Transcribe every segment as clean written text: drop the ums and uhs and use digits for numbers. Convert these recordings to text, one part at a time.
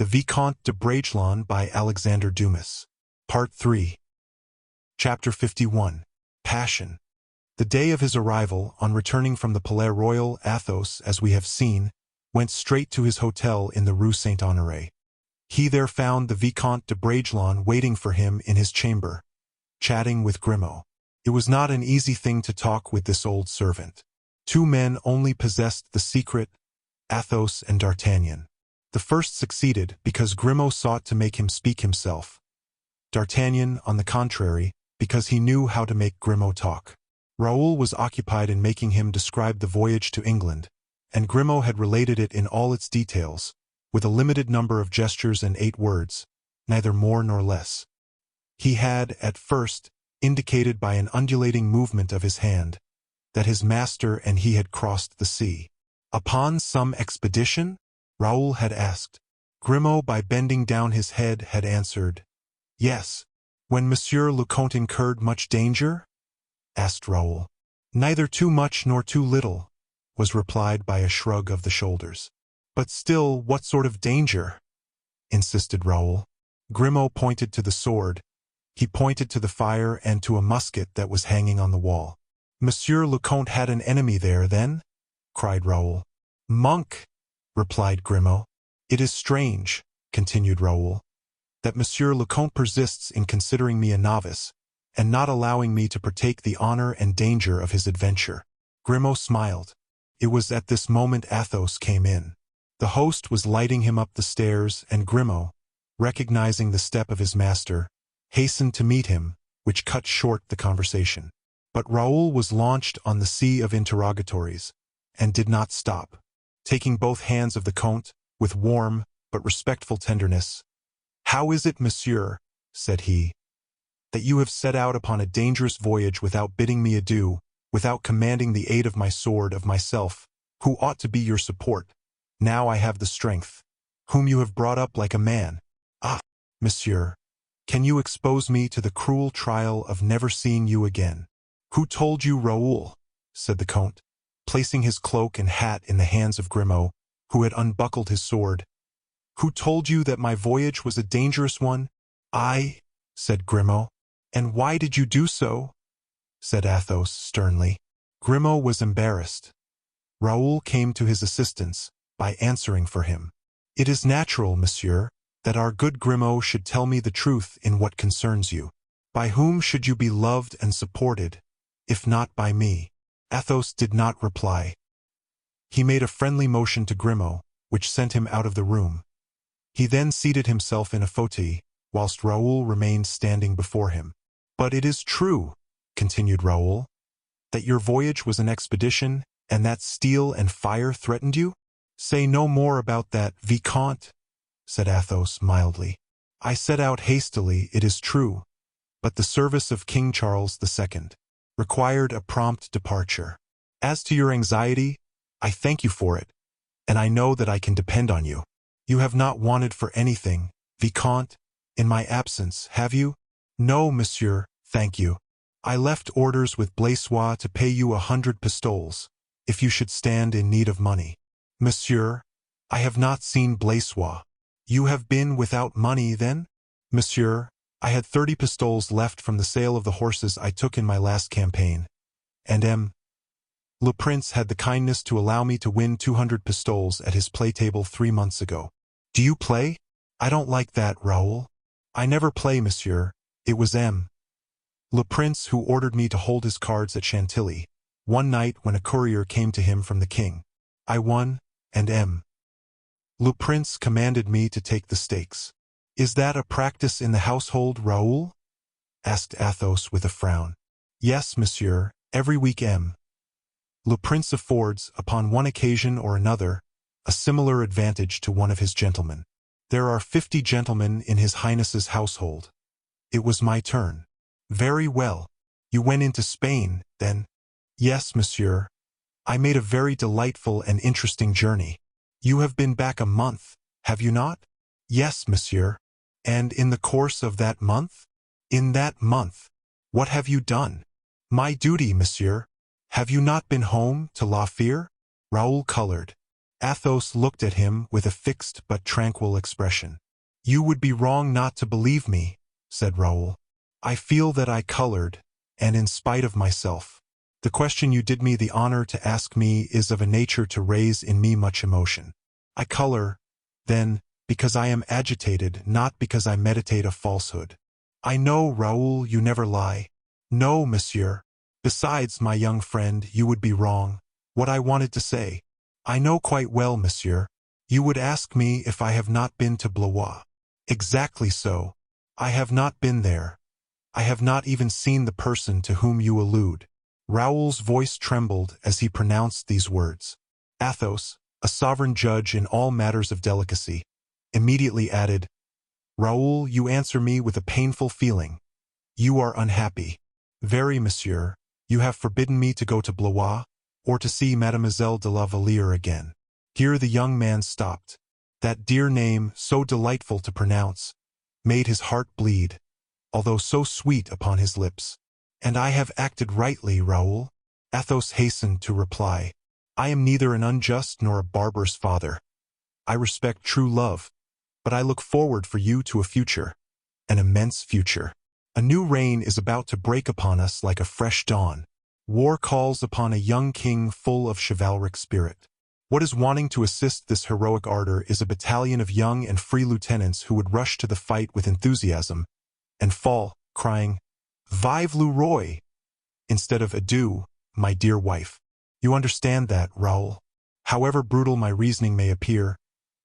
The Vicomte de Bragelonne by Alexandre Dumas. Part 3. Chapter 51. Passion. The day of his arrival, on returning from the Palais Royal, Athos, as we have seen, went straight to his hotel in the Rue Saint-Honoré. He there found the Vicomte de Bragelonne waiting for him in his chamber, chatting with Grimaud. It was not an easy thing to talk with this old servant. Two men only possessed the secret, Athos and D'Artagnan. The first succeeded because Grimaud sought to make him speak himself. D'Artagnan, on the contrary, because he knew how to make Grimaud talk. Raoul was occupied in making him describe the voyage to England, and Grimaud had related it in all its details, with a limited number of gestures and 8 words, neither more nor less. He had, at first, indicated by an undulating movement of his hand, that his master and he had crossed the sea. Upon some expedition? Raoul had asked. Grimaud, by bending down his head, had answered, "Yes." "When Monsieur le Comte incurred much danger?" asked Raoul. "Neither too much nor too little," was replied by a shrug of the shoulders. "But still, what sort of danger?" insisted Raoul. Grimaud pointed to the sword. He pointed to the fire and to a musket that was hanging on the wall. "Monsieur le Comte had an enemy there, then?" cried Raoul. "Monk," replied Grimaud. "It is strange," continued Raoul, "that Monsieur le Comte persists in considering me a novice, and not allowing me to partake the honor and danger of his adventure." Grimaud smiled. It was at this moment Athos came in. The host was lighting him up the stairs, and Grimaud, recognizing the step of his master, hastened to meet him, which cut short the conversation. But Raoul was launched on the sea of interrogatories, and did not stop. Taking both hands of the Comte, with warm but respectful tenderness, "How is it, monsieur," said he, "that you have set out upon a dangerous voyage without bidding me adieu, without commanding the aid of my sword, of myself, who ought to be your support? Now I have the strength, whom you have brought up like a man. Ah, monsieur, can you expose me to the cruel trial of never seeing you again?" "Who told you, Raoul?" said the Comte, placing his cloak and hat in the hands of Grimaud, who had unbuckled his sword. "Who told you that my voyage was a dangerous one?" "I," said Grimaud. "And why did you do so?" said Athos sternly. Grimaud was embarrassed. Raoul came to his assistance by answering for him. "It is natural, monsieur, that our good Grimaud should tell me the truth in what concerns you. By whom should you be loved and supported, if not by me?" Athos did not reply. He made a friendly motion to Grimaud, which sent him out of the room. He then seated himself in a fauteuil, whilst Raoul remained standing before him. "But it is true," continued Raoul, "that your voyage was an expedition, and that steel and fire threatened you?" "Say no more about that, Vicomte," said Athos mildly. "I set out hastily, it is true, but the service of King Charles II required a prompt departure. As to your anxiety, I thank you for it, and I know that I can depend on you. You have not wanted for anything, Vicomte, in my absence, have you?" "No, monsieur, thank you. I left orders with Blaisois to pay you 100 pistoles, if you should stand in need of money." "Monsieur, I have not seen Blaisois." "You have been without money, then?" "Monsieur, I had 30 pistoles left from the sale of the horses I took in my last campaign, and Le Prince had the kindness to allow me to win 200 pistoles at his play-table 3 months ago." "Do you play?" "I don't like that, Raoul. I never play, monsieur. It was Le Prince who ordered me to hold his cards at Chantilly, one night when a courier came to him from the king. I won, and Le Prince commanded me to take the stakes." "Is that a practice in the household, Raoul?" asked Athos with a frown. "Yes, monsieur, every week Le Prince affords, upon one occasion or another, a similar advantage to one of his gentlemen. There are 50 gentlemen in his Highness's household. It was my turn." "Very well. You went into Spain, then?" "Yes, monsieur. I made a very delightful and interesting journey." "You have been back a month, have you not?" "Yes, monsieur." "And in the course of that month?" "In that month. What have you done?" "My duty, monsieur." "Have you not been home to La Fere?" Raoul colored. Athos looked at him with a fixed but tranquil expression. "You would be wrong not to believe me," said Raoul. "I feel that I colored, and in spite of myself. The question you did me the honor to ask me is of a nature to raise in me much emotion. I color, then, because I am agitated, not because I meditate a falsehood. I know, Raoul, you never lie. No, monsieur. Besides, my young friend, you would be wrong. What I wanted to say. I know quite well, monsieur. You would ask me if I have not been to Blois. Exactly so. I have not been there. I have not even seen the person to whom you allude." Raoul's voice trembled as he pronounced these words. Athos, a sovereign judge in all matters of delicacy, immediately added, "Raoul, you answer me with a painful feeling. You are unhappy." "Very, monsieur. You have forbidden me to go to Blois, or to see Mademoiselle de la Valliere again." Here the young man stopped. That dear name, so delightful to pronounce, made his heart bleed, although so sweet upon his lips. "And I have acted rightly, Raoul," Athos hastened to reply. "I am neither an unjust nor a barbarous father. I respect true love, but I look forward for you to a future, an immense future. A new reign is about to break upon us like a fresh dawn. War calls upon a young king full of chivalric spirit. What is wanting to assist this heroic ardor is a battalion of young and free lieutenants who would rush to the fight with enthusiasm, and fall, crying, 'Vive le roi!' instead of 'Adieu, my dear wife.' You understand that, Raoul? However brutal my reasoning may appear,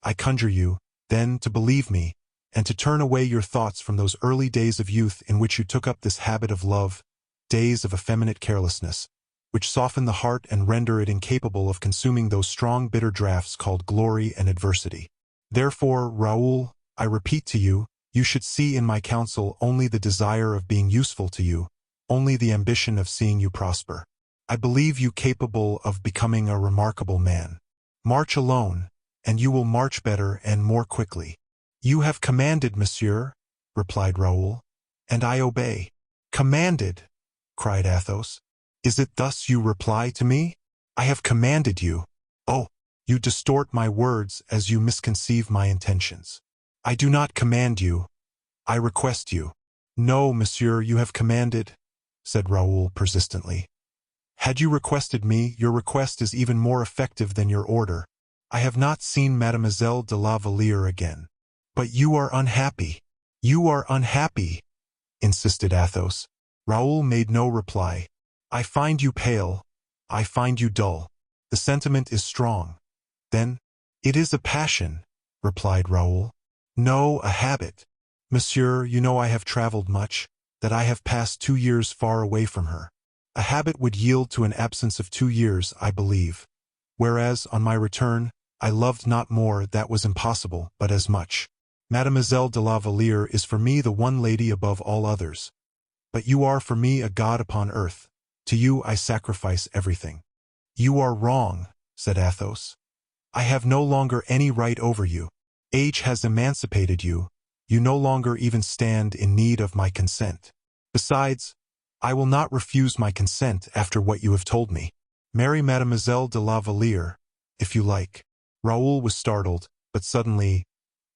I conjure you, then, to believe me, and to turn away your thoughts from those early days of youth in which you took up this habit of love, days of effeminate carelessness, which soften the heart and render it incapable of consuming those strong bitter draughts called glory and adversity. Therefore, Raoul, I repeat to you, you should see in my counsel only the desire of being useful to you, only the ambition of seeing you prosper. I believe you capable of becoming a remarkable man. March alone, and you will march better and more quickly." "You have commanded, monsieur," replied Raoul, "and I obey." "Commanded!" cried Athos. "Is it thus you reply to me? I have commanded you. Oh, you distort my words as you misconceive my intentions. I do not command you. I request you." "No, monsieur, you have commanded," said Raoul persistently. "Had you requested me, your request is even more effective than your order. I have not seen Mademoiselle de la Valliere again." "But you are unhappy. You are unhappy," insisted Athos. Raoul made no reply. "I find you pale. I find you dull. The sentiment is strong. Then, it is a passion," replied Raoul. "No, a habit. Monsieur, you know I have traveled much, that I have passed 2 years far away from her. A habit would yield to an absence of 2 years, I believe. Whereas, on my return, I loved not more, that was impossible, but as much. Mademoiselle de la Valliere is for me the one lady above all others. But you are for me a god upon earth. To you I sacrifice everything." "You are wrong," said Athos. "I have no longer any right over you. Age has emancipated you. You no longer even stand in need of my consent. Besides, I will not refuse my consent after what you have told me. Marry Mademoiselle de la Valliere, if you like." Raoul was startled, but suddenly,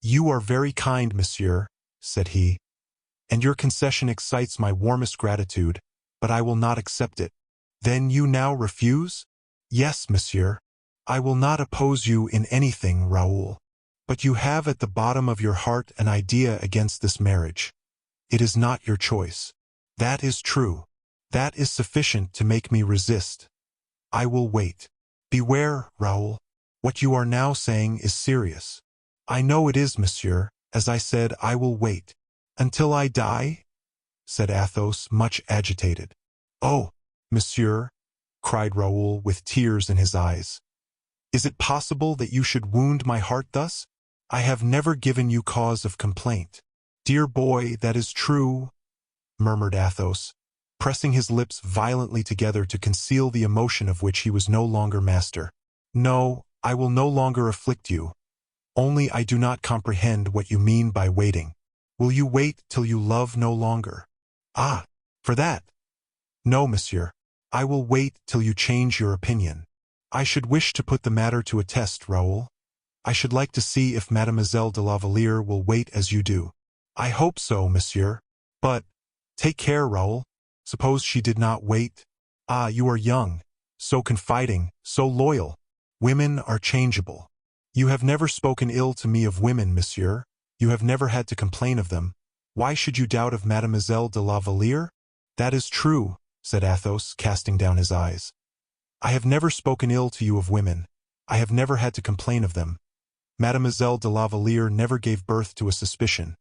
"You are very kind, monsieur," said he, "and your concession excites my warmest gratitude, but I will not accept it." "Then you now refuse?" "Yes, monsieur. I will not oppose you in anything, Raoul. But you have at the bottom of your heart an idea against this marriage. It is not your choice. That is true. That is sufficient to make me resist. I will wait. Beware, Raoul. What you are now saying is serious." "I know it is, monsieur. As I said, I will wait." "Until I die?" said Athos, much agitated. "Oh, monsieur," cried Raoul with tears in his eyes, "is it possible that you should wound my heart thus? I have never given you cause of complaint." "Dear boy, that is true," murmured Athos, pressing his lips violently together to conceal the emotion of which he was no longer master. "No, I will no longer afflict you. Only I do not comprehend what you mean by waiting. Will you wait till you love no longer?" "Ah, for that!" "No, monsieur. I will wait till you change your opinion. I should wish to put the matter to a test, Raoul. I should like to see if Mademoiselle de la Valliere will wait as you do. I hope so, monsieur. But, take care, Raoul. Suppose she did not wait? Ah, you are young, so confiding, so loyal. Women are changeable. You have never spoken ill to me of women, monsieur. You have never had to complain of them. Why should you doubt of Mademoiselle de la Valliere? That is true, said Athos, casting down his eyes. I have never spoken ill to you of women. I have never had to complain of them. Mademoiselle de la Valliere never gave birth to a suspicion.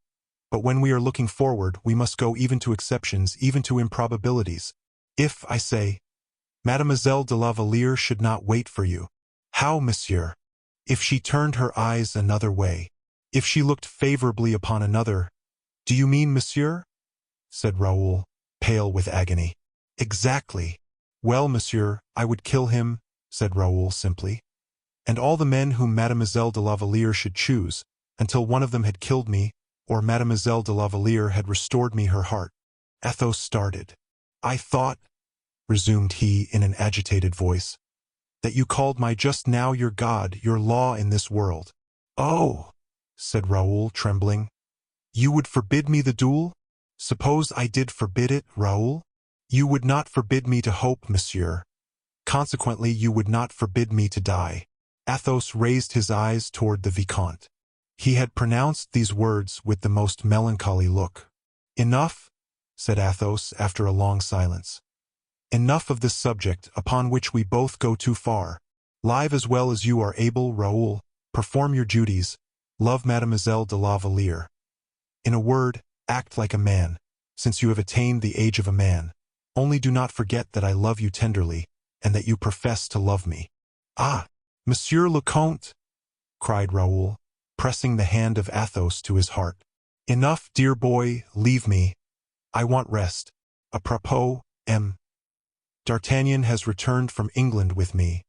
But when we are looking forward, we must go even to exceptions, even to improbabilities. If, I say, Mademoiselle de la Valliere should not wait for you. How, monsieur? If she turned her eyes another way, if she looked favorably upon another, do you mean, monsieur? Said Raoul, pale with agony. Exactly. Well, monsieur, I would kill him, said Raoul simply, and all the men whom Mademoiselle de la Valliere should choose, until one of them had killed me, or Mademoiselle de la Valliere had restored me her heart. Athos started. I thought, resumed he in an agitated voice, that you called my just now your God, your law in this world. Oh, said Raoul, trembling. You would forbid me the duel? Suppose I did forbid it, Raoul? You would not forbid me to hope, monsieur. Consequently, you would not forbid me to die. Athos raised his eyes toward the Vicomte. He had pronounced these words with the most melancholy look. Enough, said Athos after a long silence. Enough of this subject, upon which we both go too far. Live as well as you are able, Raoul, perform your duties, love Mademoiselle de la Valliere. In a word, act like a man, since you have attained the age of a man. Only do not forget that I love you tenderly, and that you profess to love me. Ah, Monsieur le Comte, cried Raoul, pressing the hand of Athos to his heart. Enough, dear boy, leave me. I want rest. A propos, D'Artagnan has returned from England with me.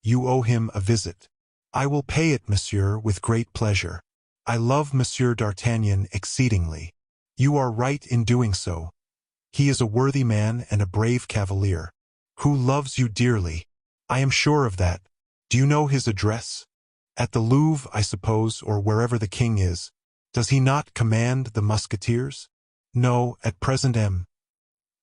You owe him a visit. I will pay it, monsieur, with great pleasure. I love Monsieur d'Artagnan exceedingly. You are right in doing so. He is a worthy man and a brave cavalier, who loves you dearly. I am sure of that. Do you know his address? At the Louvre, I suppose, or wherever the king is. Does he not command the Musketeers? No, at present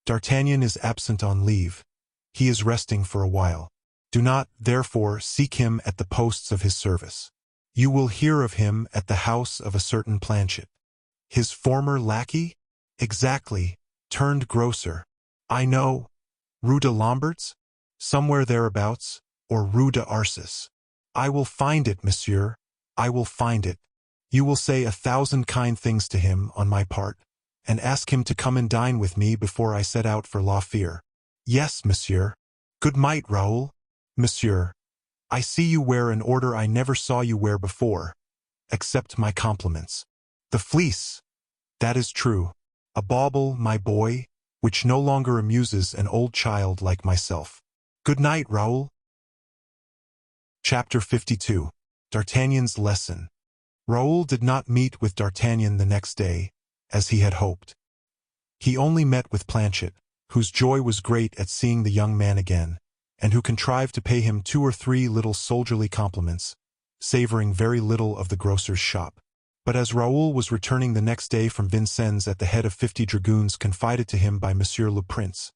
D'Artagnan is absent on leave. He is resting for a while. Do not, therefore, seek him at the posts of his service. You will hear of him at the house of a certain Planchet. His former lackey? Exactly, turned grocer. I know. Rue de Lombards? Somewhere thereabouts, or Rue de Arcis. I will find it, monsieur. I will find it. You will say 1,000 kind things to him on my part, and ask him to come and dine with me before I set out for La Fere. Yes, monsieur. Good night, Raoul. Monsieur, I see you wear an order I never saw you wear before. Accept my compliments. The fleece. That is true. A bauble, my boy, which no longer amuses an old child like myself. Good night, Raoul. Chapter 52. D'Artagnan's Lesson. Raoul did not meet with D'Artagnan the next day, as he had hoped. He only met with Planchet, whose joy was great at seeing the young man again, and who contrived to pay him 2 or 3 little soldierly compliments, savoring very little of the grocer's shop. But as Raoul was returning the next day from Vincennes at the head of 50 dragoons confided to him by Monsieur le Prince,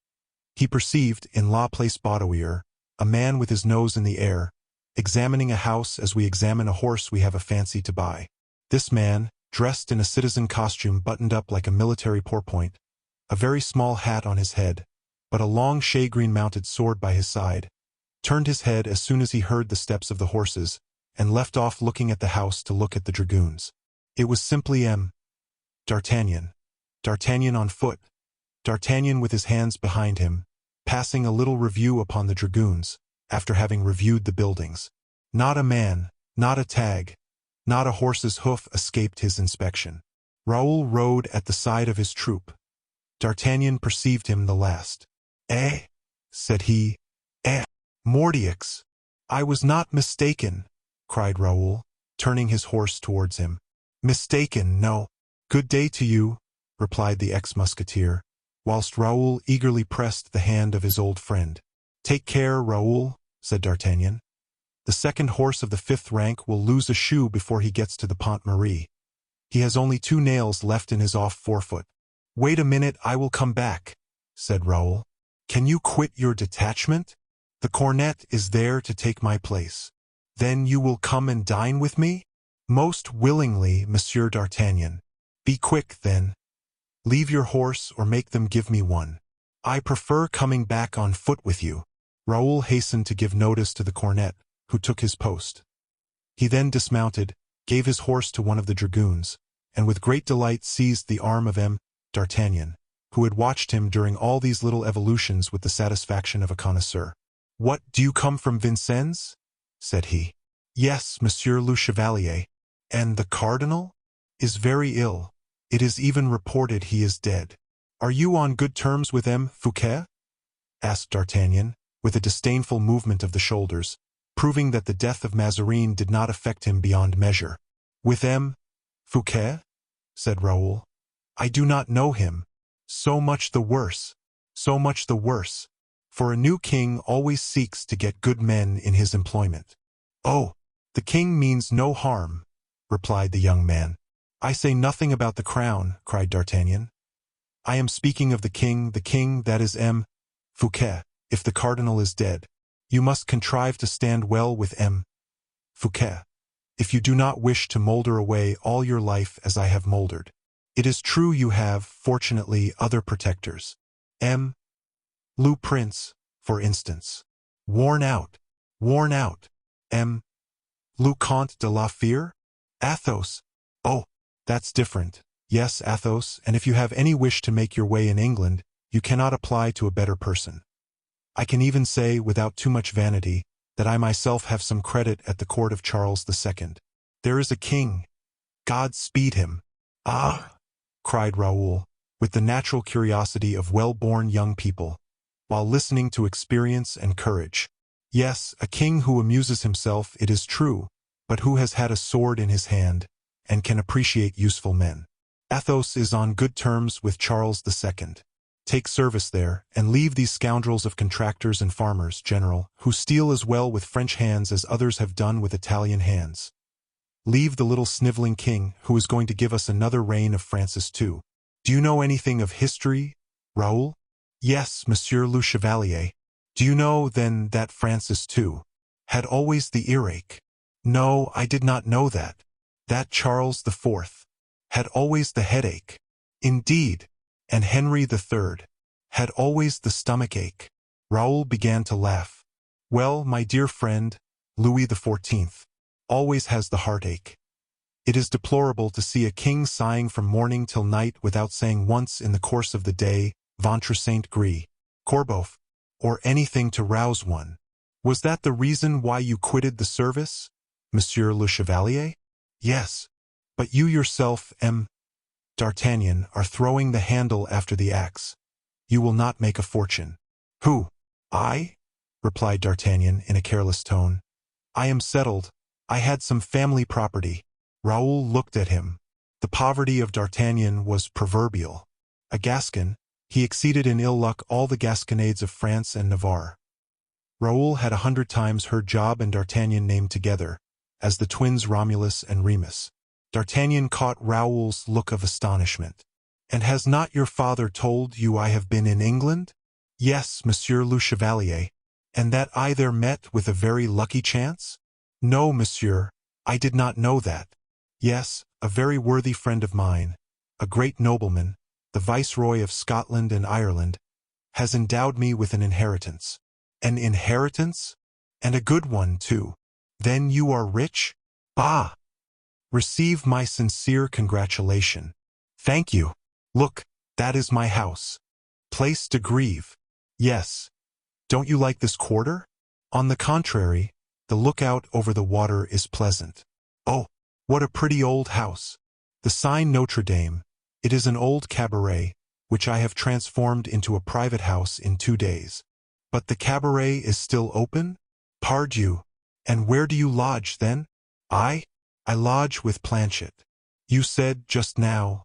he perceived, in La Place Baudoyer, a man with his nose in the air, examining a house as we examine a horse we have a fancy to buy. This man, dressed in a citizen costume buttoned up like a military pourpoint, a very small hat on his head, but a long shagreen-mounted sword by his side, turned his head as soon as he heard the steps of the horses, and left off looking at the house to look at the dragoons. It was simply D'Artagnan. D'Artagnan on foot, D'Artagnan with his hands behind him, passing a little review upon the dragoons, after having reviewed the buildings. Not a man, not a tag, not a horse's hoof escaped his inspection. Raoul rode at the side of his troop. D'Artagnan perceived him the last. Said he. Mordioux! I was not mistaken, cried Raoul, turning his horse towards him. Mistaken, no. Good day to you, replied the ex-musketeer, whilst Raoul eagerly pressed the hand of his old friend. Take care, Raoul, said D'Artagnan. The second horse of the 5th rank will lose a shoe before he gets to the Pont Marie. He has only 2 nails left in his off forefoot. Wait a minute, I will come back, said Raoul. Can you quit your detachment? The cornet is there to take my place. Then you will come and dine with me? Most willingly, Monsieur d'Artagnan. Be quick, then. Leave your horse or make them give me one. I prefer coming back on foot with you. Raoul hastened to give notice to the cornet, who took his post. He then dismounted, gave his horse to one of the dragoons, and with great delight seized the arm of M. d'Artagnan, who had watched him during all these little evolutions with the satisfaction of a connoisseur. "What, do you come from Vincennes?" said he. "Yes, Monsieur le Chevalier. And the cardinal is very ill. It is even reported he is dead. Are you on good terms with M. Fouquet?" asked D'Artagnan, with a disdainful movement of the shoulders, proving that the death of Mazarin did not affect him beyond measure. "With M. Fouquet?" said Raoul. "I do not know him. So much the worse. So much the worse. For a new king always seeks to get good men in his employment." "Oh, the king means no harm," replied the young man. "I say nothing about the crown," cried D'Artagnan. "I am speaking of the king that is M. Fouquet. If the cardinal is dead, you must contrive to stand well with M. Fouquet, if you do not wish to moulder away all your life as I have mouldered. It is true you have, fortunately, other protectors. M. Le Prince, for instance. Worn out. M. Le Comte de la Fere? Athos. Oh, that's different. Yes, Athos, and if you have any wish to make your way in England, you cannot apply to a better person. I can even say, without too much vanity, that I myself have some credit at the court of Charles II. There is a king. God speed him. Ah! cried Raoul, with the natural curiosity of well-born young people, while listening to experience and courage. Yes, a king who amuses himself, it is true, but who has had a sword in his hand, and can appreciate useful men. Athos is on good terms with Charles II. Take service there, and leave these scoundrels of contractors and farmers, General, who steal as well with French hands as others have done with Italian hands. Leave the little sniveling king, who is going to give us another reign of Francis II. Do you know anything of history, Raoul? Yes, Monsieur le Chevalier. Do you know, then, that Francis II had always the earache? No, I did not know that. That Charles IV had always the headache. Indeed. And Henry III had always the stomach ache. Raoul began to laugh. Well, my dear friend, Louis XIV always has the heartache. It is deplorable to see a king sighing from morning till night without saying once in the course of the day, Ventre Saint Gris, Corbeuf, or anything to rouse one. Was that the reason why you quitted the service, Monsieur le Chevalier? Yes, but you yourself, M. D'Artagnan, are throwing the handle after the axe. You will not make a fortune. Who? I? replied D'Artagnan in a careless tone. I am settled. I had some family property. Raoul looked at him. The poverty of D'Artagnan was proverbial. A Gascon, he exceeded in ill luck all the Gasconades of France and Navarre. Raoul had 100 times heard Job and D'Artagnan named together, as the twins Romulus and Remus. D'Artagnan caught Raoul's look of astonishment. "And has not your father told you I have been in England?" "Yes, Monsieur le Chevalier." "And that I there met with a very lucky chance?" "No, monsieur, I did not know that." "Yes, a very worthy friend of mine, a great nobleman, the Viceroy of Scotland and Ireland, has endowed me with an inheritance." "An inheritance? And a good one, too. Then you are rich?" "Ah! Receive my sincere congratulation." "Thank you. Look, that is my house. Place de Grève." "Yes. Don't you like this quarter?" "On the contrary, the lookout over the water is pleasant." "Oh, what a pretty old house. The sign Notre Dame. It is an old cabaret, which I have transformed into a private house in 2 days." "But the cabaret is still open?" "Pardieu. And where do you lodge, then?" I lodge with Planchet." "You said just now,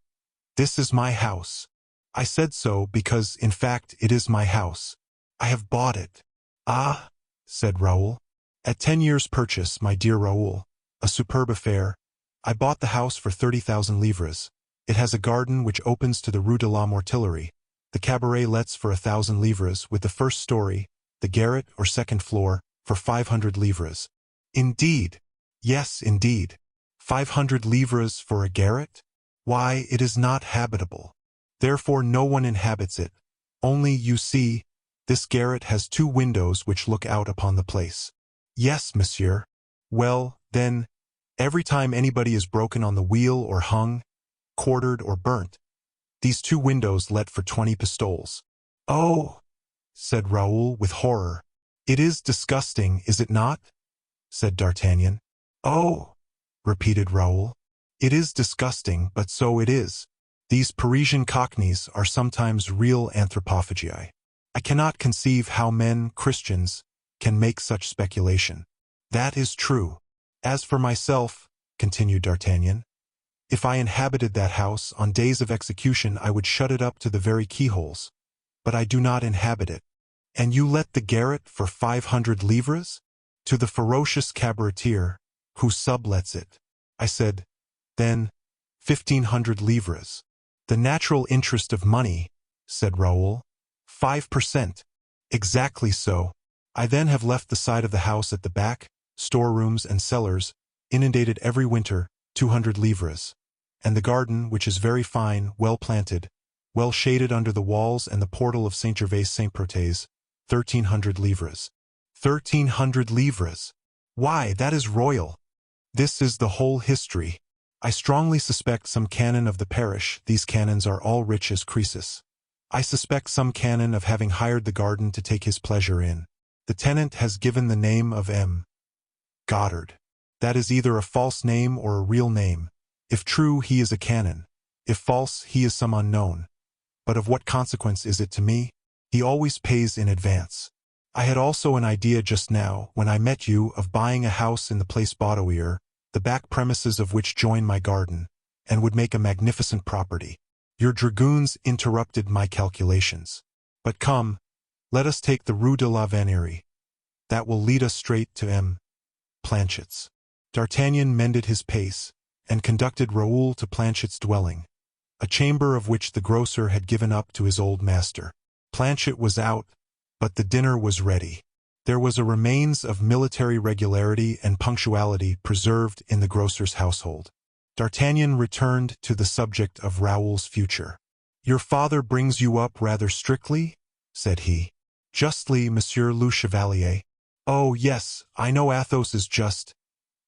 'This is my house.'" "I said so because, in fact, it is my house. I have bought it." "Ah," said Raoul. At 10 years' purchase, my dear Raoul, a superb affair, I bought the house for 30,000 livres. It has a garden which opens to the Rue de la Mortillerie. The cabaret lets for 1,000 livres with the first story, the garret or second floor, for 500 livres. Indeed. Yes, indeed. 500 livres for a garret? Why, it is not habitable. Therefore no one inhabits it. Only, you see, this garret has 2 windows which look out upon the place. Yes, monsieur. Well, then, every time anybody is broken on the wheel or hung, quartered or burnt, these 2 windows let for 20 pistoles. Oh, said Raoul with horror. It is disgusting, is it not? Said D'Artagnan. Oh, repeated Raoul. It is disgusting, but so it is. These Parisian cockneys are sometimes real anthropophagi. I cannot conceive how men, Christians, can make such speculation. That is true. As for myself, continued D'Artagnan, if I inhabited that house, on days of execution I would shut it up to the very keyholes. But I do not inhabit it. And you let the garret for 500 livres? To the ferocious cabaretier, who sublets it. I said, then, 1,500 livres. The natural interest of money, said Raoul. 5%. Exactly so. I then have left the side of the house at the back, storerooms and cellars, inundated every winter, 200 livres. And the garden, which is very fine, well planted, well shaded under the walls and the portal of Saint-Gervais-Saint-Protais, 1,300 livres. 1,300 livres. Why, that is royal. This is the whole history. I strongly suspect some canon of the parish, these canons are all rich as Croesus. I suspect some canon of having hired the garden to take his pleasure in. The tenant has given the name of M. Goddard. That is either a false name or a real name. If true, he is a canon. If false, he is some unknown. But of what consequence is it to me? He always pays in advance. I had also an idea just now, when I met you, of buying a house in the Place Baudoyer, the back premises of which join my garden, and would make a magnificent property. Your dragoons interrupted my calculations. But come, let us take the Rue de la Vannerie. That will lead us straight to M. Planchet's. D'Artagnan mended his pace, and conducted Raoul to Planchet's dwelling, a chamber of which the grocer had given up to his old master. Planchet was out, but the dinner was ready. There was a remains of military regularity and punctuality preserved in the grocer's household. D'Artagnan returned to the subject of Raoul's future. "Your father brings you up rather strictly?" said he. "Justly, Monsieur le Chevalier." "Oh, yes, I know Athos is just,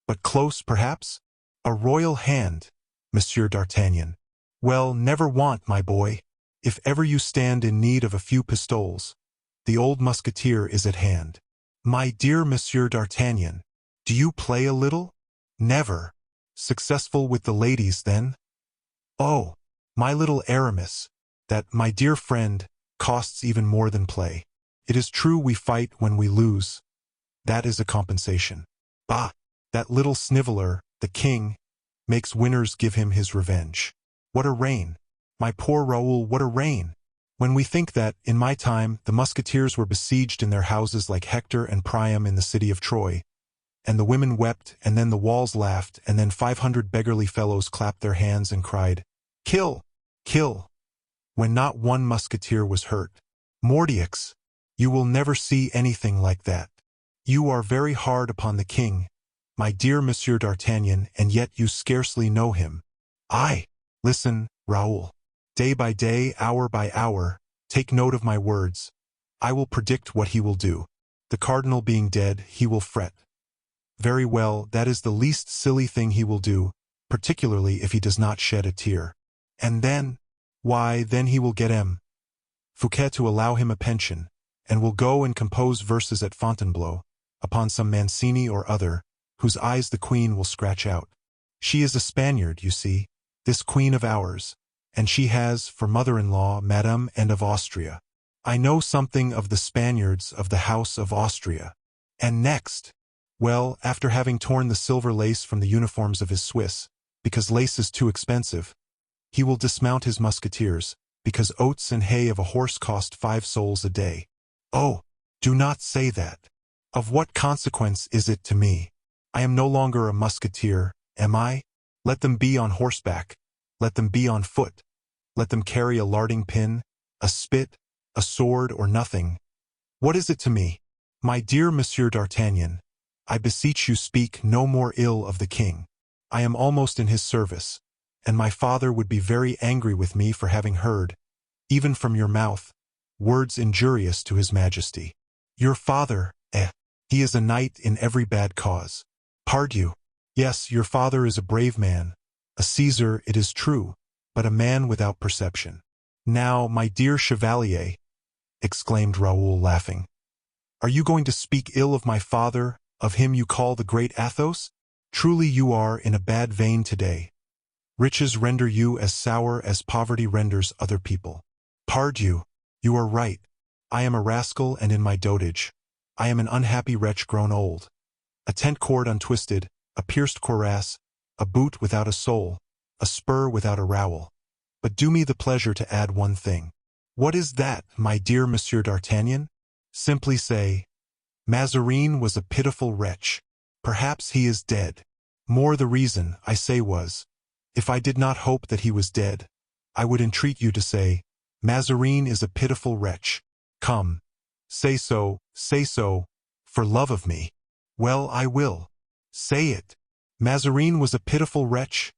but close, perhaps? A royal hand, Monsieur d'Artagnan. Well, never want, my boy. If ever you stand in need of a few pistoles, the old Musketeer is at hand. My dear Monsieur d'Artagnan, do you play a little? Never. Successful with the ladies, then? Oh, my little Aramis, that, my dear friend, costs even more than play. It is true we fight when we lose. That is a compensation. Bah! That little sniveler, the king, makes winners give him his revenge. What a reign! My poor Raoul, what a reign! When we think that, in my time, the Musketeers were besieged in their houses like Hector and Priam in the city of Troy, and the women wept, and then the walls laughed, and then 500 beggarly fellows clapped their hands and cried, "Kill! Kill!" when not one Musketeer was hurt. Mordiaux! You will never see anything like that. You are very hard upon the king, my dear Monsieur d'Artagnan, and yet you scarcely know him. Aye, listen, Raoul. Day by day, hour by hour, take note of my words. I will predict what he will do. The cardinal being dead, he will fret. Very well, that is the least silly thing he will do, particularly if he does not shed a tear. And then, why, then he will get M. Fouquet to allow him a pension, and will go and compose verses at Fontainebleau, upon some Mancini or other, whose eyes the queen will scratch out. She is a Spaniard, you see, this queen of ours, and she has for mother-in-law Madame and of Austria. I know something of the Spaniards of the House of Austria. And next, well, after having torn the silver lace from the uniforms of his Swiss, because lace is too expensive, he will dismount his Musketeers, because oats and hay of a horse cost 5 sols a day. Oh, do not say that. Of what consequence is it to me? I am no longer a musketeer, am I? Let them be on horseback. Let them be on foot. Let them carry a larding pin, a spit, a sword, or nothing. What is it to me? My dear Monsieur d'Artagnan, I beseech you speak no more ill of the king. I am almost in his service, and my father would be very angry with me for having heard, even from your mouth, words injurious to his majesty. Your father, he is a knight in every bad cause. Pardieu. Yes, your father is a brave man, a Caesar, it is true, but a man without perception. Now, my dear chevalier, exclaimed Raoul, laughing, are you going to speak ill of my father, of him you call the great Athos? Truly you are in a bad vein today. Riches render you as sour as poverty renders other people. Pardieu, you are right. I am a rascal, and in my dotage. I am an unhappy wretch grown old. A tent cord untwisted, a pierced cuirass, a boot without a sole, a spur without a rowel. But do me the pleasure to add one thing. What is that, my dear Monsieur d'Artagnan? Simply say, Mazarin was a pitiful wretch. Perhaps he is dead. More the reason, I say, was, if I did not hope that he was dead, I would entreat you to say, Mazarin is a pitiful wretch. Come, say so, for love of me. Well, I will. Say it. Mazarin was a pitiful wretch,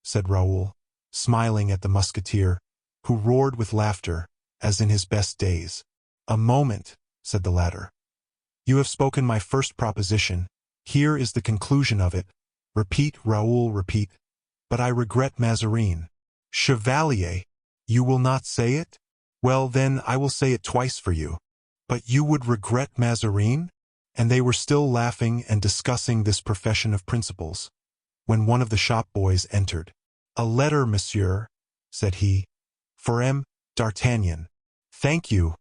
said Raoul, smiling at the musketeer, who roared with laughter, as in his best days. A moment, said the latter. You have spoken my first proposition. Here is the conclusion of it. Repeat, Raoul, repeat. But I regret Mazarin. Chevalier, you will not say it? Well, then, I will say it twice for you. But you would regret Mazarin? And they were still laughing and discussing this profession of principles, when one of the shop boys entered. A letter, monsieur, said he, for M. d'Artagnan. Thank you.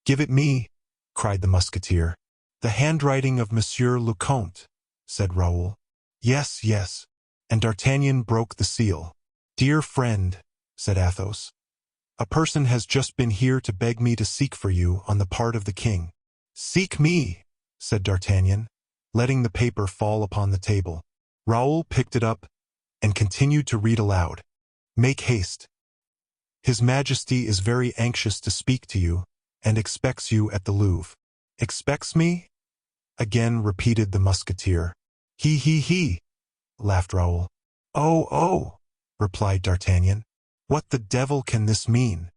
Give it me, cried the musketeer. The handwriting of Monsieur le Comte, said Raoul. Yes, yes. And D'Artagnan broke the seal. Dear friend, said Athos, a person has just been here to beg me to seek for you on the part of the king. Seek me, said D'Artagnan, letting the paper fall upon the table. Raoul picked it up and continued to read aloud. Make haste. His Majesty is very anxious to speak to you and expects you at the Louvre. Expects me? Again repeated the musketeer. He, laughed Raoul. Oh, replied D'Artagnan. What the devil can this mean?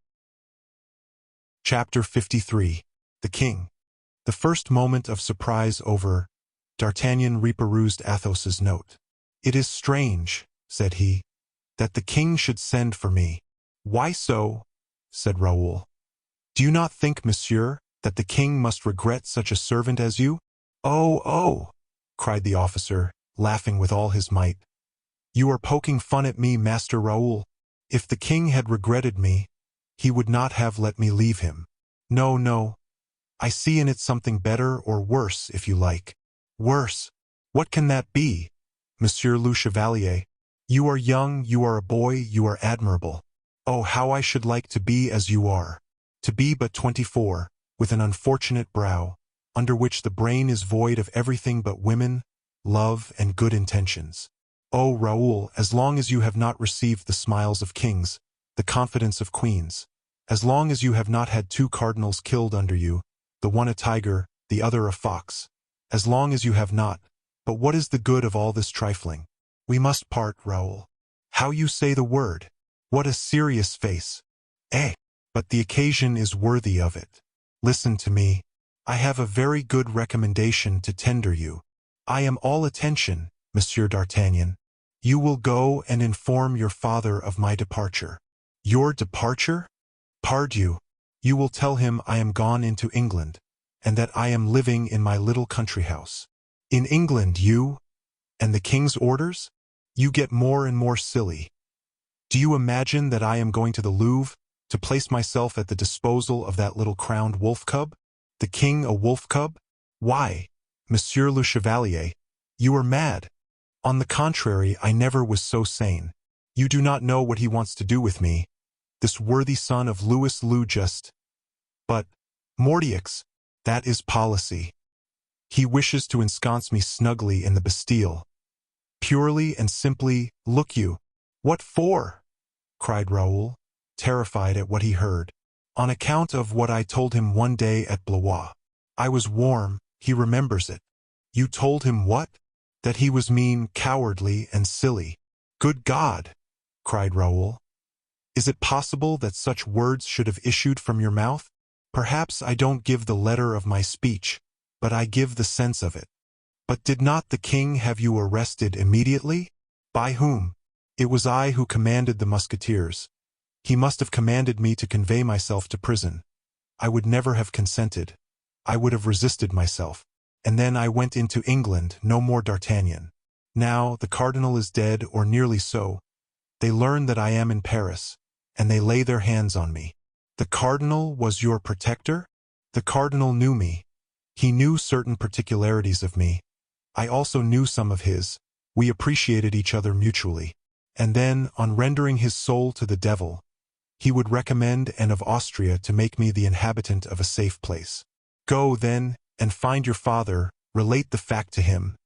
Chapter 53. The King. The first moment of surprise over, D'Artagnan reperused Athos's note. It is strange, said he, that the king should send for me. Why so? Said Raoul. Do you not think, monsieur, that the king must regret such a servant as you? Oh, cried the officer, laughing with all his might. You are poking fun at me, Master Raoul. If the king had regretted me, he would not have let me leave him. No. I see in it something better, or worse, if you like. Worse? What can that be, Monsieur le Chevalier? You are young, you are a boy, you are admirable. Oh, how I should like to be as you are. To be but 24, with an unfortunate brow, under which the brain is void of everything but women, love, and good intentions. Oh, Raoul, as long as you have not received the smiles of kings, the confidence of queens, as long as you have not had 2 cardinals killed under you, the one a tiger, the other a fox, as long as you have not, but what is the good of all this trifling? We must part, Raoul. How you say the word! What a serious face! But the occasion is worthy of it. Listen to me. I have a very good recommendation to tender you. I am all attention, Monsieur d'Artagnan. You will go and inform your father of my departure. Your departure? Pardieu. You will tell him I am gone into England, and that I am living in my little country house. In England, you? And the king's orders? You get more and more silly. Do you imagine that I am going to the Louvre to place myself at the disposal of that little crowned wolf cub? The king a wolf cub? Why, Monsieur le Chevalier, you are mad. On the contrary, I never was so sane. You do not know what he wants to do with me, this worthy son of Louis le Just. But, Mordieux, that is policy. He wishes to ensconce me snugly in the Bastille. Purely and simply, look you. What for? Cried Raoul, terrified at what he heard. On account of what I told him one day at Blois. I was warm, he remembers it. You told him what? That he was mean, cowardly, and silly. Good God! Cried Raoul. Is it possible that such words should have issued from your mouth? Perhaps I don't give the letter of my speech, but I give the sense of it. But did not the king have you arrested immediately? By whom? It was I who commanded the Musketeers. He must have commanded me to convey myself to prison. I would never have consented. I would have resisted myself. And then I went into England, no more D'Artagnan. Now the cardinal is dead, or nearly so. They learn that I am in Paris, and they lay their hands on me. The cardinal was your protector? The cardinal knew me. He knew certain particularities of me. I also knew some of his. We appreciated each other mutually. And then, on rendering his soul to the devil, he would recommend Anne of Austria to make me the inhabitant of a safe place. Go, then, and find your father, relate the fact to him.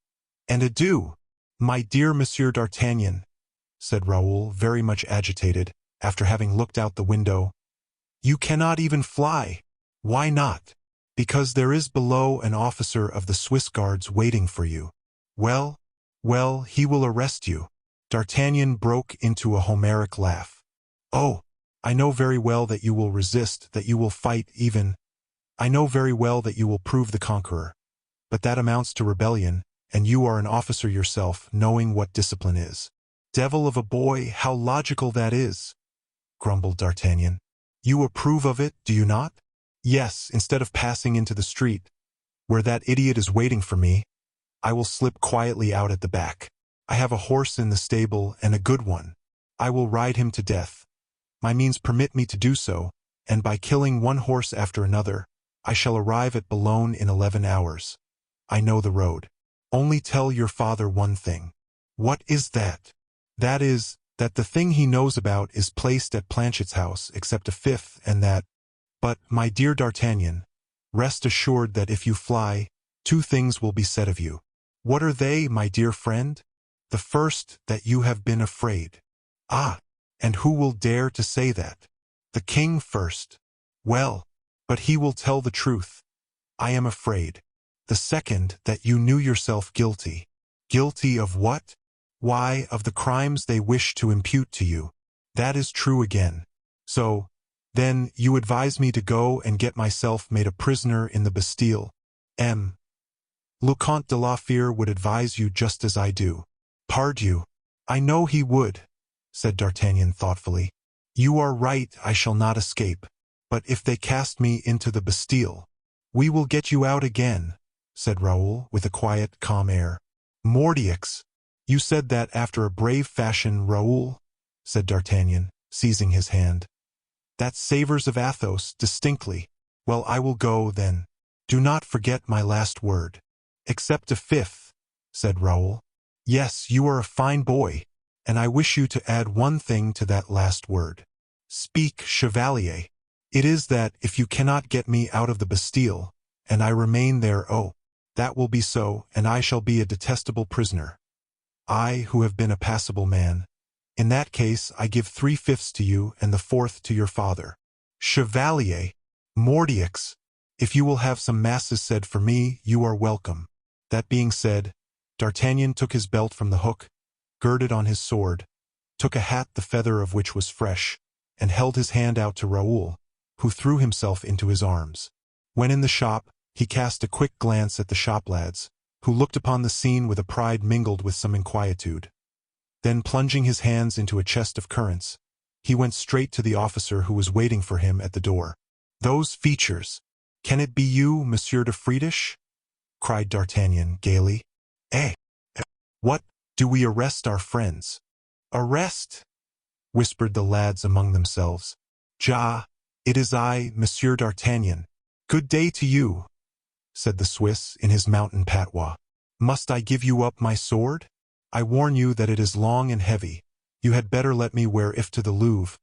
And adieu, my dear Monsieur d'Artagnan, said Raoul, very much agitated, after having looked out the window. You cannot even fly. Why not? Because there is below an officer of the Swiss Guards waiting for you. Well, he will arrest you. D'Artagnan broke into a Homeric laugh. Oh, I know very well that you will resist, that you will fight even. I know very well that you will prove the conqueror. But that amounts to rebellion, and you are an officer yourself, knowing what discipline is. Devil of a boy, how logical that is, grumbled D'Artagnan. You approve of it, do you not? Yes, instead of passing into the street, where that idiot is waiting for me, I will slip quietly out at the back. I have a horse in the stable, and a good one. I will ride him to death. My means permit me to do so, and by killing one horse after another, I shall arrive at Boulogne in 11 hours. I know the road. Only tell your father one thing. What is that? That is, that the thing he knows about is placed at Planchet's house, except a fifth, and that... But, my dear D'Artagnan, rest assured that if you fly, 2 things will be said of you. What are they, my dear friend? The first, that you have been afraid. Ah, and who will dare to say that? The king first. Well, but he will tell the truth. I am afraid. The second, that you knew yourself guilty. Guilty of what? Why, of the crimes they wish to impute to you. That is true again. So, then, you advise me to go and get myself made a prisoner in the Bastille. Le Comte de la Fere would advise you just as I do. Pardieu. I know he would, said D'Artagnan thoughtfully. You are right, I shall not escape. But if they cast me into the Bastille, we will get you out again, said Raoul with a quiet, calm air. Mordioux! You said that after a brave fashion, Raoul, said D'Artagnan, seizing his hand. That savors of Athos, distinctly. Well, I will go, then. Do not forget my last word. Except a fifth, said Raoul. Yes, you are a fine boy, and I wish you to add one thing to that last word. Speak, chevalier. It is that, if you cannot get me out of the Bastille, and I remain there, oh, that will be so, and I shall be a detestable prisoner. I, who have been a passable man. In that case, I give 3/5 to you and the 4th to your father. Chevalier, Mordioux, if you will have some masses said for me, you are welcome. That being said, D'Artagnan took his belt from the hook, girded on his sword, took a hat the feather of which was fresh, and held his hand out to Raoul, who threw himself into his arms. When in the shop, he cast a quick glance at the shop lads, who looked upon the scene with a pride mingled with some inquietude. Then, plunging his hands into a chest of currants, he went straight to the officer who was waiting for him at the door. Those features! Can it be you, Monsieur de Friedisch? Cried D'Artagnan gaily. Eh? What? Do we arrest our friends? Arrest? Whispered the lads among themselves. Ja, it is I, Monsieur d'Artagnan. Good day to you, said the Swiss in his mountain patois. Must I give you up my sword? I warn you that it is long and heavy. You had better let me wear it to the Louvre.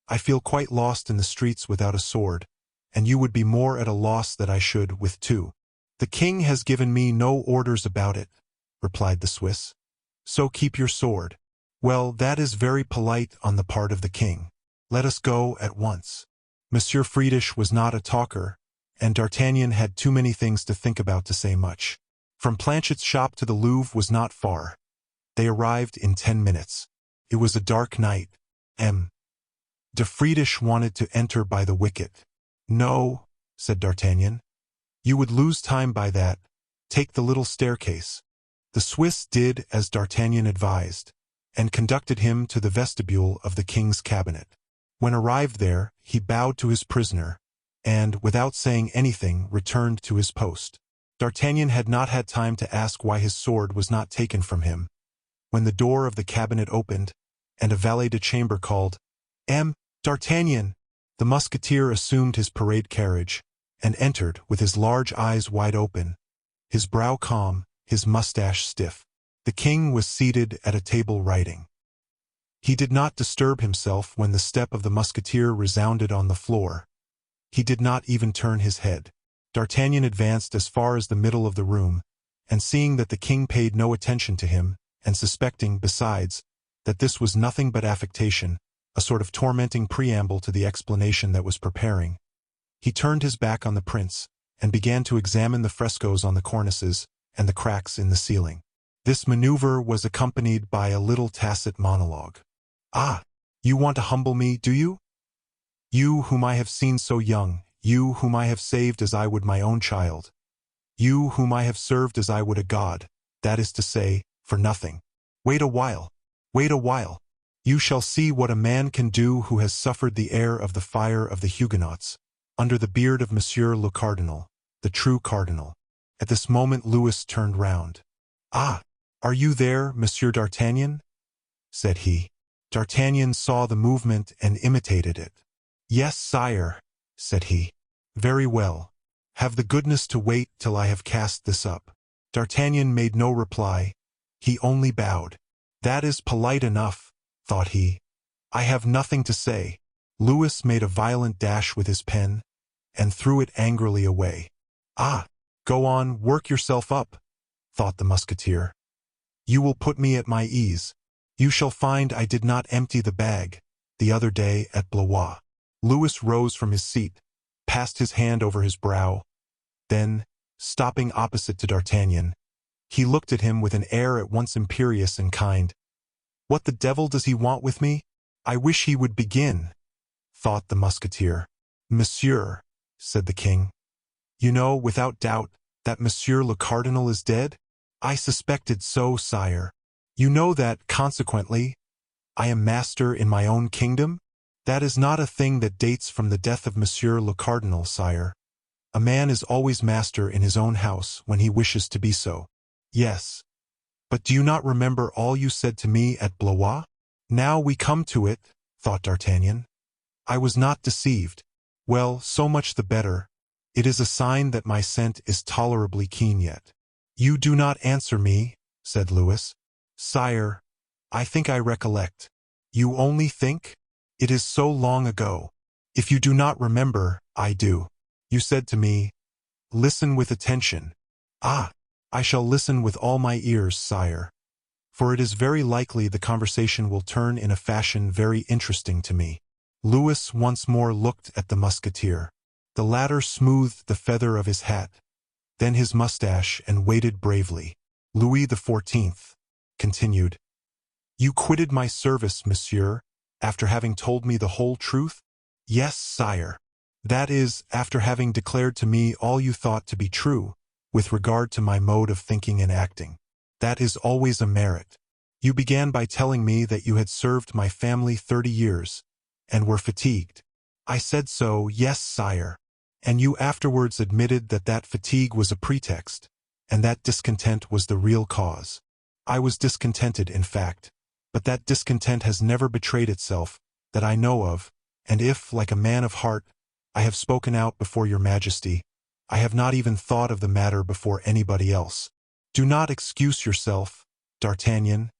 I feel quite lost in the streets without a sword, and you would be more at a loss that I should with 2. "The king has given me no orders about it," replied the Swiss. "So keep your sword." "Well, that is very polite on the part of the king. Let us go at once." Monsieur Friedisch was not a talker, and D'Artagnan had too many things to think about to say much. From Planchet's shop to the Louvre was not far. They arrived in 10 minutes. It was a dark night. M. de Friedisch wanted to enter by the wicket. "No," said D'Artagnan. "You would lose time by that. Take the little staircase." The Swiss did as D'Artagnan advised, and conducted him to the vestibule of the king's cabinet. When arrived there, he bowed to his prisoner, and, without saying anything, returned to his post. D'Artagnan had not had time to ask why his sword was not taken from him, when the door of the cabinet opened, and a valet-de-chamber called, "M. D'Artagnan!" The Musketeer assumed his parade carriage, and entered with his large eyes wide open, his brow calm, his mustache stiff. The king was seated at a table writing. He did not disturb himself when the step of the Musketeer resounded on the floor. He did not even turn his head. D'Artagnan advanced as far as the middle of the room, and seeing that the king paid no attention to him, and suspecting, besides, that this was nothing but affectation, a sort of tormenting preamble to the explanation that was preparing, he turned his back on the prince, and began to examine the frescoes on the cornices and the cracks in the ceiling. This maneuver was accompanied by a little tacit monologue. "Ah, you want to humble me, do you? You whom I have seen so young, you whom I have saved as I would my own child, you whom I have served as I would a god, that is to say, for nothing. Wait a while, wait a while. You shall see what a man can do who has suffered the air of the fire of the Huguenots, under the beard of Monsieur le Cardinal, the true cardinal." At this moment Louis turned round. "Ah, are you there, Monsieur d'Artagnan?" said he. D'Artagnan saw the movement and imitated it. "Yes, sire," said he. "Very well. Have the goodness to wait till I have cast this up." D'Artagnan made no reply. He only bowed. "That is polite enough," thought he. "I have nothing to say." Louis made a violent dash with his pen, and threw it angrily away. "Ah, go on, work yourself up," thought the Musketeer. "You will put me at my ease. You shall find I did not empty the bag the other day at Blois." Louis rose from his seat, passed his hand over his brow. Then, stopping opposite to D'Artagnan, he looked at him with an air at once imperious and kind. "What the devil does he want with me? I wish he would begin," thought the Musketeer. "Monsieur," said the king, "you know, without doubt, that Monsieur le Cardinal is dead?" "I suspected so, sire." "You know that, consequently, I am master in my own kingdom?" "That is not a thing that dates from the death of Monsieur le Cardinal, sire. A man is always master in his own house when he wishes to be so." "Yes. But do you not remember all you said to me at Blois?" "Now we come to it," thought D'Artagnan. "I was not deceived. Well, so much the better. It is a sign that my scent is tolerably keen yet." "You do not answer me," said Louis. "Sire, I think I recollect." "You only think? It is so long ago. If you do not remember, I do. You said to me, 'Listen with attention.' Ah, I shall listen with all my ears, sire, for it is very likely the conversation will turn in a fashion very interesting to me." Louis once more looked at the Musketeer. The latter smoothed the feather of his hat, then his mustache, and waited bravely. Louis XIV continued, "You quitted my service, monsieur, after having told me the whole truth?" "Yes, sire. That is, after having declared to me all you thought to be true, with regard to my mode of thinking and acting. That is always a merit. You began by telling me that you had served my family 30 years, and were fatigued. I said so, yes, sire. And you afterwards admitted that that fatigue was a pretext, and that discontent was the real cause. I was discontented, in fact, but that discontent has never betrayed itself, that I know of, and if, like a man of heart, I have spoken out before your majesty, I have not even thought of the matter before anybody else. Do not excuse yourself, D'Artagnan,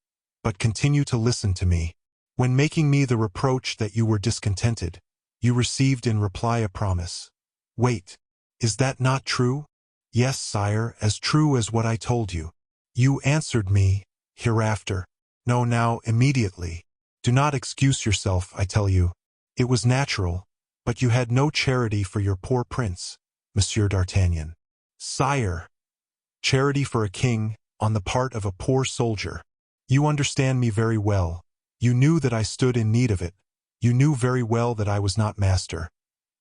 but continue to listen to me. When making me the reproach that you were discontented, you received in reply a promise. Wait, is that not true? Yes, sire, as true as what I told you. You answered me, hereafter. No, now, immediately. Do not excuse yourself, I tell you. It was natural, but you had no charity for your poor prince, Monsieur d'Artagnan. Sire, charity for a king, on the part of a poor soldier. You understand me very well. You knew that I stood in need of it. You knew very well that I was not master.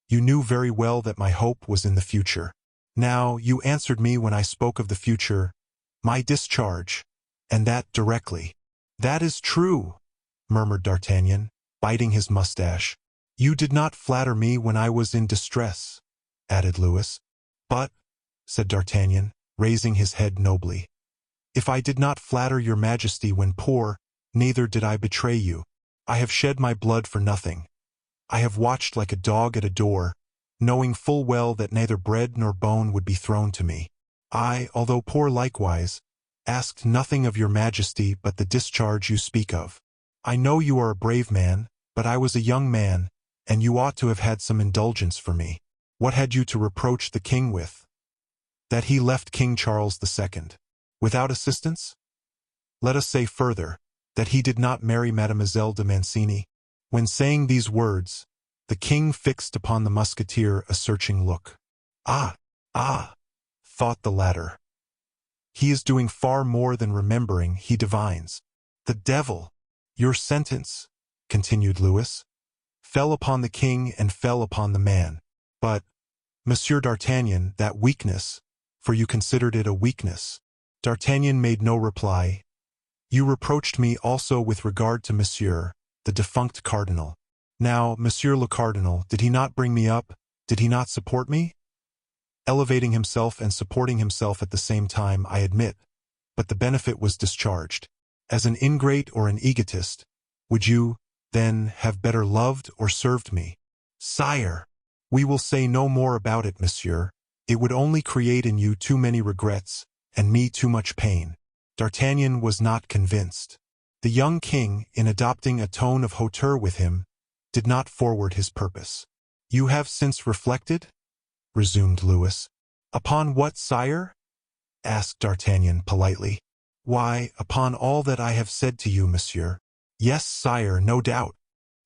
You knew very well that my hope was in the future. Now, you answered me when I spoke of the future, my discharge, and that directly. That is true, murmured D'Artagnan, biting his mustache. You did not flatter me when I was in distress, added Louis. But, said D'Artagnan, raising his head nobly, if I did not flatter your majesty when poor, neither did I betray you. I have shed my blood for nothing. I have watched like a dog at a door, knowing full well that neither bread nor bone would be thrown to me. I, although poor likewise, asked nothing of your majesty but the discharge you speak of. I know you are a brave man, but I was a young man, and you ought to have had some indulgence for me. What had you to reproach the king with? That he left King Charles II. Without assistance? Let us say further, that he did not marry Mademoiselle de Mancini. When saying these words, the king fixed upon the musketeer a searching look. Ah, thought the latter. He is doing far more than remembering, he divines. The devil! Your sentence, continued Louis, fell upon the king and fell upon the man. But, Monsieur d'Artagnan, that weakness, for you considered it a weakness. D'Artagnan made no reply. You reproached me also with regard to Monsieur, the defunct cardinal. Now, Monsieur le Cardinal, did he not bring me up? Did he not support me? Elevating himself and supporting himself at the same time, I admit, but the benefit was discharged. As an ingrate or an egotist, would you, then, have better loved or served me? Sire, we will say no more about it, monsieur. It would only create in you too many regrets, and me too much pain. D'Artagnan was not convinced. The young king, in adopting a tone of hauteur with him, did not forward his purpose. You have since reflected? Resumed Louis. Upon what, sire? Asked D'Artagnan politely. Why, upon all that I have said to you, monsieur. Yes, sire, no doubt.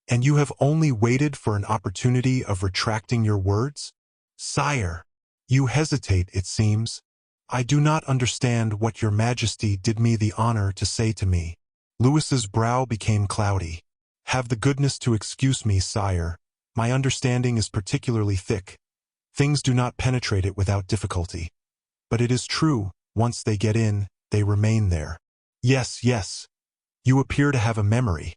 And you have only waited for an opportunity of retracting your words? Sire, you hesitate, it seems. I do not understand what your majesty did me the honor to say to me. Louis's brow became cloudy. Have the goodness to excuse me, sire. My understanding is particularly thick. Things do not penetrate it without difficulty. But it is true, once they get in, they remain there. Yes, yes. You appear to have a memory.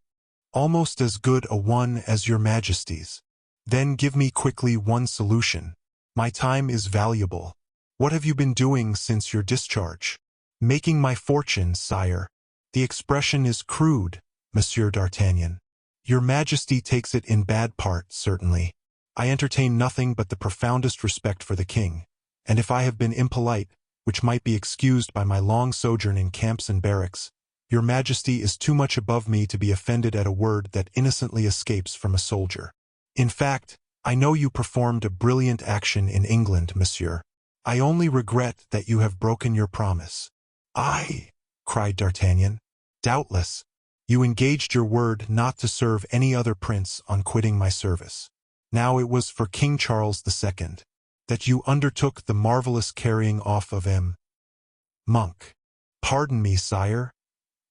Almost as good a one as your majesty's. Then give me quickly one solution. My time is valuable. What have you been doing since your discharge? Making my fortune, sire. The expression is crude, Monsieur d'Artagnan. Your majesty takes it in bad part, certainly. I entertain nothing but the profoundest respect for the king, and if I have been impolite, which might be excused by my long sojourn in camps and barracks, your majesty is too much above me to be offended at a word that innocently escapes from a soldier. In fact, I know you performed a brilliant action in England, monsieur. I only regret that you have broken your promise. I, cried D'Artagnan. Doubtless, you engaged your word not to serve any other prince on quitting my service. Now it was for King Charles II that you undertook the marvelous carrying off of M. Monk. Pardon me, sire.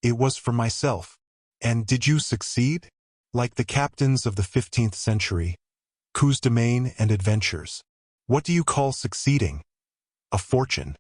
It was for myself. And did you succeed? Like the captains of the 15th century, coups de main and adventures. What do you call succeeding? A fortune.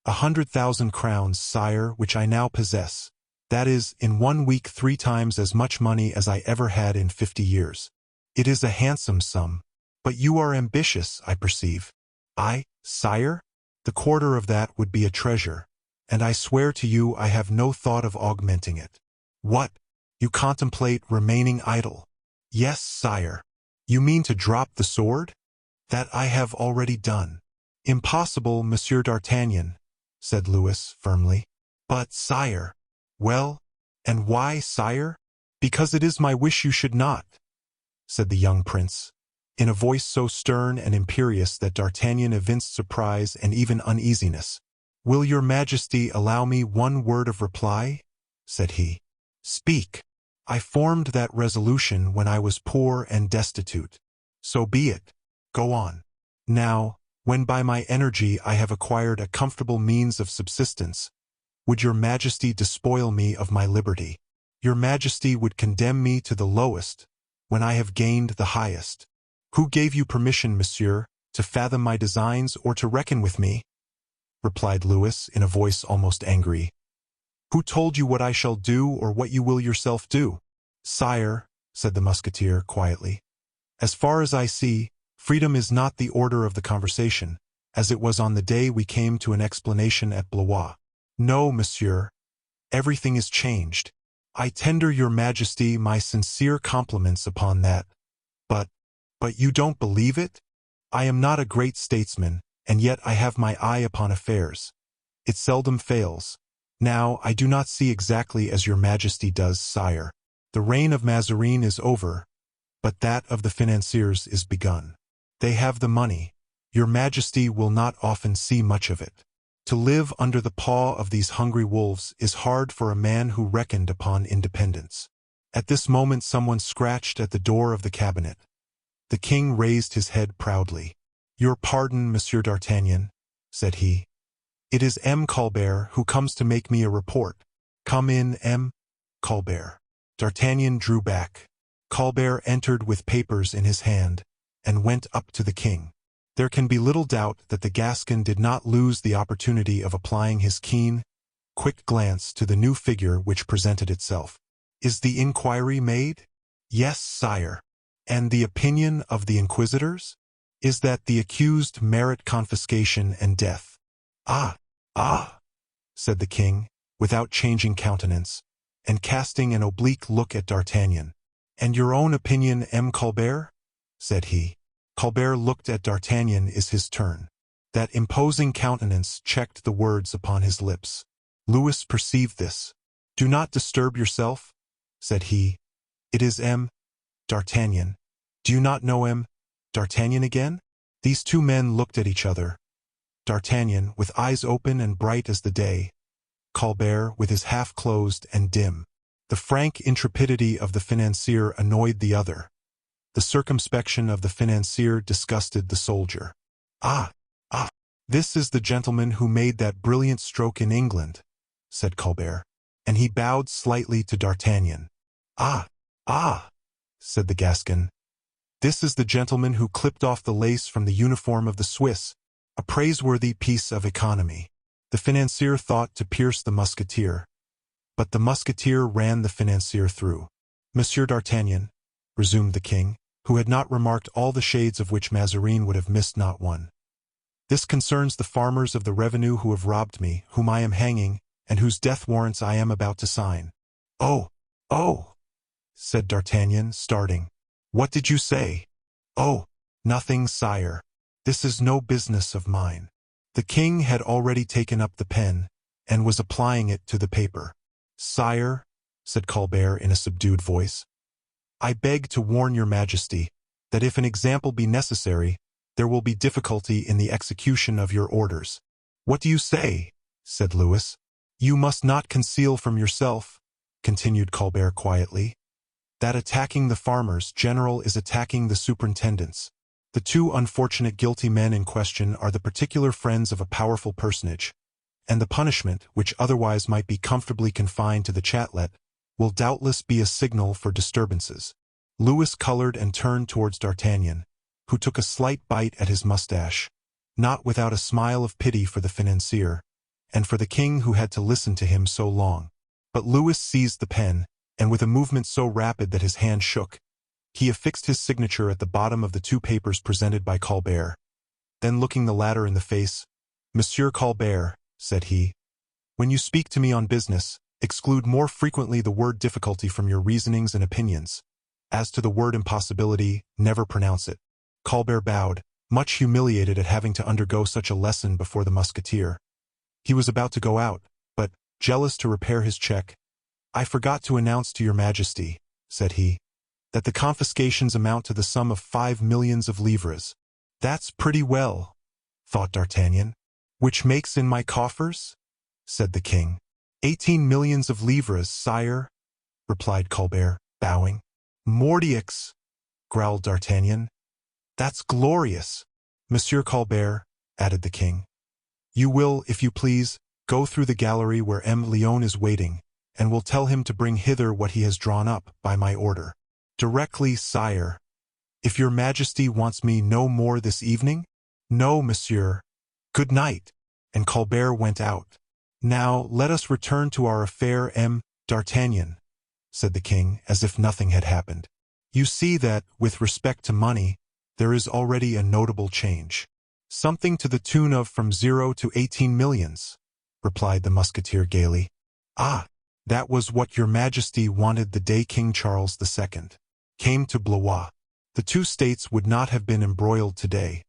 100,000 crowns, sire, which I now possess. That is, in 1 week 3 times as much money as I ever had in 50 years. It is a handsome sum. But you are ambitious, I perceive. I, sire? The quarter of that would be a treasure, and I swear to you I have no thought of augmenting it. What? You contemplate remaining idle? Yes, sire. You mean to drop the sword? That I have already done. Impossible, Monsieur d'Artagnan, said Louis firmly. But, sire. Well, and why, sire? Because it is my wish you should not, said the young prince. in a voice so stern and imperious that D'Artagnan evinced surprise and even uneasiness. "Will your Majesty allow me one word of reply?" said he. "Speak. I formed that resolution when I was poor and destitute. So be it. Go on. Now, when by my energy I have acquired a comfortable means of subsistence, would your Majesty despoil me of my liberty? Your Majesty would condemn me to the lowest, when I have gained the highest. Who gave you permission, monsieur, to fathom my designs or to reckon with me?" replied Louis in a voice almost angry. "Who told you what I shall do or what you will yourself do?" "Sire," said the Musketeer quietly, "as far as I see, freedom is not the order of the conversation, as it was on the day we came to an explanation at Blois. No, monsieur, everything is changed. I tender your Majesty my sincere compliments upon that. But you don't believe it? I am not a great statesman, and yet I have my eye upon affairs. It seldom fails. Now, I do not see exactly as your Majesty does, sire. The reign of Mazarin is over, but that of the financiers is begun. They have the money. Your Majesty will not often see much of it. To live under the paw of these hungry wolves is hard for a man who reckoned upon independence." At this moment someone scratched at the door of the cabinet. The king raised his head proudly. "Your pardon, Monsieur d'Artagnan," said he. "It is M. Colbert who comes to make me a report. Come in, M. Colbert." D'Artagnan drew back. Colbert entered with papers in his hand, and went up to the king. There can be little doubt that the Gascon did not lose the opportunity of applying his keen, quick glance to the new figure which presented itself. "Is the inquiry made?" "Yes, sire." "And the opinion of the inquisitors?" "Is that the accused merit confiscation and death." "Ah, said the king, without changing countenance, and casting an oblique look at D'Artagnan. "And your own opinion, M. Colbert?" said he. Colbert looked at D'Artagnan in his turn. That imposing countenance checked the words upon his lips. Louis perceived this. "Do not disturb yourself," said he. "It is M. D'Artagnan. Do you not know M. D'Artagnan again?" These two men looked at each other. D'Artagnan, with eyes open and bright as the day. Colbert, with his half-closed and dim. The frank intrepidity of the financier annoyed the other. The circumspection of the financier disgusted the soldier. Ah, this is the gentleman who made that brilliant stroke in England," said Colbert, and he bowed slightly to D'Artagnan. Ah, said the Gascon. "This is the gentleman who clipped off the lace from the uniform of the Swiss, a praiseworthy piece of economy." The financier thought to pierce the Musketeer, but the Musketeer ran the financier through. "Monsieur d'Artagnan," resumed the king, who had not remarked all the shades of which Mazarin would have missed not one. "This concerns the farmers of the revenue who have robbed me, whom I am hanging, and whose death warrants I am about to sign." Oh, said D'Artagnan, starting. "What did you say?" "Oh, nothing, sire. This is no business of mine." The king had already taken up the pen, and was applying it to the paper. "Sire," said Colbert in a subdued voice, "I beg to warn your Majesty that if an example be necessary, there will be difficulty in the execution of your orders." "What do you say?" said Louis. "You must not conceal from yourself," continued Colbert quietly, "that attacking the farmers general is attacking the superintendents. The two unfortunate guilty men in question are the particular friends of a powerful personage, and the punishment, which otherwise might be comfortably confined to the chatelet, will doubtless be a signal for disturbances." Louis colored and turned towards D'Artagnan, who took a slight bite at his mustache, not without a smile of pity for the financier, and for the king who had to listen to him so long. But Louis seized the pen, and with a movement so rapid that his hand shook, he affixed his signature at the bottom of the two papers presented by Colbert. Then looking the latter in the face, "Monsieur Colbert," said he, "when you speak to me on business, exclude more frequently the word difficulty from your reasonings and opinions. As to the word impossibility, never pronounce it." Colbert bowed, much humiliated at having to undergo such a lesson before the Musketeer. He was about to go out, but, jealous to repair his check, "I forgot to announce to your Majesty," said he, that the confiscations amount to the sum of 5 millions of livres. That's pretty well, thought D'Artagnan. Which makes in my coffers? Said the king. 18 millions of livres, sire, replied Colbert, bowing. Mordioux, growled D'Artagnan. That's glorious. Monsieur Colbert, added the king, you will, if you please, go through the gallery where M. Léon is waiting, and will tell him to bring hither what he has drawn up, by my order. Directly, sire. If your majesty wants me no more this evening? No, monsieur. Good night. And Colbert went out. Now, let us return to our affair, M. D'Artagnan, said the king, as if nothing had happened. You see that, with respect to money, there is already a notable change. Something to the tune of from 0 to 18 millions, replied the musketeer gaily. Ah, that was what your majesty wanted the day King Charles II came to Blois. The two states would not have been embroiled today,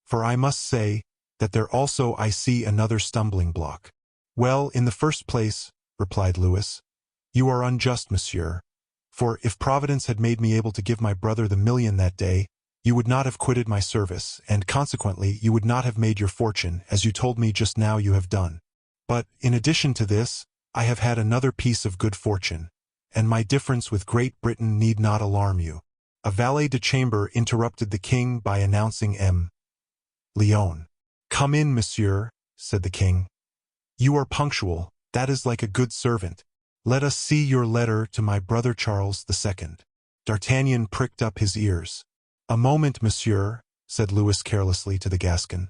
for I must say that there also I see another stumbling block. Well, in the first place, replied Louis, you are unjust, monsieur, for if Providence had made me able to give my brother the million that day, you would not have quitted my service, and consequently you would not have made your fortune, as you told me just now you have done. But, in addition to this, I have had another piece of good fortune, and my difference with Great Britain need not alarm you. A valet de chamber interrupted the king by announcing M. Léon. Come in, monsieur, said the king. You are punctual, that is like a good servant. Let us see your letter to my brother Charles II. D'Artagnan pricked up his ears. A moment, monsieur, said Louis carelessly to the Gascon.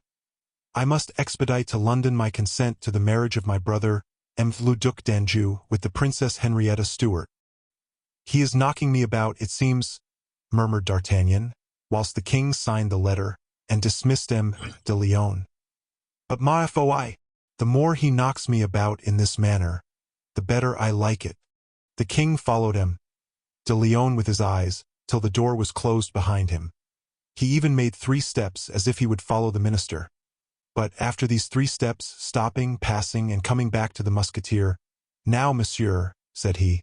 I must expedite to London my consent to the marriage of my brother, M. le Duc d'Anjou, with the Princess Henrietta Stuart. He is knocking me about, it seems, murmured D'Artagnan, whilst the king signed the letter, and dismissed M. de Léon. But ma foi, the more he knocks me about in this manner, the better I like it. The king followed M. de Léon with his eyes, till the door was closed behind him. He even made 3 steps as if he would follow the minister. But after these 3 steps, stopping, passing, and coming back to the musketeer, Now, monsieur, said he,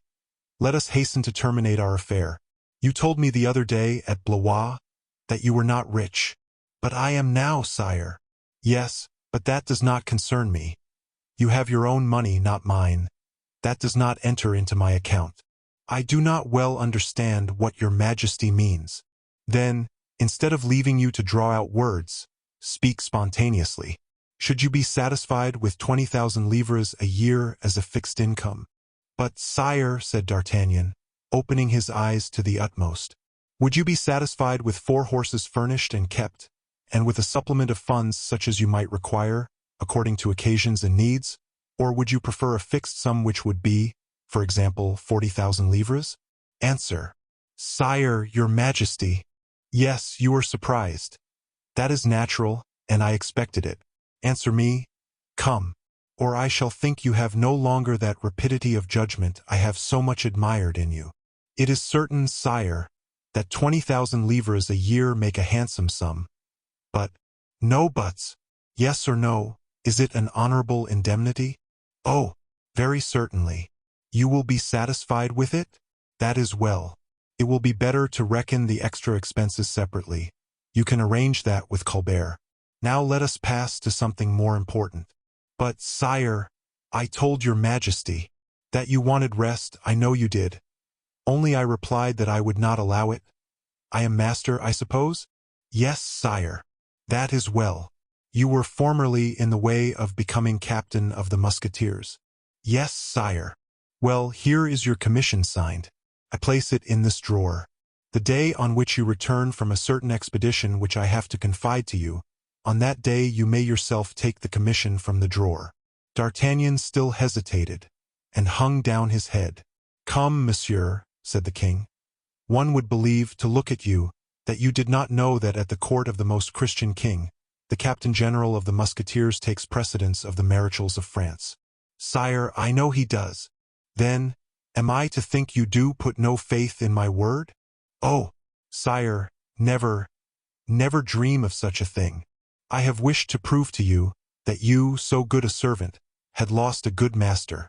let us hasten to terminate our affair. You told me the other day at Blois that you were not rich. But I am now, sire. Yes, but that does not concern me. You have your own money, not mine. That does not enter into my account. I do not well understand what your majesty means. Then, instead of leaving you to draw out words, speak spontaneously. Should you be satisfied with 20,000 livres a year as a fixed income? But, sire, said D'Artagnan, opening his eyes to the utmost, would you be satisfied with 4 horses furnished and kept, and with a supplement of funds such as you might require, according to occasions and needs? Or would you prefer a fixed sum which would be, for example, 40,000 livres? Answer. Sire, your majesty. Yes, you are surprised. That is natural, and I expected it. Answer me, come, or I shall think you have no longer that rapidity of judgment I have so much admired in you. It is certain, sire, that 20,000 livres a year make a handsome sum. But, no buts, yes or no, is it an honorable indemnity? Oh, very certainly. You will be satisfied with it? That is well. It will be better to reckon the extra expenses separately. You can arrange that with Colbert. Now let us pass to something more important. But, sire, I told your majesty that you wanted rest. I know you did. Only I replied that I would not allow it. I am master, I suppose? Yes, sire. That is well. You were formerly in the way of becoming captain of the Musketeers. Yes, sire. Well, here is your commission signed. I place it in this drawer. The day on which you return from a certain expedition which I have to confide to you, on that day you may yourself take the commission from the drawer. D'Artagnan still hesitated, and hung down his head. Come, monsieur, said the king. One would believe, to look at you, that you did not know that at the court of the most Christian king, the captain general of the Musketeers takes precedence of the maréchals of France. Sire, I know he does. Then, am I to think you do put no faith in my word? Oh, sire, never dream of such a thing. I have wished to prove to you that you, so good a servant, had lost a good master.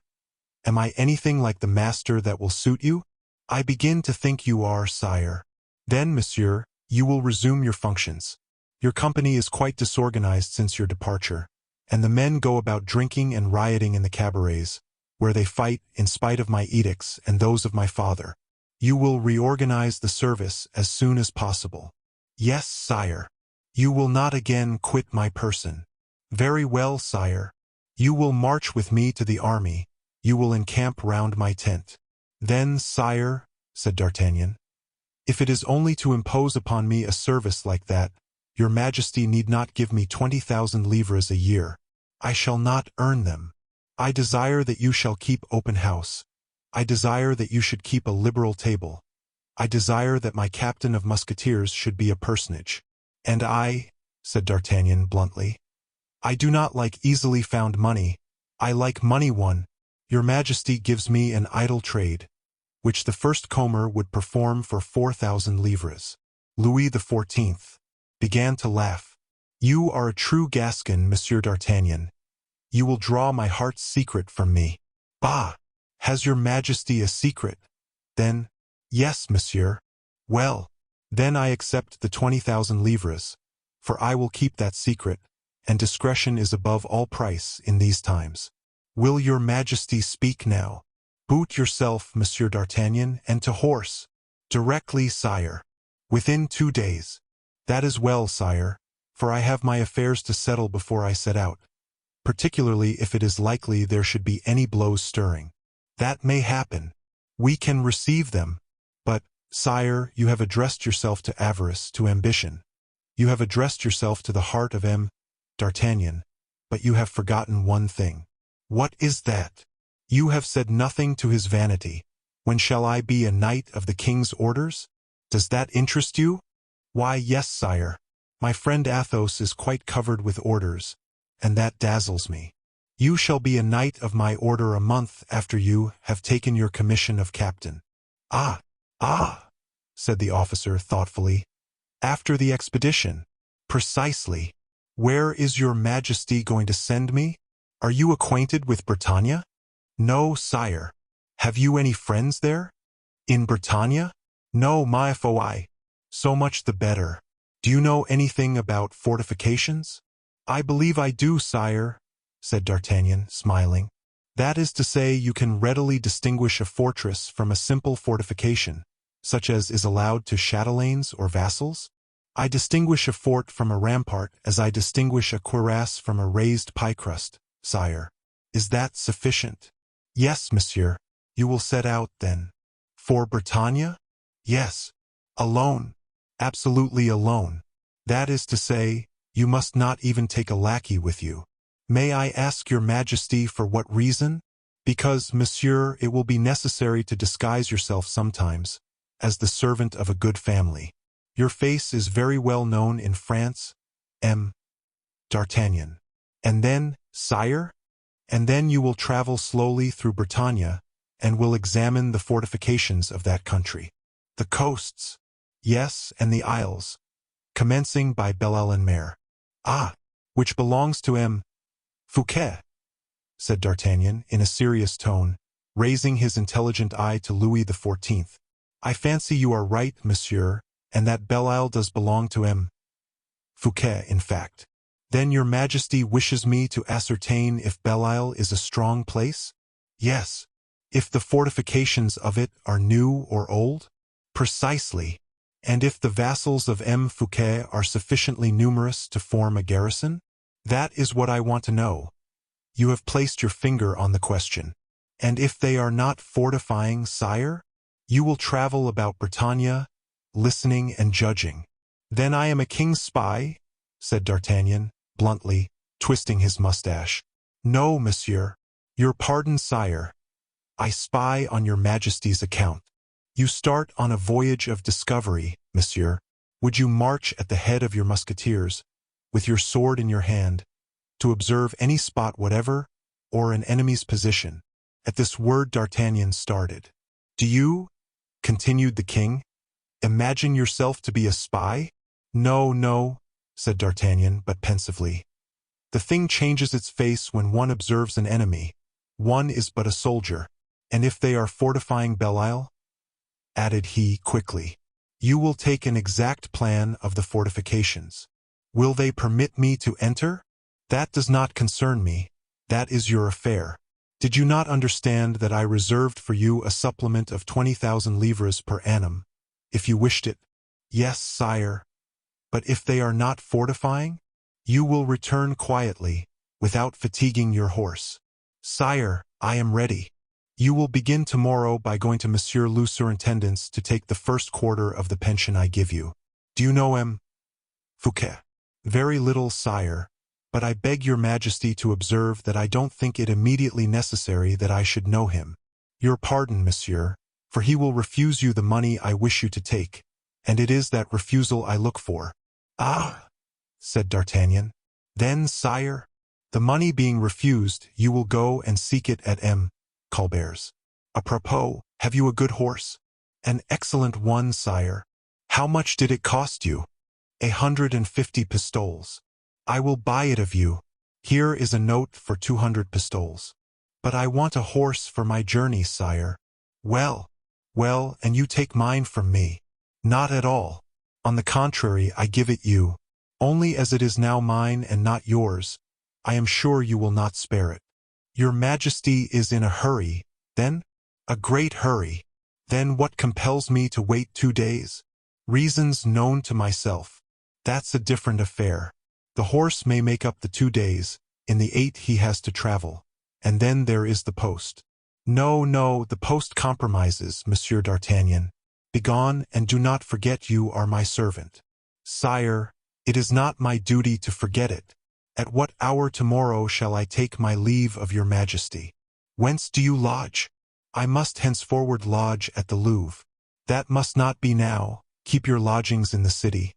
Am I anything like the master that will suit you? I begin to think you are, sire. Then, monsieur, you will resume your functions. Your company is quite disorganized since your departure, and the men go about drinking and rioting in the cabarets, where they fight in spite of my edicts and those of my father. You will reorganize the service as soon as possible. Yes, sire. You will not again quit my person. Very well, sire. You will march with me to the army. You will encamp round my tent. Then, sire, said D'Artagnan, if it is only to impose upon me a service like that, your majesty need not give me 20,000 livres a year. I shall not earn them. I desire that you shall keep open house. I desire that you should keep a liberal table. I desire that my captain of Musketeers should be a personage. And I, said D'Artagnan bluntly, I do not like easily found money. I like money won. Your majesty gives me an idle trade, which the first comber would perform for 4,000 livres. Louis XIV began to laugh. You are a true Gascon, Monsieur D'Artagnan. You will draw my heart's secret from me. Bah! Has your majesty a secret? Then, yes, monsieur. Well, then I accept the 20,000 livres, for I will keep that secret, and discretion is above all price in these times. Will your majesty speak now? Boot yourself, Monsieur D'Artagnan, and to horse. Directly, sire. Within 2 days. That is well, sire, for I have my affairs to settle before I set out, particularly if it is likely there should be any blows stirring. That may happen. We can receive them. But, sire, you have addressed yourself to avarice, to ambition. You have addressed yourself to the heart of M. D'Artagnan, but you have forgotten one thing. What is that? You have said nothing to his vanity. When shall I be a knight of the king's orders? Does that interest you? Why, yes, sire. My friend Athos is quite covered with orders, and that dazzles me. You shall be a knight of my order a month after you have taken your commission of captain. Ah, said the officer thoughtfully. After the expedition. Precisely. Where is your majesty going to send me? Are you acquainted with Bretagne? No, sire. Have you any friends there? In Bretagne? No, my foi. So much the better. Do you know anything about fortifications? I believe I do, sire, said D'Artagnan, smiling. That is to say, you can readily distinguish a fortress from a simple fortification, such as is allowed to chatelains or vassals? I distinguish a fort from a rampart as I distinguish a cuirass from a raised pie crust, sire. Is that sufficient? Yes, monsieur. You will set out, then. For Bretagne? Yes. Alone. Absolutely alone. That is to say, you must not even take a lackey with you. May I ask your majesty for what reason? Because, monsieur, it will be necessary to disguise yourself sometimes, as the servant of a good family. Your face is very well known in France, M. D'Artagnan. And then, sire? And then you will travel slowly through Bretagne, and will examine the fortifications of that country. The coasts, yes, and the isles, commencing by Belle-Île-en-Mer. Ah, which belongs to M. Fouquet, said D'Artagnan in a serious tone, raising his intelligent eye to Louis XIV. I fancy you are right, monsieur, and that Belle-Isle does belong to M. Fouquet, in fact. Then your majesty wishes me to ascertain if Belle-Isle is a strong place? Yes. If the fortifications of it are new or old? Precisely. And if the vassals of M. Fouquet are sufficiently numerous to form a garrison? That is what I want to know. You have placed your finger on the question. And if they are not fortifying, sire? You will travel about Bretagne, listening and judging. Then I am a king's spy? Said D'Artagnan, bluntly, twisting his mustache. No, monsieur. Your pardon, sire. I spy on your majesty's account. You start on a voyage of discovery, monsieur. Would you march at the head of your musketeers, with your sword in your hand, to observe any spot whatever, or an enemy's position? At this word D'Artagnan started. Do you, continued the king, imagine yourself to be a spy? No, said D'Artagnan, but pensively. The thing changes its face when one observes an enemy. One is but a soldier. And if they are fortifying Belle-Isle? added he quickly. You will take an exact plan of the fortifications. Will they permit me to enter? That does not concern me. That is your affair. Did you not understand that I reserved for you a supplement of 20,000 livres per annum, if you wished it? Yes, sire. But if they are not fortifying? You will return quietly, without fatiguing your horse. Sire, I am ready. You will begin tomorrow by going to Monsieur le Surintendant's to take the first quarter of the pension I give you. Do you know M. Fouquet? Very little, sire, but I beg your majesty to observe that I don't think it immediately necessary that I should know him. Your pardon, monsieur, for he will refuse you the money I wish you to take, and it is that refusal I look for. Ah, said D'Artagnan. Then, sire, the money being refused, you will go and seek it at M. Colbert's. A propos, have you a good horse? An excellent one, sire. How much did it cost you? 150 pistoles. I will buy it of you. Here is a note for 200 pistoles. But I want a horse for my journey, sire. Well, and you take mine from me. Not at all. On the contrary, I give it you. Only as it is now mine and not yours, I am sure you will not spare it. Your majesty is in a hurry, then? A great hurry. Then what compels me to wait 2 days? Reasons known to myself. That's a different affair. The horse may make up the 2 days, in the 8 he has to travel. And then there is the post. No, the post compromises, Monsieur d'Artagnan. Begone, and do not forget you are my servant. Sire, it is not my duty to forget it. At what hour tomorrow shall I take my leave of your majesty? Whence do you lodge? I must henceforward lodge at the Louvre. That must not be now. Keep your lodgings in the city.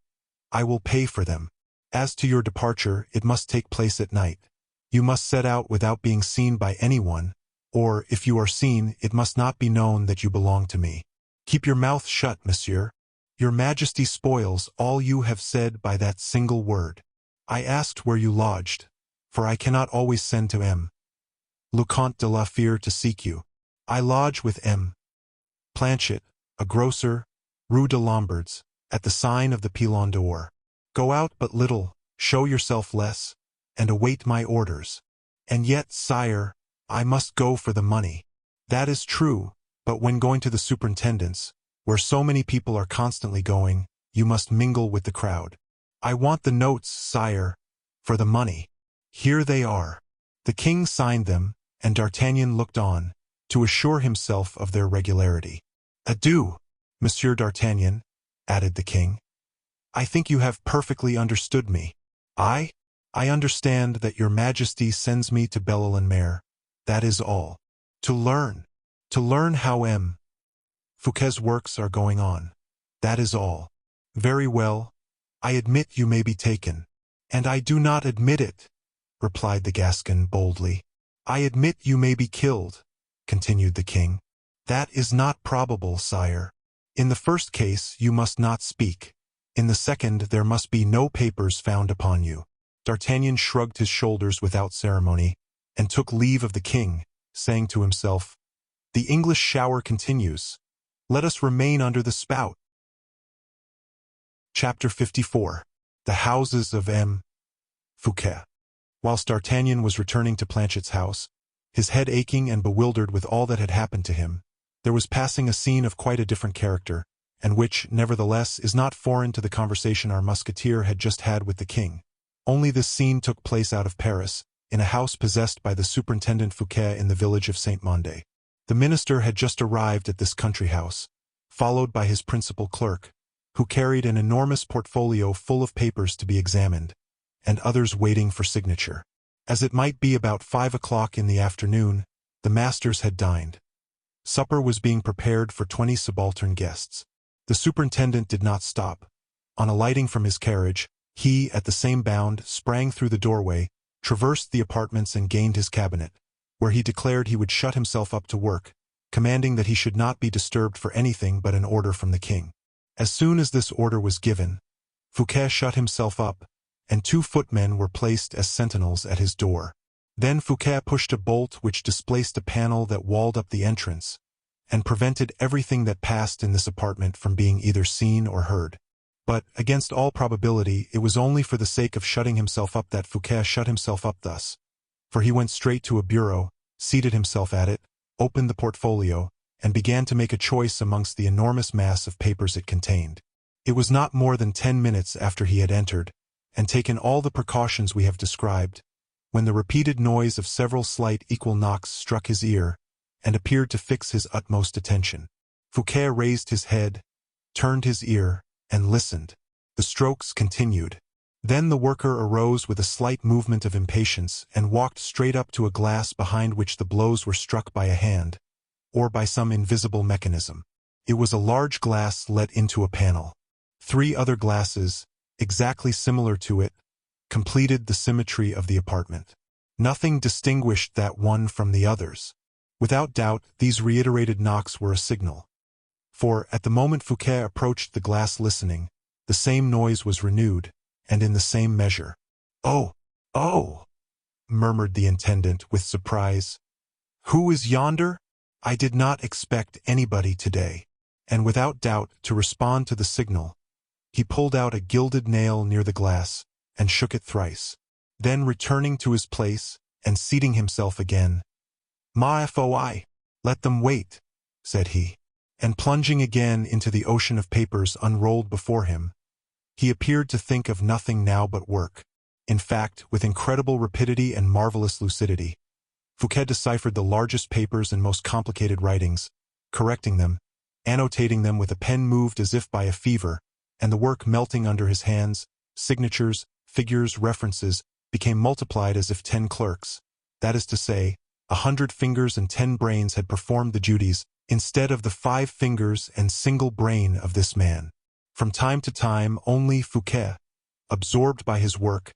I will pay for them. As to your departure, it must take place at night. You must set out without being seen by anyone, or, if you are seen, it must not be known that you belong to me. Keep your mouth shut, monsieur. Your majesty spoils all you have said by that single word. I asked where you lodged, for I cannot always send to M. Le Comte de la Fere to seek you. I lodge with M. Planchet, a grocer, Rue de Lombards, at the sign of the Pilon d'Or. Go out but little, show yourself less, and await my orders. And yet, sire, I must go for the money. That is true, but when going to the superintendent's, where so many people are constantly going, you must mingle with the crowd. I want the notes, sire, for the money. Here they are. The king signed them, and D'Artagnan looked on, to assure himself of their regularity. Adieu, Monsieur d'Artagnan, added the king. I think you have perfectly understood me. I understand that your majesty sends me to Belle-Île-en-Mer. That is all. To learn how M. Fouquet's works are going on. That is all. Very well. I admit you may be taken. And I do not admit it, replied the Gascon boldly. I admit you may be killed, continued the king. That is not probable, sire. In the first case, you must not speak. In the second, there must be no papers found upon you. D'Artagnan shrugged his shoulders without ceremony, and took leave of the king, saying to himself, The English shower continues. Let us remain under the spout. Chapter 54. The Houses of M. Fouquet. Whilst D'Artagnan was returning to Planchet's house, his head aching and bewildered with all that had happened to him, there was passing a scene of quite a different character, and which, nevertheless, is not foreign to the conversation our Musketeer had just had with the king. Only this scene took place out of Paris, in a house possessed by the Superintendent Fouquet in the village of Saint-Mandé. The minister had just arrived at this country house, followed by his principal clerk, who carried an enormous portfolio full of papers to be examined, and others waiting for signature. As it might be about 5 o'clock in the afternoon, the masters had dined. Supper was being prepared for 20 subaltern guests. The superintendent did not stop. On alighting from his carriage, he, at the same bound, sprang through the doorway, traversed the apartments and gained his cabinet, where he declared he would shut himself up to work, commanding that he should not be disturbed for anything but an order from the king. As soon as this order was given, Fouquet shut himself up, and 2 footmen were placed as sentinels at his door. Then Fouquet pushed a bolt which displaced a panel that walled up the entrance, and prevented everything that passed in this apartment from being either seen or heard. But, against all probability, it was only for the sake of shutting himself up that Fouquet shut himself up thus, for he went straight to a bureau, seated himself at it, opened the portfolio, and began to make a choice amongst the enormous mass of papers it contained. It was not more than 10 minutes after he had entered, and taken all the precautions we have described, when the repeated noise of several slight equal knocks struck his ear, and appeared to fix his utmost attention. Fouquet raised his head, turned his ear, and listened. The strokes continued. Then the worker arose with a slight movement of impatience and walked straight up to a glass behind which the blows were struck by a hand, or by some invisible mechanism. It was a large glass let into a panel. 3 other glasses, exactly similar to it, completed the symmetry of the apartment. Nothing distinguished that one from the others. Without doubt, these reiterated knocks were a signal. For, at the moment Fouquet approached the glass listening, the same noise was renewed, and in the same measure. "Oh! Oh!" murmured the intendant with surprise. "Who is yonder? I did not expect anybody today." And without doubt, to respond to the signal, he pulled out a gilded nail near the glass, and shook it thrice. Then returning to his place, and seating himself again, "Ma foi, let them wait," said he. And plunging again into the ocean of papers unrolled before him, he appeared to think of nothing now but work. In fact, with incredible rapidity and marvelous lucidity, Fouquet deciphered the largest papers and most complicated writings, correcting them, annotating them with a pen moved as if by a fever, and the work melting under his hands, signatures, figures, references, became multiplied as if 10 clerks, that is to say, 100 fingers and 10 brains had performed the duties, instead of the 5 fingers and single brain of this man. From time to time only Fouquet, absorbed by his work,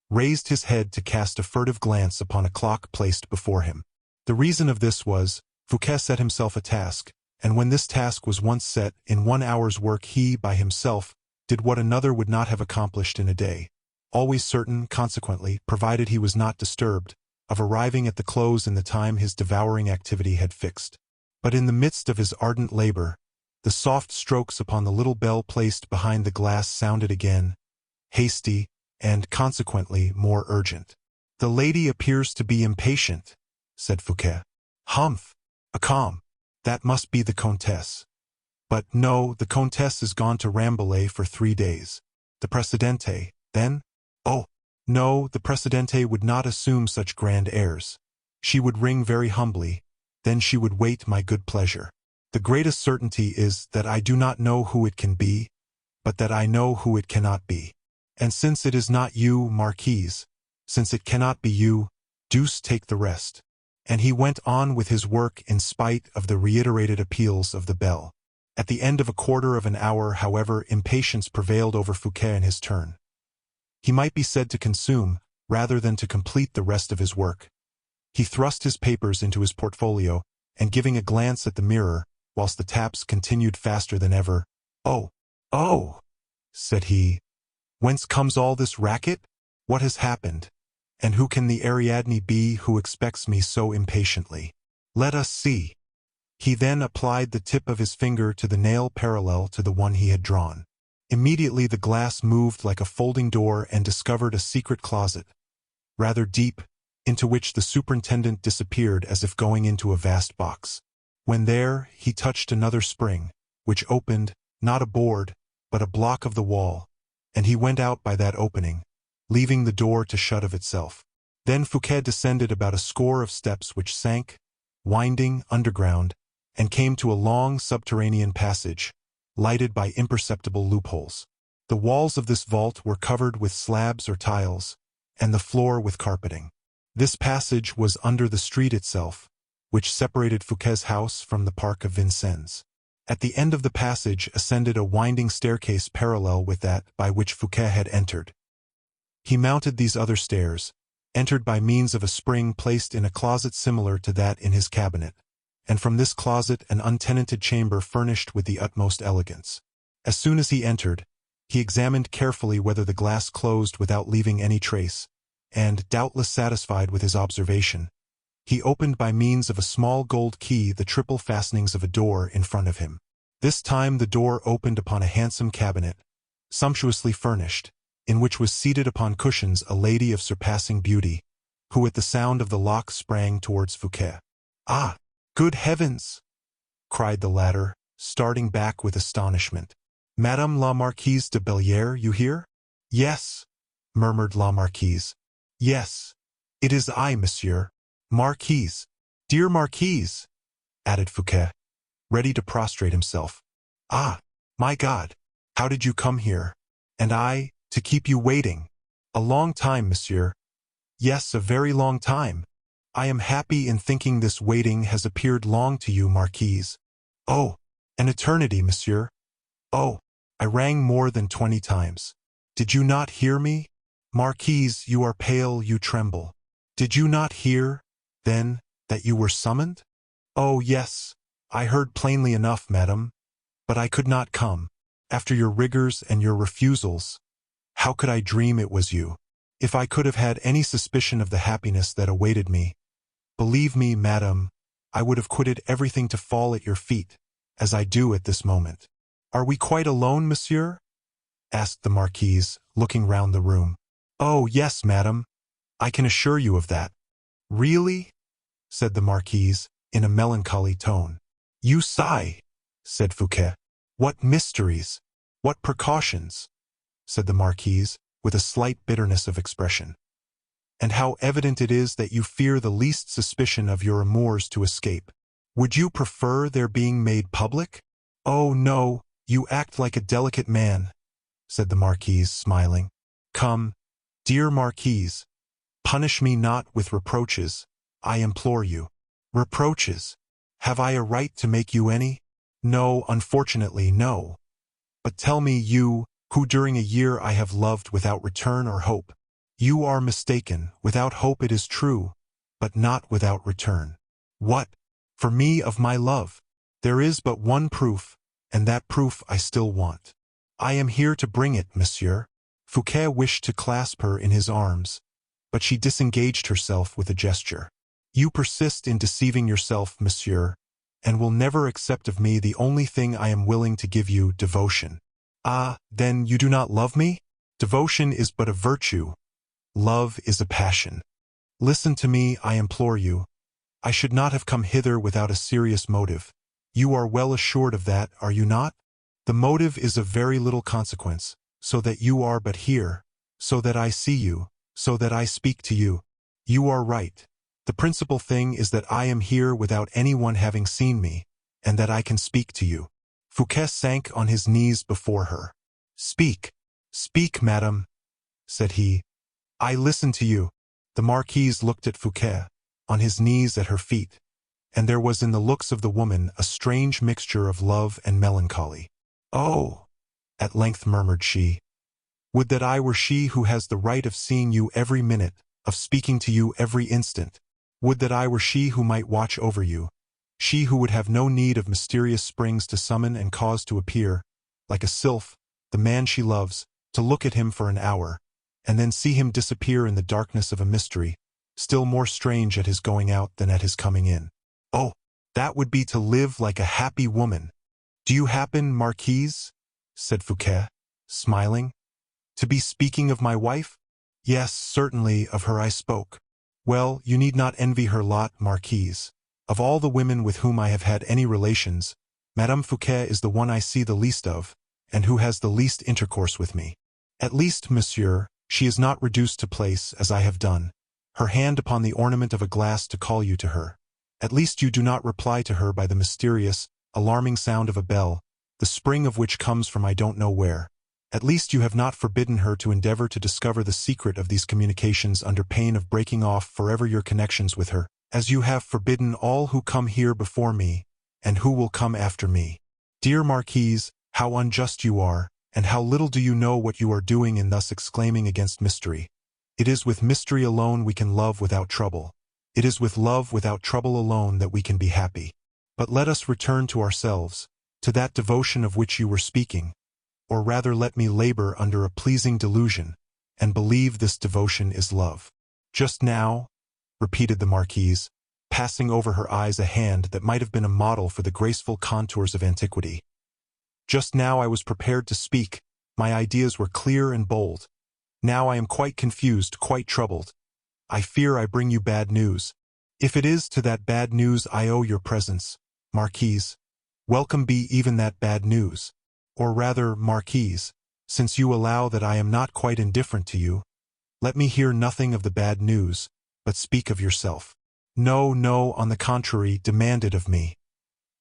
raised his head to cast a furtive glance upon a clock placed before him. The reason of this was, Fouquet set himself a task, and when this task was once set, in 1 hour's work he, by himself, did what another would not have accomplished in a day, always certain, consequently, provided he was not disturbed, of arriving at the close in the time his devouring activity had fixed. But in the midst of his ardent labor, the soft strokes upon the little bell placed behind the glass sounded again, hasty, and, consequently, more urgent. "The lady appears to be impatient," said Fouquet. "Humph! A calm. That must be the Comtesse. But no, the Comtesse is gone to Rambouillet for 3 days. The Presidente, then? Oh, no, the Presidente would not assume such grand airs. She would ring very humbly, then she would wait my good pleasure. The greatest certainty is that I do not know who it can be, but that I know who it cannot be. And since it is not you, Marquise, since it cannot be you, deuce take the rest." And he went on with his work in spite of the reiterated appeals of the bell. At the end of a quarter of an hour, however, impatience prevailed over Fouquet in his turn. He might be said to consume, rather than to complete the rest of his work. He thrust his papers into his portfolio, and giving a glance at the mirror, whilst the taps continued faster than ever, "Oh, oh," said he, "whence comes all this racket? What has happened? And who can the Ariadne be who expects me so impatiently? Let us see." He then applied the tip of his finger to the nail parallel to the one he had drawn. Immediately the glass moved like a folding door and discovered a secret closet, rather deep, into which the superintendent disappeared as if going into a vast box. When there, he touched another spring, which opened, not a board, but a block of the wall, and he went out by that opening, leaving the door to shut of itself. Then Fouquet descended about a score of steps which sank, winding, underground, and came to a long subterranean passage, lighted by imperceptible loopholes. The walls of this vault were covered with slabs or tiles, and the floor with carpeting. This passage was under the street itself, which separated Fouquet's house from the park of Vincennes. At the end of the passage ascended a winding staircase parallel with that by which Fouquet had entered. He mounted these other stairs, entered by means of a spring placed in a closet similar to that in his cabinet, and from this closet an untenanted chamber furnished with the utmost elegance. As soon as he entered, he examined carefully whether the glass closed without leaving any trace, and, doubtless satisfied with his observation, He opened by means of a small gold key the triple fastenings of a door in front of him. This time the door opened upon a handsome cabinet, sumptuously furnished, in which was seated upon cushions a lady of surpassing beauty, who at the sound of the lock sprang towards Fouquet. "Ah, good heavens!" cried the latter, starting back with astonishment. "Madame la Marquise de Belliere, you hear?" "Yes," murmured la Marquise. "Yes, it is I, monsieur." "Marquise, dear Marquise," added Fouquet, ready to prostrate himself. "Ah, my God, how did you come here? And I, to keep you waiting. A long time, monsieur. Yes, a very long time. I am happy in thinking this waiting has appeared long to you, Marquise. Oh, an eternity, monsieur. Oh, I rang more than 20 times. Did you not hear me? Marquise, you are pale, you tremble. Did you not hear, then, that you were summoned?" "Oh, yes, I heard plainly enough, madame, but I could not come. After your rigors and your refusals, how could I dream it was you? If I could have had any suspicion of the happiness that awaited me, believe me, madame, I would have quitted everything to fall at your feet, as I do at this moment." "Are we quite alone, monsieur?" asked the marquise, looking round the room. "Oh, yes, madame, I can assure you of that." "Really?" said the marquise, in a melancholy tone. "You sigh," said Fouquet. "What mysteries! What precautions!" said the marquise, with a slight bitterness of expression. "And how evident it is that you fear the least suspicion of your amours to escape. Would you prefer their being made public?" "Oh, no, you act like a delicate man," said the marquise, smiling. "Come, dear marquise, punish me not with reproaches, I implore you." "Reproaches? Have I a right to make you any?" "No, unfortunately, no. But tell me, you, who during a year I have loved without return or hope." "You are mistaken. Without hope it is true, but not without return." "What? For me of my love? There is but one proof, and that proof I still want. I am here to bring it, monsieur." Fouquet wished to clasp her in his arms, but she disengaged herself with a gesture. "You persist in deceiving yourself, monsieur, and will never accept of me the only thing I am willing to give you, devotion." "Ah, then you do not love me?" "Devotion is but a virtue. Love is a passion. Listen to me, I implore you. I should not have come hither without a serious motive. You are well assured of that, are you not? The motive is of very little consequence, so that you are but here, so that I see you, so that I speak to you. You are right. The principal thing is that I am here without anyone having seen me, and that I can speak to you." Fouquet sank on his knees before her. "Speak, speak, madame," said he. "I listen to you." The marquise looked at Fouquet, on his knees at her feet, and there was in the looks of the woman a strange mixture of love and melancholy. "Oh," at length murmured she, "would that I were she who has the right of seeing you every minute, of speaking to you every instant. Would that I were she who might watch over you, she who would have no need of mysterious springs to summon and cause to appear, like a sylph, the man she loves, to look at him for an hour, and then see him disappear in the darkness of a mystery, still more strange at his going out than at his coming in. Oh, that would be to live like a happy woman." "Do you happen, marquise," said Fouquet, smiling, "to be speaking of my wife?" "Yes, certainly, of her I spoke." "Well, you need not envy her lot, marquise. Of all the women with whom I have had any relations, Madame Fouquet is the one I see the least of, and who has the least intercourse with me. At least, monsieur, she is not reduced to place, as I have done, her hand upon the ornament of a glass to call you to her. At least you do not reply to her by the mysterious, alarming sound of a bell, the spring of which comes from I don't know where. At least you have not forbidden her to endeavor to discover the secret of these communications under pain of breaking off forever your connections with her, as you have forbidden all who come here before me, and who will come after me. Dear Marquise, how unjust you are, and how little do you know what you are doing in thus exclaiming against mystery. It is with mystery alone we can love without trouble. It is with love without trouble alone that we can be happy. But let us return to ourselves, to that devotion of which you were speaking, or rather let me labor under a pleasing delusion, and believe this devotion is love." "Just now," repeated the marquise, passing over her eyes a hand that might have been a model for the graceful contours of antiquity. Just now I was prepared to speak. My ideas were clear and bold. Now I am quite confused, quite troubled. I fear I bring you bad news. If it is to that bad news I owe your presence, Marquise, welcome be even that bad news. Or rather, Marquise, since you allow that I am not quite indifferent to you, let me hear nothing of the bad news, but speak of yourself. No, no, on the contrary, demand it of me.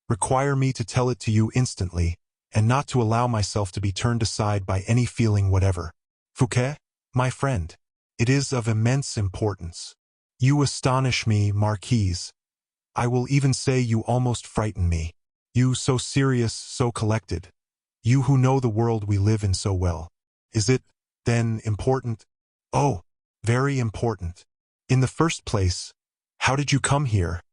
Require me to tell it to you instantly, and not to allow myself to be turned aside by any feeling whatever. Fouquet, my friend, it is of immense importance. You astonish me, Marquise. I will even say you almost frighten me. You so serious, so collected. You who know the world we live in so well. Is it, then, important? Oh, very important. In the first place, how did you come here?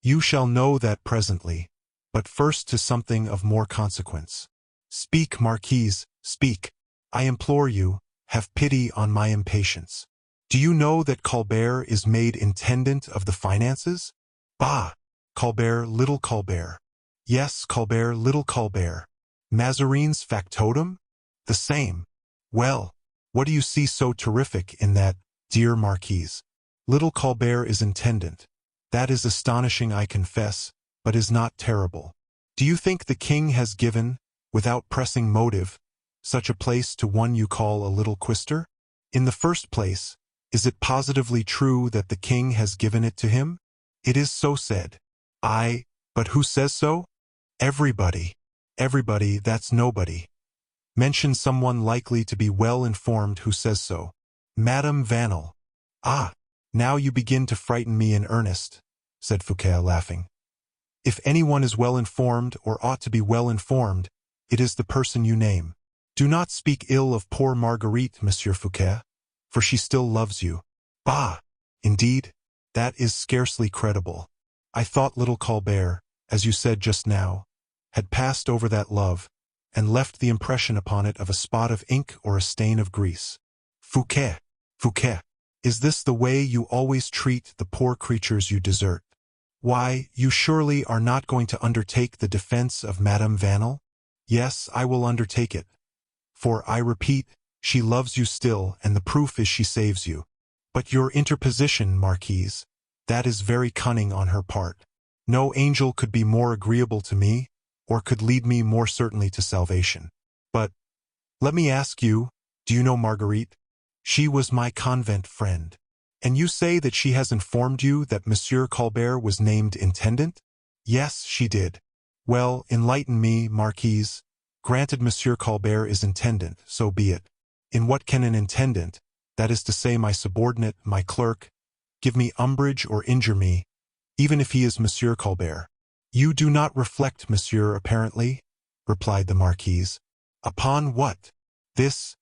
You shall know that presently, but first to something of more consequence. Speak, Marquise, speak. I implore you, have pity on my impatience. Do you know that Colbert is made intendant of the finances? Bah! Colbert, little Colbert. Yes, Colbert, little Colbert. Mazarin's factotum? The same. Well, what do you see so terrific in that, dear Marquise? Little Colbert is intendant. That is astonishing, I confess, but is not terrible. Do you think the king has given, without pressing motive, such a place to one you call a little quister? In the first place, is it positively true that the king has given it to him? It is so said. But who says so? Everybody. Everybody, that's nobody. Mention someone likely to be well informed who says so. Madame Vanel. Ah, now you begin to frighten me in earnest, said Fouquet, laughing. If anyone is well informed or ought to be well informed, it is the person you name. Do not speak ill of poor Marguerite, Monsieur Fouquet, for she still loves you. Bah! Indeed, that is scarcely credible. I thought little Colbert, as you said just now, had passed over that love, and left the impression upon it of a spot of ink or a stain of grease. Fouquet, Fouquet, is this the way you always treat the poor creatures you desert? Why, you surely are not going to undertake the defense of Madame Vanel? Yes, I will undertake it. For, I repeat, she loves you still, and the proof is she saves you. But your interposition, Marquise, that is very cunning on her part. No angel could be more agreeable to me, or could lead me more certainly to salvation. But, let me ask you, do you know Marguerite? She was my convent friend. And you say that she has informed you that Monsieur Colbert was named intendant? Yes, she did. Well, enlighten me, Marquise. Granted Monsieur Colbert is intendant, so be it. In what can an intendant, that is to say my subordinate, my clerk, give me umbrage or injure me, even if he is Monsieur Colbert? You do not reflect, monsieur, apparently, replied the Marquise. Upon what? This,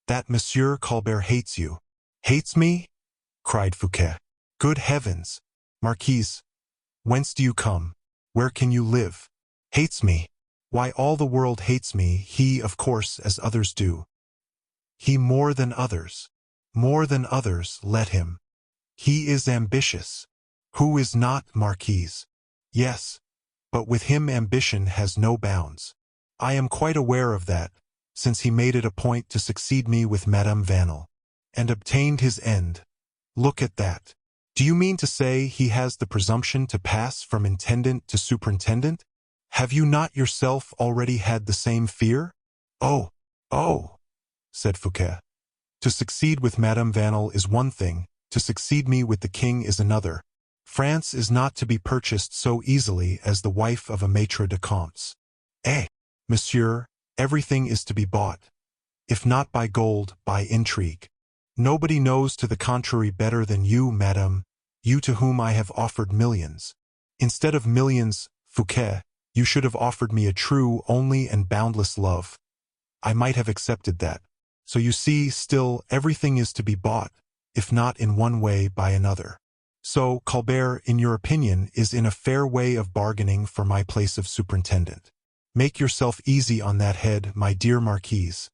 that Monsieur Colbert hates you. Hates me? Cried Fouquet. Good heavens! Marquise, whence do you come? Where can you live? Hates me? Why, all the world hates me, he, of course, as others do. He more than others. More than others, let him. He is ambitious. Who is not, Marquise? Yes, but with him ambition has no bounds. I am quite aware of that, since he made it a point to succeed me with Madame Vanel, and obtained his end. Look at that. Do you mean to say he has the presumption to pass from intendant to superintendent? Have you not yourself already had the same fear? Oh, said Fouquet. To succeed with Madame Vanel is one thing, to succeed me with the king is another. France is not to be purchased so easily as the wife of a maitre de camps. Monsieur, everything is to be bought. If not by gold, by intrigue. Nobody knows to the contrary better than you, madame, you to whom I have offered millions. Instead of millions, Fouquet, you should have offered me a true, only and boundless love. I might have accepted that. So you see, still, everything is to be bought, if not in one way, by another. So, Colbert, in your opinion, is in a fair way of bargaining for my place of superintendent. Make yourself easy on that head, my dear Marquise.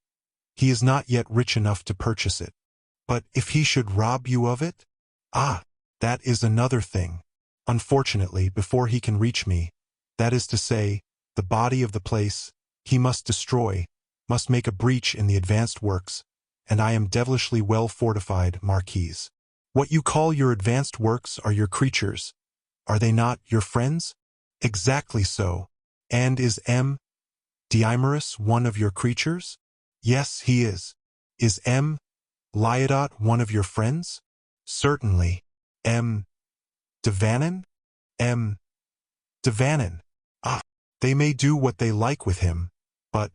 He is not yet rich enough to purchase it. But if he should rob you of it? Ah, that is another thing. Unfortunately, before he can reach me, that is to say, the body of the place, he must destroy, must make a breach in the advanced works, and I am devilishly well fortified, Marquise. What you call your advanced works are your creatures. Are they not your friends? Exactly so. And is M. Deimerus one of your creatures? Yes, he is. Is M. Lyodot one of your friends? Certainly. M. de Vannon? M. de Vannon. Ah, they may do what they like with him, but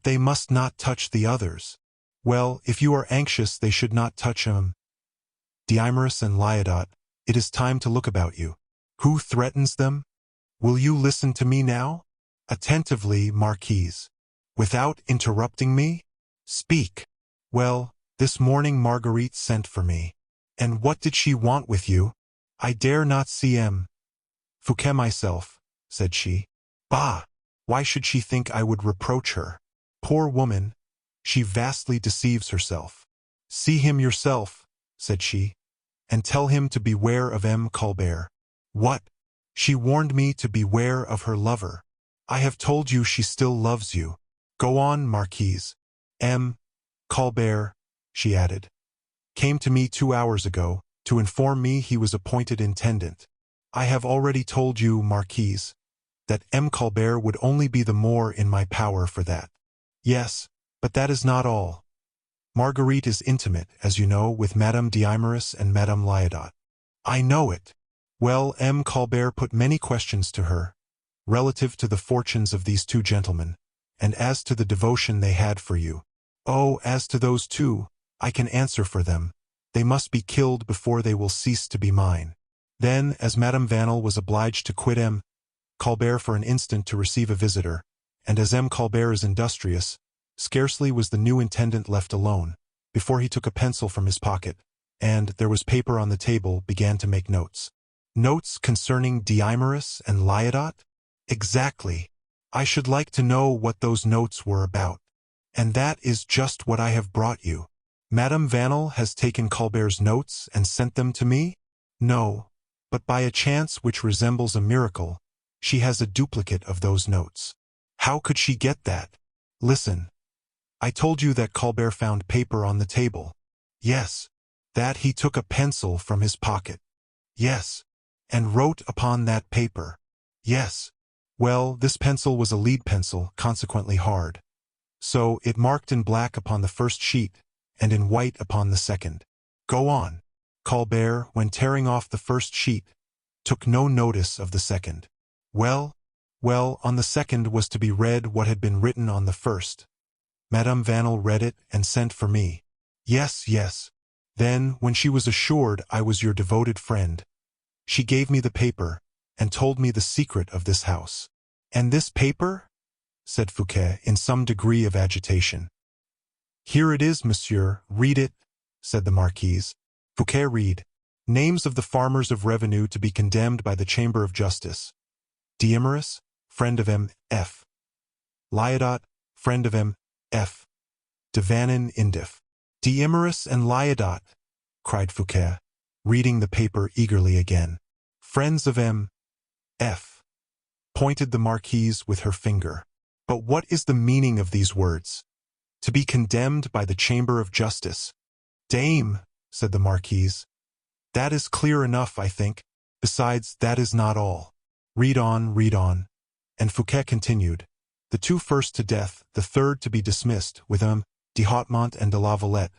they must not touch the others. Well, if you are anxious they should not touch him. Deimerus and Lyodot, it is time to look about you. Who threatens them? Will you listen to me now? Attentively, Marquise. Without interrupting me? Speak. Well, this morning Marguerite sent for me. And what did she want with you? I dare not see M. Fouquet myself, said she. Bah! Why should she think I would reproach her? Poor woman, she vastly deceives herself. See him yourself, said she, and tell him to beware of M. Colbert. What? She warned me to beware of her lover. I have told you she still loves you. Go on, Marquise. M. Colbert, she added, came to me 2 hours ago to inform me he was appointed intendant. I have already told you, Marquise, that M. Colbert would only be the more in my power for that. Yes, but that is not all. Marguerite is intimate, as you know, with Madame Deimerus and Madame Lyodot. I know it. Well, M. Colbert put many questions to her, relative to the fortunes of these two gentlemen, and as to the devotion they had for you. Oh, as to those two, I can answer for them. They must be killed before they will cease to be mine. Then, as Madame Vanel was obliged to quit M. Colbert for an instant to receive a visitor, and as M. Colbert is industrious, scarcely was the new intendant left alone, before he took a pencil from his pocket, and, there was paper on the table, began to make notes. Notes concerning Deimerus and Lyodot? Exactly. I should like to know what those notes were about. And that is just what I have brought you. Madame Vanel has taken Colbert's notes and sent them to me? No, but by a chance which resembles a miracle, she has a duplicate of those notes. How could she get that? Listen. I told you that Colbert found paper on the table. Yes. That he took a pencil from his pocket. Yes. And wrote upon that paper. Yes. Well, this pencil was a lead pencil, consequently hard. So, it marked in black upon the first sheet, and in white upon the second. Go on. Colbert, when tearing off the first sheet, took no notice of the second. Well, on the second was to be read what had been written on the first. Madame Vanel read it and sent for me. Yes. Then, when she was assured I was your devoted friend, she gave me the paper, and told me the secret of this house. And this paper? Said Fouquet, in some degree of agitation. Here it is, monsieur, read it, said the Marquise. Fouquet read, names of the farmers of revenue to be condemned by the Chamber of Justice. Deimerus, friend of M.F. Lyodot, friend of M.F. de Vannon Indif. Deimerus and Lyodot, cried Fouquet, reading the paper eagerly again. Friends of M.F. pointed the Marquise with her finger. But what is the meaning of these words? To be condemned by the Chamber of Justice. Dame, said the Marquise. That is clear enough, I think. Besides, that is not all. Read on. And Fouquet continued. The two first to death, the third to be dismissed, with de Hautmont and de la Valette,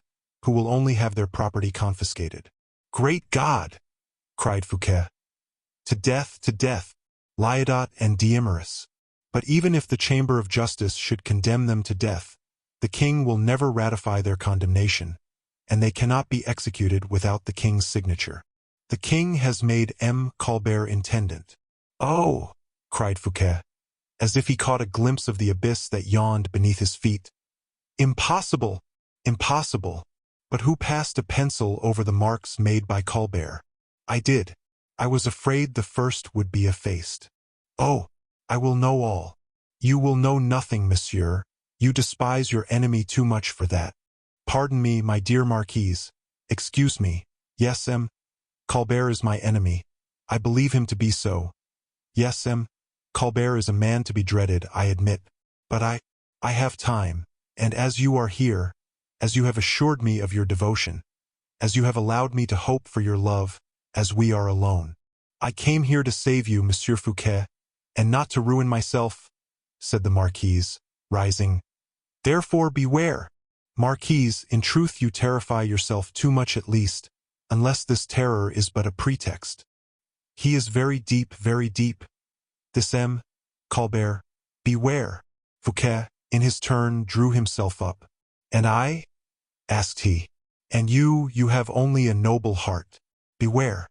who will only have their property confiscated. Great God! Cried Fouquet. To death, Lyodot and Deimerus. But even if the Chamber of Justice should condemn them to death, the king will never ratify their condemnation, and they cannot be executed without the king's signature. The king has made M. Colbert intendant. Oh! Cried Fouquet, as if he caught a glimpse of the abyss that yawned beneath his feet. Impossible! But who passed a pencil over the marks made by Colbert? I did. I was afraid the first would be effaced. Oh, I will know all. You will know nothing, monsieur. You despise your enemy too much for that. Pardon me, my dear Marquise. Excuse me. Yes, M. Colbert is my enemy, I believe him to be so. Yes, Colbert is a man to be dreaded, I admit. But I have time, and as you are here, as you have assured me of your devotion, as you have allowed me to hope for your love, as we are alone, I came here to save you, Monsieur Fouquet, and not to ruin myself, said the Marquise, rising. Therefore beware. Marquise, in truth you terrify yourself too much at least, unless this terror is but a pretext. He is very deep, this Colbert. Beware. Fouquet, in his turn, drew himself up. And I? Asked he. And you have only a noble heart. Beware.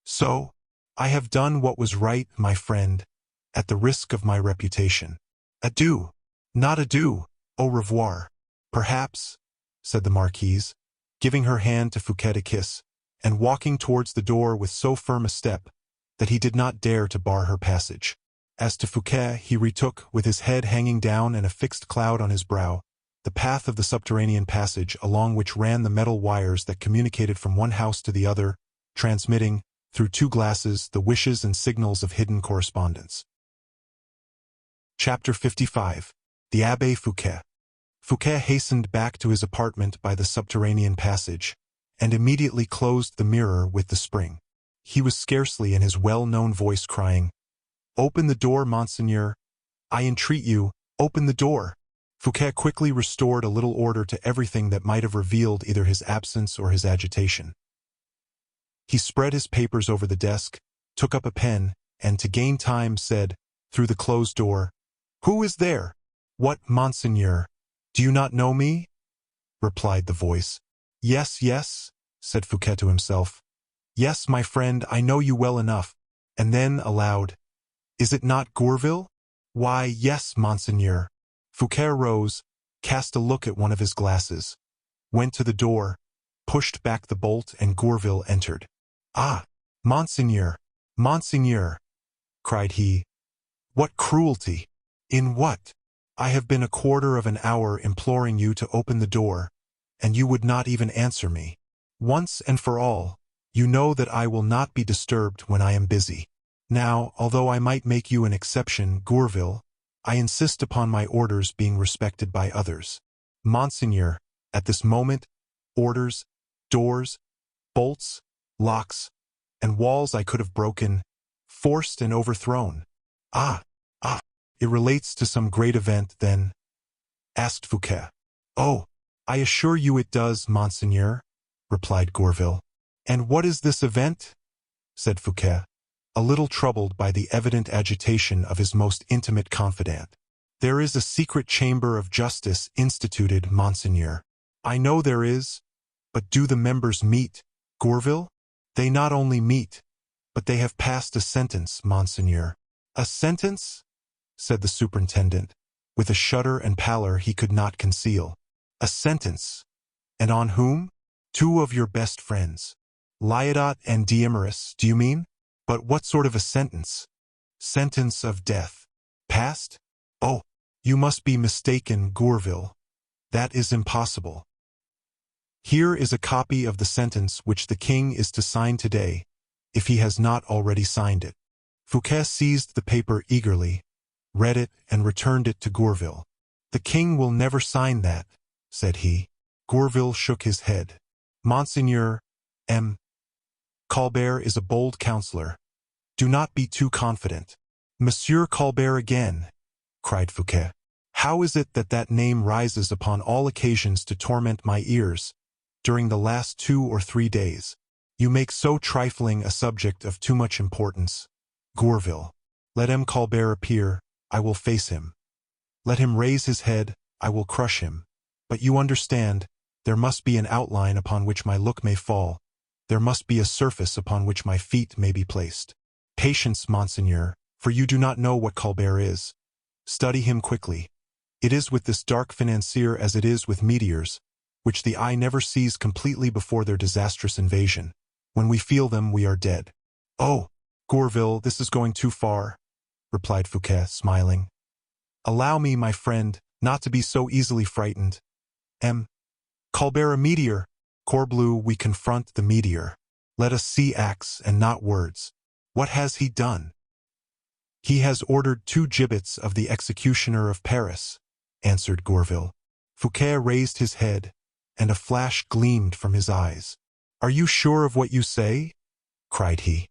So, I have done what was right, my friend, at the risk of my reputation. Adieu. Not adieu. Au revoir. Perhaps, said the Marquise, giving her hand to Fouquet a kiss, and walking towards the door with so firm a step that he did not dare to bar her passage. As to Fouquet, he retook, with his head hanging down and a fixed cloud on his brow, the path of the subterranean passage along which ran the metal wires that communicated from one house to the other, transmitting, through two glasses, the wishes and signals of hidden correspondence. Chapter 55. The Abbé Fouquet. Fouquet hastened back to his apartment by the subterranean passage, and immediately closed the mirror with the spring. He was scarcely in his well-known voice crying, "Open the door, monseigneur. I entreat you, open the door." Fouquet quickly restored a little order to everything that might have revealed either his absence or his agitation. He spread his papers over the desk, took up a pen, and to gain time said, through the closed door, "Who is there?" "What, monseigneur? Do you not know me?" replied the voice. Yes, said Fouquet to himself. "Yes, my friend, I know you well enough." And then, aloud, "Is it not Gourville?" "Why, yes, monseigneur." Fouquet rose, cast a look at one of his glasses, went to the door, pushed back the bolt, and Gourville entered. "Ah, monseigneur, cried he. "What cruelty! In what? I have been a quarter of an hour imploring you to open the door, and you would not even answer me. Once and for all, you know that I will not be disturbed when I am busy. Now, although I might make you an exception, Gourville, I insist upon my orders being respected by others. Monseigneur, at this moment, orders, doors, bolts, locks, and walls I could have broken, forced and overthrown." Ah, it relates to some great event, then?" asked Fouquet. "Oh, I assure you it does, monseigneur," replied Gourville. "And what is this event?" said Fouquet, a little troubled by the evident agitation of his most intimate confidant. "There is a secret chamber of justice instituted, monseigneur." "I know there is, but do the members meet, Gourville?" "They not only meet, but they have passed a sentence, monseigneur." "A sentence?" said the superintendent, with a shudder and pallor he could not conceal. "A sentence? And on whom?" "Two of your best friends. Lyodot and Diemerus, do you mean? But what sort of a sentence?" "Sentence of death." "Passed? Oh, you must be mistaken, Gourville. That is impossible. Here is a copy of the sentence which the king is to sign today, if he has not already signed it." Fouquet seized the paper eagerly, read it, and returned it to Gourville. "The king will never sign that," said he. Gourville shook his head. "Monseigneur Colbert is a bold counselor. Do not be too confident." "Monsieur Colbert again!" cried Fouquet. "How is it that that name rises upon all occasions to torment my ears during the last 2 or 3 days? You make so trifling a subject of too much importance. Gourville, let Colbert appear, I will face him. Let him raise his head, I will crush him. But you understand, there must be an outline upon which my look may fall. There must be a surface upon which my feet may be placed. Patience, monseigneur, for you do not know what Colbert is. Study him quickly. It is with this dark financier as it is with meteors, which the eye never sees completely before their disastrous invasion. When we feel them, we are dead." "Oh, Gourville, this is going too far," replied Fouquet, smiling. "Allow me, my friend, not to be so easily frightened. Colbert a meteor? Corbleu, we confront the meteor." Let us see acts and not words. What has he done? He has ordered 2 gibbets of the executioner of Paris, answered Gourville. Fouquet raised his head, and a flash gleamed from his eyes. Are you sure of what you say? Cried he.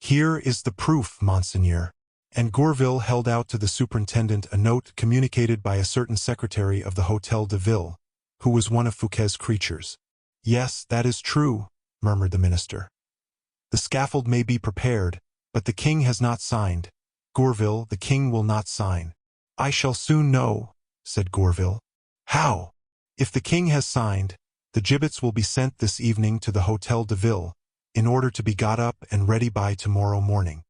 Here is the proof, monseigneur. And Gourville held out to the superintendent a note communicated by a certain secretary of the Hôtel de Ville, who was one of Fouquet's creatures. Yes, that is true, murmured the minister. The scaffold may be prepared, but the king has not signed. Gourville, the king will not sign. I shall soon know, said Gourville. How? If the king has signed, the gibbets will be sent this evening to the Hôtel de Ville, in order to be got up and ready by tomorrow morning.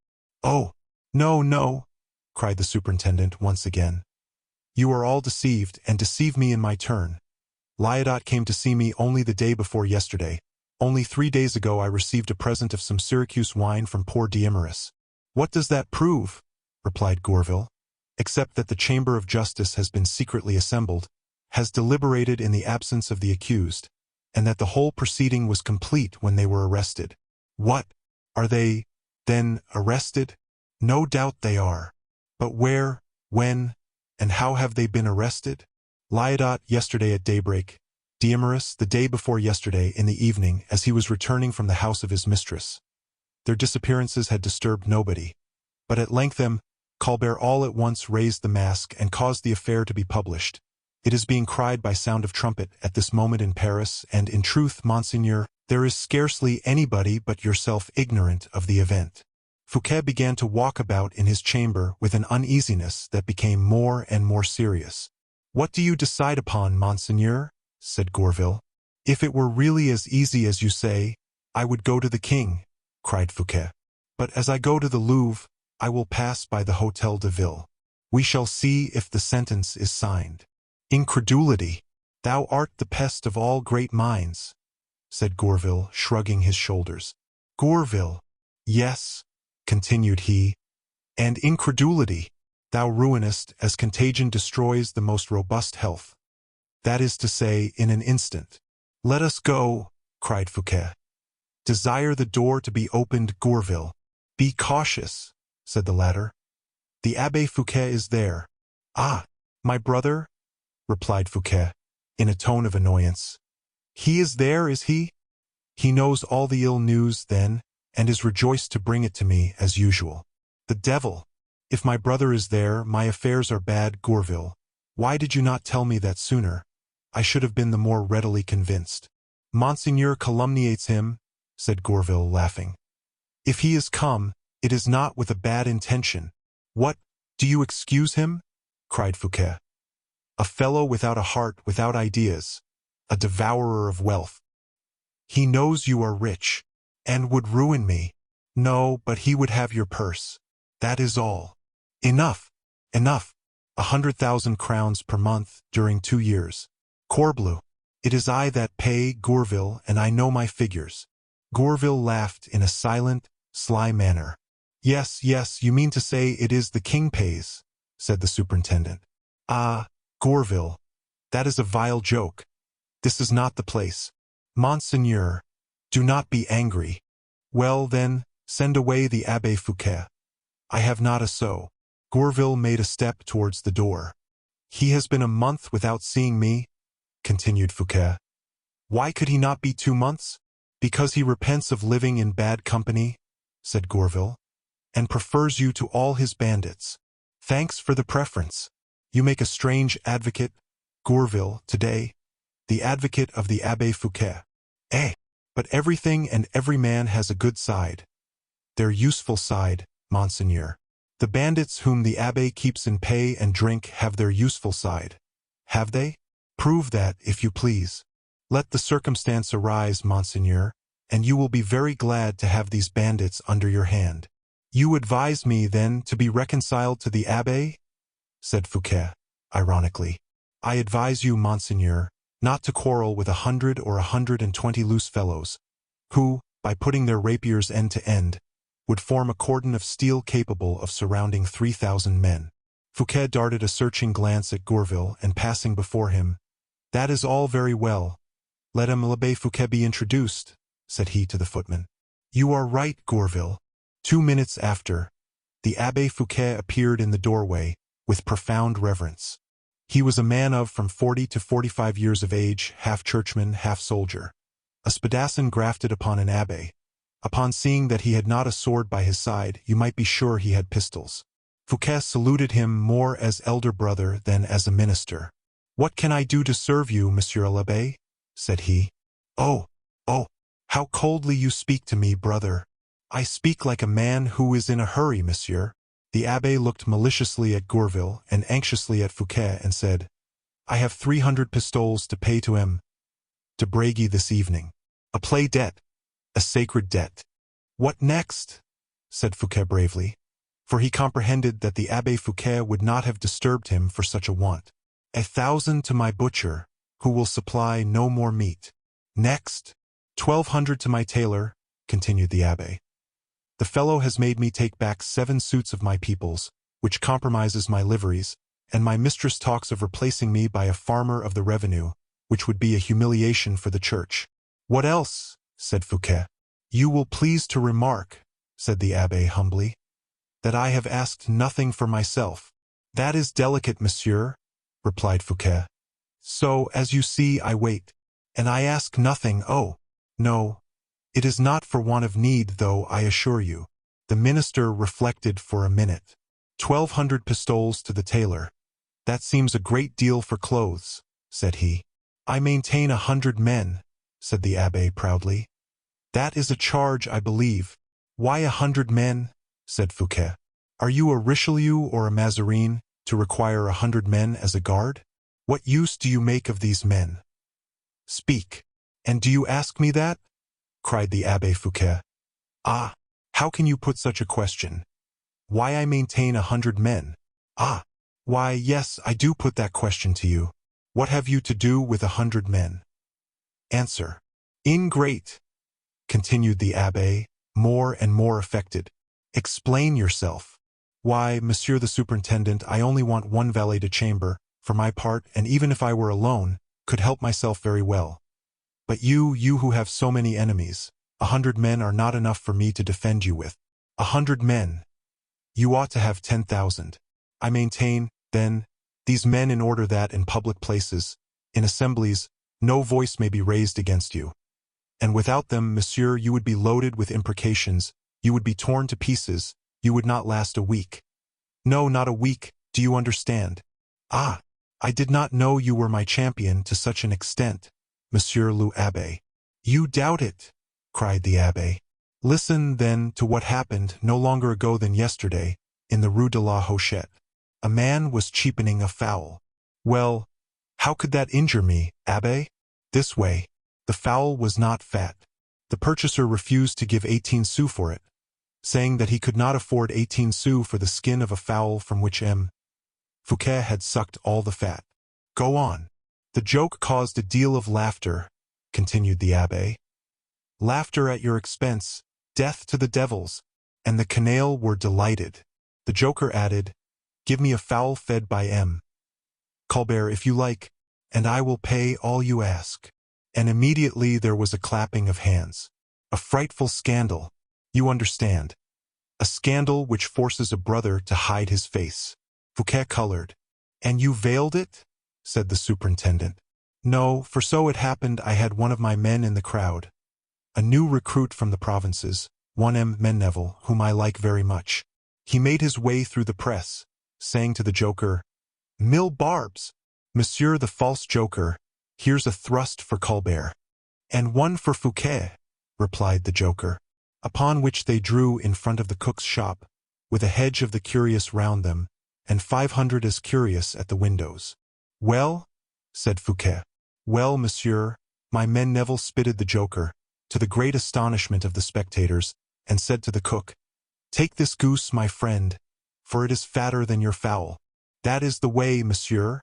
Oh, no, no, cried the superintendent once again. You are all deceived, and deceive me in my turn. Lyodot came to see me only the day before yesterday. Only 3 days ago I received a present of some Syracuse wine from poor Diomeris. What does that prove? Replied Gourville. Except that the Chamber of Justice has been secretly assembled, has deliberated in the absence of the accused, and that the whole proceeding was complete when they were arrested. What? Are they, then, arrested? No doubt they are. But where, when, and how have they been arrested? Lyodot yesterday at daybreak, Diomeris the day before yesterday in the evening as he was returning from the house of his mistress. Their disappearances had disturbed nobody. But at length Colbert all at once raised the mask and caused the affair to be published. It is being cried by sound of trumpet at this moment in Paris, and in truth, monseigneur, there is scarcely anybody but yourself ignorant of the event. Fouquet began to walk about in his chamber with an uneasiness that became more and more serious. What do you decide upon, monseigneur? Said Gourville. If it were really as easy as you say, I would go to the king, cried Fouquet. But as I go to the Louvre, I will pass by the Hôtel de Ville. We shall see if the sentence is signed. Incredulity! Thou art the pest of all great minds, said Gourville, shrugging his shoulders. Gourville! Yes, continued he, and incredulity! Thou ruinest as contagion destroys the most robust health. That is to say, in an instant. Let us go, cried Fouquet. Desire the door to be opened, Gourville. Be cautious, said the latter. The Abbé Fouquet is there. Ah, my brother? Replied Fouquet, in a tone of annoyance. He is there, is he? He knows all the ill news, then, and is rejoiced to bring it to me, as usual. The devil! If my brother is there, my affairs are bad, Gourville. Why did you not tell me that sooner? I should have been the more readily convinced. Monseigneur calumniates him, said Gourville, laughing. If he is come, it is not with a bad intention. What, do you excuse him? Cried Fouquet. A fellow without a heart, without ideas, a devourer of wealth. He knows you are rich, and would ruin me. No, but he would have your purse. That is all. Enough, enough. 100,000 crowns per month during 2 years. Corbleu! It is I that pay, Gourville, and I know my figures. Gourville laughed in a silent, sly manner. Yes, yes, you mean to say it is the king pays, said the superintendent. Ah, Gourville, that is a vile joke. This is not the place. Monseigneur, do not be angry. Well, then, send away the Abbé Fouquet. I have not a sou. Gourville made a step towards the door. He has been a month without seeing me, continued Fouquet. Why could he not be 2 months? Because he repents of living in bad company, said Gourville, and prefers you to all his bandits. Thanks for the preference. You make a strange advocate, Gourville, today, the advocate of the Abbé Fouquet. Eh, but everything and every man has a good side. Their useful side, monseigneur. The bandits whom the Abbé keeps in pay and drink have their useful side. Have they? Prove that, if you please. Let the circumstance arise, monseigneur, and you will be very glad to have these bandits under your hand. You advise me, then, to be reconciled to the Abbé? Said Fouquet, ironically. I advise you, monseigneur, not to quarrel with 100 or 120 loose fellows, who, by putting their rapiers end to end, would form a cordon of steel capable of surrounding 3,000 men. Fouquet darted a searching glance at Gourville, and passing before him, "That is all very well. Let l'Abbé Fouquet be introduced," said he to the footman. You are right, Gourville. 2 minutes after, the Abbé Fouquet appeared in the doorway, with profound reverence. He was a man of from 40 to 45 years of age, half churchman, half soldier. A spadassin grafted upon an abbé. Upon seeing that he had not a sword by his side, you might be sure he had pistols. Fouquet saluted him more as elder brother than as a minister. "What can I do to serve you, Monsieur l'Abbé?" said he. Oh, how coldly you speak to me, brother." "I speak like a man who is in a hurry, monsieur." The abbé looked maliciously at Gourville and anxiously at Fouquet and said, "I have 300 pistoles to pay to M. de Bragelonne this evening. A play debt, a sacred debt." "What next?" said Fouquet bravely, for he comprehended that the Abbé Fouquet would not have disturbed him for such a want. 1,000 to my butcher, who will supply no more meat. Next, 1,200 to my tailor, continued the abbé. The fellow has made me take back 7 suits of my people's, which compromises my liveries, and my mistress talks of replacing me by a farmer of the revenue, which would be a humiliation for the church. What else? Said Fouquet. You will please to remark, said the abbé humbly, that I have asked nothing for myself. That is delicate, monsieur, replied Fouquet. So, as you see, I wait, and I ask nothing. Oh, no, it is not for want of need, though, I assure you. The minister reflected for a minute. 1,200 pistoles to the tailor. That seems a great deal for clothes, said he. I maintain 100 men, said the abbé proudly. That is a charge, I believe. Why 100 men? Said Fouquet. Are you a Richelieu or a Mazarin to require 100 men as a guard? What use do you make of these men? Speak. And do you ask me that? Cried the Abbé Fouquet. Ah, how can you put such a question? Why I maintain 100 men? Ah, why, yes, I do put that question to you. What have you to do with 100 men? Answer. Ingrate, continued the Abbé, more and more affected. Explain yourself. Why, Monsieur the Superintendent, I only want 1 valet de chambre, for my part, and even if I were alone, could help myself very well. But you who have so many enemies, 100 men are not enough for me to defend you with. 100 men. You ought to have 10,000. I maintain, then, these men in order that in public places, in assemblies, no voice may be raised against you. And without them, monsieur, you would be loaded with imprecations, you would be torn to pieces, you would not last a week. No, not a week, do you understand? Ah, I did not know you were my champion to such an extent, Monsieur l'Abbé. You doubt it, cried the abbé. Listen, then, to what happened no longer ago than yesterday, in the Rue de la Hochette. A man was cheapening a fowl. Well, how could that injure me, abbé? This way. The fowl was not fat. The purchaser refused to give 18 sous for it, saying that he could not afford 18 sous for the skin of a fowl from which M. Fouquet had sucked all the fat. Go on. The joke caused a deal of laughter, continued the abbé. Laughter at your expense, death to the devils, and the canaille were delighted. The joker added, Give me a fowl fed by M. Colbert if you like, and I will pay all you ask. And immediately there was a clapping of hands. A frightful scandal, you understand. A scandal which forces a brother to hide his face. Fouquet colored. And you veiled it? Said the superintendent. No, for so it happened I had one of my men in the crowd. A new recruit from the provinces, one M. Menneville, whom I like very much. He made his way through the press, saying to the joker, Mille barbs! Monsieur the false joker, here's a thrust for Colbert. And one for Fouquet, replied the joker, upon which they drew in front of the cook's shop, with a hedge of the curious round them, and 500 as curious at the windows. Well, said Fouquet. Well, monsieur, my Menneville spitted the joker, to the great astonishment of the spectators, and said to the cook, Take this goose, my friend, for it is fatter than your fowl. That is the way, monsieur,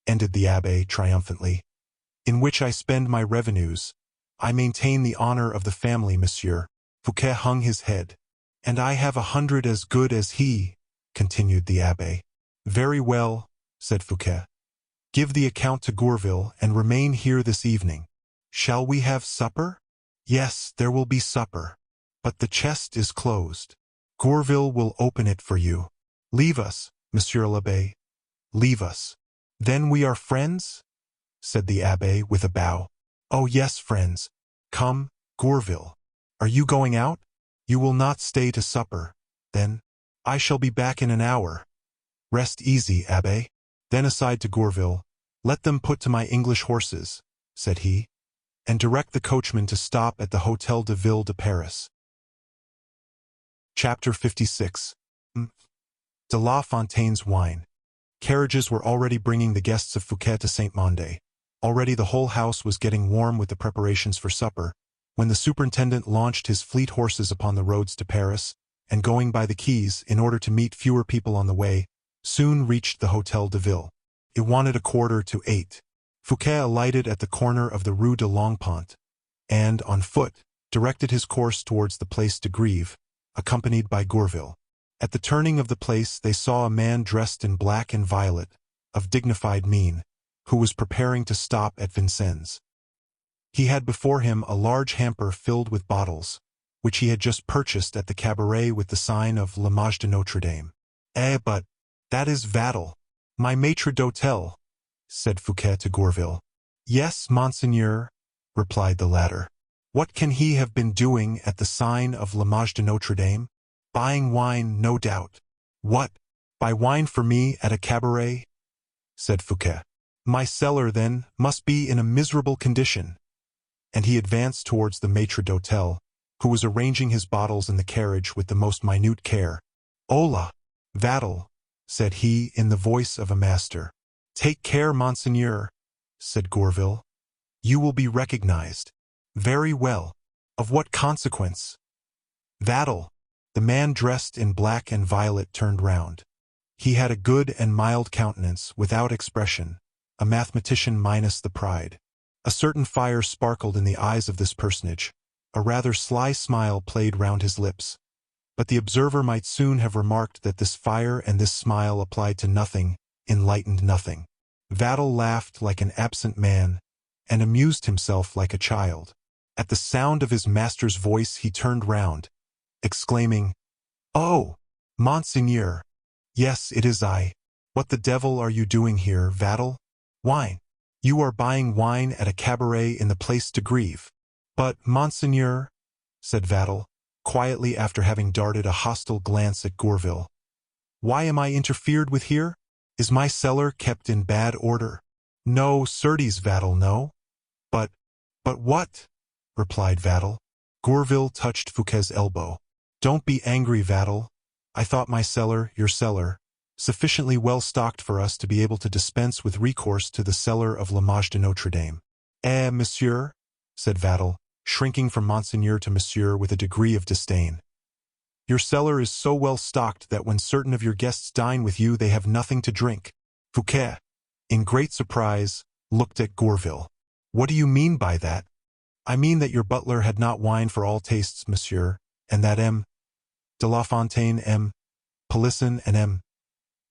ended the abbé triumphantly, in which I spend my revenues. I maintain the honor of the family, monsieur. Fouquet hung his head. And I have 100 as good as he, continued the abbé. Very well, said Fouquet. Give the account to Gourville and remain here this evening. Shall we have supper? Yes, there will be supper. but the chest is closed. Gourville will open it for you. Leave us, Monsieur l'Abbé. Leave us. Then we are friends? Said the Abbé with a bow. Oh yes, friends. Come, Gourville. Are you going out? You will not stay to supper, then? I shall be back in an hour. Rest easy, Abbé. Then aside to Gourville, let them put to my English horses, said he, and direct the coachman to stop at the Hôtel de Ville de Paris. Chapter 56. De La Fontaine's wine. Carriages were already bringing the guests of Fouquet to Saint-Mandé. Already the whole house was getting warm with the preparations for supper, when the superintendent launched his fleet horses upon the roads to Paris, and going by the quays in order to meet fewer people on the way, soon reached the Hôtel de Ville. It wanted 7:45. Fouquet alighted at the corner of the Rue de Longpont, and, on foot, directed his course towards the Place de Grève, accompanied by Gourville. At the turning of the place they saw a man dressed in black and violet, of dignified mien, who was preparing to stop at Vincennes. He had before him a large hamper filled with bottles, which he had just purchased at the cabaret with the sign of L'Image de Notre Dame. But that is Vattel, my maître d'hôtel, said Fouquet to Gourville. Yes, monseigneur, replied the latter. What can he have been doing at the sign of L'Image de Notre Dame? Buying wine, no doubt. What? Buy wine for me at a cabaret? Said Fouquet. My cellar, then, must be in a miserable condition. And he advanced towards the maître d'hôtel, who was arranging his bottles in the carriage with the most minute care. Hola, Vattel, said he in the voice of a master. Take care, monseigneur, said Gourville. You will be recognized. Very well. Of what consequence? Vattel. The man dressed in black and violet turned round. He had a good and mild countenance, without expression, a mathematician minus the pride. A certain fire sparkled in the eyes of this personage. A rather sly smile played round his lips. But the observer might soon have remarked that this fire and this smile applied to nothing, enlightened nothing. Vattel laughed like an absent man, and amused himself like a child. At the sound of his master's voice he turned round, exclaiming, "Oh, monseigneur! Yes, it is I. What the devil are you doing here, Vattel? Wine. You are buying wine at a cabaret in the Place de Grève. But, monseigneur," said Vattel, quietly after having darted a hostile glance at Gourville, "why am I interfered with here? Is my cellar kept in bad order?" "No, certes, Vattel, no." But what?" replied Vattel. Gourville touched Fouquet's elbow. "Don't be angry, Vattel. I thought my cellar, your cellar, sufficiently well stocked for us to be able to dispense with recourse to the cellar of L'Image de Notre Dame." Monsieur," said Vattel, shrinking from monseigneur to monsieur with a degree of disdain. "Your cellar is so well stocked that when certain of your guests dine with you they have nothing to drink." Fouquet, in great surprise, looked at Gourville. "What do you mean by that?" "I mean that your butler had not wine for all tastes, monsieur, and that M. de La Fontaine, M. Pelisson, and M.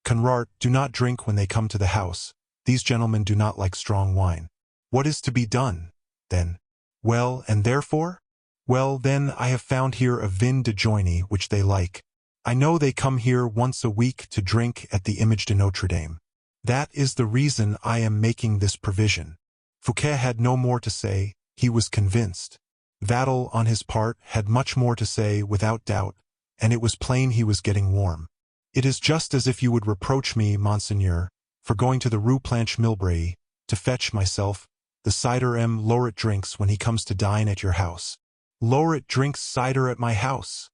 Conrart do not drink when they come to the house. These gentlemen do not like strong wine." "What is to be done, then?" "Well, and therefore?" "Well, then, I have found here a vin de Joigny which they like. I know they come here once a week to drink at the Image de Notre Dame. That is the reason I am making this provision." Fouquet had no more to say. He was convinced. Vattel, on his part, had much more to say, without doubt, and it was plain he was getting warm. "It is just as if you would reproach me, monseigneur, for going to the Rue Planche Milbrae to fetch myself the cider M. Lauret drinks when he comes to dine at your house." "Lauret drinks cider at my house?"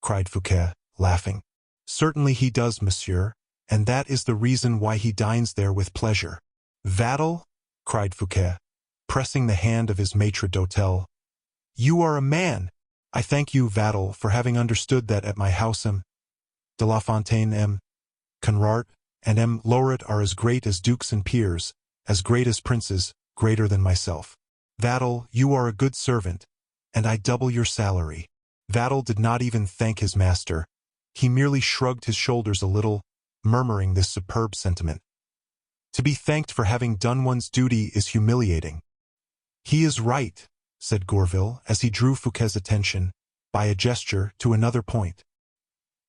cried Fouquet, laughing. "Certainly he does, monsieur, and that is the reason why he dines there with pleasure." "Vattel," cried Fouquet, pressing the hand of his maître d'hôtel, "you are a man. I thank you, Vattel, for having understood that at my house M. de La Fontaine, M. Conrart, and M. Lauret are as great as dukes and peers, as great as princes, greater than myself. Vattel, you are a good servant, and I double your salary." Vattel did not even thank his master. He merely shrugged his shoulders a little, murmuring this superb sentiment. To be thanked for having done one's duty is humiliating. "He is right," said Gourville, as he drew Fouquet's attention, by a gesture, to another point.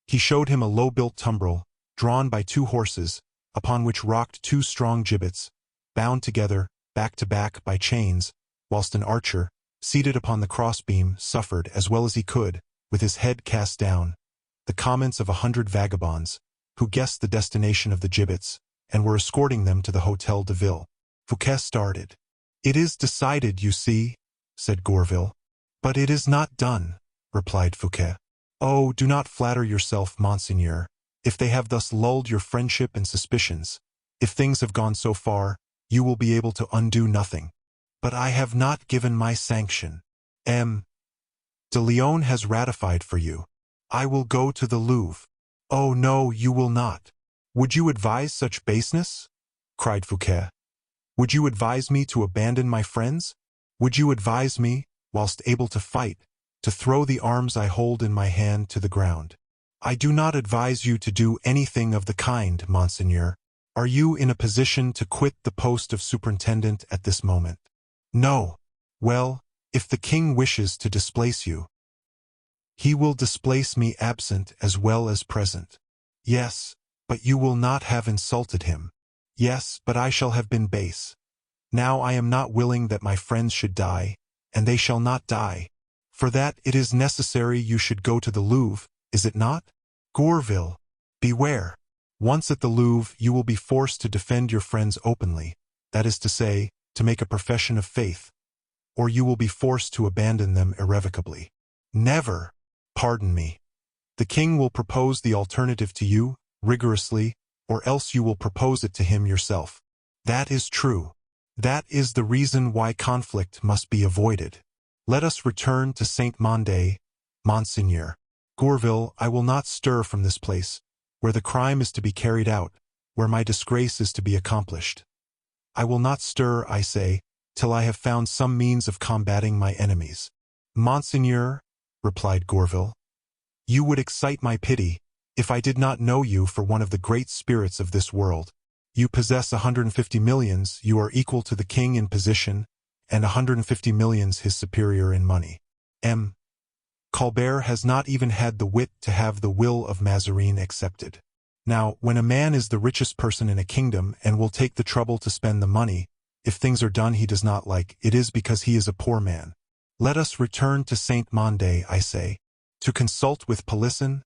He showed him a low-built tumbril, drawn by 2 horses, upon which rocked 2 strong gibbets, bound together, back to back, by chains, whilst an archer, seated upon the crossbeam, suffered, as well as he could, with his head cast down, the comments of 100 vagabonds, who guessed the destination of the gibbets, and were escorting them to the Hôtel de Ville. Fouquet started. "It is decided, you see," said Gourville. "But it is not done," replied Fouquet. "Oh, do not flatter yourself, monseigneur. If they have thus lulled your friendship and suspicions, if things have gone so far, you will be able to undo nothing. But I have not given my sanction. M. de Lyonne has ratified for you. I will go to the Louvre." "Oh no, you will not." "Would you advise such baseness?" cried Fouquet. "Would you advise me to abandon my friends? Would you advise me, whilst able to fight, to throw the arms I hold in my hand to the ground? I do not advise you to do anything of the kind, monseigneur. Are you in a position to quit the post of superintendent at this moment?" "No." "Well, if the king wishes to displace you, he will displace me absent as well as present." "Yes, but you will not have insulted him." "Yes, but I shall have been base. Now I am not willing that my friends should die, and they shall not die. For that it is necessary you should go to the Louvre, is it not? Gourville, beware. Once at the Louvre you will be forced to defend your friends openly, that is to say, to make a profession of faith, or you will be forced to abandon them irrevocably." "Never." "Pardon me. The king will propose the alternative to you, rigorously, or else you will propose it to him yourself." "That is true. That is the reason why conflict must be avoided. Let us return to Saint-Mandé, monseigneur." "Gourville, I will not stir from this place, where the crime is to be carried out, where my disgrace is to be accomplished. I will not stir, I say, till I have found some means of combating my enemies." "Monseigneur," replied Gourville, "you would excite my pity, if I did not know you for one of the great spirits of this world. You possess 150 millions, you are equal to the king in position, and 150 millions his superior in money. M. Colbert has not even had the wit to have the will of Mazarin accepted. Now, when a man is the richest person in a kingdom and will take the trouble to spend the money, if things are done he does not like, it is because he is a poor man. Let us return to Saint-Mandé, I say, to consult with Pelisson.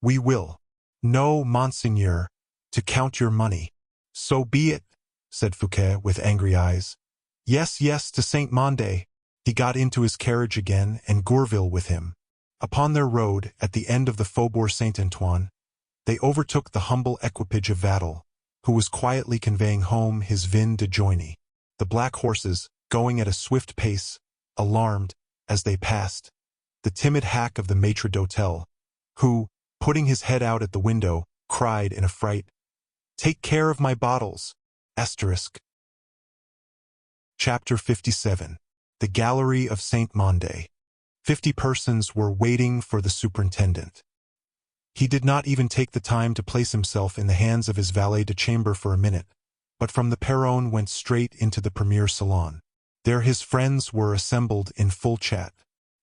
We will. No, monseigneur, to count your money." "So be it," said Fouquet with angry eyes. "Yes, yes, to Saint-Mandé." He got into his carriage again, and Gourville with him. Upon their road, at the end of the Faubourg Saint-Antoine, they overtook the humble equipage of Vattel, who was quietly conveying home his vin de Joigny. The black horses, going at a swift pace, alarmed, as they passed, the timid hack of the maitre d'hôtel, who, putting his head out at the window, cried in a fright, "Take care of my bottles!" Chapter 57. The Gallery of Saint-Mandé. 50 persons were waiting for the superintendent. He did not even take the time to place himself in the hands of his valet de chambre for a minute, but from the perron went straight into the premier salon. There his friends were assembled in full chat.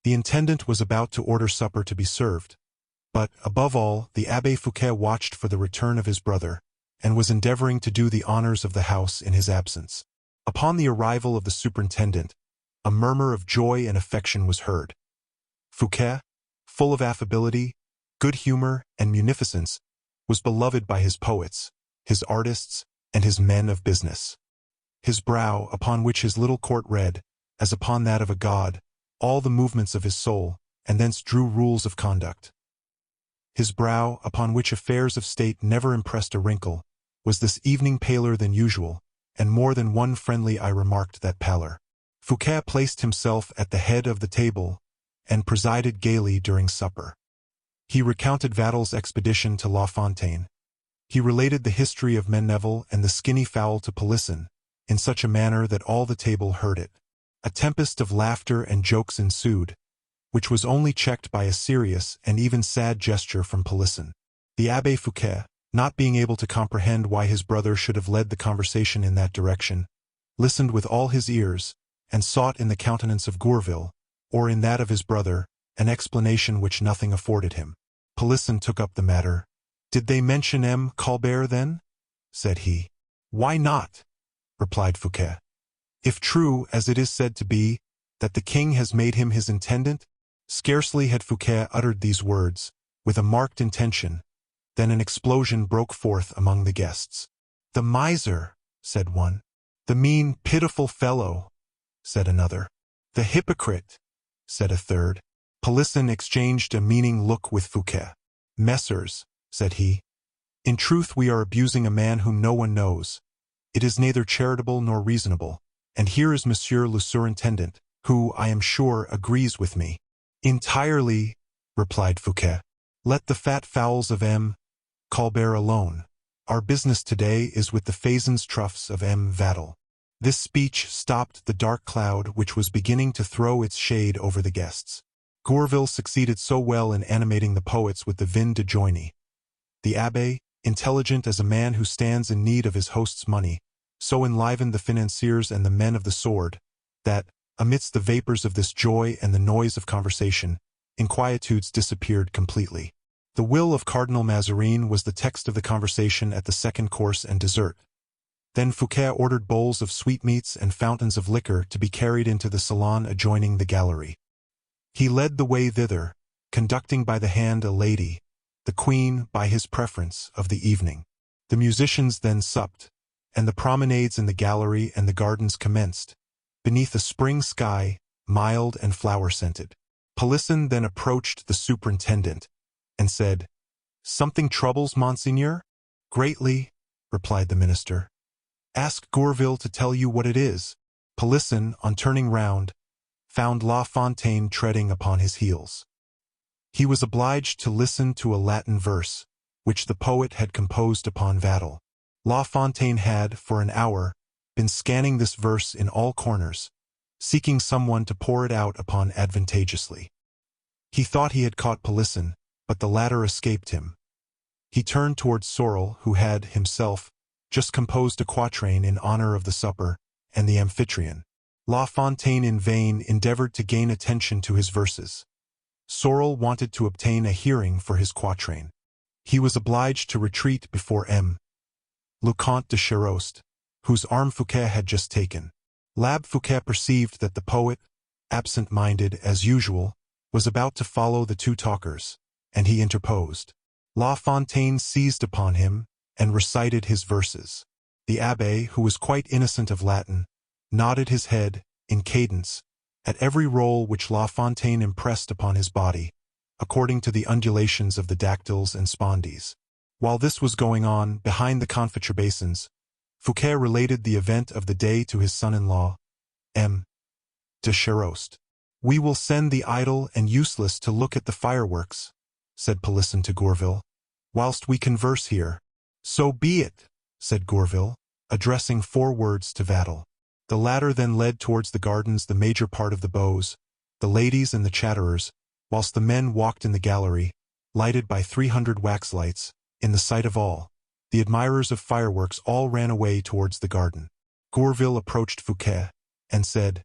The intendant was about to order supper to be served, but, above all, the Abbé Fouquet watched for the return of his brother, and was endeavoring to do the honors of the house in his absence. Upon the arrival of the superintendent, a murmur of joy and affection was heard. Fouquet, full of affability, good humor, and munificence, was beloved by his poets, his artists, and his men of business. His brow, upon which his little court read, as upon that of a god, all the movements of his soul, and thence drew rules of conduct. His brow, upon which affairs of state never impressed a wrinkle, was this evening paler than usual, and more than one friendly eye remarked that pallor. Fouquet placed himself at the head of the table, and presided gaily during supper. He recounted Vattel's expedition to La Fontaine. He related the history of Menneval and the skinny fowl to Pelisson, in such a manner that all the table heard it. A tempest of laughter and jokes ensued, which was only checked by a serious and even sad gesture from Pelisson. The Abbé Fouquet, not being able to comprehend why his brother should have led the conversation in that direction, listened with all his ears, and sought in the countenance of Gourville, or in that of his brother, an explanation which nothing afforded him. Polisson took up the matter. "Did they mention M. Colbert then?" said he. "Why not?" replied Fouquet. "If true, as it is said to be, that the king has made him his intendant?" Scarcely had Fouquet uttered these words, with a marked intention, then an explosion broke forth among the guests. "The miser," said one. "The mean, pitiful fellow," said another. "The hypocrite," said a third. Polisson exchanged a meaning look with Fouquet. "Messers," said he, "in truth we are abusing a man whom no one knows. It is neither charitable nor reasonable, and here is Monsieur le Surintendant, who, I am sure, agrees with me." "Entirely," replied Fouquet. "Let the fat fowls of M. Colbert alone. Our business today is with the faisans troughs of M. Vattel." This speech stopped the dark cloud which was beginning to throw its shade over the guests. Gourville succeeded so well in animating the poets with the vin de joigny. The abbé, intelligent as a man who stands in need of his host's money, so enlivened the financiers and the men of the sword, that, amidst the vapors of this joy and the noise of conversation, inquietudes disappeared completely. The will of Cardinal Mazarin was the text of the conversation at the second course and dessert. Then Fouquet ordered bowls of sweetmeats and fountains of liquor to be carried into the salon adjoining the gallery. He led the way thither, conducting by the hand a lady, the queen, by his preference, of the evening. The musicians then supped, and the promenades in the gallery and the gardens commenced, beneath a spring sky, mild and flower-scented. Polisson then approached the superintendent, and said, "Something troubles Monseigneur?" "Greatly," replied the minister. "Ask Gourville to tell you what it is." Polisson, on turning round, found La Fontaine treading upon his heels. He was obliged to listen to a Latin verse, which the poet had composed upon Vattel. La Fontaine had, for an hour, been scanning this verse in all corners, seeking someone to pour it out upon advantageously. He thought he had caught Polisson, but the latter escaped him. He turned towards Sorel, who had, himself, just composed a quatrain in honor of the supper and the amphitryon. La Fontaine in vain endeavored to gain attention to his verses. Sorel wanted to obtain a hearing for his quatrain. He was obliged to retreat before le Comte de Charost, whose arm Fouquet had just taken. L'Abbé Fouquet perceived that the poet, absent-minded as usual, was about to follow the two talkers, and he interposed. La Fontaine seized upon him and recited his verses. The abbé, who was quite innocent of Latin, nodded his head, in cadence, at every roll which La Fontaine impressed upon his body, according to the undulations of the dactyls and spondees. While this was going on, behind the confiture basins, Fouquet related the event of the day to his son-in-law, M. de Charost. "We will send the idle and useless to look at the fireworks," said Polisson to Gourville, "whilst we converse here." "So be it," said Gourville, addressing 4 words to Vattel. The latter then led towards the gardens the major part of the beaux, the ladies and the chatterers, whilst the men walked in the gallery, lighted by 300 wax lights, in the sight of all. The admirers of fireworks all ran away towards the garden. Gourville approached Fouquet, and said,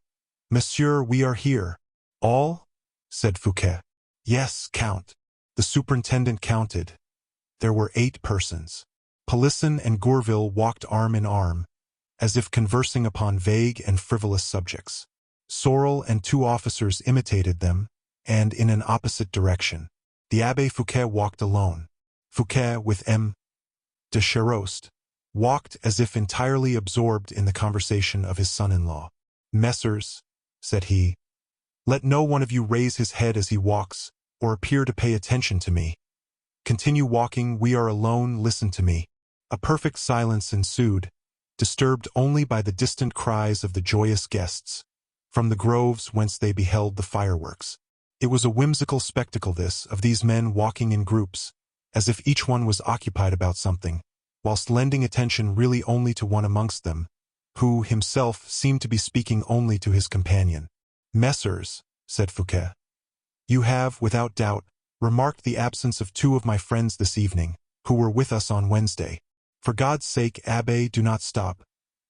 "Monsieur, we are here." "All?" said Fouquet. "Yes, Count." The superintendent counted. There were 8 persons. Polisson and Gourville walked arm in arm, as if conversing upon vague and frivolous subjects. Sorel and 2 officers imitated them, and in an opposite direction. The Abbé Fouquet walked alone. Fouquet, with M. de Charost, walked as if entirely absorbed in the conversation of his son-in-law. "Messers," said he, "let no one of you raise his head as he walks, or appear to pay attention to me. Continue walking, we are alone, listen to me." A perfect silence ensued, disturbed only by the distant cries of the joyous guests, from the groves whence they beheld the fireworks. It was a whimsical spectacle this, of these men walking in groups, as if each one was occupied about something, whilst lending attention really only to one amongst them, who, himself, seemed to be speaking only to his companion. "Messers," said Fouquet, "you have, without doubt, remarked the absence of 2 of my friends this evening, who were with us on Wednesday. For God's sake, Abbé, do not stop.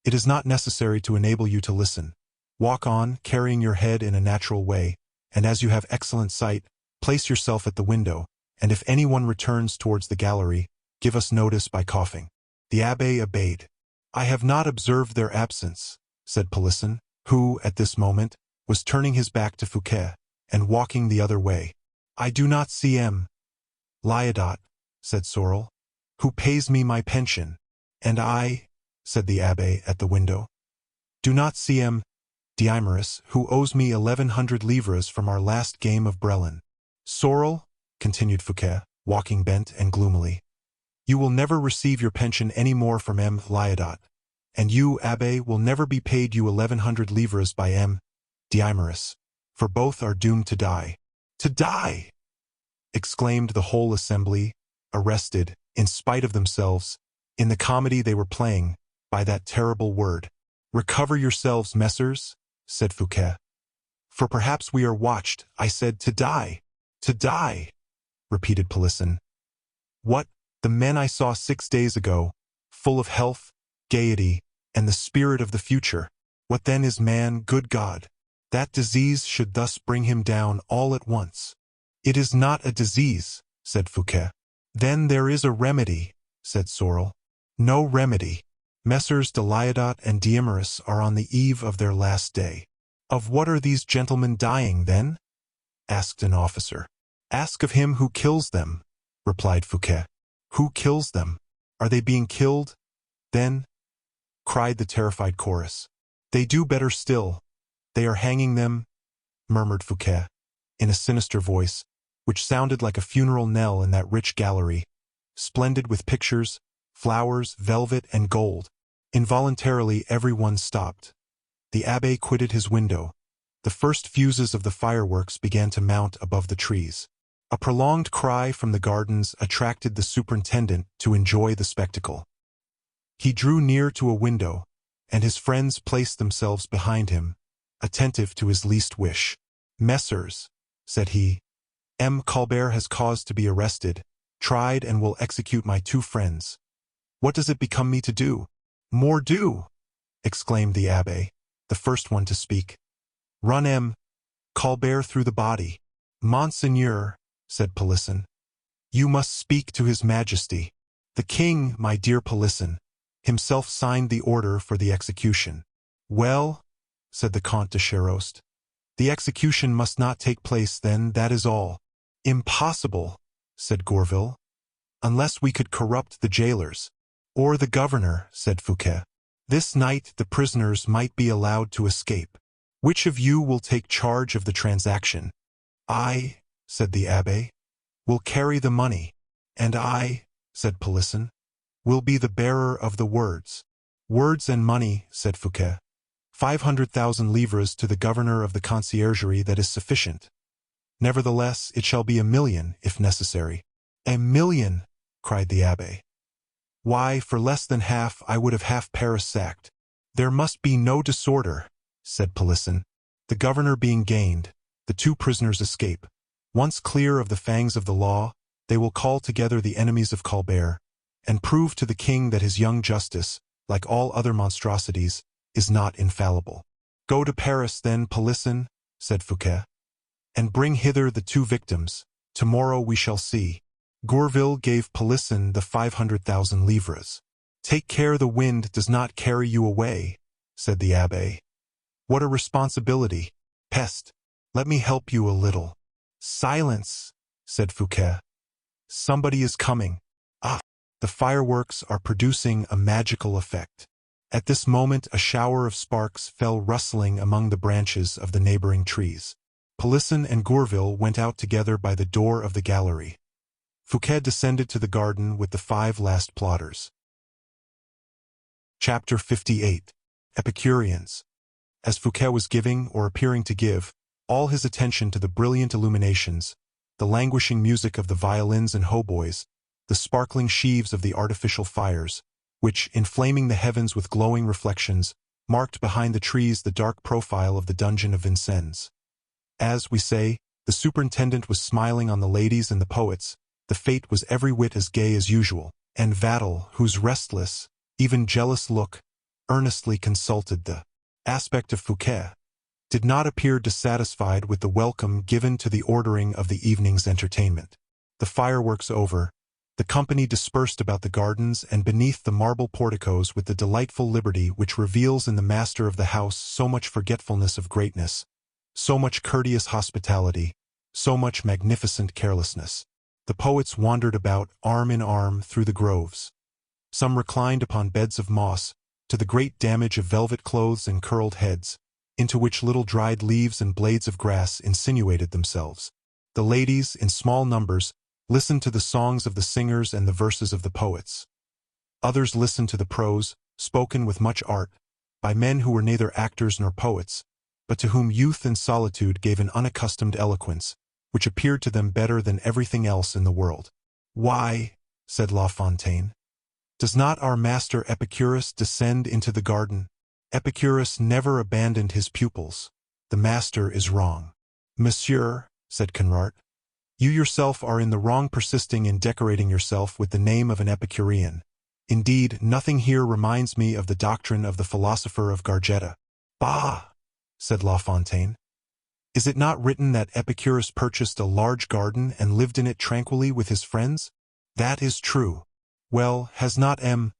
It is not necessary to enable you to listen. Walk on, carrying your head in a natural way, and as you have excellent sight, Place yourself at the window, and if anyone returns towards the gallery, give us notice by coughing." The abbé obeyed. "I have not observed their absence," said Polisson, who, at this moment, was turning his back to Fouquet, and walking the other way. "I do not see M. Lyodot," said Sorel, "who pays me my pension." "And I," said the abbé at the window, "do not see M. Diemerius, who owes me 1,100 livres from our last game of Brelin." "Sorel," continued Fouquet, walking bent and gloomily, "you will never receive your pension any more from M. Lyodot, and you, abbé, will never be paid you 1,100 livres by M. Diemerius, for both are doomed to die." "To die!" exclaimed the whole assembly, arrested, in spite of themselves, in the comedy they were playing, by that terrible word. "Recover yourselves, messers," said Fouquet, "for perhaps we are watched." "I said to die." "To die," repeated Polisson. "What, the men I saw 6 days ago, full of health, gaiety, and the spirit of the future. What then is man, good God, that disease should thus bring him down all at once?" "It is not a disease," said Fouquet. "Then there is a remedy," said Sorel. "No remedy. Messrs. de Lyodot and Diemerius are on the eve of their last day." "Of what are these gentlemen dying, then?" asked an officer. "Ask of him who kills them," replied Fouquet. "Who kills them? Are they being killed, then?" cried the terrified chorus. "They do better still. They are hanging them," murmured Fouquet, in a sinister voice, which sounded like a funeral knell in that rich gallery, splendid with pictures, flowers, velvet, and gold. Involuntarily everyone stopped. The abbé quitted his window. The first fuses of the fireworks began to mount above the trees. A prolonged cry from the gardens attracted the superintendent to enjoy the spectacle. He drew near to a window, and his friends placed themselves behind him, attentive to his least wish. "Messers," said he, "M. Colbert has caused to be arrested, tried, and will execute my 2 friends. What does it become me to do?" "Mordieu!" exclaimed the abbé, the first one to speak. "Run M. Colbert through the body." "Monseigneur," said Polisson, "you must speak to his majesty." "The king, my dear Polisson, himself signed the order for the execution." "Well," said the Comte de Charost, "the execution must not take place then, that is all." "Impossible," said Gourville, "unless we could corrupt the jailers." "Or the governor," said Fouquet. "This night the prisoners might be allowed to escape. Which of you will take charge of the transaction?" "I," said the abbé, "will carry the money." "And I," said Polisson, "will be the bearer of the words." "Words and money," said Fouquet. 500,000 livres to the governor of the conciergerie, that is sufficient. Nevertheless, it shall be 1,000,000, if necessary." "1,000,000!" cried the abbé. "Why, for less than half I would have half Paris sacked." "There must be no disorder," said Polisson. "The governor being gained, the 2 prisoners escape. Once clear of the fangs of the law, they will call together the enemies of Colbert, and prove to the king that his young justice, like all other monstrosities, is not infallible." "Go to Paris, then, Polisson," said Fouquet, "and bring hither the 2 victims. Tomorrow we shall see." Gourville gave Polisson the 500,000 livres. "Take care the wind does not carry you away," said the abbé. "What a responsibility! Peste! Let me help you a little." "Silence!" said Fouquet. "Somebody is coming. Ah! The fireworks are producing a magical effect." At this moment a shower of sparks fell rustling among the branches of the neighboring trees. Polisson and Gourville went out together by the door of the gallery. Fouquet descended to the garden with the 5 last plotters. Chapter 58. Epicureans. As Fouquet was giving, or appearing to give, all his attention to the brilliant illuminations, the languishing music of the violins and hautboys, the sparkling sheaves of the artificial fires, which, inflaming the heavens with glowing reflections, marked behind the trees the dark profile of the dungeon of Vincennes. As, we say, the superintendent was smiling on the ladies and the poets, the fete was every whit as gay as usual, and Vattel, whose restless, even jealous look, earnestly consulted the aspect of Fouquet, did not appear dissatisfied with the welcome given to the ordering of the evening's entertainment. The fireworks over, the company dispersed about the gardens and beneath the marble porticos with the delightful liberty which reveals in the master of the house so much forgetfulness of greatness, so much courteous hospitality, so much magnificent carelessness. The poets wandered about, arm in arm, through the groves. Some reclined upon beds of moss, to the great damage of velvet clothes and curled heads, into which little dried leaves and blades of grass insinuated themselves. The ladies, in small numbers, listened to the songs of the singers and the verses of the poets. Others listened to the prose, spoken with much art, by men who were neither actors nor poets, but to whom youth and solitude gave an unaccustomed eloquence, which appeared to them better than everything else in the world. "Why," said La Fontaine, "does not our master Epicurus descend into the garden? Epicurus never abandoned his pupils. The master is wrong." "Monsieur," said Conrart, "you yourself are in the wrong persisting in decorating yourself with the name of an Epicurean. Indeed, nothing here reminds me of the doctrine of the philosopher of Gargetta." "Bah!" said La Fontaine. "Is it not written that Epicurus purchased a large garden and lived in it tranquilly with his friends?" "That is true." "Well, has not M.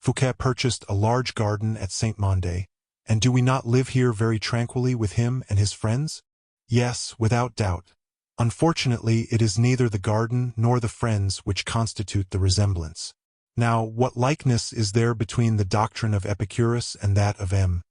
Fouquet purchased a large garden at Saint-Mandé, and do we not live here very tranquilly with him and his friends?" "Yes, without doubt. Unfortunately, it is neither the garden nor the friends which constitute the resemblance. Now, what likeness is there between the doctrine of Epicurus and that of M.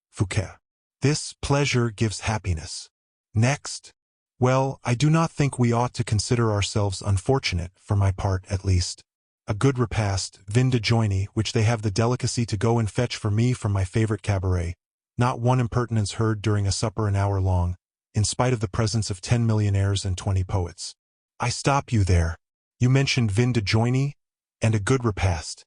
Fouquet? This pleasure gives happiness. Next, well, I do not think we ought to consider ourselves unfortunate, for my part at least. A good repast, vin de joigny, which they have the delicacy to go and fetch for me from my favorite cabaret. Not one impertinence heard during a supper an hour long, in spite of the presence of 10 millionaires and 20 poets. I stop you there. You mentioned vin de joigny and a good repast.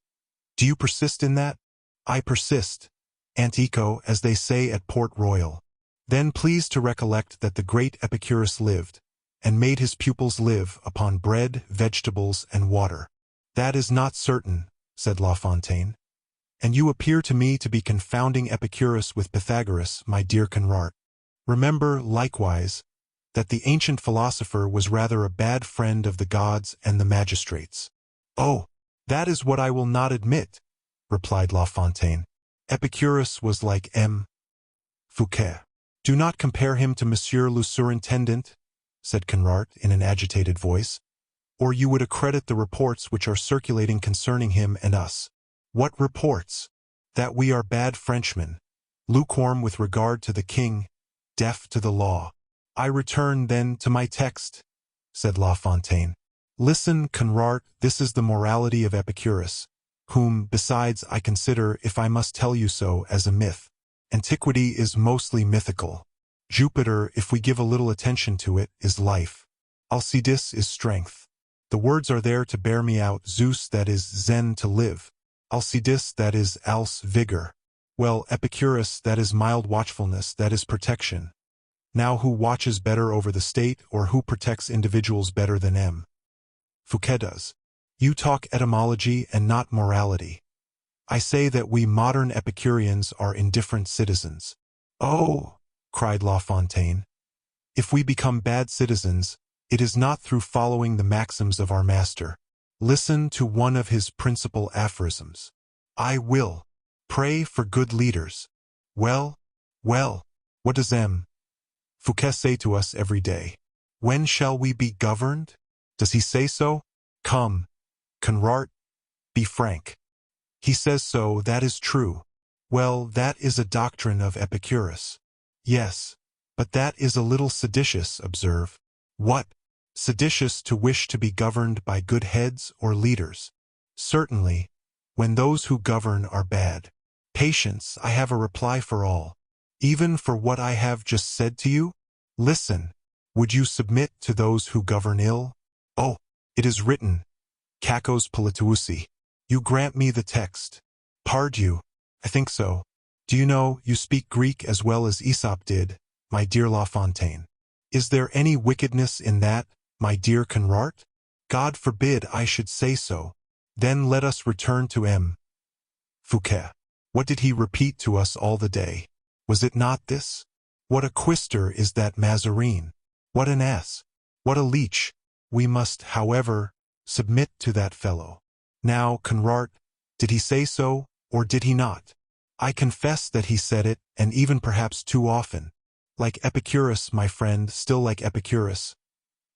Do you persist in that? I persist. Antico, as they say at Port Royal. Then please to recollect that the great Epicurus lived, and made his pupils live, upon bread, vegetables, and water. That is not certain, said La Fontaine. And you appear to me to be confounding Epicurus with Pythagoras, my dear Conrart. Remember, likewise, that the ancient philosopher was rather a bad friend of the gods and the magistrates. Oh, that is what I will not admit, replied La Fontaine. Epicurus was like M. Fouquet. Do not compare him to Monsieur le Surintendant, said Conrart in an agitated voice, or you would accredit the reports which are circulating concerning him and us. What reports? That we are bad Frenchmen, lukewarm with regard to the king, deaf to the law. I return, then, to my text, said La Fontaine. Listen, Conrart, this is the morality of Epicurus, whom, besides, I consider, if I must tell you so, as a myth. Antiquity is mostly mythical. Jupiter, if we give a little attention to it, is life. Alcides is strength. The words are there to bear me out. Zeus, that is zen, to live. Alcides, that is als, vigor. Well, Epicurus, that is mild watchfulness, that is protection. Now who watches better over the state, or who protects individuals better than M. Fouquet does? You talk etymology and not morality. I say that we modern Epicureans are indifferent citizens. Oh, cried La Fontaine, if we become bad citizens, it is not through following the maxims of our master. Listen to one of his principal aphorisms. I will pray for good leaders. Well, what does M. Fouquet say to us every day? When shall we be governed? Does he say so? Come, Conrart, be frank. He says so, that is true. Well, that is a doctrine of Epicurus. Yes, but that is a little seditious, observe. What? Seditious to wish to be governed by good heads or leaders? Certainly, when those who govern are bad. Patience, I have a reply for all. Even for what I have just said to you? Listen, would you submit to those who govern ill? Oh, it is written, Cacos polituusi. You grant me the text. Pardieu, I think so. Do you know, you speak Greek as well as Aesop did, my dear La Fontaine. Is there any wickedness in that, my dear Conrart? God forbid I should say so. Then let us return to M. Fouquet. What did he repeat to us all the day? Was it not this? What a quister is that Mazarine! What an ass! What a leech! We must, however, submit to that fellow. Now, Conrart, did he say so, or did he not? I confess that he said it, and even perhaps too often. Like Epicurus, my friend, still like Epicurus.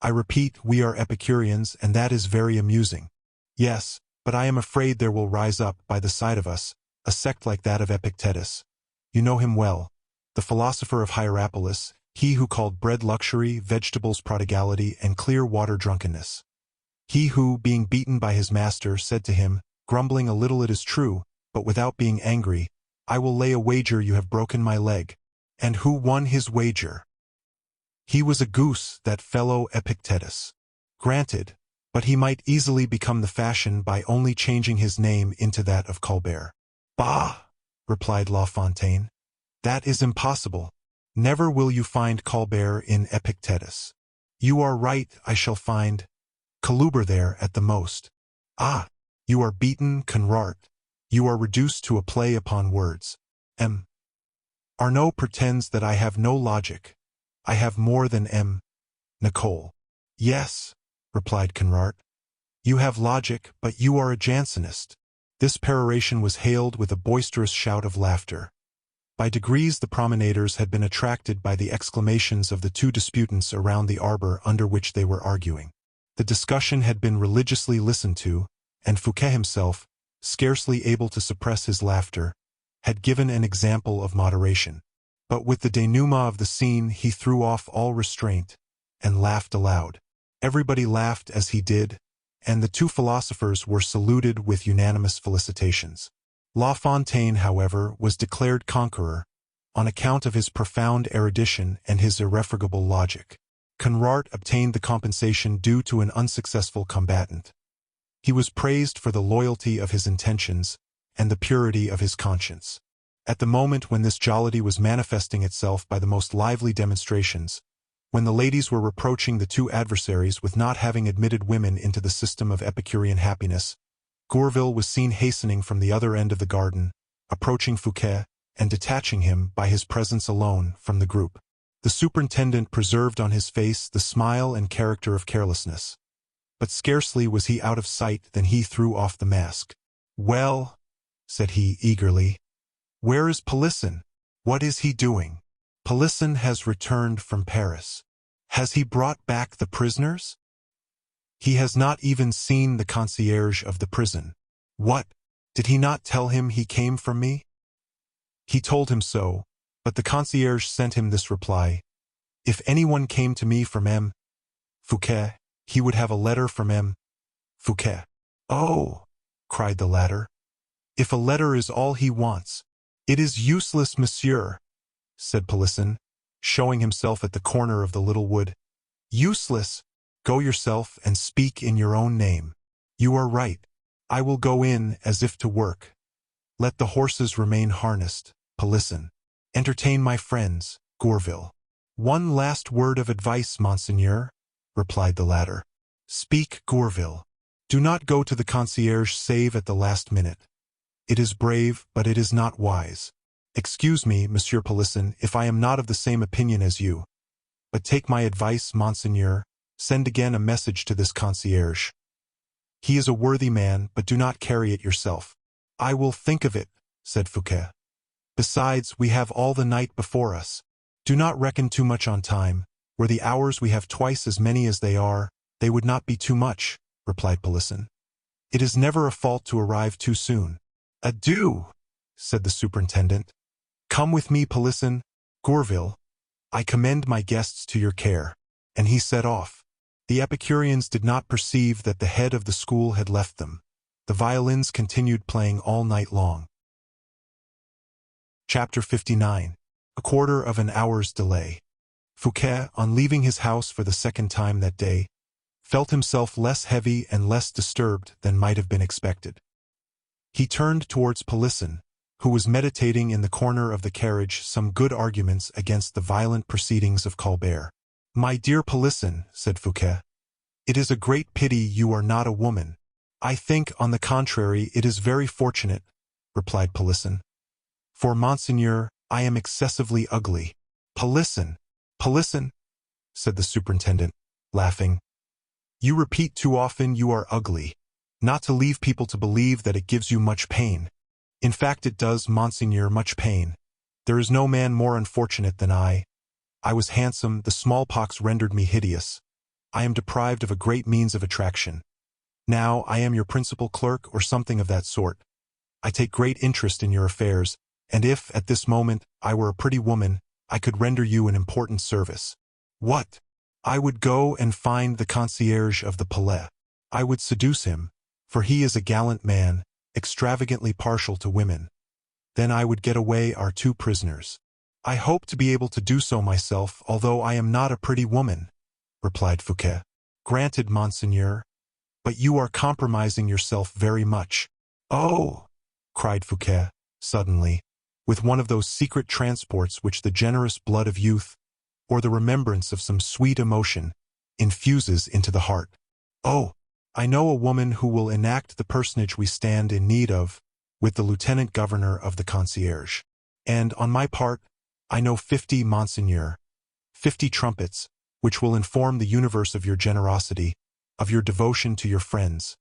I repeat, we are Epicureans, and that is very amusing. Yes, but I am afraid there will rise up, by the side of us, a sect like that of Epictetus. You know him well, the philosopher of Hierapolis, he who called bread luxury, vegetables prodigality, and clear water drunkenness. He who, being beaten by his master, said to him, grumbling a little it is true, but without being angry, I will lay a wager you have broken my leg. And who won his wager? He was a goose, that fellow Epictetus. Granted, but he might easily become the fashion by only changing his name into that of Colbert. Bah! Replied La Fontaine. That is impossible. Never will you find Colbert in Epictetus. You are right, I shall find Coluber there at the most. Ah! You are beaten, Conrart. You are reduced to a play upon words. M. Arnaud pretends that I have no logic. I have more than M. Nicole. Yes, replied Conrart. You have logic, but you are a Jansenist. This peroration was hailed with a boisterous shout of laughter. By degrees the promenaders had been attracted by the exclamations of the two disputants around the arbor under which they were arguing. The discussion had been religiously listened to, and Fouquet himself, scarcely able to suppress his laughter, had given an example of moderation. But with the denouement of the scene he threw off all restraint, and laughed aloud. Everybody laughed as he did, and the two philosophers were saluted with unanimous felicitations. La Fontaine, however, was declared conqueror, on account of his profound erudition and his irrefragable logic. Conrart obtained the compensation due to an unsuccessful combatant. He was praised for the loyalty of his intentions and the purity of his conscience. At the moment when this jollity was manifesting itself by the most lively demonstrations, when the ladies were reproaching the two adversaries with not having admitted women into the system of Epicurean happiness, Gourville was seen hastening from the other end of the garden, approaching Fouquet, and detaching him, by his presence alone, from the group. The superintendent preserved on his face the smile and character of carelessness. But scarcely was he out of sight than he threw off the mask. "Well," said he eagerly, "where is Polisson? What is he doing?" "Polisson has returned from Paris." "Has he brought back the prisoners?" "He has not even seen the concierge of the prison." "What? Did he not tell him he came from me?" "He told him so, but the concierge sent him this reply: If anyone came to me from M. Fouquet, he would have a letter from M. Fouquet." "Oh!" cried the latter. "If a letter is all he wants—" "It is useless, monsieur," said Polisson, showing himself at the corner of the little wood. "Useless! Go yourself and speak in your own name." "You are right. I will go in as if to work. Let the horses remain harnessed, Polisson. Entertain my friends, Gourville." "One last word of advice, monseigneur," replied the latter. "Speak, Gourville. Do not go to the concierge save at the last minute. It is brave, but it is not wise. Excuse me, Monsieur Polisson, if I am not of the same opinion as you. But take my advice, monseigneur. Send again a message to this concierge. He is a worthy man, but do not carry it yourself." "I will think of it," said Fouquet. "Besides, we have all the night before us. Do not reckon too much on time. Were the hours we have twice as many as they are, they would not be too much," replied Polisson. "It is never a fault to arrive too soon." "Adieu," said the superintendent. "Come with me, Polisson. Gourville, I commend my guests to your care." And he set off. The Epicureans did not perceive that the head of the school had left them. The violins continued playing all night long. Chapter 59. A quarter of an hour's delay. Fouquet, on leaving his house for the second time that day, felt himself less heavy and less disturbed than might have been expected. He turned towards Polisson, who was meditating in the corner of the carriage some good arguments against the violent proceedings of Colbert. "My dear Polisson," said Fouquet, "it is a great pity you are not a woman." "I think, on the contrary, it is very fortunate," replied Polisson. "For, monseigneur, I am excessively ugly." Polisson, Polisson, said the superintendent, laughing. You repeat too often you are ugly, not to leave people to believe that it gives you much pain. In fact it does, monseigneur, much pain. There is no man more unfortunate than I. I was handsome, the smallpox rendered me hideous. I am deprived of a great means of attraction. Now I am your principal clerk or something of that sort. I take great interest in your affairs, and if, at this moment, I were a pretty woman, I could render you an important service. What? I would go and find the concierge of the Palais. I would seduce him, for he is a gallant man, extravagantly partial to women. Then I would get away our 2 prisoners. I hope to be able to do so myself, although I am not a pretty woman, replied Fouquet. Granted, monseigneur, but you are compromising yourself very much. Oh, cried Fouquet, suddenly, with one of those secret transports which the generous blood of youth, or the remembrance of some sweet emotion, infuses into the heart. Oh, I know a woman who will enact the personage we stand in need of, with the lieutenant governor of the concierge. And, on my part, I know 50, monseigneur, 50 trumpets, which will inform the universe of your generosity, of your devotion to your friends,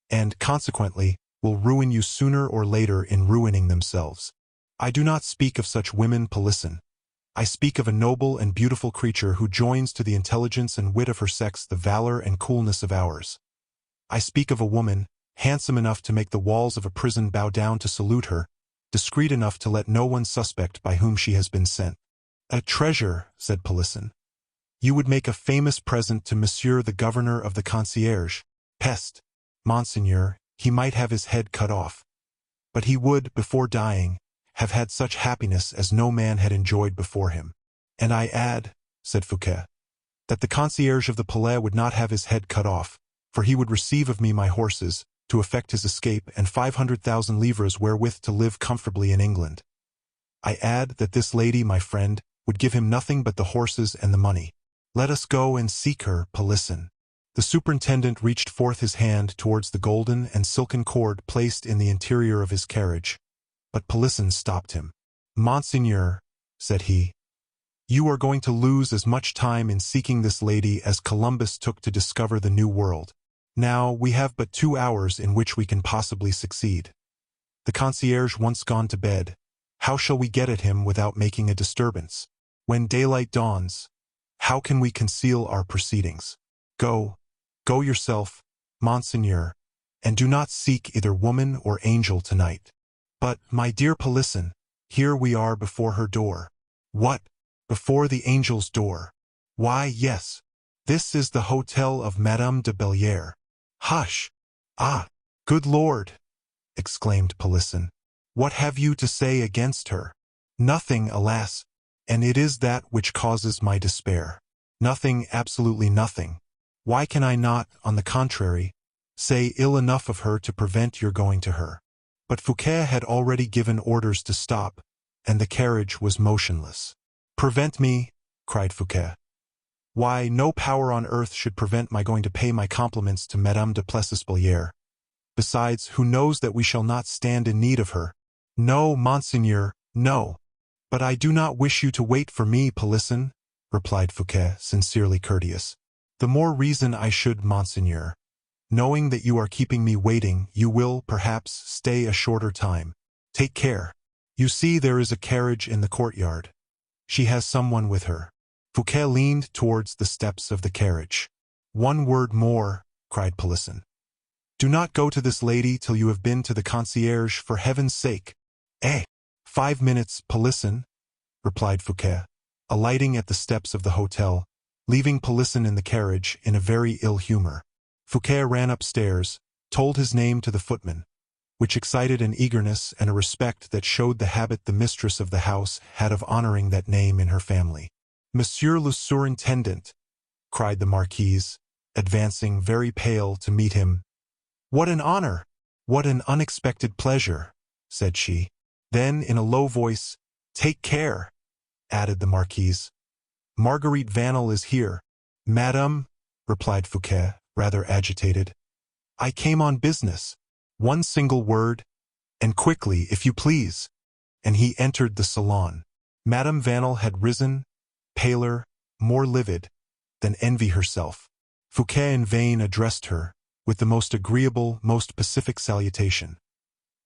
and, consequently, will ruin you sooner or later in ruining themselves. I do not speak of such women, Polisson. I speak of a noble and beautiful creature who joins to the intelligence and wit of her sex the valor and coolness of ours. I speak of a woman, handsome enough to make the walls of a prison bow down to salute her, discreet enough to let no one suspect by whom she has been sent. A treasure, said Polisson. You would make a famous present to Monsieur the Governor of the Concierge. Peste, monseigneur, he might have his head cut off. But he would, before dying, have had such happiness as no man had enjoyed before him. And I add, said Fouquet, that the concierge of the Palais would not have his head cut off, for he would receive of me my horses, to effect his escape, and 500,000 livres wherewith to live comfortably in England. I add that this lady, my friend, would give him nothing but the horses and the money. Let us go and seek her, Polisson. The superintendent reached forth his hand towards the golden and silken cord placed in the interior of his carriage, but Polisson stopped him. Monseigneur, said he, you are going to lose as much time in seeking this lady as Columbus took to discover the New World. Now we have but 2 hours in which we can possibly succeed. The concierge once gone to bed, how shall we get at him without making a disturbance? When daylight dawns, how can we conceal our proceedings? Go yourself, monseigneur, and do not seek either woman or angel tonight. But, my dear Polisson, here we are before her door. What? Before the angel's door? Why, yes. This is the hotel of Madame de Belliere. Hush! Ah, good Lord! Exclaimed Polisson. What have you to say against her? Nothing, alas, and it is that which causes my despair. Nothing, absolutely nothing. Why can I not, on the contrary, say ill enough of her to prevent your going to her? But Fouquet had already given orders to stop, and the carriage was motionless. Prevent me, cried Fouquet. Why, no power on earth should prevent my going to pay my compliments to Madame de Plessis-Belliere. Besides, who knows that we shall not stand in need of her? No, monseigneur, no. But I do not wish you to wait for me, Polisson, replied Fouquet, sincerely courteous. The more reason I should, monseigneur. Knowing that you are keeping me waiting, you will, perhaps, stay a shorter time. Take care. You see there is a carriage in the courtyard. She has someone with her. Fouquet leaned towards the steps of the carriage. One word more, cried Polisson. Do not go to this lady till you have been to the concierge, for heaven's sake. 5 minutes, Polisson, replied Fouquet, alighting at the steps of the hotel, leaving Polisson in the carriage in a very ill humor. Fouquet ran upstairs, told his name to the footman, which excited an eagerness and a respect that showed the habit the mistress of the house had of honoring that name in her family. Monsieur le Surintendant, cried the Marquise, advancing very pale to meet him. What an honor! What an unexpected pleasure, said she. Then, in a low voice, take care, added the Marquise. Marguerite Vanel is here. Madame, replied Fouquet, rather agitated. I came on business. One single word, and quickly, if you please. And he entered the salon. Madame Vanel had risen, paler, more livid, than envy herself. Fouquet in vain addressed her, with the most agreeable, most pacific salutation.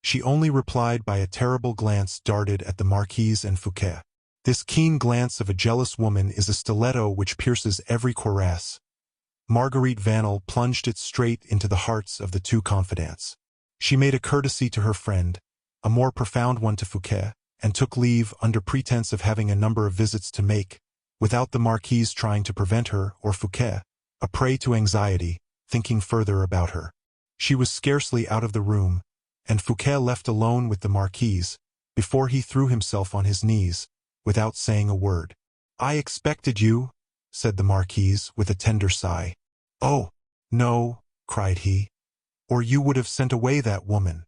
She only replied by a terrible glance darted at the Marquise and Fouquet. This keen glance of a jealous woman is a stiletto which pierces every cuirass. Marguerite Vanel plunged it straight into the hearts of the two confidants. She made a courtesy to her friend, a more profound one to Fouquet, and took leave under pretense of having a number of visits to make, without the Marquise trying to prevent her or Fouquet, a prey to anxiety, thinking further about her. She was scarcely out of the room, and Fouquet left alone with the Marquise, before he threw himself on his knees, without saying a word. "I expected you," said the Marquise with a tender sigh. "Oh, no," cried he, "or you would have sent away that woman.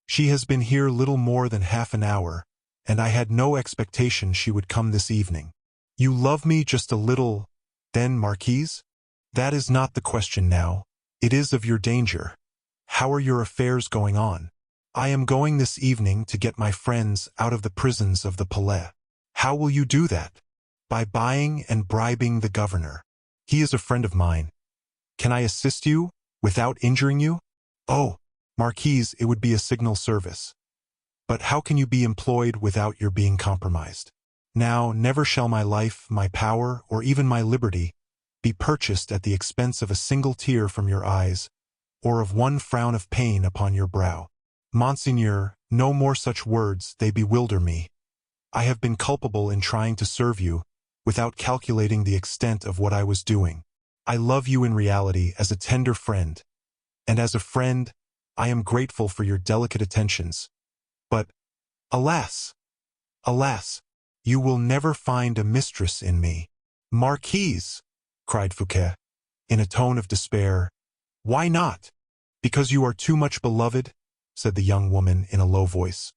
She has been here little more than half an hour, and I had no expectation she would come this evening. You love me just a little, then, Marquise? That is not the question now. It is of your danger. How are your affairs going on? I am going this evening to get my friends out of the prisons of the Palais. How will you do that? By buying and bribing the governor. He is a friend of mine. Can I assist you, without injuring you? Oh, Marquise, it would be a signal service. But how can you be employed without your being compromised? Now, never shall my life, my power, or even my liberty be purchased at the expense of a single tear from your eyes, or of one frown of pain upon your brow. Monseigneur, no more such words, they bewilder me. I have been culpable in trying to serve you, without calculating the extent of what I was doing. I love you in reality as a tender friend, and as a friend, I am grateful for your delicate attentions. But, alas, alas, you will never find a mistress in me." "Marquise!" cried Fouquet, in a tone of despair. "Why not?" "Because you are too much beloved," said the young woman in a low voice.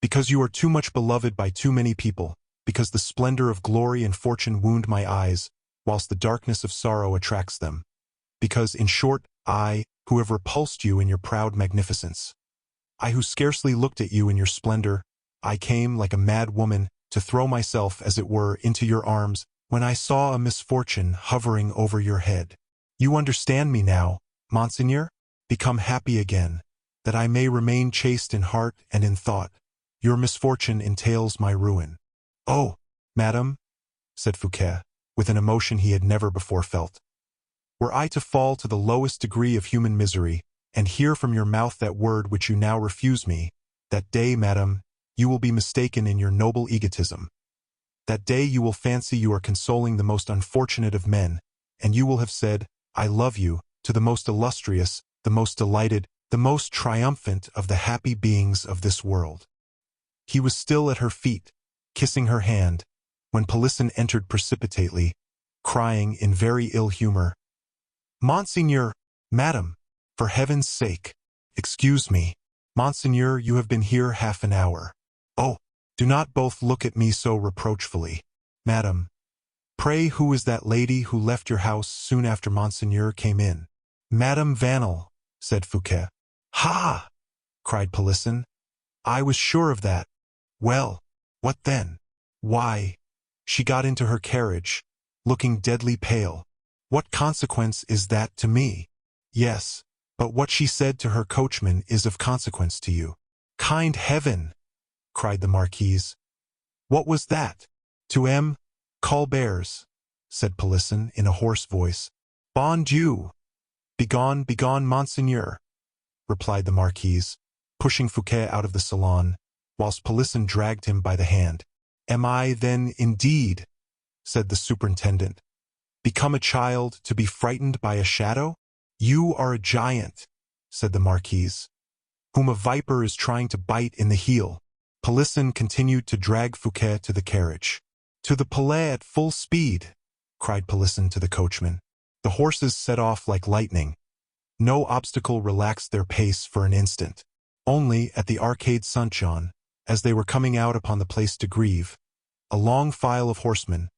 "Because you are too much beloved by too many people, because the splendor of glory and fortune wound my eyes, whilst the darkness of sorrow attracts them. Because, in short, I, who have repulsed you in your proud magnificence, I who scarcely looked at you in your splendor, I came, like a mad woman, to throw myself, as it were, into your arms, when I saw a misfortune hovering over your head. You understand me now, Monseigneur? Become happy again, that I may remain chaste in heart and in thought. Your misfortune entails my ruin." "Oh, madame," said Fouquet, with an emotion he had never before felt, "were I to fall to the lowest degree of human misery, and hear from your mouth that word which you now refuse me, that day, madame, you will be mistaken in your noble egotism. That day you will fancy you are consoling the most unfortunate of men, and you will have said, 'I love you,' to the most illustrious, the most delighted, the most triumphant of the happy beings of this world." He was still at her feet, kissing her hand, when Pelisson entered precipitately, crying in very ill humor, "Monseigneur, madame, for heaven's sake, excuse me. Monseigneur, you have been here half an hour. Oh, do not both look at me so reproachfully. Madame, pray who is that lady who left your house soon after Monseigneur came in?" "Madame Vanel," said Fouquet. "Ha!" cried Pelisson. "I was sure of that. Well, what then?" "Why, she got into her carriage, looking deadly pale. What consequence is that to me?" "Yes, but what she said to her coachman is of consequence to you." "Kind heaven!" cried the Marquise. "What was that?" "To M. Colbert's," said Pelisson in a hoarse voice. "Bon Dieu!" "Begone, begone, Monseigneur," replied the Marquise, pushing Fouquet out of the salon, whilst Pelisson dragged him by the hand. "Am I, then, indeed," said the superintendent, "become a child to be frightened by a shadow?" "You are a giant," said the Marquise, "whom a viper is trying to bite in the heel." Pelisson continued to drag Fouquet to the carriage. "To the Palais at full speed," cried Pelisson to the coachman. The horses set off like lightning. No obstacle relaxed their pace for an instant. Only at the Arcade Saint-Jean, as they were coming out upon the Place de Grève, a long file of horsemen,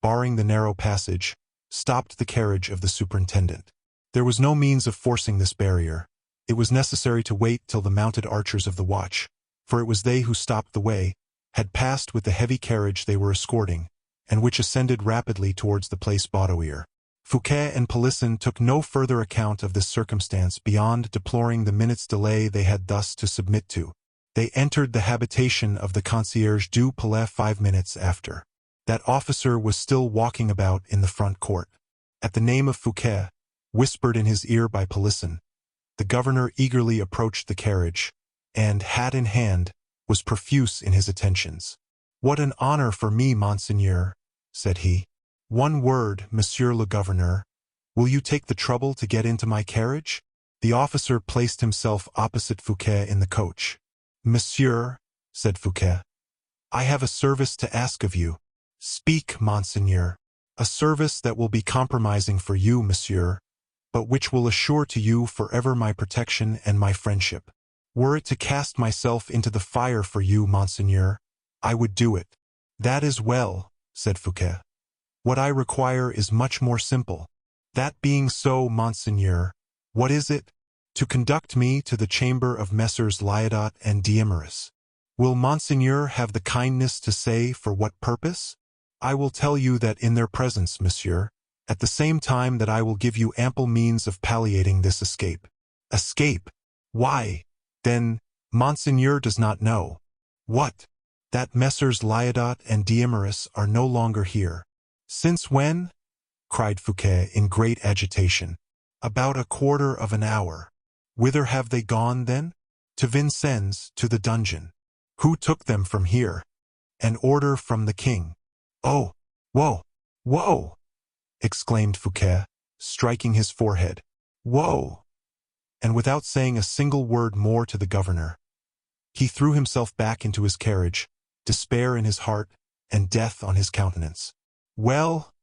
barring the narrow passage, stopped the carriage of the superintendent. There was no means of forcing this barrier. It was necessary to wait till the mounted archers of the watch, for it was they who stopped the way, had passed with the heavy carriage they were escorting, and which ascended rapidly towards the Place Baudoyer. Fouquet and Pelisson took no further account of this circumstance beyond deploring the minute's delay they had thus to submit to. They entered the habitation of the concierge du Palais 5 minutes after. That officer was still walking about in the front court. At the name of Fouquet, whispered in his ear by Pelisson, the governor eagerly approached the carriage, and, hat in hand, was profuse in his attentions. "What an honor for me, monseigneur," said he. "One word, monsieur le gouverneur. Will you take the trouble to get into my carriage?" The officer placed himself opposite Fouquet in the coach. "Monsieur," said Fouquet, "I have a service to ask of you." "Speak, monseigneur." "A service that will be compromising for you, monsieur, but which will assure to you forever my protection and my friendship. Were it to cast myself into the fire for you, monseigneur, I would do it." "That is well," said Fouquet. "What I require is much more simple." "That being so, monseigneur, what is it?" "To conduct me to the chamber of Messrs. Liaudot and D'Eymeris." "Will monseigneur have the kindness to say for what purpose?" "I will tell you that in their presence, monsieur, at the same time that I will give you ample means of palliating this escape." "Escape? Why, then, monseigneur does not know." "What?" "That Messrs. Liaudot and D'Eymeris are no longer here." "Since when?" cried Fouquet in great agitation. "About a quarter of an hour." "Whither have they gone, then?" "To Vincennes, to the dungeon." "Who took them from here?" "An order from the king." "Oh, woe, woe!" exclaimed Fouquet, striking his forehead. "Woe!" And without saying a single word more to the governor, he threw himself back into his carriage, despair in his heart and death on his countenance. "Well,"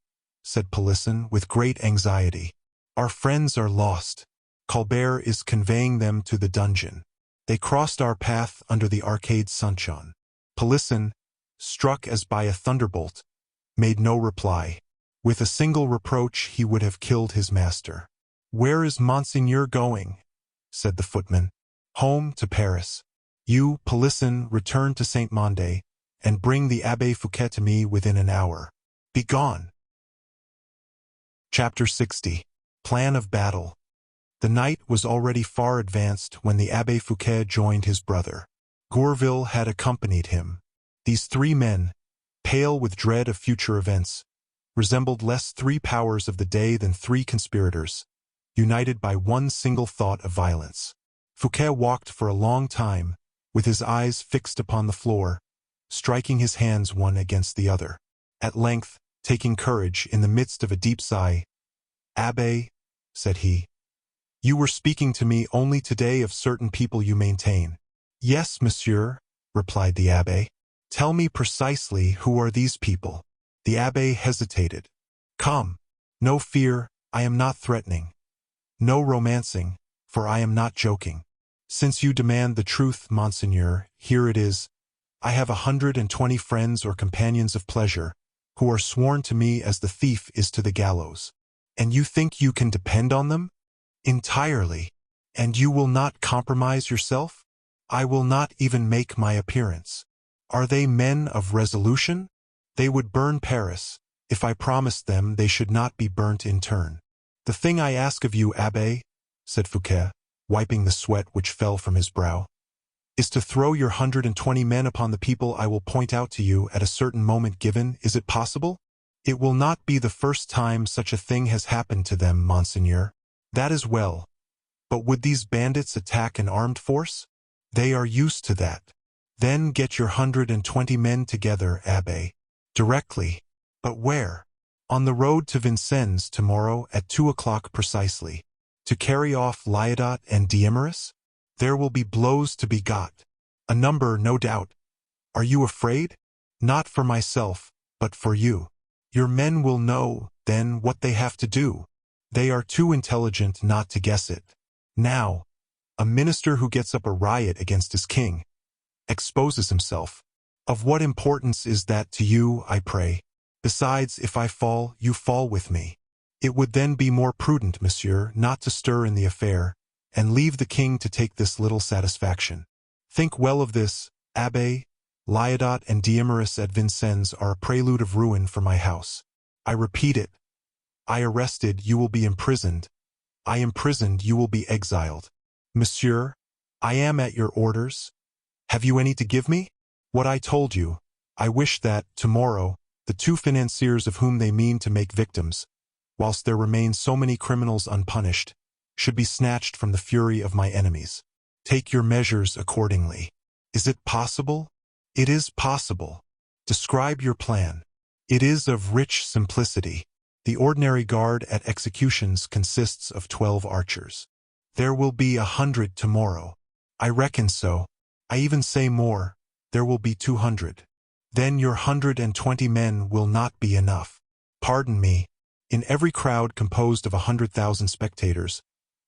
said Pelisson with great anxiety, "our friends are lost. Colbert is conveying them to the dungeon. They crossed our path under the Arcade Saint-Jean." Pelisson, struck as by a thunderbolt, made no reply. With a single reproach he would have killed his master. "Where is monseigneur going?" said the footman. "Home, to Paris. You, Pelisson, return to Saint-Mandé, and bring the Abbé Fouquet to me within an hour. Begone!" Chapter 60. Plan of Battle. The night was already far advanced when the Abbé Fouquet joined his brother. Gourville had accompanied him. These 3 men, pale with dread of future events, resembled less 3 powers of the day than 3 conspirators, united by one single thought of violence. Fouquet walked for a long time, with his eyes fixed upon the floor, striking his hands one against the other. At length, taking courage in the midst of a deep sigh, "Abbé," said he, "you were speaking to me only today of certain people you maintain." "Yes, monsieur," replied the abbé. "Tell me precisely who are these people." The abbé hesitated. "Come, no fear, I am not threatening. No romancing, for I am not joking. Since you demand the truth, monseigneur, here it is. I have 120 friends or companions of pleasure, who are sworn to me as the thief is to the gallows. And you think you can depend on them? Entirely. And you will not compromise yourself? I will not even make my appearance. Are they men of resolution? They would burn Paris, if I promised them they should not be burnt in turn. The thing I ask of you, abbé, said Fouquet, wiping the sweat which fell from his brow, is to throw your 120 men upon the people I will point out to you at a certain moment given. Is it possible? It will not be the first time such a thing has happened to them, monseigneur. That is well. But would these bandits attack an armed force? They are used to that. Then get your 120 men together, abbé. Directly. But where? On the road to Vincennes tomorrow at 2 o'clock precisely. To carry off Liaudot and D'Eymeris? There will be blows to be got. A number, no doubt. Are you afraid? Not for myself, but for you. Your men will know, then, what they have to do. They are too intelligent not to guess it. Now, a minister who gets up a riot against his king exposes himself. Of what importance is that to you, I pray? Besides, if I fall, you fall with me. It would then be more prudent, monsieur, not to stir in the affair, and leave the king to take this little satisfaction. Think well of this, abbé, Lyodot and Diomeris at Vincennes are a prelude of ruin for my house. I repeat it. I arrested, you will be imprisoned. I imprisoned, you will be exiled. Monsieur, I am at your orders. Have you any to give me? What I told you. I wish that, tomorrow, the 2 financiers of whom they mean to make victims, whilst there remain so many criminals unpunished, should be snatched from the fury of my enemies. Take your measures accordingly. Is it possible? It is possible. Describe your plan. It is of rich simplicity. The ordinary guard at executions consists of 12 archers. There will be 100 tomorrow. I reckon so. I even say more. There will be 200. Then your 120 men will not be enough. Pardon me. In every crowd composed of 100,000 spectators,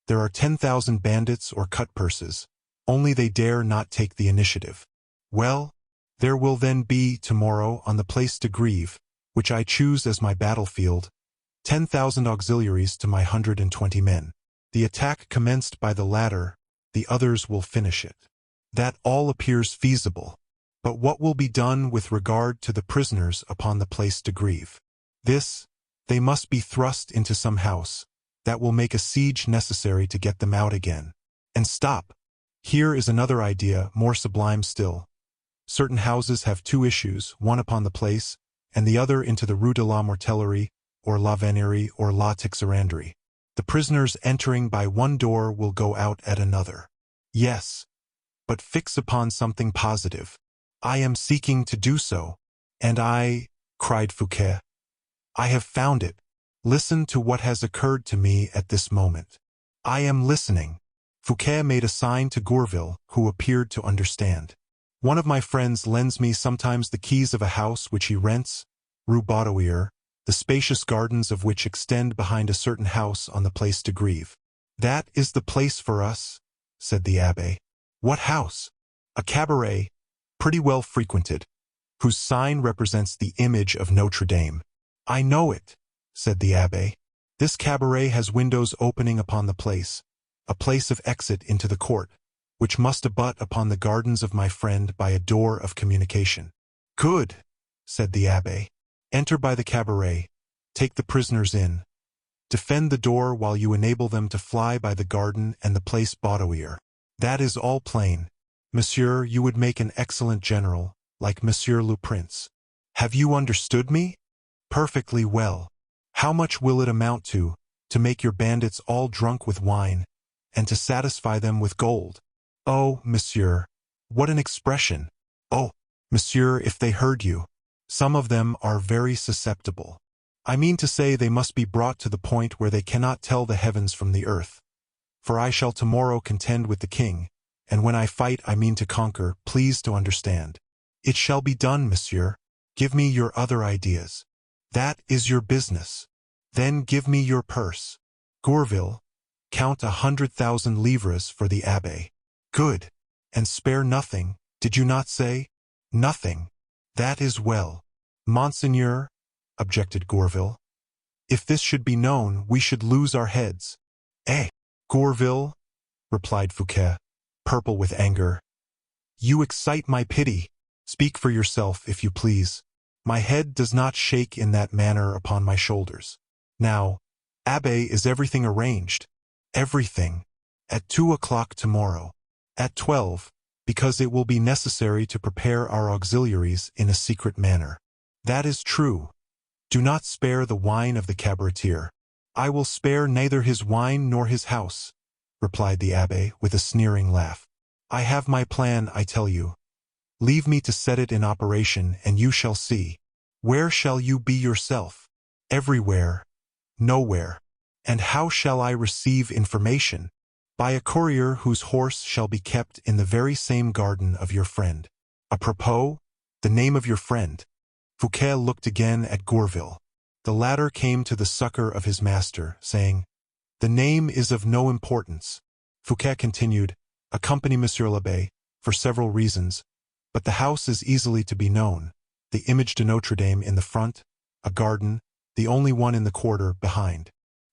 there are 10,000 bandits or cutpurses, only they dare not take the initiative. Well, there will then be, tomorrow, on the Place de Grève, which I choose as my battlefield, 10,000 auxiliaries to my 120 men. The attack commenced by the latter, the others will finish it. That all appears feasible. But what will be done with regard to the prisoners upon the Place de Grève? This, they must be thrust into some house. That will make a siege necessary to get them out again. And stop. Here is another idea, more sublime still. Certain houses have 2 issues, one upon the place, and the other into the Rue de la Mortellerie, or La Vannerie, or La Tixeranderie. The prisoners entering by one door will go out at another. Yes, but fix upon something positive. I am seeking to do so. And cried Fouquet, I have found it. Listen to what has occurred to me at this moment. I am listening. Fouquet made a sign to Gourville, who appeared to understand. One of my friends lends me sometimes the keys of a house which he rents, Rue Baudoyer, the spacious gardens of which extend behind a certain house on the Place de Grève. That is the place for us, said the abbé. What house? A cabaret, pretty well frequented, whose sign represents the image of Notre Dame. I know it, said the abbé. This cabaret has windows opening upon the place, a place of exit into the court, which must abut upon the gardens of my friend by a door of communication. Good, said the abbé. Enter by the cabaret, take the prisoners in. Defend the door while you enable them to fly by the garden and the Place Baudoyer. That is all plain. Monsieur, you would make an excellent general, like Monsieur le Prince. Have you understood me? Perfectly well. How much will it amount to make your bandits all drunk with wine, and to satisfy them with gold? Oh, monsieur, what an expression! Oh, monsieur, if they heard you. Some of them are very susceptible. I mean to say they must be brought to the point where they cannot tell the heavens from the earth. For I shall tomorrow contend with the king, and when I fight I mean to conquer, please to understand. It shall be done, monsieur. Give me your other ideas. That is your business. Then give me your purse. Gourville, count 100,000 livres for the abbé. Good. And spare nothing, did you not say? Nothing. That is well. Monseigneur, objected Gourville. If this should be known, we should lose our heads. Eh, Gourville, replied Fouquet, purple with anger. You excite my pity. Speak for yourself, if you please. My head does not shake in that manner upon my shoulders. Now, abbé, is everything arranged? Everything. At 2 o'clock tomorrow. At 12, because it will be necessary to prepare our auxiliaries in a secret manner. That is true. Do not spare the wine of the cabaretier. I will spare neither his wine nor his house, replied the abbé with a sneering laugh. I have my plan, I tell you. Leave me to set it in operation, and you shall see. Where shall you be yourself? Everywhere. Nowhere. And how shall I receive information? By a courier whose horse shall be kept in the very same garden of your friend. Apropos, the name of your friend. Fouquet looked again at Gourville. The latter came to the succor of his master, saying, The name is of no importance. Fouquet continued, Accompany Monsieur l'Abbé, for several reasons, but the house is easily to be known. The image de Notre Dame in the front, a garden, the only one in the quarter, behind.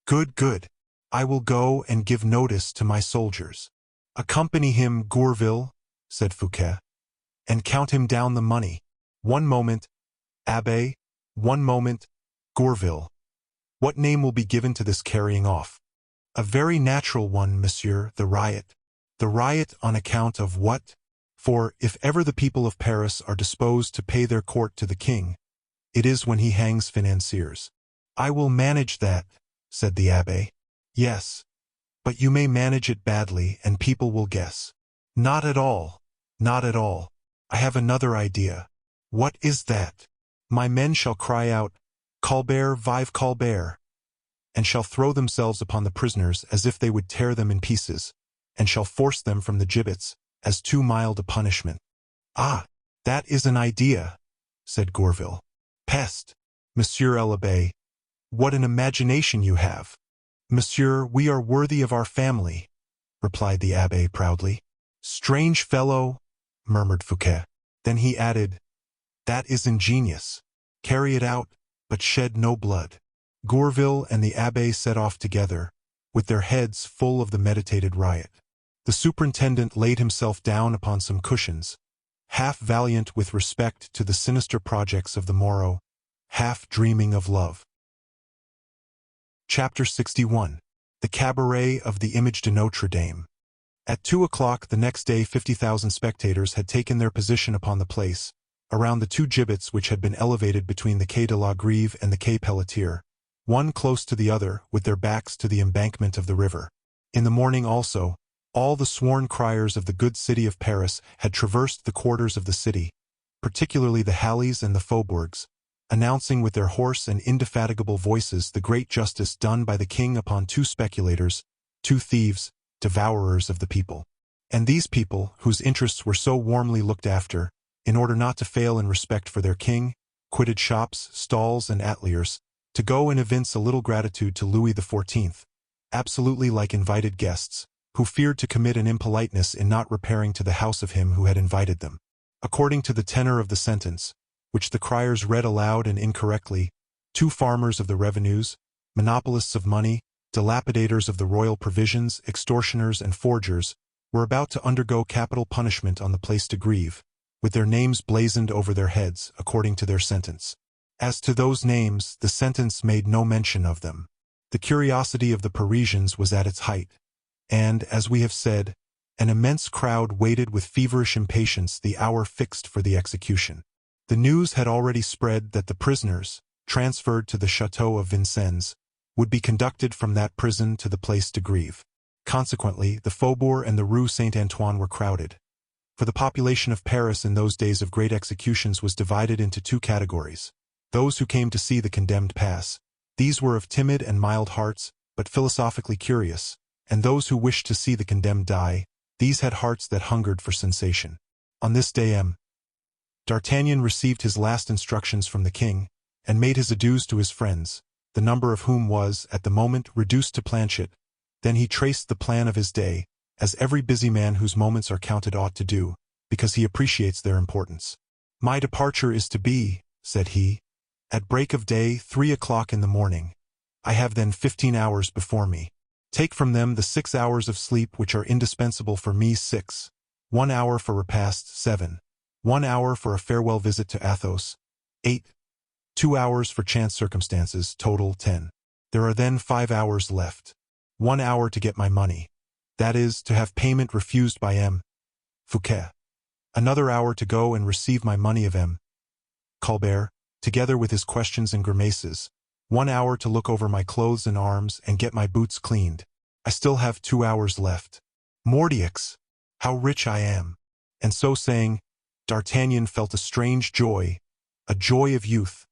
Good, good. I will go and give notice to my soldiers. Accompany him, Gourville, said Fouquet. and count him down the money. One moment, Abbé, one moment, Gourville. What name will be given to this carrying off? A very natural one, monsieur, the riot. The riot on account of what? For, if ever the people of Paris are disposed to pay their court to the king, it is when he hangs financiers. I will manage that, said the abbé. Yes, but you may manage it badly and people will guess. Not at all, not at all. I have another idea. What is that? My men shall cry out, Colbert, vive Colbert, and shall throw themselves upon the prisoners as if they would tear them in pieces, and shall force them from the gibbets, as too mild a punishment. Ah, that is an idea, said Gourville. Peste, Monsieur l'Abbé, what an imagination you have. Monsieur, we are worthy of our family, replied the abbé proudly. Strange fellow, murmured Fouquet. Then he added, that is ingenious. Carry it out, but shed no blood. Gourville and the abbé set off together, with their heads full of the meditated riot. The superintendent laid himself down upon some cushions, half valiant with respect to the sinister projects of the morrow, half dreaming of love. Chapter 61. The Cabaret of the Image de Notre Dame. At 2 o'clock the next day 50,000 spectators had taken their position upon the place, around the two gibbets which had been elevated between the Quai de la Grève and the Quai Pelletier, one close to the other, with their backs to the embankment of the river. In the morning also, all the sworn criers of the good city of Paris had traversed the quarters of the city, particularly the Halles and the faubourgs, announcing with their hoarse and indefatigable voices the great justice done by the king upon two speculators, two thieves, devourers of the people. And these people, whose interests were so warmly looked after, in order not to fail in respect for their king, quitted shops, stalls, and ateliers, to go and evince a little gratitude to Louis XIV, absolutely like invited guests, who feared to commit an impoliteness in not repairing to the house of him who had invited them. According to the tenor of the sentence, which the criers read aloud and incorrectly, two farmers of the revenues, monopolists of money, dilapidators of the royal provisions, extortioners and forgers, were about to undergo capital punishment on the Place de Grève, with their names blazoned over their heads, according to their sentence. As to those names, the sentence made no mention of them. The curiosity of the Parisians was at its height, and, as we have said, an immense crowd waited with feverish impatience the hour fixed for the execution. The news had already spread that the prisoners, transferred to the Château of Vincennes, would be conducted from that prison to the Place de Grève. Consequently, the Faubourg and the Rue Saint-Antoine were crowded. For the population of Paris in those days of great executions was divided into two categories. Those who came to see the condemned pass. These were of timid and mild hearts, but philosophically curious, and those who wished to see the condemned die. These had hearts that hungered for sensation. On this day D'Artagnan received his last instructions from the king, and made his adieus to his friends, the number of whom was, at the moment, reduced to planchet. Then he traced the plan of his day, as every busy man whose moments are counted ought to do, because he appreciates their importance. My departure is to be, said he, at break of day, 3 o'clock in the morning. I have then 15 hours before me. Take from them the 6 hours of sleep which are indispensable for me 6, 1 hour for repast 7, 1 hour for a farewell visit to Athos 8, 2 hours for chance circumstances, total 10. There are then 5 hours left. 1 hour to get my money, that is, to have payment refused by M. Fouquet. Another hour to go and receive my money of M. Colbert, together with his questions and grimaces. 1 hour to look over my clothes and arms and get my boots cleaned. I still have 2 hours left. Mordioux! How rich I am! And so saying, D'Artagnan felt a strange joy, a joy of youth,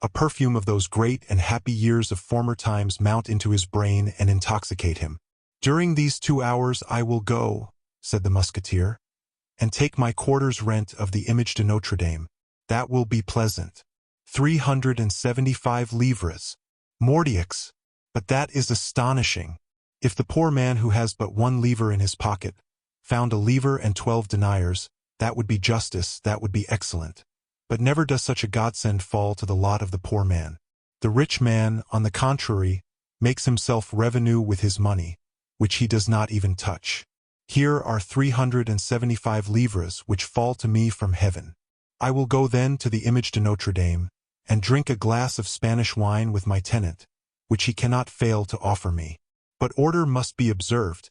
a perfume of those great and happy years of former times mount into his brain and intoxicate him. During these 2 hours I will go, said the Musketeer, and take my quarter's rent of the Image de Notre Dame. That will be pleasant. 375 livres. Mordioux! But that is astonishing. If the poor man who has but 1 livre in his pocket found a livre and 12 deniers, that would be justice, that would be excellent. But never does such a godsend fall to the lot of the poor man. The rich man, on the contrary, makes himself revenue with his money, which he does not even touch. Here are 375 livres which fall to me from heaven. I will go then to the image de Notre Dame, and drink a glass of Spanish wine with my tenant, which he cannot fail to offer me. But order must be observed.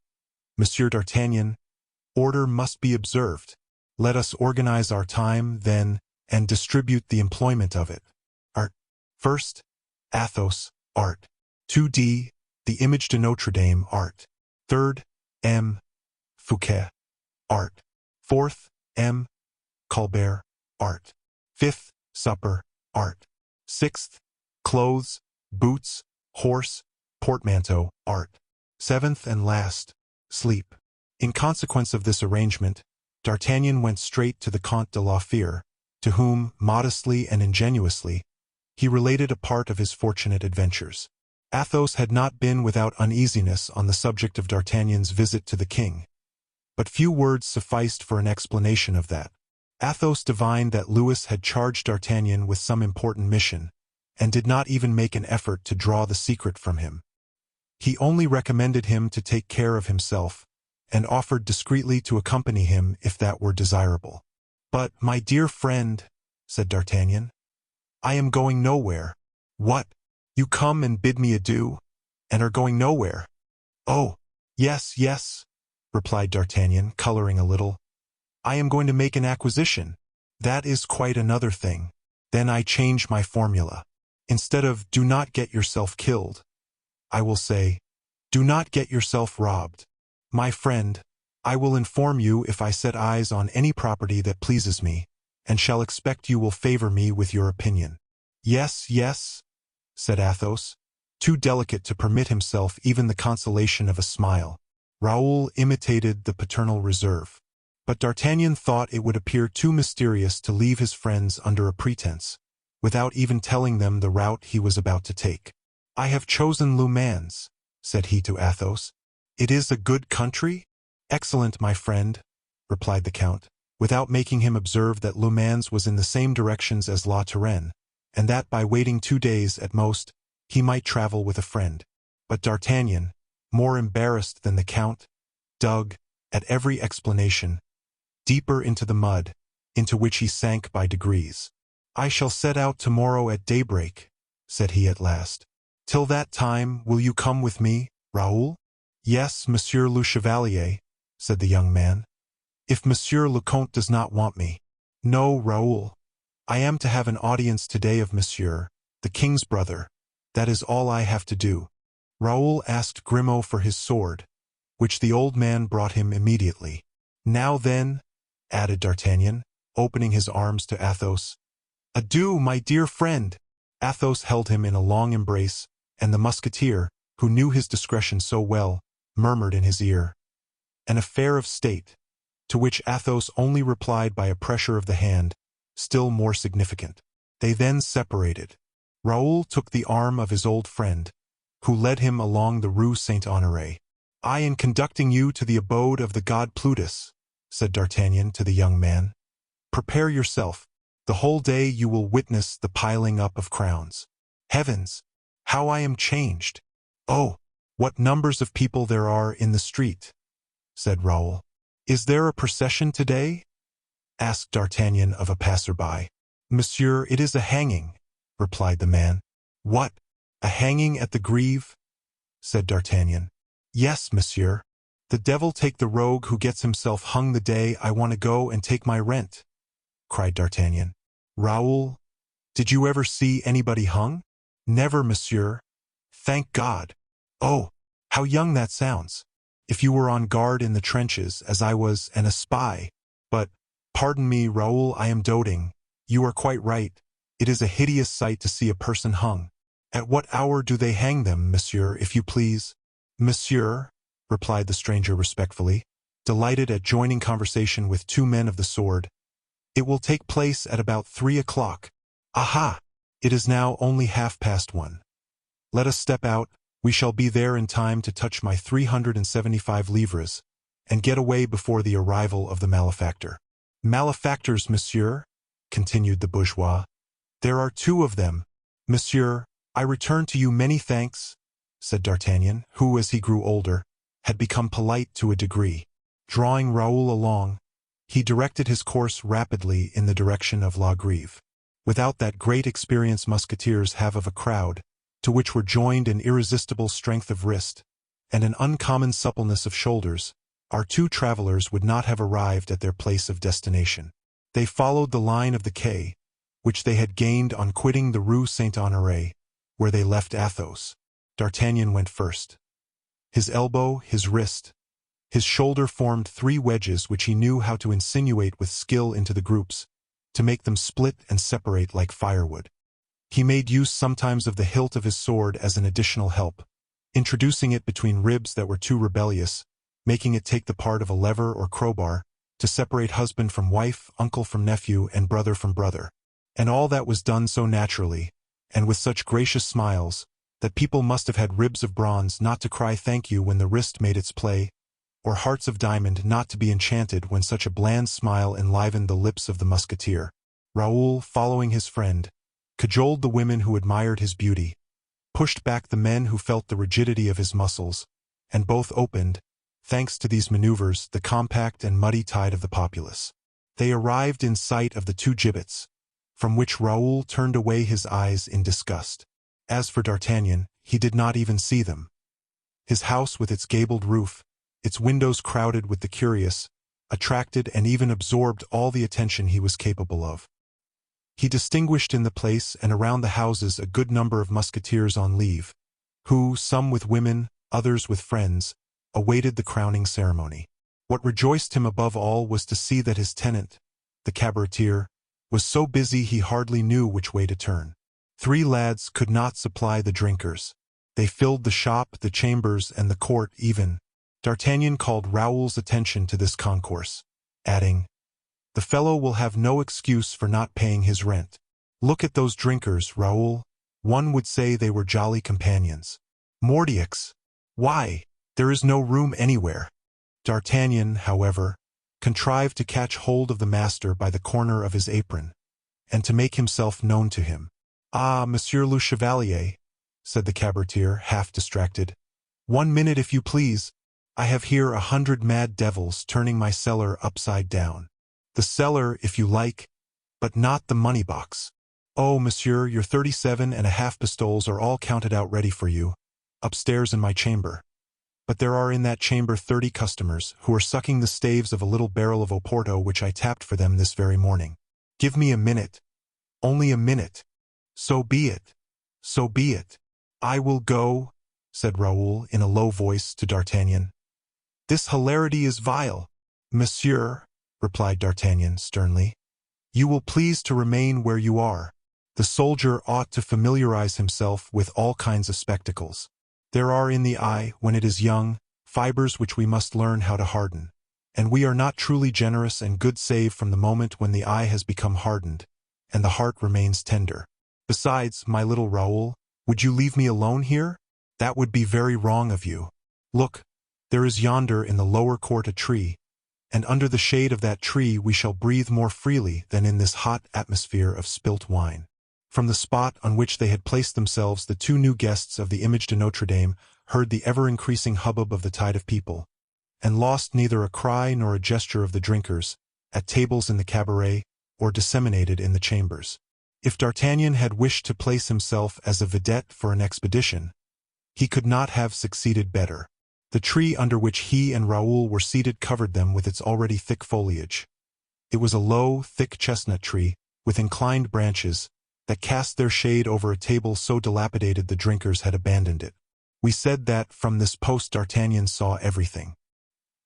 Monsieur d'Artagnan, order must be observed. Let us organize our time, then, and distribute the employment of it. Art. First, Athos, art. 2d, the image de Notre Dame, art. Third, M. Fouquet, art. Fourth, M. Colbert, art. Fifth, supper, art. Sixth, clothes, boots, horse, portmanteau, art. Seventh and last, sleep. In consequence of this arrangement, D'Artagnan went straight to the Comte de la Fère, to whom, modestly and ingenuously, he related a part of his fortunate adventures. Athos had not been without uneasiness on the subject of D'Artagnan's visit to the king, but few words sufficed for an explanation of that. Athos divined that Louis had charged D'Artagnan with some important mission, and did not even make an effort to draw the secret from him. He only recommended him to take care of himself, and offered discreetly to accompany him if that were desirable. "But, my dear friend," said D'Artagnan, "I am going nowhere." "What? You come and bid me adieu, and are going nowhere?" "Oh, yes, yes," replied D'Artagnan, coloring a little. "I am going to make an acquisition. That is quite another thing. Then I change my formula. Instead of 'do not get yourself killed,' I will say, 'do not get yourself robbed.' My friend, I will inform you if I set eyes on any property that pleases me, and shall expect you will favor me with your opinion." "Yes, yes," said Athos, too delicate to permit himself even the consolation of a smile. Raoul imitated the paternal reserve. But D'Artagnan thought it would appear too mysterious to leave his friends under a pretense, without even telling them the route he was about to take. "I have chosen Le Mans," said he to Athos. "It is a good country?" "Excellent, my friend," replied the count, without making him observe that Le Mans was in the same directions as La Touraine, and that by waiting 2 days at most, he might travel with a friend. But D'Artagnan, more embarrassed than the count, dug, at every explanation, deeper into the mud, into which he sank by degrees. "I shall set out tomorrow at daybreak," said he at last. "Till that time, will you come with me, Raoul?" "Yes, Monsieur le Chevalier," said the young man, "if Monsieur le Comte does not want me." "No, Raoul. I am to have an audience today of Monsieur, the king's brother. That is all I have to do." Raoul asked Grimaud for his sword, which the old man brought him immediately. "Now then," added D'Artagnan, opening his arms to Athos. "Adieu, my dear friend." Athos held him in a long embrace, and the Musketeer, who knew his discretion so well, murmured in his ear, "An affair of state," to which Athos only replied by a pressure of the hand, still more significant. They then separated. Raoul took the arm of his old friend, who led him along the Rue Saint-Honoré. "I am conducting you to the abode of the god Plutus," said D'Artagnan to the young man. "Prepare yourself. The whole day you will witness the piling up of crowns. Heavens, how I am changed! Oh, what numbers of people there are in the street," said Raoul. "Is there a procession today?" asked D'Artagnan of a passer-by. "Monsieur, it is a hanging," replied the man. "What, a hanging at the Grève?" said D'Artagnan. "Yes, monsieur. The devil take the rogue who gets himself hung the day I want to go and take my rent," cried D'Artagnan. "Raoul, did you ever see anybody hung?" "Never, monsieur. Thank God." "Oh, how young that sounds! If you were on guard in the trenches, as I was, and a spy. But, pardon me, Raoul, I am doting. You are quite right. It is a hideous sight to see a person hung. At what hour do they hang them, monsieur, if you please?" "Monsieur," replied the stranger respectfully, delighted at joining conversation with 2 men of the sword, "it will take place at about 3 o'clock. Aha! It is now only 1:30. Let us step out. We shall be there in time to touch my 375 livres, and get away before the arrival of the malefactor." "Malefactors, monsieur?" continued the bourgeois. "There are 2 of them. Monsieur, I return to you many thanks," said D'Artagnan, who, as he grew older, had become polite to a degree. Drawing Raoul along, he directed his course rapidly in the direction of La Grève. Without that great experience musketeers have of a crowd, to which were joined an irresistible strength of wrist, and an uncommon suppleness of shoulders, our two travelers would not have arrived at their place of destination. They followed the line of the quay, which they had gained on quitting the Rue Saint-Honoré, where they left Athos. D'Artagnan went first. His elbow, his wrist, his shoulder formed three wedges which he knew how to insinuate with skill into the groups, to make them split and separate like firewood. He made use sometimes of the hilt of his sword as an additional help, introducing it between ribs that were too rebellious, making it take the part of a lever or crowbar, to separate husband from wife, uncle from nephew, and brother from brother. And all that was done so naturally, and with such gracious smiles, that people must have had ribs of bronze not to cry thank you when the wrist made its play, or hearts of diamond not to be enchanted when such a bland smile enlivened the lips of the musketeer. Raoul, following his friend, cajoled the women who admired his beauty, pushed back the men who felt the rigidity of his muscles, and both opened, thanks to these maneuvers, the compact and muddy tide of the populace. They arrived in sight of the two gibbets, from which Raoul turned away his eyes in disgust. As for D'Artagnan, he did not even see them. His house with its gabled roof, its windows crowded with the curious, attracted and even absorbed all the attention he was capable of. He distinguished in the place and around the houses a good number of musketeers on leave, who, some with women, others with friends, awaited the crowning ceremony. What rejoiced him above all was to see that his tenant, the cabaretier, was so busy he hardly knew which way to turn. 3 lads could not supply the drinkers. They filled the shop, the chambers, and the court even. D'Artagnan called Raoul's attention to this concourse, adding, "The fellow will have no excuse for not paying his rent. Look at those drinkers, Raoul. One would say they were jolly companions. Mordioux! Why, there is no room anywhere." D'Artagnan, however, contrived to catch hold of the master by the corner of his apron, and to make himself known to him. "Ah, Monsieur le Chevalier," said the cabaretier, half distracted. "1 minute, if you please. I have here 100 mad devils turning my cellar upside down. The cellar, if you like, but not the money-box. Oh, monsieur, your 37.5 pistoles are all counted out ready for you, upstairs in my chamber. But there are in that chamber 30 customers, who are sucking the staves of a little barrel of Oporto which I tapped for them this very morning. Give me a minute. Only a minute. So be it. So be it. I will go," said Raoul in a low voice to D'Artagnan. "This hilarity is vile." "Monsieur," replied D'Artagnan sternly, "you will please to remain where you are. The soldier ought to familiarize himself with all kinds of spectacles. There are in the eye, when it is young, fibers which we must learn how to harden, and we are not truly generous and good save from the moment when the eye has become hardened, and the heart remains tender. Besides, my little Raoul, would you leave me alone here? That would be very wrong of you. Look, there is yonder in the lower court a tree, and under the shade of that tree we shall breathe more freely than in this hot atmosphere of spilt wine." From the spot on which they had placed themselves, the 2 new guests of the image de Notre Dame heard the ever-increasing hubbub of the tide of people, and lost neither a cry nor a gesture of the drinkers, at tables in the cabaret, or disseminated in the chambers. If D'Artagnan had wished to place himself as a vedette for an expedition, he could not have succeeded better. The tree under which he and Raoul were seated covered them with its already thick foliage. It was a low, thick chestnut tree, with inclined branches, that cast their shade over a table so dilapidated the drinkers had abandoned it. We said that, from this post D'Artagnan saw everything.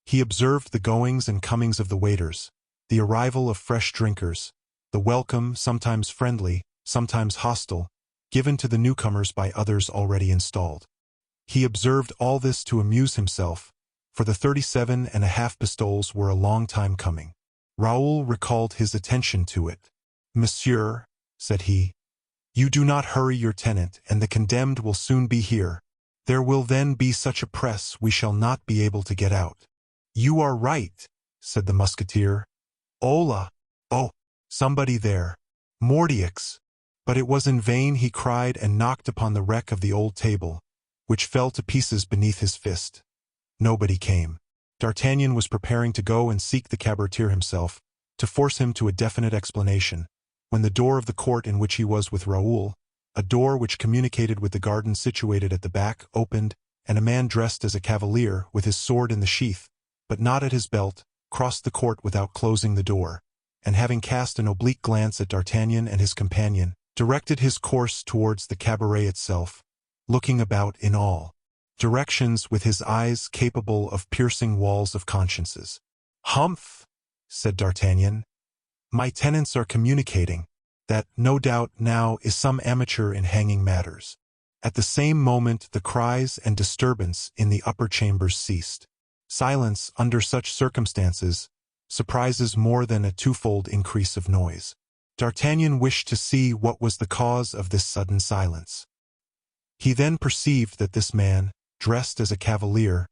He observed the goings and comings of the waiters, the arrival of fresh drinkers, the welcome, sometimes friendly, sometimes hostile, given to the newcomers by others already installed. He observed all this to amuse himself, for the 37.5 pistoles were a long time coming. Raoul recalled his attention to it. "Monsieur," said he, "you do not hurry your tenant, and the condemned will soon be here. There will then be such a press we shall not be able to get out." "You are right," said the musketeer. "Hola! Oh, somebody there. Mordioux!" But it was in vain he cried and knocked upon the wreck of the old table, which fell to pieces beneath his fist. Nobody came. D'Artagnan was preparing to go and seek the cabaretier himself, to force him to a definite explanation, when the door of the court in which he was with Raoul, a door which communicated with the garden situated at the back, opened, and a man dressed as a cavalier, with his sword in the sheath, but not at his belt, crossed the court without closing the door, and having cast an oblique glance at D'Artagnan and his companion, directed his course towards the cabaret itself, looking about in all directions with his eyes capable of piercing walls of consciences. "Humph!" said D'Artagnan. "My tenants are communicating. That, no doubt, now is some amateur in hanging matters." At the same moment the cries and disturbance in the upper chambers ceased. Silence, under such circumstances, surprises more than a twofold increase of noise. D'Artagnan wished to see what was the cause of this sudden silence. He then perceived that this man, dressed as a cavalier,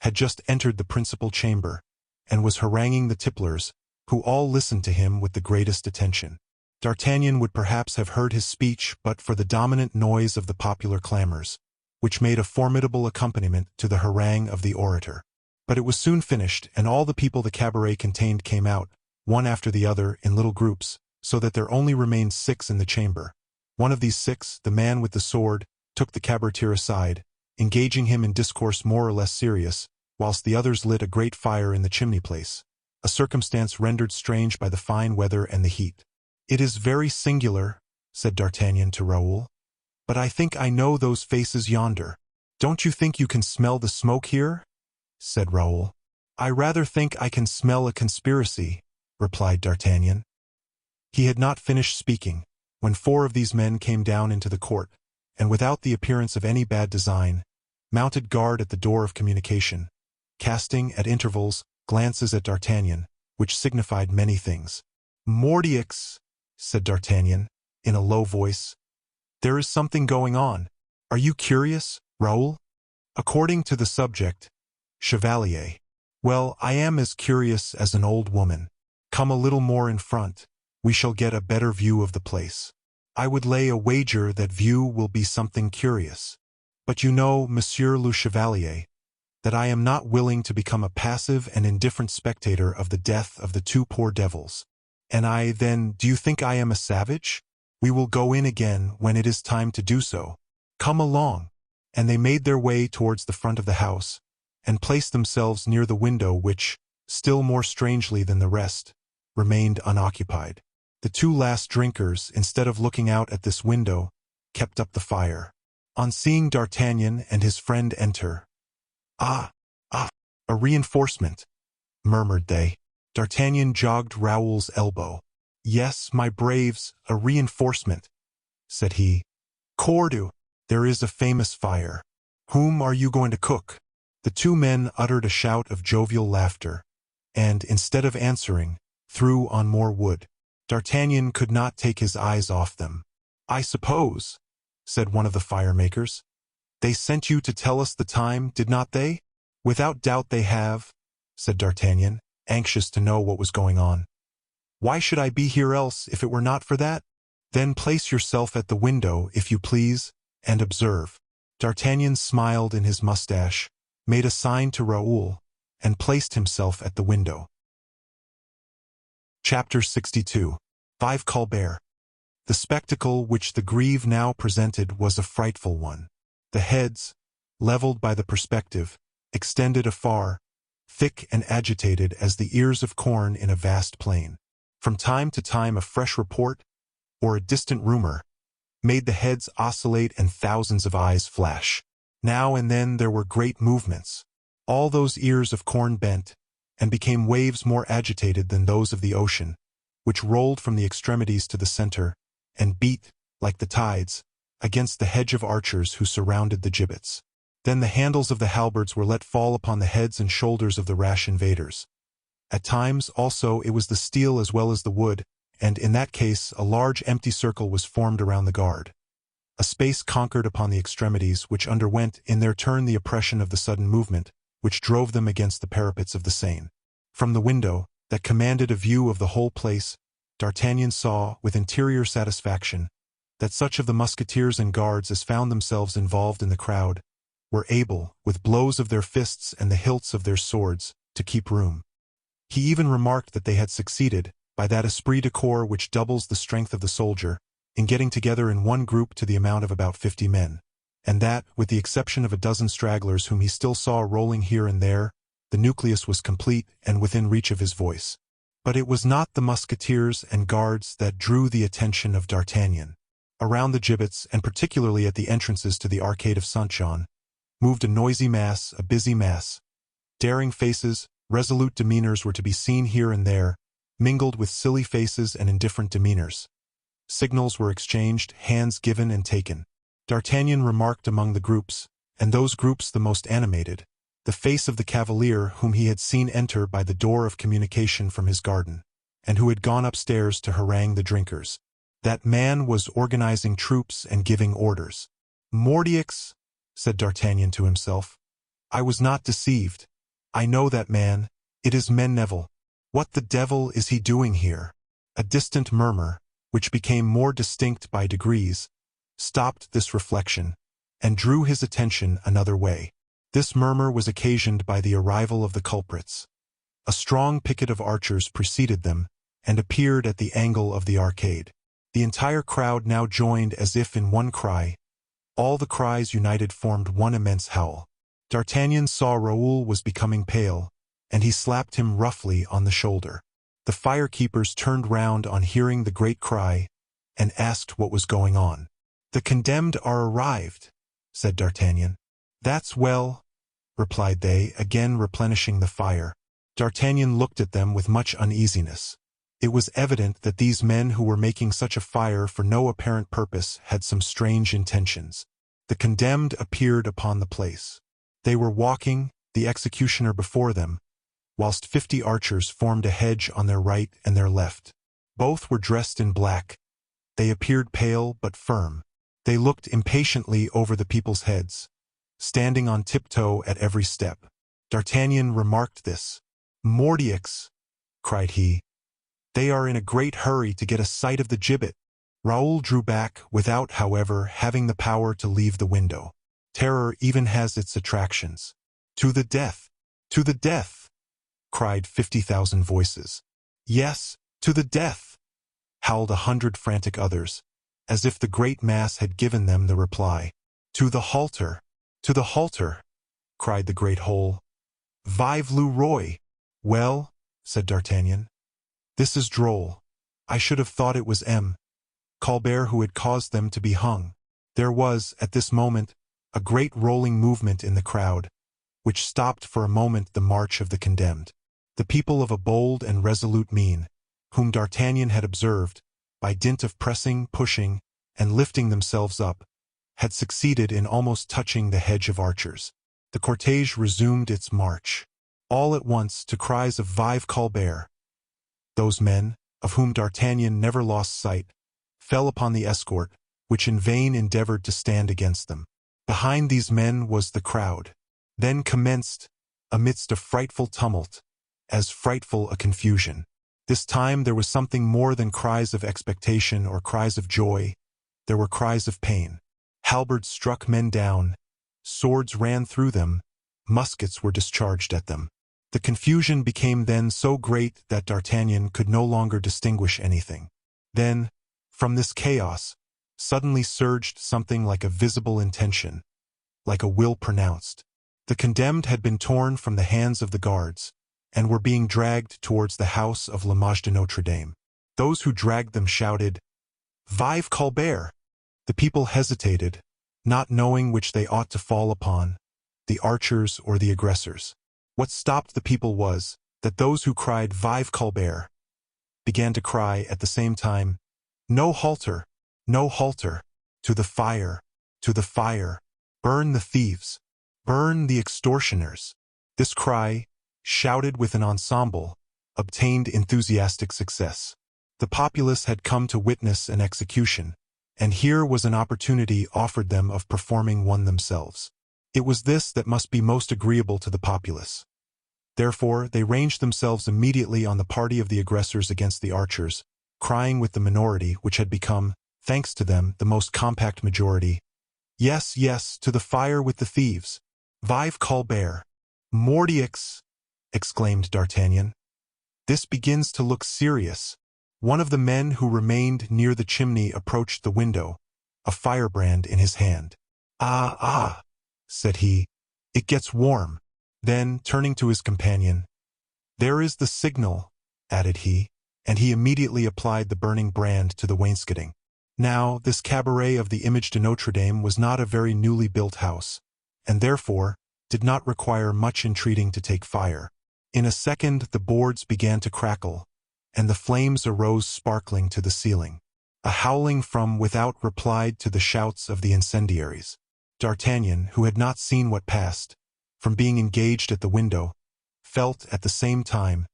had just entered the principal chamber, and was haranguing the tipplers, who all listened to him with the greatest attention. D'Artagnan would perhaps have heard his speech but for the dominant noise of the popular clamors, which made a formidable accompaniment to the harangue of the orator. But it was soon finished, and all the people the cabaret contained came out, one after the other, in little groups, so that there only remained 6 in the chamber. One of these 6, the man with the sword, took the cabaretier aside, engaging him in discourse more or less serious, whilst the others lit a great fire in the chimney-place, a circumstance rendered strange by the fine weather and the heat. "It is very singular," said D'Artagnan to Raoul, "but I think I know those faces yonder." "Don't you think you can smell the smoke here?" said Raoul. "I rather think I can smell a conspiracy," replied D'Artagnan. He had not finished speaking, when 4 of these men came down into the court, and without the appearance of any bad design, mounted guard at the door of communication, casting, at intervals, glances at D'Artagnan, which signified many things. "Mordioux," said D'Artagnan, in a low voice, "there is something going on. Are you curious, Raoul?" "According to the subject, Chevalier." "Well, I am as curious as an old woman. Come a little more in front. We shall get a better view of the place. I would lay a wager that view will be something curious. But you know, Monsieur le Chevalier, that I am not willing to become a passive and indifferent spectator of the death of the 2 poor devils. And then, do you think I am a savage? We will go in again when it is time to do so. Come along." And they made their way towards the front of the house, and placed themselves near the window which, still more strangely than the rest, remained unoccupied. The 2 last drinkers, instead of looking out at this window, kept up the fire. On seeing D'Artagnan and his friend enter, "Ah, a reinforcement," murmured they. D'Artagnan jogged Raoul's elbow. "Yes, my braves, a reinforcement," said he. "Cordu, there is a famous fire. Whom are you going to cook?" The 2 men uttered a shout of jovial laughter, and, instead of answering, threw on more wood. D'Artagnan could not take his eyes off them. "I suppose," said one of the fire-makers, "they sent you to tell us the time, did not they?" "Without doubt they have," said D'Artagnan, anxious to know what was going on. "Why should I be here else if it were not for that?" "Then place yourself at the window, if you please, and observe." D'Artagnan smiled in his mustache, made a sign to Raoul, and placed himself at the window. Chapter 62. 5 Colbert. The spectacle which the Grève now presented was a frightful one. The heads, leveled by the perspective, extended afar, thick and agitated as the ears of corn in a vast plain. From time to time a fresh report, or a distant rumor, made the heads oscillate and thousands of eyes flash. Now and then there were great movements. All those ears of corn bent, and became waves more agitated than those of the ocean, which rolled from the extremities to the center, and beat, like the tides, against the hedge of archers who surrounded the gibbets. Then the handles of the halberds were let fall upon the heads and shoulders of the rash invaders. At times, also, it was the steel as well as the wood, and in that case a large empty circle was formed around the guard. A space conquered upon the extremities, which underwent in their turn the oppression of the sudden movement, which drove them against the parapets of the Seine. From the window, that commanded a view of the whole place, D'Artagnan saw, with interior satisfaction, that such of the musketeers and guards as found themselves involved in the crowd were able, with blows of their fists and the hilts of their swords, to keep room. He even remarked that they had succeeded, by that esprit de corps which doubles the strength of the soldier, in getting together in one group to the amount of about 50 men, and that, with the exception of a dozen stragglers whom he still saw rolling here and there, the nucleus was complete and within reach of his voice. But it was not the musketeers and guards that drew the attention of D'Artagnan. Around the gibbets, and particularly at the entrances to the Arcade of Saint-Jean, moved a noisy mass, a busy mass. Daring faces, resolute demeanors were to be seen here and there, mingled with silly faces and indifferent demeanors. Signals were exchanged, hands given and taken. D'Artagnan remarked among the groups, and those groups the most animated, the face of the cavalier whom he had seen enter by the door of communication from his garden, and who had gone upstairs to harangue the drinkers. That man was organizing troops and giving orders. "Mordioux," said D'Artagnan to himself, "I was not deceived. I know that man. It is Neville. What the devil is he doing here?" A distant murmur, which became more distinct by degrees, stopped this reflection, and drew his attention another way. This murmur was occasioned by the arrival of the culprits. A strong picket of archers preceded them, and appeared at the angle of the arcade. The entire crowd now joined as if in one cry. All the cries united formed one immense howl. D'Artagnan saw Raoul was becoming pale, and he slapped him roughly on the shoulder. The firekeepers turned round on hearing the great cry, and asked what was going on. "The condemned are arrived," said D'Artagnan. "That's well," replied they, again replenishing the fire. D'Artagnan looked at them with much uneasiness. It was evident that these men who were making such a fire for no apparent purpose had some strange intentions. The condemned appeared upon the place. They were walking, the executioner before them, whilst 50 archers formed a hedge on their right and their left. Both were dressed in black. They appeared pale but firm. They looked impatiently over the people's heads, standing on tiptoe at every step. D'Artagnan remarked this. "Mordioux," cried he, "they are in a great hurry to get a sight of the gibbet." Raoul drew back, without, however, having the power to leave the window. Terror even has its attractions. "To the death! To the death!" cried 50,000 voices. "Yes, to the death!" howled 100 frantic others, as if the great mass had given them the reply. "To the halter! To the halter!" cried the great whole. "Vive le roi!" "Well," said D'Artagnan, "this is droll. I should have thought it was M. Colbert who had caused them to be hung." There was, at this moment, a great rolling movement in the crowd, which stopped for a moment the march of the condemned. The people of a bold and resolute mien, whom D'Artagnan had observed, by dint of pressing, pushing, and lifting themselves up, had succeeded in almost touching the hedge of archers. The cortege resumed its march. All at once, to cries of "Vive Colbert!" those men, of whom D'Artagnan never lost sight, fell upon the escort, which in vain endeavored to stand against them. Behind these men was the crowd. Then commenced, amidst a frightful tumult, as frightful a confusion. This time there was something more than cries of expectation or cries of joy. There were cries of pain. Halberds struck men down, swords ran through them, muskets were discharged at them. The confusion became then so great that D'Artagnan could no longer distinguish anything. Then, from this chaos, suddenly surged something like a visible intention, like a will pronounced. The condemned had been torn from the hands of the guards, and were being dragged towards the house of l'Image de Notre Dame. Those who dragged them shouted, "Vive Colbert!" The people hesitated, not knowing which they ought to fall upon, the archers or the aggressors. What stopped the people was, that those who cried "Vive Colbert!" began to cry at the same time, "No halter! No halter! To the fire! To the fire! Burn the thieves! Burn the extortioners!" This cry, shouted with an ensemble, obtained enthusiastic success. The populace had come to witness an execution, and here was an opportunity offered them of performing one themselves. It was this that must be most agreeable to the populace. Therefore, they ranged themselves immediately on the party of the aggressors against the archers, crying with the minority, which had become, thanks to them, the most compact majority, "Yes, yes, to the fire with the thieves! Vive Colbert! Mordioux!" exclaimed D'Artagnan. "This begins to look serious." One of the men who remained near the chimney approached the window, a firebrand in his hand. "Ah," said he, "it gets warm." Then, turning to his companion, "There is the signal," added he, and he immediately applied the burning brand to the wainscoting. Now, this cabaret of the Image de Notre Dame was not a very newly built house, and therefore did not require much entreating to take fire. In a second the boards began to crackle, and the flames arose sparkling to the ceiling. A howling from without replied to the shouts of the incendiaries. D'Artagnan, who had not seen what passed, from being engaged at the window, felt at the same time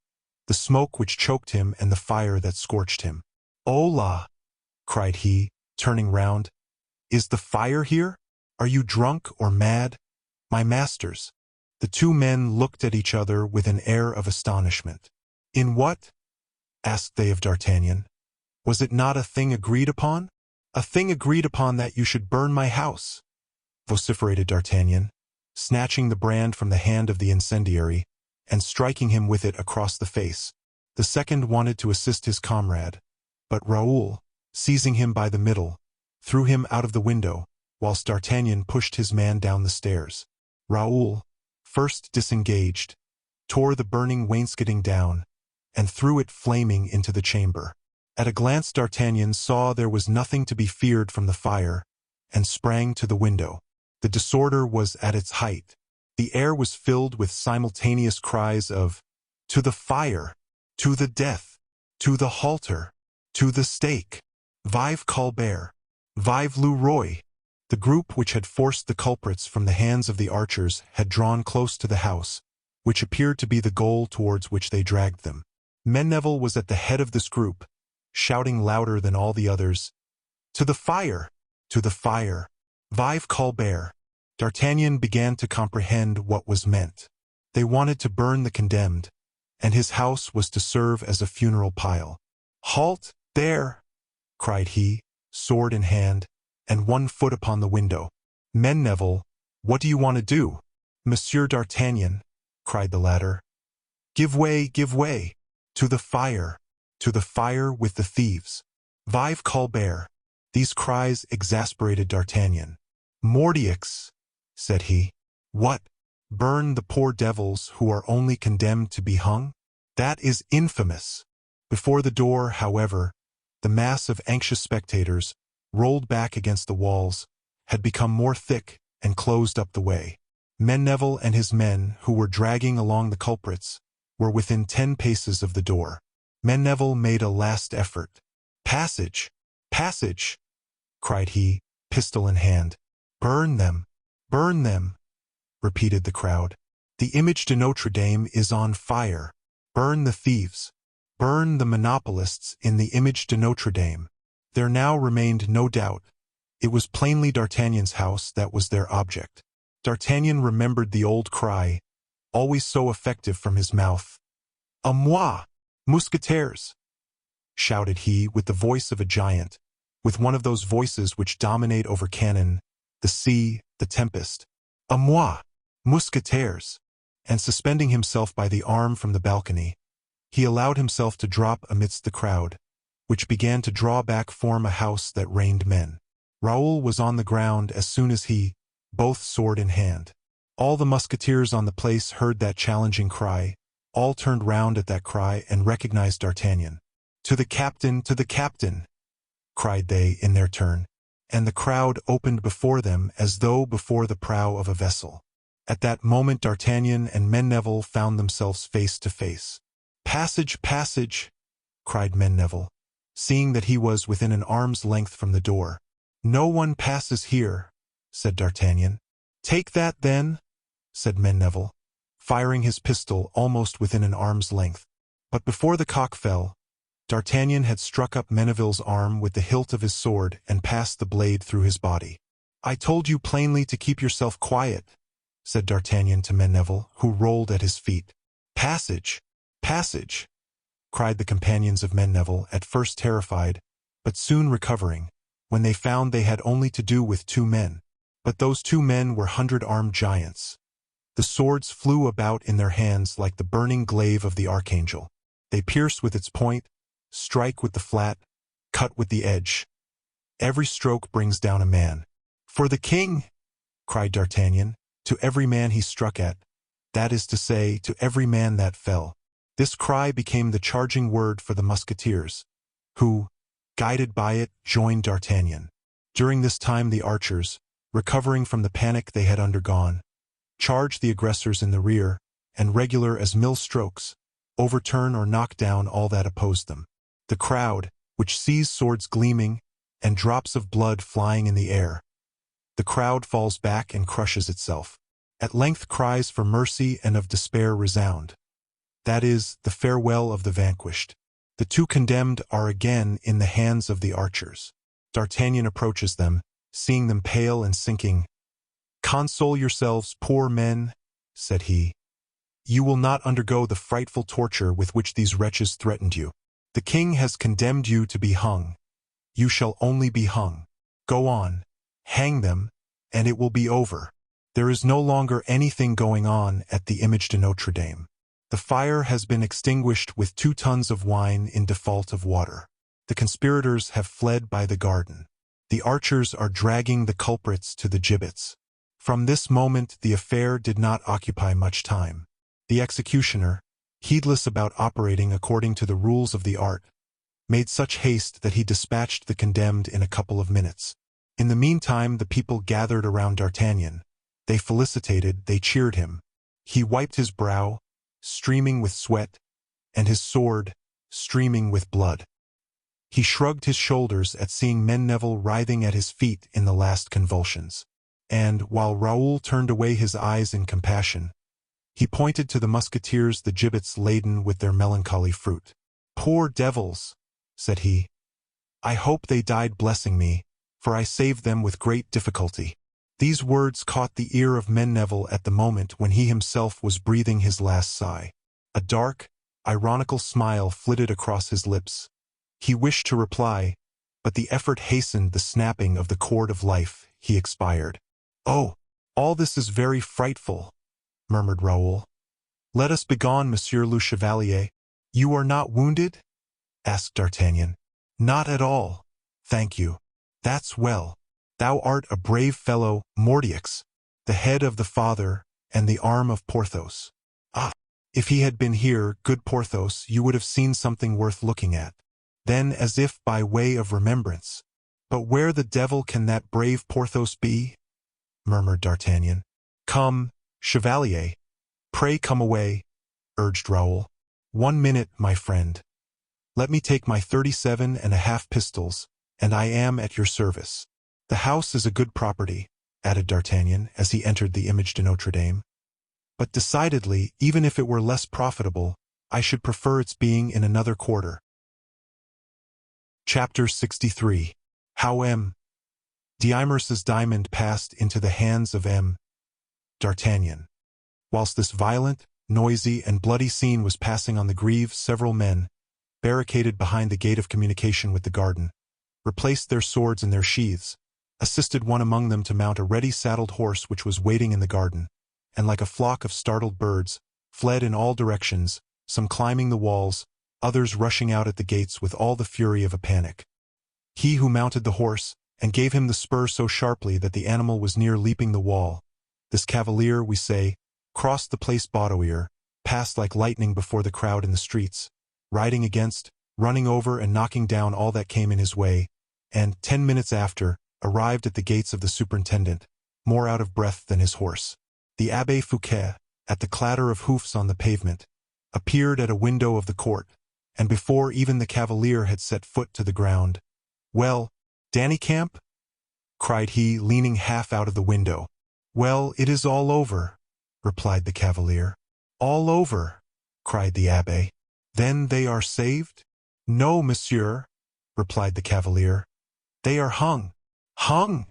the smoke which choked him and the fire that scorched him. "Hola!" cried he, turning round. "Is the fire here? Are you drunk or mad, my masters?" The two men looked at each other with an air of astonishment. "In what?" asked they of D'Artagnan. "Was it not a thing agreed upon?" "A thing agreed upon that you should burn my house," vociferated D'Artagnan, snatching the brand from the hand of the incendiary and striking him with it across the face. The second wanted to assist his comrade, but Raoul, seizing him by the middle, threw him out of the window, whilst D'Artagnan pushed his man down the stairs. Raoul, first disengaged, tore the burning wainscoting down, and threw it flaming into the chamber. At a glance D'Artagnan saw there was nothing to be feared from the fire, and sprang to the window. The disorder was at its height. The air was filled with simultaneous cries of, "To the fire! To the death! To the halter! To the stake! Vive Colbert! Vive le Roi!" The group which had forced the culprits from the hands of the archers had drawn close to the house, which appeared to be the goal towards which they dragged them. Menneville was at the head of this group, shouting louder than all the others, "To the fire! To the fire! Vive Colbert!" D'Artagnan began to comprehend what was meant. They wanted to burn the condemned, and his house was to serve as a funeral pile. "Halt, there!" cried he, sword in hand, and one foot upon the window. "Menneville, what do you want to do?" "Monsieur D'Artagnan," cried the latter, give way, give way! To the fire! To the fire with the thieves! Vive Colbert!" These cries exasperated D'Artagnan. "Mordieux!" said he. "What? Burn the poor devils who are only condemned to be hung? That is infamous!" Before the door, however, the mass of anxious spectators, rolled back against the walls, had become more thick and closed up the way. Menneville and his men, who were dragging along the culprits, were within 10 paces of the door. Menneville made a last effort. "Passage! Passage!" cried he, pistol in hand. "Burn them! Burn them!" repeated the crowd. "The Image de Notre Dame is on fire. Burn the thieves! Burn the monopolists in the Image de Notre Dame!" There now remained no doubt. It was plainly D'Artagnan's house that was their object. D'Artagnan remembered the old cry, always so effective from his mouth. "A moi! Musketeers!" shouted he with the voice of a giant, with one of those voices which dominate over cannon, the sea, the tempest. "A moi! Musketeers!" And suspending himself by the arm from the balcony, he allowed himself to drop amidst the crowd, which began to draw back form a house that rained men. Raoul was on the ground as soon as he, both sword in hand. All the musketeers on the place heard that challenging cry, all turned round at that cry and recognized D'Artagnan. "To the captain! To the captain!" cried they in their turn, and the crowd opened before them as though before the prow of a vessel. At that moment D'Artagnan and Menneville found themselves face to face. "Passage! Passage!" cried Menneville, seeing that he was within an arm's length from the door. "No one passes here," said D'Artagnan. "Take that, then," said Menneville, firing his pistol almost within an arm's length. But before the cock fell, D'Artagnan had struck up Menneville's arm with the hilt of his sword and passed the blade through his body. "I told you plainly to keep yourself quiet," said D'Artagnan to Menneville, who rolled at his feet. "Passage! Passage!" cried the companions of Menneville, at first terrified, but soon recovering, when they found they had only to do with 2 men. But those 2 men were 100-armed giants. The swords flew about in their hands like the burning glaive of the archangel. They pierce with its point, strike with the flat, cut with the edge. Every stroke brings down a man. "For the king!" cried D'Artagnan, to every man he struck at, that is to say, to every man that fell. This cry became the charging word for the Musketeers, who, guided by it, joined D'Artagnan. During this time the archers, recovering from the panic they had undergone, charged the aggressors in the rear, and regular as mill strokes, overturn or knock down all that opposed them. The crowd, which sees swords gleaming, and drops of blood flying in the air, the crowd falls back and crushes itself. At length cries for mercy and of despair resound. That is, the farewell of the vanquished. The two condemned are again in the hands of the archers. D'Artagnan approaches them, seeing them pale and sinking. "Console yourselves, poor men," said he. "You will not undergo the frightful torture with which these wretches threatened you. The king has condemned you to be hung. You shall only be hung. Go on, hang them, and it will be over. There is no longer anything going on at the Image de Notre Dame. The fire has been extinguished with 2 tons of wine in default of water. The conspirators have fled by the garden. The archers are dragging the culprits to the gibbets." From this moment the affair did not occupy much time. The executioner, heedless about operating according to the rules of the art, made such haste that he dispatched the condemned in a couple of minutes. In the meantime the people gathered around D'Artagnan. They felicitated, they cheered him. He wiped his brow, streaming with sweat, and his sword, streaming with blood. He shrugged his shoulders at seeing Neville writhing at his feet in the last convulsions. And, while Raoul turned away his eyes in compassion, he pointed to the Musketeers the gibbets laden with their melancholy fruit. "Poor devils," said he. "I hope they died blessing me, for I saved them with great difficulty." These words caught the ear of Neville at the moment when he himself was breathing his last sigh. A dark, ironical smile flitted across his lips. He wished to reply, but the effort hastened the snapping of the cord of life. He expired. "Oh, all this is very frightful," murmured Raoul. "Let us begone, Monsieur le Chevalier." "You are not wounded?" asked D'Artagnan. "Not at all, thank you." "That's well. Thou art a brave fellow, Mordioux, the head of the father and the arm of Porthos. Ah, if he had been here, good Porthos, you would have seen something worth looking at." Then, as if by way of remembrance, "But where the devil can that brave Porthos be?" murmured D'Artagnan. "Come, Chevalier, pray come away," urged Raoul. "1 minute, my friend. Let me take my 37.5 pistols, and I am at your service. The house is a good property," added D'Artagnan as he entered the Image de Notre Dame. "But decidedly, even if it were less profitable, I should prefer its being in another quarter." Chapter 63. How M. D'Eymers's diamond passed into the hands of M. D'Artagnan. Whilst this violent, noisy, and bloody scene was passing on the Greve, several men, barricaded behind the gate of communication with the garden, replaced their swords in their sheaths, assisted one among them to mount a ready-saddled horse which was waiting in the garden, and like a flock of startled birds, fled in all directions, some climbing the walls, others rushing out at the gates with all the fury of a panic. He who mounted the horse, and gave him the spur so sharply that the animal was near leaping the wall, this cavalier, we say, crossed the Place Baudoyer, passed like lightning before the crowd in the streets, riding against, running over and knocking down all that came in his way, and, 10 minutes after, arrived at the gates of the superintendent, more out of breath than his horse. The Abbé Fouquet, at the clatter of hoofs on the pavement, appeared at a window of the court, and before even the cavalier had set foot to the ground, "Well, Danicamp?" cried he, leaning half out of the window. "Well, it is all over," replied the cavalier. "All over," cried the abbé. "Then they are saved?" "No, monsieur," replied the cavalier. "They are hung." "Hung!"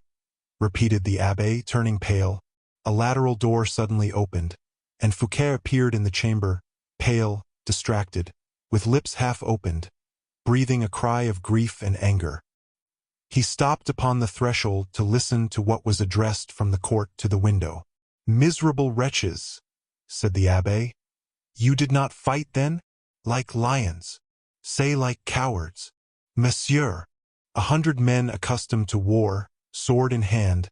repeated the abbé, turning pale. A lateral door suddenly opened, and Fouquet appeared in the chamber, pale, distracted, with lips half opened, breathing a cry of grief and anger. He stopped upon the threshold to listen to what was addressed from the court to the window. "Miserable wretches," said the abbé. "You did not fight then? Like lions. Say like cowards. Monsieur, 100 men accustomed to war, sword in hand,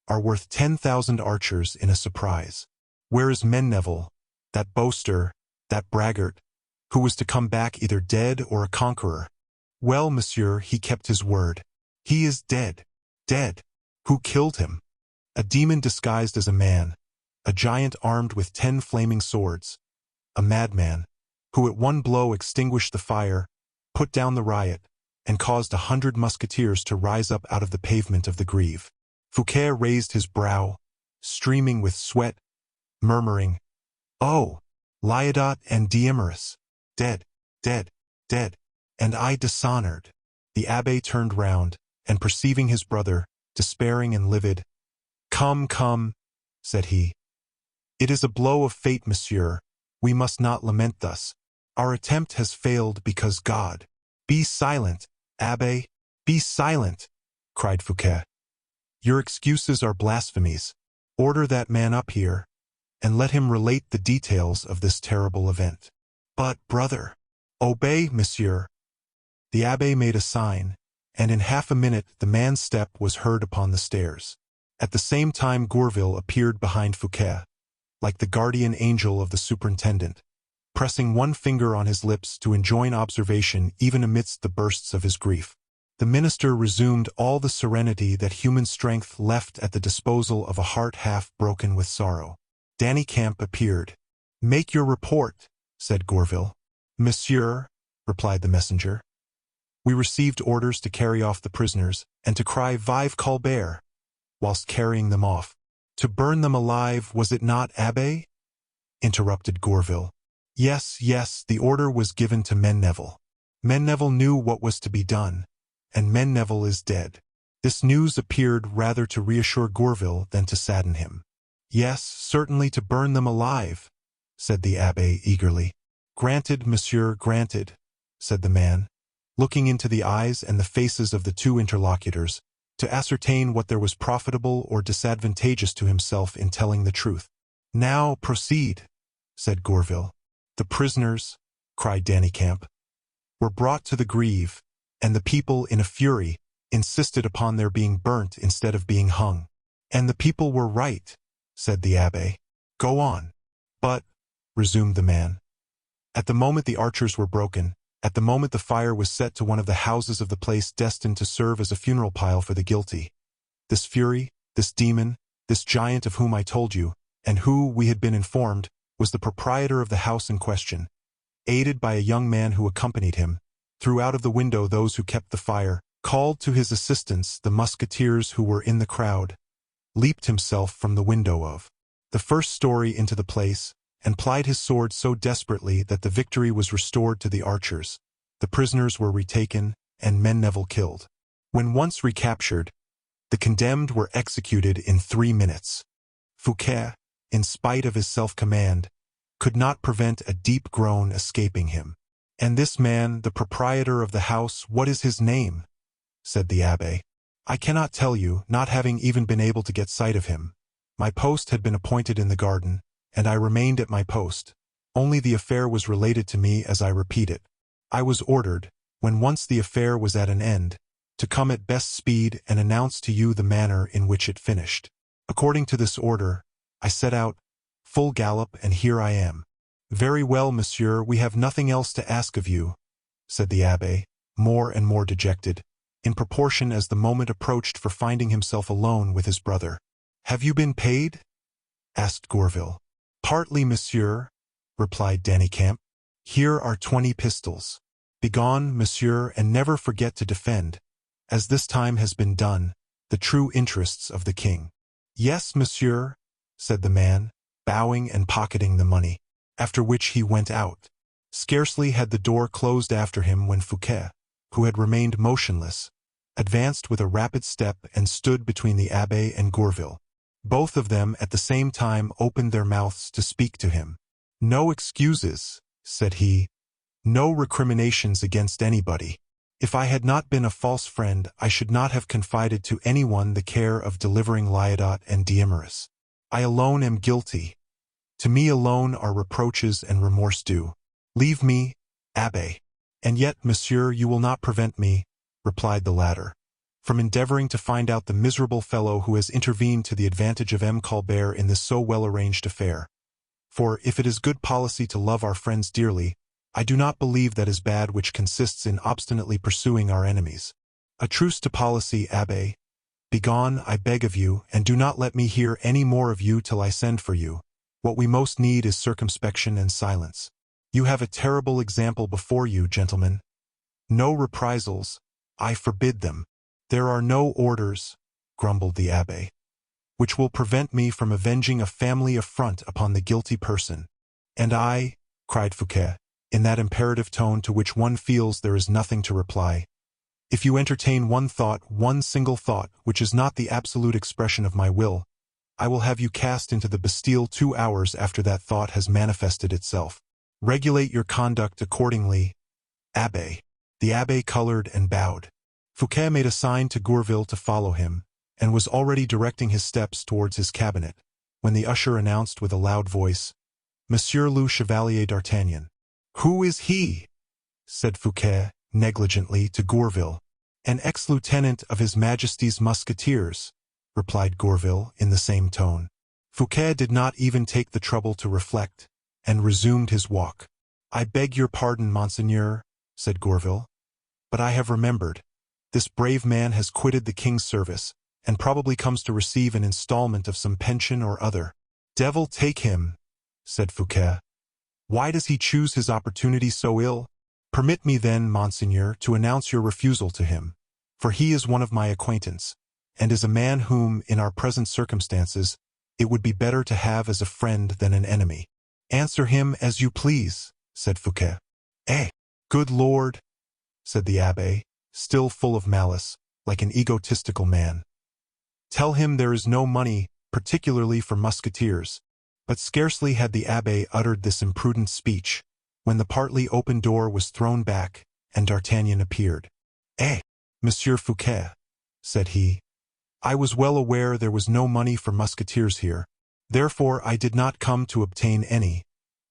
are worth 10,000 archers in a surprise. Where is Menneville, that boaster, that braggart, who was to come back either dead or a conqueror? Well, monsieur, he kept his word. He is dead. Dead. Who killed him? A demon disguised as a man, a giant armed with 10 flaming swords, a madman, who at one blow extinguished the fire, put down the riot, and caused 100 musketeers to rise up out of the pavement of the Grève." Fouquet raised his brow, streaming with sweat, murmuring, "Oh, Lyodot and Diemerus, dead, dead, dead, and I dishonored." The abbé turned round, and perceiving his brother, despairing and livid, "Come, come," said he. "It is a blow of fate, monsieur. We must not lament thus. Our attempt has failed because God—" "Be silent, abbé, be silent," cried Fouquet. "Your excuses are blasphemies. Order that man up here, and let him relate the details of this terrible event." "But, brother—" "Obey, monsieur." The abbé made a sign, and in half a minute the man's step was heard upon the stairs. At the same time Gourville appeared behind Fouquet, like the guardian angel of the superintendent, pressing one finger on his lips to enjoin observation even amidst the bursts of his grief. The minister resumed all the serenity that human strength left at the disposal of a heart half broken with sorrow. Danicamp appeared. "Make your report," said Gourville. "Monsieur," replied the messenger, "we received orders to carry off the prisoners, and to cry 'Vive Colbert!' whilst carrying them off." "To burn them alive, was it not, abbé?" interrupted Gourville. "Yes, yes, the order was given to Menneville. Menneville knew what was to be done, and Menneville is dead." This news appeared rather to reassure Gourville than to sadden him. "Yes, certainly to burn them alive," said the abbé eagerly. "Granted, monsieur, granted," said the man, looking into the eyes and the faces of the two interlocutors, to ascertain what there was profitable or disadvantageous to himself in telling the truth. "Now proceed," said Gourville. "The prisoners," cried Danicamp, "were brought to the Grève, and the people, in a fury, insisted upon their being burnt instead of being hung." "And the people were right," said the abbé. "Go on." "But," resumed the man, "at the moment the archers were broken, at the moment the fire was set to one of the houses of the place destined to serve as a funeral pile for the guilty, this fury, this demon, this giant of whom I told you, and who, we had been informed, was the proprietor of the house in question, aided by a young man who accompanied him, threw out of the window those who kept the fire, called to his assistance the musketeers who were in the crowd, leaped himself from the window of the first story into the place, and plied his sword so desperately that the victory was restored to the archers. The prisoners were retaken, and Menneville killed. When once recaptured, the condemned were executed in 3 minutes. Fouquet, in spite of his self-command, could not prevent a deep groan escaping him. "And this man, the proprietor of the house, what is his name?" said the abbé. "I cannot tell you, not having even been able to get sight of him. My post had been appointed in the garden, and I remained at my post. Only the affair was related to me as I repeat it. I was ordered, when once the affair was at an end, to come at best speed and announce to you the manner in which it finished. According to this order, I set out, full gallop, and here I am." "Very well, monsieur, we have nothing else to ask of you," said the abbé, more and more dejected, in proportion as the moment approached for finding himself alone with his brother. "Have you been paid?" asked Gourville. "Partly, monsieur," replied Danicamp. "Here are 20 pistols. Begone, monsieur, and never forget to defend, as this time has been done, the true interests of the king." "Yes, monsieur," said the man, bowing and pocketing the money, after which he went out. Scarcely had the door closed after him when Fouquet, who had remained motionless, advanced with a rapid step and stood between the abbé and Gourville. Both of them at the same time opened their mouths to speak to him. "No excuses," said he, "no recriminations against anybody. If I had not been a false friend, I should not have confided to anyone the care of delivering Lyodot and Diemerus. I alone am guilty. To me alone are reproaches and remorse due. Leave me, Abbé. And yet, monsieur, you will not prevent me, replied the latter, from endeavoring to find out the miserable fellow who has intervened to the advantage of M. Colbert in this so well-arranged affair. For, if it is good policy to love our friends dearly, I do not believe that is bad which consists in obstinately pursuing our enemies. A truce to policy, Abbé. Begone, I beg of you, and do not let me hear any more of you till I send for you. What we most need is circumspection and silence. You have a terrible example before you, gentlemen. No reprisals, I forbid them. There are no orders, grumbled the abbé, which will prevent me from avenging a family affront upon the guilty person. And I, cried Fouquet, in that imperative tone to which one feels there is nothing to reply, if you entertain one thought, one single thought, which is not the absolute expression of my will, I will have you cast into the Bastille 2 hours after that thought has manifested itself. Regulate your conduct accordingly, Abbé. The abbé colored and bowed. Fouquet made a sign to Gourville to follow him, and was already directing his steps towards his cabinet, when the usher announced with a loud voice, Monsieur le Chevalier d'Artagnan. Who is he? Said Fouquet, negligently, to Gourville. An ex-lieutenant of His Majesty's Musketeers, replied Gourville in the same tone. Fouquet did not even take the trouble to reflect, and resumed his walk. I beg your pardon, monseigneur, said Gourville, but I have remembered. This brave man has quitted the king's service, and probably comes to receive an installment of some pension or other. Devil take him, said Fouquet. Why does he choose his opportunity so ill? Permit me then, monseigneur, to announce your refusal to him, for he is one of my acquaintance, and is a man whom, in our present circumstances, it would be better to have as a friend than an enemy. Answer him as you please, said Fouquet. Eh, good Lord, said the abbé, still full of malice, like an egotistical man. Tell him there is no money, particularly for musketeers. But scarcely had the abbé uttered this imprudent speech, when the partly open door was thrown back, and D'Artagnan appeared. Eh, Monsieur Fouquet, said he, I was well aware there was no money for musketeers here. Therefore I did not come to obtain any,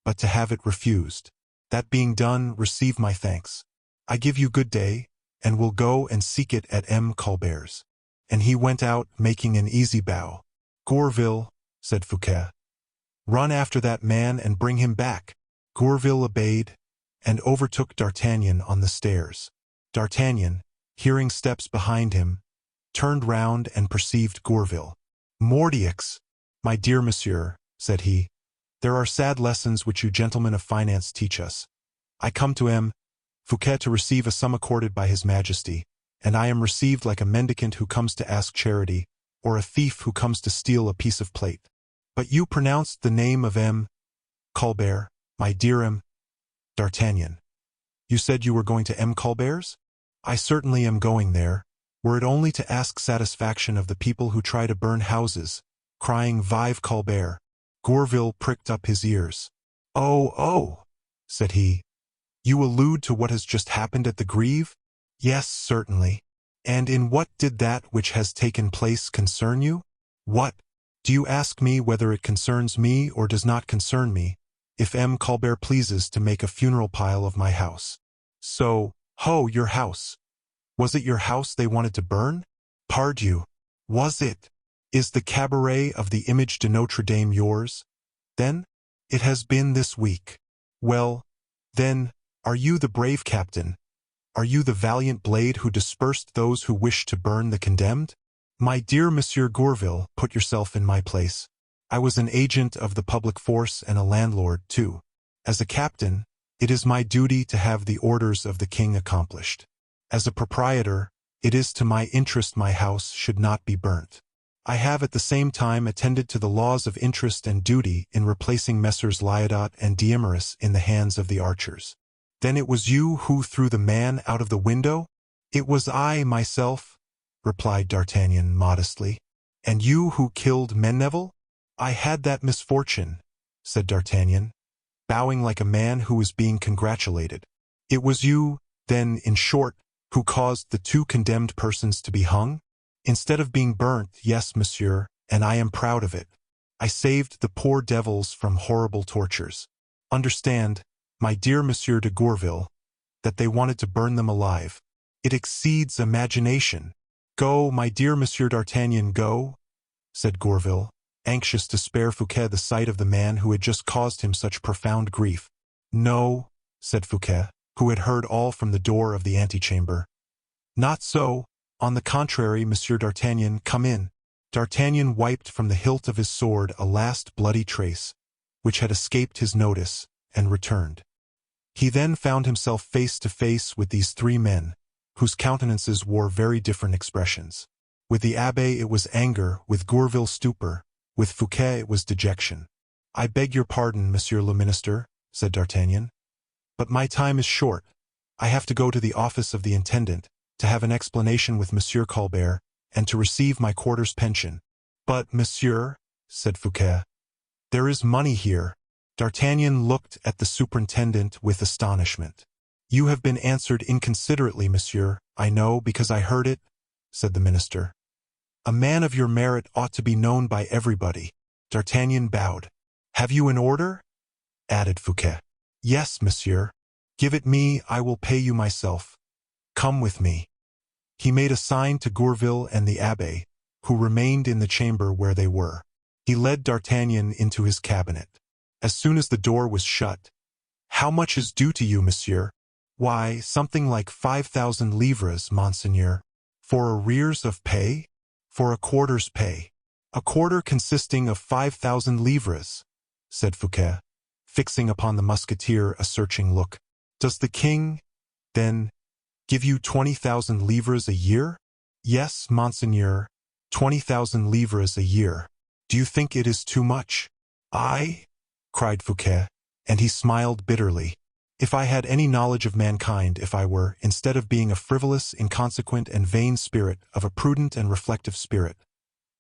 but to have it refused. That being done, receive my thanks. I give you good day, and will go and seek it at M. Colbert's. And he went out, making an easy bow. Gourville, said Fouquet, run after that man and bring him back. Gourville obeyed, and overtook D'Artagnan on the stairs. D'Artagnan, hearing steps behind him, turned round and perceived Gourville. Mordioux, my dear monsieur, said he, there are sad lessons which you gentlemen of finance teach us. I come to M. Fouquet to receive a sum accorded by His Majesty, and I am received like a mendicant who comes to ask charity, or a thief who comes to steal a piece of plate. But you pronounced the name of M. Colbert, my dear M. D'Artagnan. You said you were going to M. Colbert's? I certainly am going there, were it only to ask satisfaction of the people who try to burn houses, crying Vive Colbert. Gourville pricked up his ears. Oh, said he. You allude to what has just happened at the Greve? Yes, certainly. And in what did that which has taken place concern you? What? Do you ask me whether it concerns me or does not concern me, if M. Colbert pleases to make a funeral pile of my house? So, ho, your house. Was it your house they wanted to burn? Pardieu. Was it? Is the cabaret of the Image de Notre Dame yours? Then? It has been this week. Well, then, are you the brave captain? Are you the valiant blade who dispersed those who wished to burn the condemned? My dear Monsieur Gourville, put yourself in my place. I was an agent of the public force and a landlord, too. As a captain, it is my duty to have the orders of the king accomplished. As a proprietor, it is to my interest my house should not be burnt. I have at the same time attended to the laws of interest and duty in replacing Messrs. Lyodot and Diemeris in the hands of the archers. Then it was you who threw the man out of the window? It was I myself, replied D'Artagnan modestly. And you who killed Menneville? I had that misfortune, said D'Artagnan, bowing like a man who was being congratulated. It was you, then, in short, who caused the 2 condemned persons to be hung? Instead of being burnt, yes, monsieur, and I am proud of it. I saved the poor devils from horrible tortures. Understand, my dear Monsieur de Gourville, that they wanted to burn them alive. It exceeds imagination. Go, my dear Monsieur d'Artagnan, go, said Gourville, anxious to spare Fouquet the sight of the man who had just caused him such profound grief. No, said Fouquet, who had heard all from the door of the antechamber. Not so. On the contrary, Monsieur d'Artagnan, come in. D'Artagnan wiped from the hilt of his sword a last bloody trace, which had escaped his notice, and returned. He then found himself face to face with these three men, whose countenances wore very different expressions. With the abbé it was anger, with Gourville stupor, with Fouquet it was dejection. I beg your pardon, Monsieur le Minister, said D'Artagnan, but my time is short. I have to go to the office of the intendant, to have an explanation with Monsieur Colbert, and to receive my quarter's pension. But, monsieur, said Fouquet, there is money here. D'Artagnan looked at the superintendent with astonishment. You have been answered inconsiderately, monsieur, I know, because I heard it, said the minister. A man of your merit ought to be known by everybody. D'Artagnan bowed. Have you an order? Added Fouquet. Yes, monsieur. Give it me, I will pay you myself. Come with me. He made a sign to Gourville and the abbé, who remained in the chamber where they were. He led D'Artagnan into his cabinet. As soon as the door was shut, "How much is due to you, monsieur?" "Why, something like 5,000 livres, monseigneur." "For arrears of pay?" "For a quarter's pay." "A quarter consisting of 5,000 livres," said Fouquet, fixing upon the Musketeer a searching look. "Does the king, then, give you 20,000 livres a year?" "Yes, monseigneur, 20,000 livres a year." "Do you think it is too much?" "I?" cried Fouquet, and he smiled bitterly. "If I had any knowledge of mankind, if I were, instead of being a frivolous, inconsequent, and vain spirit, of a prudent and reflective spirit,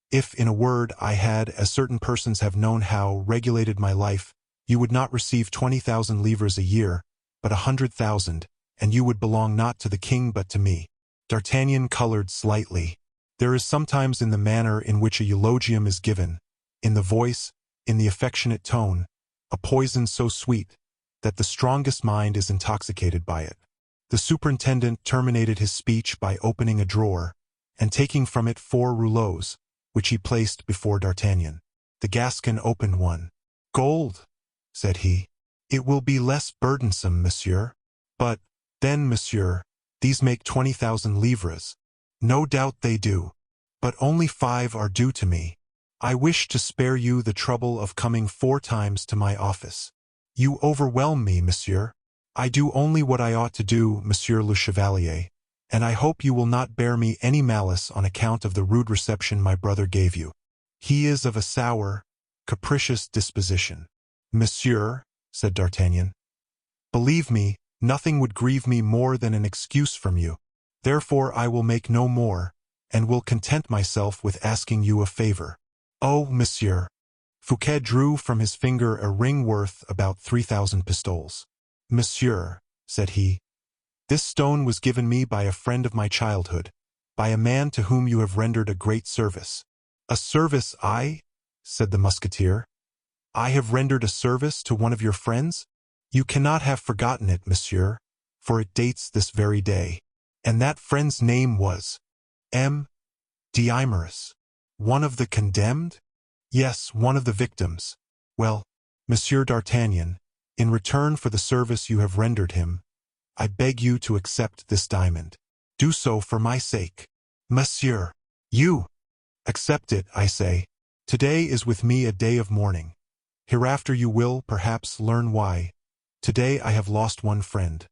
if, in a word, I had, as certain persons have known how, regulated my life, you would not receive 20,000 livres a year, but 100,000, and you would belong not to the king but to me." D'Artagnan colored slightly. There is sometimes in the manner in which a eulogium is given, in the voice, in the affectionate tone, a poison so sweet that the strongest mind is intoxicated by it. The superintendent terminated his speech by opening a drawer, and taking from it 4 rouleaux, which he placed before D'Artagnan. The Gascon opened one. "Gold," said he. "It will be less burdensome, monsieur." "But, then, monsieur, these make 20,000 livres." "No doubt they do. But only 5 are due to me. I wish to spare you the trouble of coming 4 times to my office. You overwhelm me, monsieur. I do only what I ought to do, monsieur le chevalier, and I hope you will not bear me any malice on account of the rude reception my brother gave you. He is of a sour, capricious disposition." "Monsieur," said D'Artagnan, "believe me, nothing would grieve me more than an excuse from you. Therefore I will make no more, and will content myself with asking you a favor." "Oh, monsieur." Fouquet drew from his finger a ring worth about 3,000 pistoles. "Monsieur," said he, "this stone was given me by a friend of my childhood, by a man to whom you have rendered a great service." "A service, I?" said the Musketeer. "I have rendered a service to one of your friends? You cannot have forgotten it, monsieur, for it dates this very day." "And that friend's name was?" "M. D'Eymeris." "One of the condemned?" "Yes, one of the victims." "Well, Monsieur d'Artagnan, in return for the service you have rendered him, I beg you to accept this diamond. Do so for my sake." "Monsieur, you!" "Accept it, I say. Today is with me a day of mourning. Hereafter you will, perhaps, learn why. Today I have lost one friend.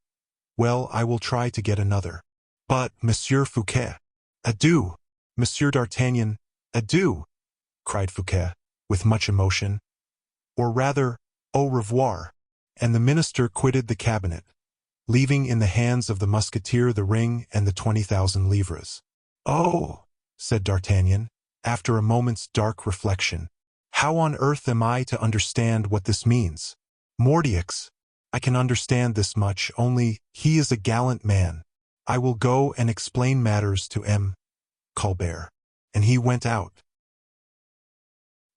Well, I will try to get another." "But, Monsieur Fouquet—" "Adieu, Monsieur d'Artagnan, adieu!" cried Fouquet, with much emotion. "Or rather, au revoir." And the minister quitted the cabinet, leaving in the hands of the Musketeer the ring and the 20,000 livres. "Oh," said D'Artagnan, after a moment's dark reflection, "how on earth am I to understand what this means? Mordioux, I can understand this much, only he is a gallant man. I will go and explain matters to M. Colbert." And he went out.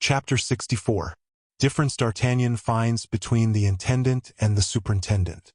Chapter 64. Difference D'Artagnan finds between the intendant and the superintendent.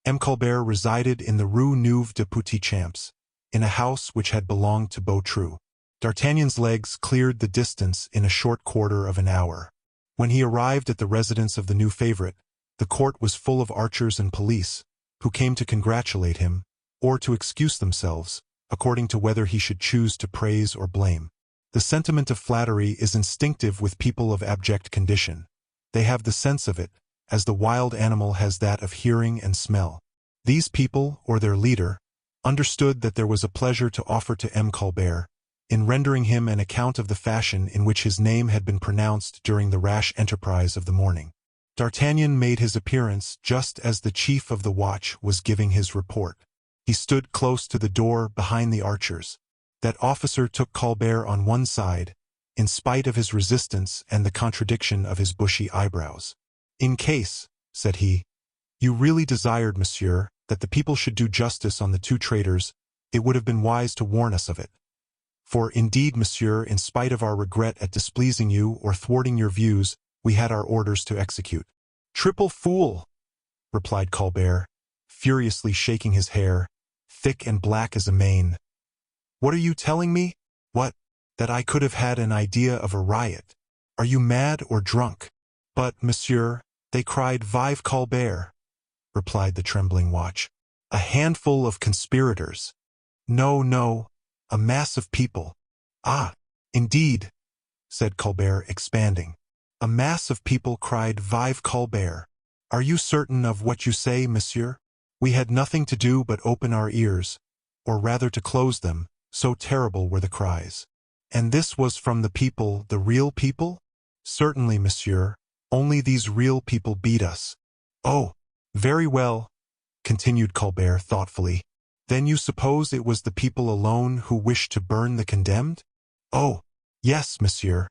M. Colbert resided in the Rue Neuve des Petits Champs, in a house which had belonged to Beautru. D'Artagnan's legs cleared the distance in a short quarter of an hour. When he arrived at the residence of the new favorite, the court was full of archers and police, who came to congratulate him, or to excuse themselves, according to whether he should choose to praise or blame. The sentiment of flattery is instinctive with people of abject condition. They have the sense of it, as the wild animal has that of hearing and smell. These people, or their leader, understood that there was a pleasure to offer to M. Colbert, in rendering him an account of the fashion in which his name had been pronounced during the rash enterprise of the morning. D'Artagnan made his appearance just as the chief of the watch was giving his report. He stood close to the door behind the archers. That officer took Colbert on one side, in spite of his resistance and the contradiction of his bushy eyebrows. "In case," said he, "you really desired, monsieur, that the people should do justice on the two traitors, it would have been wise to warn us of it. For indeed, monsieur, in spite of our regret at displeasing you or thwarting your views, we had our orders to execute." "Triple fool!" replied Colbert, furiously shaking his hair, thick and black as a mane. "What are you telling me? What? That I could have had an idea of a riot? Are you mad or drunk?" "But, monsieur," they cried. "Vive Colbert," replied the trembling watch. "A handful of conspirators." "No, no, a mass of people." "Ah, indeed," said Colbert, expanding. "A mass of people cried Vive Colbert. Are you certain of what you say, monsieur? We had nothing to do but open our ears, or rather to close them, so terrible were the cries." "And this was from the people, the real people?" "Certainly, monsieur, only these real people beat us." "Oh, very well," continued Colbert thoughtfully. "Then you suppose it was the people alone who wished to burn the condemned?" "Oh, yes, monsieur.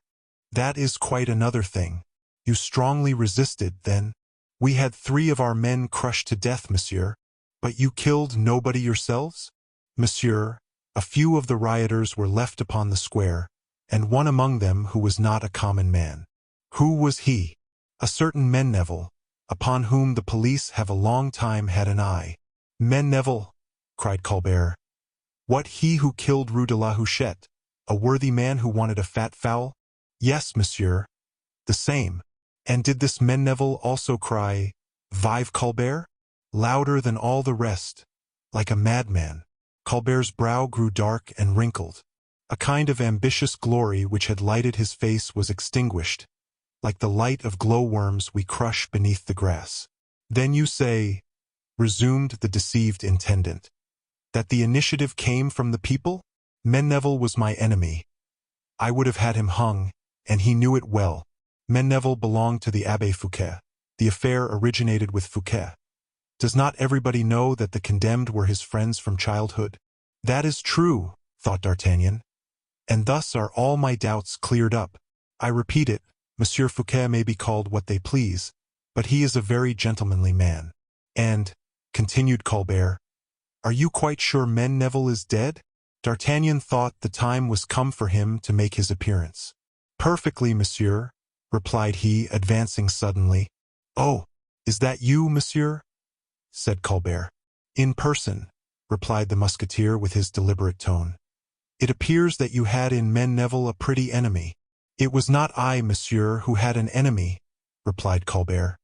That is quite another thing. You strongly resisted, then?" "We had 3 of our men crushed to death, monsieur." "But you killed nobody yourselves?" "Monsieur, a few of the rioters were left upon the square, and one among them who was not a common man." "Who was he?" "A certain Menneville, upon whom the police have a long time had an eye." "Menneville!" cried Colbert. "What, he who killed Rue de la Huchette, a worthy man who wanted a fat fowl?" "Yes, monsieur, the same." "And did this Menneville also cry, Vive Colbert?" "Louder than all the rest, like a madman." Colbert's brow grew dark and wrinkled. A kind of ambitious glory which had lighted his face was extinguished, like the light of glowworms we crush beneath the grass. "Then you say," resumed the deceived intendant, "that the initiative came from the people? Menneville was my enemy. I would have had him hung, and he knew it well. Menneville belonged to the Abbé Fouquet. The affair originated with Fouquet. Does not everybody know that the condemned were his friends from childhood?" "That is true," thought D'Artagnan, "and thus are all my doubts cleared up. I repeat it, Monsieur Fouquet may be called what they please, but he is a very gentlemanly man." "And," continued Colbert, "are you quite sure Menneville is dead?" D'Artagnan thought the time was come for him to make his appearance. "Perfectly, monsieur," replied he, advancing suddenly. "Oh, is that you, monsieur?" said Colbert. "In person," replied the Musketeer with his deliberate tone. "It appears that you had in Menneville a pretty enemy." "It was not I, monsieur, who had an enemy," replied Colbert.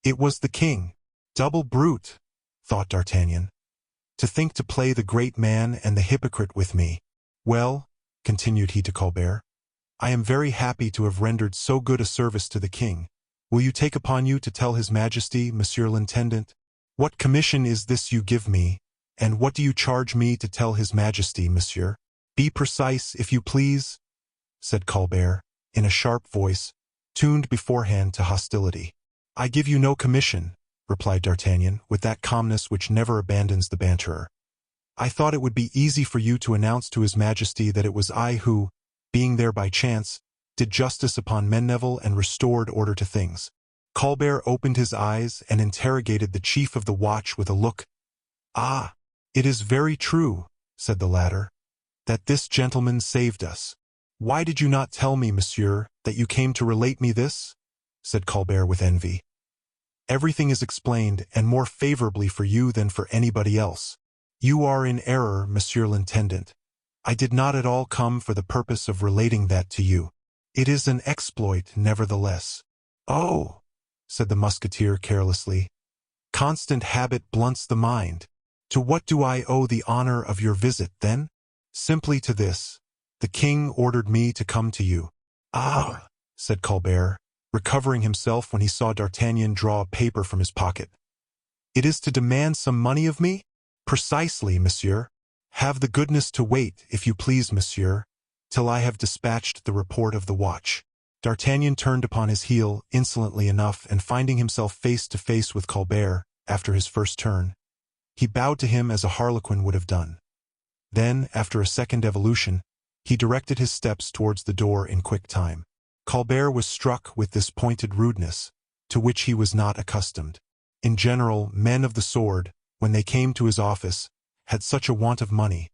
"It was the king." "Double brute," thought D'Artagnan. "To think to play the great man and the hypocrite with me. Well," continued he to Colbert, "I am very happy to have rendered so good a service to the king. Will you take upon you to tell his majesty, monsieur l'intendant? What commission is this you give me, and what do you charge me to tell his majesty, monsieur?" "Be precise, if you please," said Colbert, in a sharp voice, tuned beforehand to hostility. "I give you no commission," replied D'Artagnan, with that calmness which never abandons the banterer. "I thought it would be easy for you to announce to his majesty that it was I who, being there by chance, did justice upon Menneville and restored order to things." Colbert opened his eyes and interrogated the chief of the watch with a look. "Ah, it is very true," said the latter, "that this gentleman saved us." Why did you not tell me, monsieur, that you came to relate me this? Said Colbert with envy. Everything is explained, and more favorably for you than for anybody else. You are in error, monsieur l'intendant. I did not at all come for the purpose of relating that to you. It is an exploit, nevertheless. Oh, said the musketeer carelessly. Constant habit blunts the mind. To what do I owe the honor of your visit, then? Simply to this. The king ordered me to come to you. Ah, said Colbert, recovering himself when he saw D'Artagnan draw a paper from his pocket. It is to demand some money of me? Precisely, monsieur. Have the goodness to wait, if you please, monsieur, till I have dispatched the report of the watch. D'Artagnan turned upon his heel, insolently enough, and finding himself face to face with Colbert, after his first turn, he bowed to him as a harlequin would have done. Then, after a second evolution, he directed his steps towards the door in quick time. Colbert was struck with this pointed rudeness, to which he was not accustomed. In general, men of the sword, when they came to his office, had such a want of money,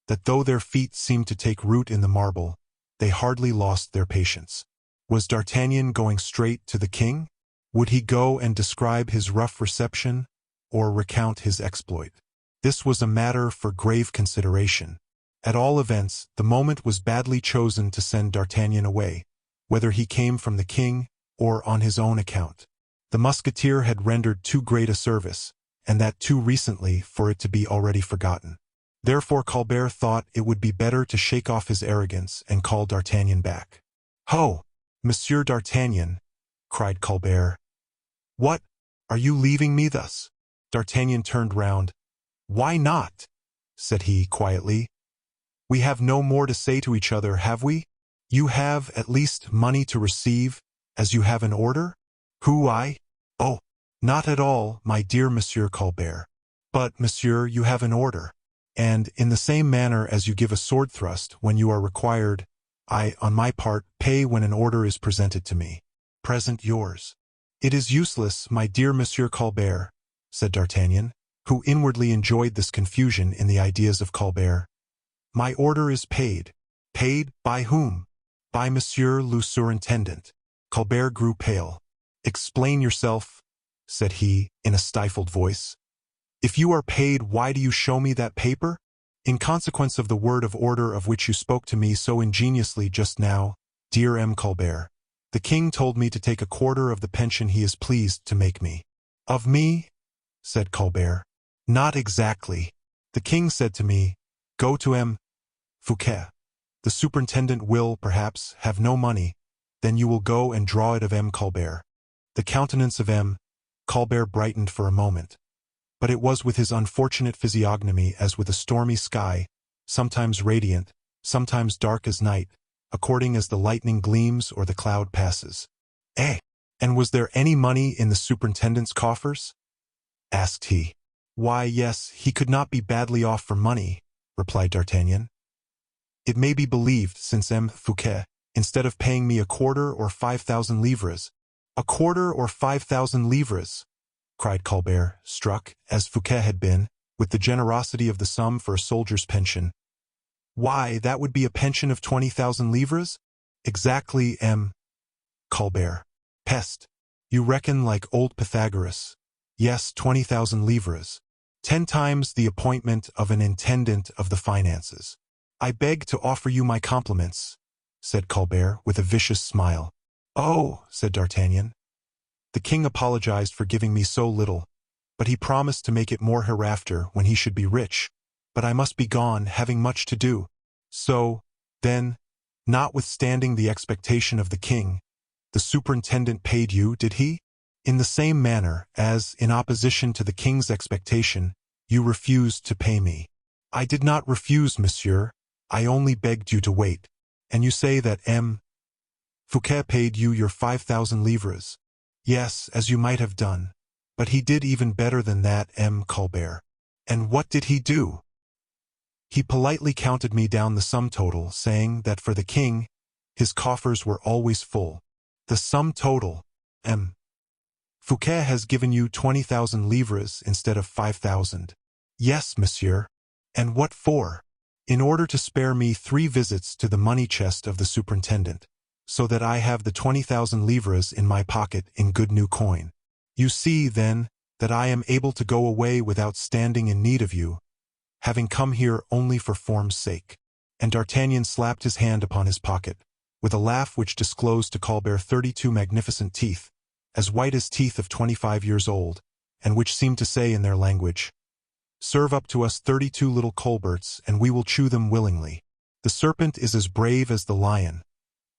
that though their feet seemed to take root in the marble, they hardly lost their patience. Was D'Artagnan going straight to the king? Would he go and describe his rough reception, or recount his exploit? This was a matter for grave consideration. At all events, the moment was badly chosen to send D'Artagnan away, whether he came from the king or on his own account. The musketeer had rendered too great a service, and that too recently for it to be already forgotten. Therefore Colbert thought it would be better to shake off his arrogance and call D'Artagnan back. "Ho, Monsieur D'Artagnan," cried Colbert. "What? Are you leaving me thus?" D'Artagnan turned round. "Why not?" said he quietly. "We have no more to say to each other, have we? You have, at least, money to receive, as you have an order? Who, I? Oh, not at all, my dear Monsieur Colbert. But, monsieur, you have an order, and, in the same manner as you give a sword thrust when you are required, I, on my part, pay when an order is presented to me. Present yours." "It is useless, my dear Monsieur Colbert," said D'Artagnan, who inwardly enjoyed this confusion in the ideas of Colbert. "My order is paid." "Paid? By whom?" "By Monsieur le Surintendant." Colbert grew pale. "Explain yourself," said he, in a stifled voice. "If you are paid, why do you show me that paper?" "In consequence of the word of order of which you spoke to me so ingeniously just now, dear M. Colbert. The king told me to take a quarter of the pension he is pleased to make me." "Of me?" said Colbert. "Not exactly. The king said to me, 'Go to M. Fouquet. The superintendent will, perhaps, have no money, then you will go and draw it of M. Colbert.'" The countenance of M. Colbert brightened for a moment, but it was with his unfortunate physiognomy as with a stormy sky, sometimes radiant, sometimes dark as night, according as the lightning gleams or the cloud passes. "Eh? And was there any money in the superintendent's coffers?" asked he. "Why, yes, he could not be badly off for money," replied D'Artagnan. "It may be believed, since M. Fouquet, instead of paying me a quarter or 5,000 livres—" "A quarter or 5,000 livres!" cried Colbert, struck, as Fouquet had been, with the generosity of the sum for a soldier's pension. "Why, that would be a pension of 20,000 livres?" "Exactly, M. Colbert." "Peste! You reckon like old Pythagoras. Yes, 20,000 livres. 10 times the appointment of an intendant of the finances." "I beg to offer you my compliments," said Colbert, with a vicious smile. "Oh," said D'Artagnan. "The king apologized for giving me so little, but he promised to make it more hereafter when he should be rich. But I must be gone, having much to do. So, then, notwithstanding the expectation of the king, the superintendent paid you, did he? In the same manner as, in opposition to the king's expectation, you refused to pay me." "I did not refuse, monsieur. I only begged you to wait. And you say that M. Fouquet paid you your 5,000 livres." "Yes, as you might have done. But he did even better than that, M. Colbert." "And what did he do?" "He politely counted me down the sum total, saying that for the king, his coffers were always full." "The sum total, M. Fouquet has given you 20,000 livres instead of 5,000. "Yes, monsieur." "And what for?" in order to spare me 3 visits to the money chest of the superintendent, so that I have the 20,000 livres in my pocket in good new coin. You see, then, that I am able to go away without standing in need of you, having come here only for form's sake." And D'Artagnan slapped his hand upon his pocket, with a laugh which disclosed to Colbert 32 magnificent teeth, as white as teeth of 25 years old, and which seemed to say in their language, "Serve up to us 32 little Colberts, and we will chew them willingly. The serpent is as brave as the lion,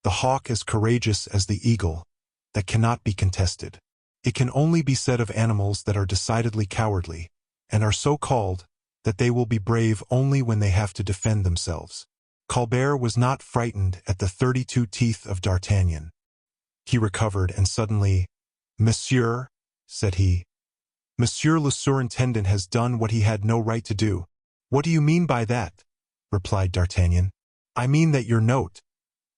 the hawk as courageous as the eagle, that cannot be contested. It can only be said of animals that are decidedly cowardly, and are so called, that they will be brave only when they have to defend themselves." Colbert was not frightened at the 32 teeth of D'Artagnan. He recovered, and suddenly, "Monsieur," said he, "Monsieur le Surintendant has done what he had no right to do." "What do you mean by that?" replied D'Artagnan. "I mean that your note—"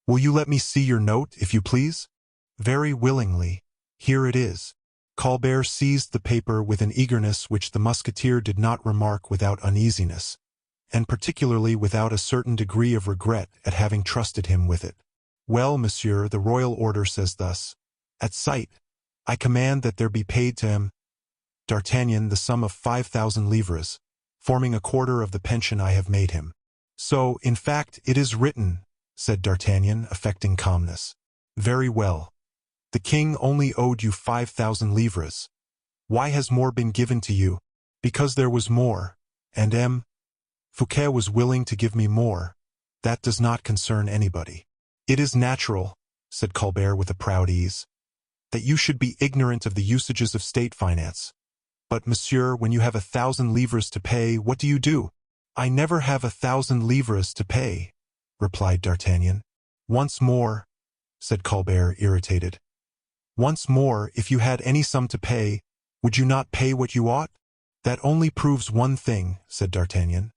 "Will you let me see your note, if you please?" "Very willingly. Here it is." Colbert seized the paper with an eagerness which the Musketeer did not remark without uneasiness, and particularly without a certain degree of regret at having trusted him with it. "Well, monsieur, the royal order says thus: at sight, I command that there be paid to him, D'Artagnan, the sum of 5,000 livres, forming a quarter of the pension I have made him." "So, in fact, it is written," said D'Artagnan, affecting calmness. "Very well. The king only owed you 5,000 livres. Why has more been given to you?" "Because there was more, and M. Fouquet was willing to give me more. That does not concern anybody." "It is natural," said Colbert with a proud ease, "that you should be ignorant of the usages of state finance. But, monsieur, when you have 1,000 livres to pay, what do you do?" "I never have 1,000 livres to pay," replied D'Artagnan. "Once more," said Colbert, irritated. "Once more, if you had any sum to pay, would you not pay what you ought?" "That only proves one thing," said D'Artagnan,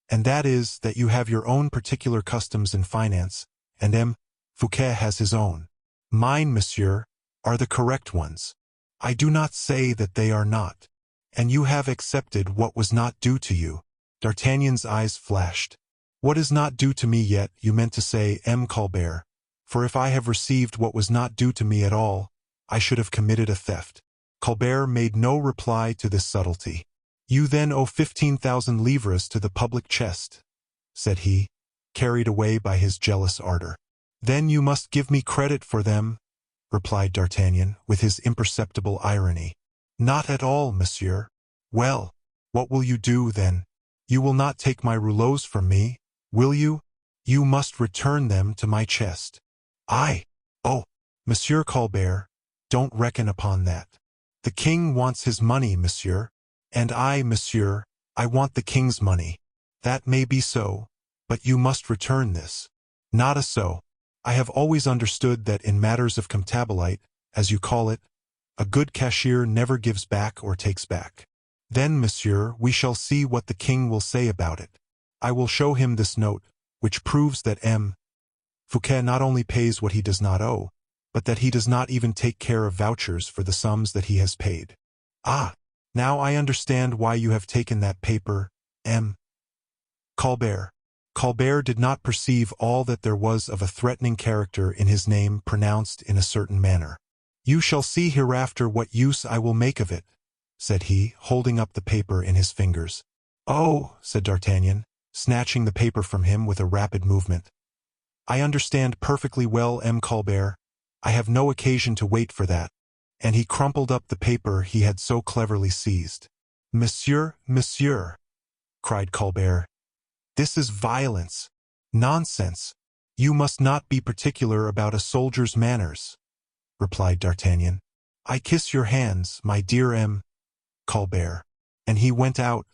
"and that is, that you have your own particular customs in finance, and M. Fouquet has his own. Mine, monsieur, are the correct ones. I do not say that they are not. And you have accepted what was not due to you." D'Artagnan's eyes flashed. "What is not due to me yet, you meant to say, M. Colbert, for if I have received what was not due to me at all, I should have committed a theft." Colbert made no reply to this subtlety. "You then owe 15,000 livres to the public chest," said he, carried away by his jealous ardor. "Then you must give me credit for them," replied D'Artagnan, with his imperceptible irony. "Not at all, monsieur." "Well, what will you do, then? You will not take my rouleaus from me, will you? You must return them to my chest." "I? Oh, Monsieur Colbert, don't reckon upon that. The king wants his money, monsieur. And I, monsieur, I want the king's money. That may be so, but you must return this." "Not a so. I have always understood that in matters of comptabilite, as you call it, a good cashier never gives back or takes back." "Then, monsieur, we shall see what the king will say about it. I will show him this note, which proves that M. Fouquet not only pays what he does not owe, but that he does not even take care of vouchers for the sums that he has paid." "Ah! Now I understand why you have taken that paper, M. Colbert." Colbert did not perceive all that there was of a threatening character in his name pronounced in a certain manner. "You shall see hereafter what use I will make of it," said he, holding up the paper in his fingers. "Oh," said D'Artagnan, snatching the paper from him with a rapid movement. "I understand perfectly well, M. Colbert. I have no occasion to wait for that." And he crumpled up the paper he had so cleverly seized. "Monsieur, monsieur," cried Colbert, "this is violence. Nonsense. You must not be particular about a soldier's manners," replied D'Artagnan. "I kiss your hands, my dear M. Colbert." And he went out,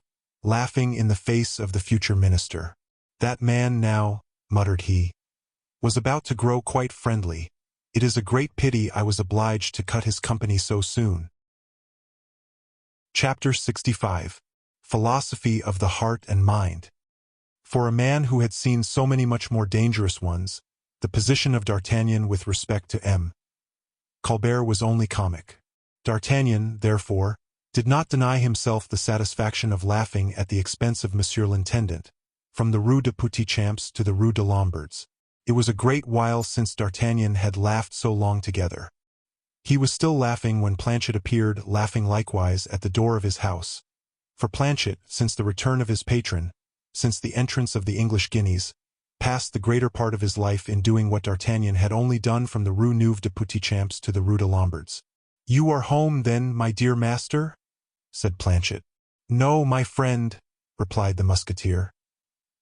laughing in the face of the future minister. "That man now," muttered he, "was about to grow quite friendly. It is a great pity I was obliged to cut his company so soon." Chapter 65. Philosophy of the Heart and Mind. For a man who had seen so many much more dangerous ones, the position of D'Artagnan with respect to M. Colbert was only comic. D'Artagnan, therefore, did not deny himself the satisfaction of laughing at the expense of Monsieur l'Intendant, from the Rue de Petits Champs to the Rue de Lombards. It was a great while since D'Artagnan had laughed so long together. He was still laughing when Planchet appeared, laughing likewise at the door of his house. For Planchet, since the return of his patron, since the entrance of the English guineas, passed the greater part of his life in doing what D'Artagnan had only done from the Rue Neuve de Petits Champs to the Rue de Lombards. "You are home, then, my dear master?" said Planchet. "No, my friend," replied the Musketeer.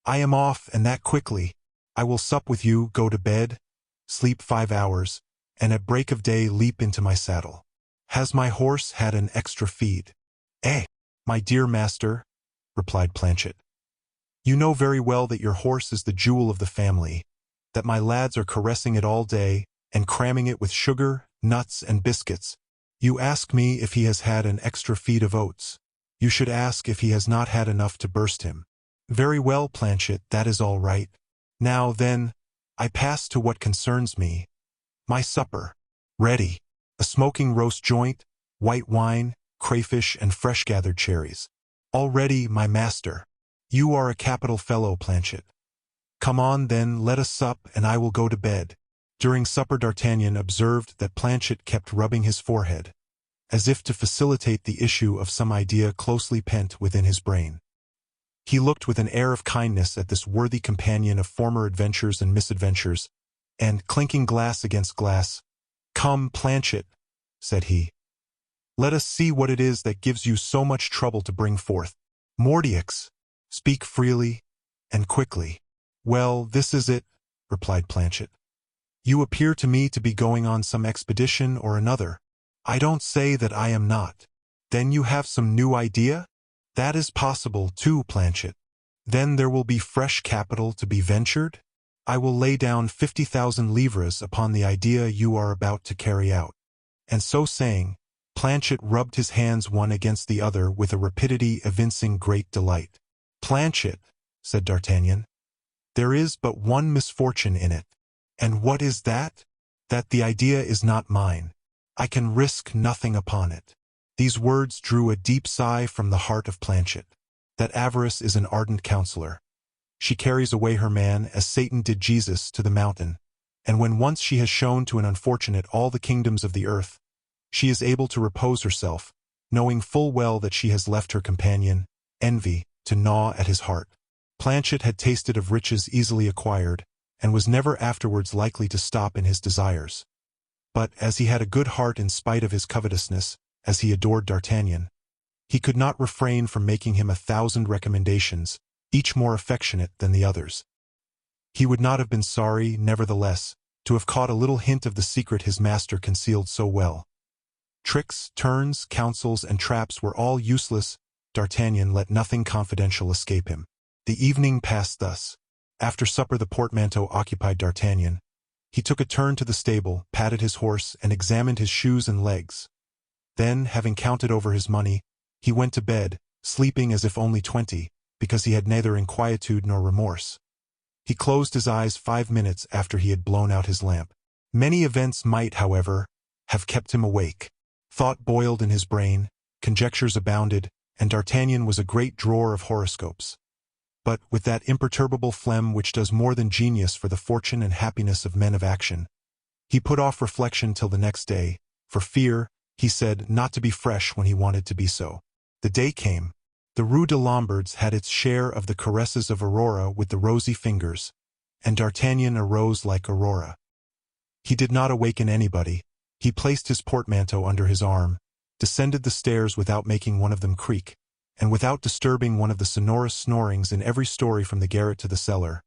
"I am off, and that quickly. I will sup with you, go to bed, sleep 5 hours, and at break of day leap into my saddle. Has my horse had an extra feed?" "Eh, my dear master," replied Planchet. "You know very well that your horse is the jewel of the family, that my lads are caressing it all day, and cramming it with sugar, nuts, and biscuits. You ask me if he has had an extra feed of oats. You should ask if he has not had enough to burst him. Very well, Planchet, that is all right. Now, then, I pass to what concerns me. My supper. Ready. A smoking roast joint, white wine, crayfish, and fresh-gathered cherries. All ready, my master. You are a capital fellow, Planchet. Come on, then, let us sup, and I will go to bed." During supper D'Artagnan observed that Planchet kept rubbing his forehead, as if to facilitate the issue of some idea closely pent within his brain. He looked with an air of kindness at this worthy companion of former adventures and misadventures, and, clinking glass against glass, "Come, Planchet," said he, "let us see what it is that gives you so much trouble to bring forth. Mordioux, speak freely and quickly." "Well, this is it," replied Planchet. "You appear to me to be going on some expedition or another. I don't say that I am not. Then you have some new idea? That is possible, too, Planchet. Then there will be fresh capital to be ventured? I will lay down 50,000 livres upon the idea you are about to carry out." And so saying, Planchet rubbed his hands one against the other with a rapidity evincing great delight. "Planchet," said D'Artagnan, "there is but one misfortune in it." "And what is that?" "That the idea is not mine. I can risk nothing upon it." These words drew a deep sigh from the heart of Planchet. That avarice is an ardent counselor. She carries away her man as Satan did Jesus to the mountain, and when once she has shown to an unfortunate all the kingdoms of the earth, she is able to repose herself, knowing full well that she has left her companion, envy, to gnaw at his heart. Planchet had tasted of riches easily acquired, and was never afterwards likely to stop in his desires. But as he had a good heart in spite of his covetousness, as he adored D'Artagnan, he could not refrain from making him 1,000 recommendations, each more affectionate than the others. He would not have been sorry, nevertheless, to have caught a little hint of the secret his master concealed so well. Tricks, turns, counsels, and traps were all useless. D'Artagnan let nothing confidential escape him. The evening passed thus. After supper the portmanteau occupied D'Artagnan. He took a turn to the stable, patted his horse, and examined his shoes and legs. Then, having counted over his money, he went to bed, sleeping as if only 20, because he had neither inquietude nor remorse. He closed his eyes 5 minutes after he had blown out his lamp. Many events might, however, have kept him awake. Thought boiled in his brain, conjectures abounded, and D'Artagnan was a great drawer of horoscopes. But, with that imperturbable phlegm which does more than genius for the fortune and happiness of men of action, he put off reflection till the next day, for fear, he said, not to be fresh when he wanted to be so. The day came. The Rue de Lombards had its share of the caresses of Aurora with the rosy fingers, and D'Artagnan arose like Aurora. He did not awaken anybody. He placed his portmanteau under his arm, descended the stairs without making one of them creak, and without disturbing one of the sonorous snorings in every story from the garret to the cellar.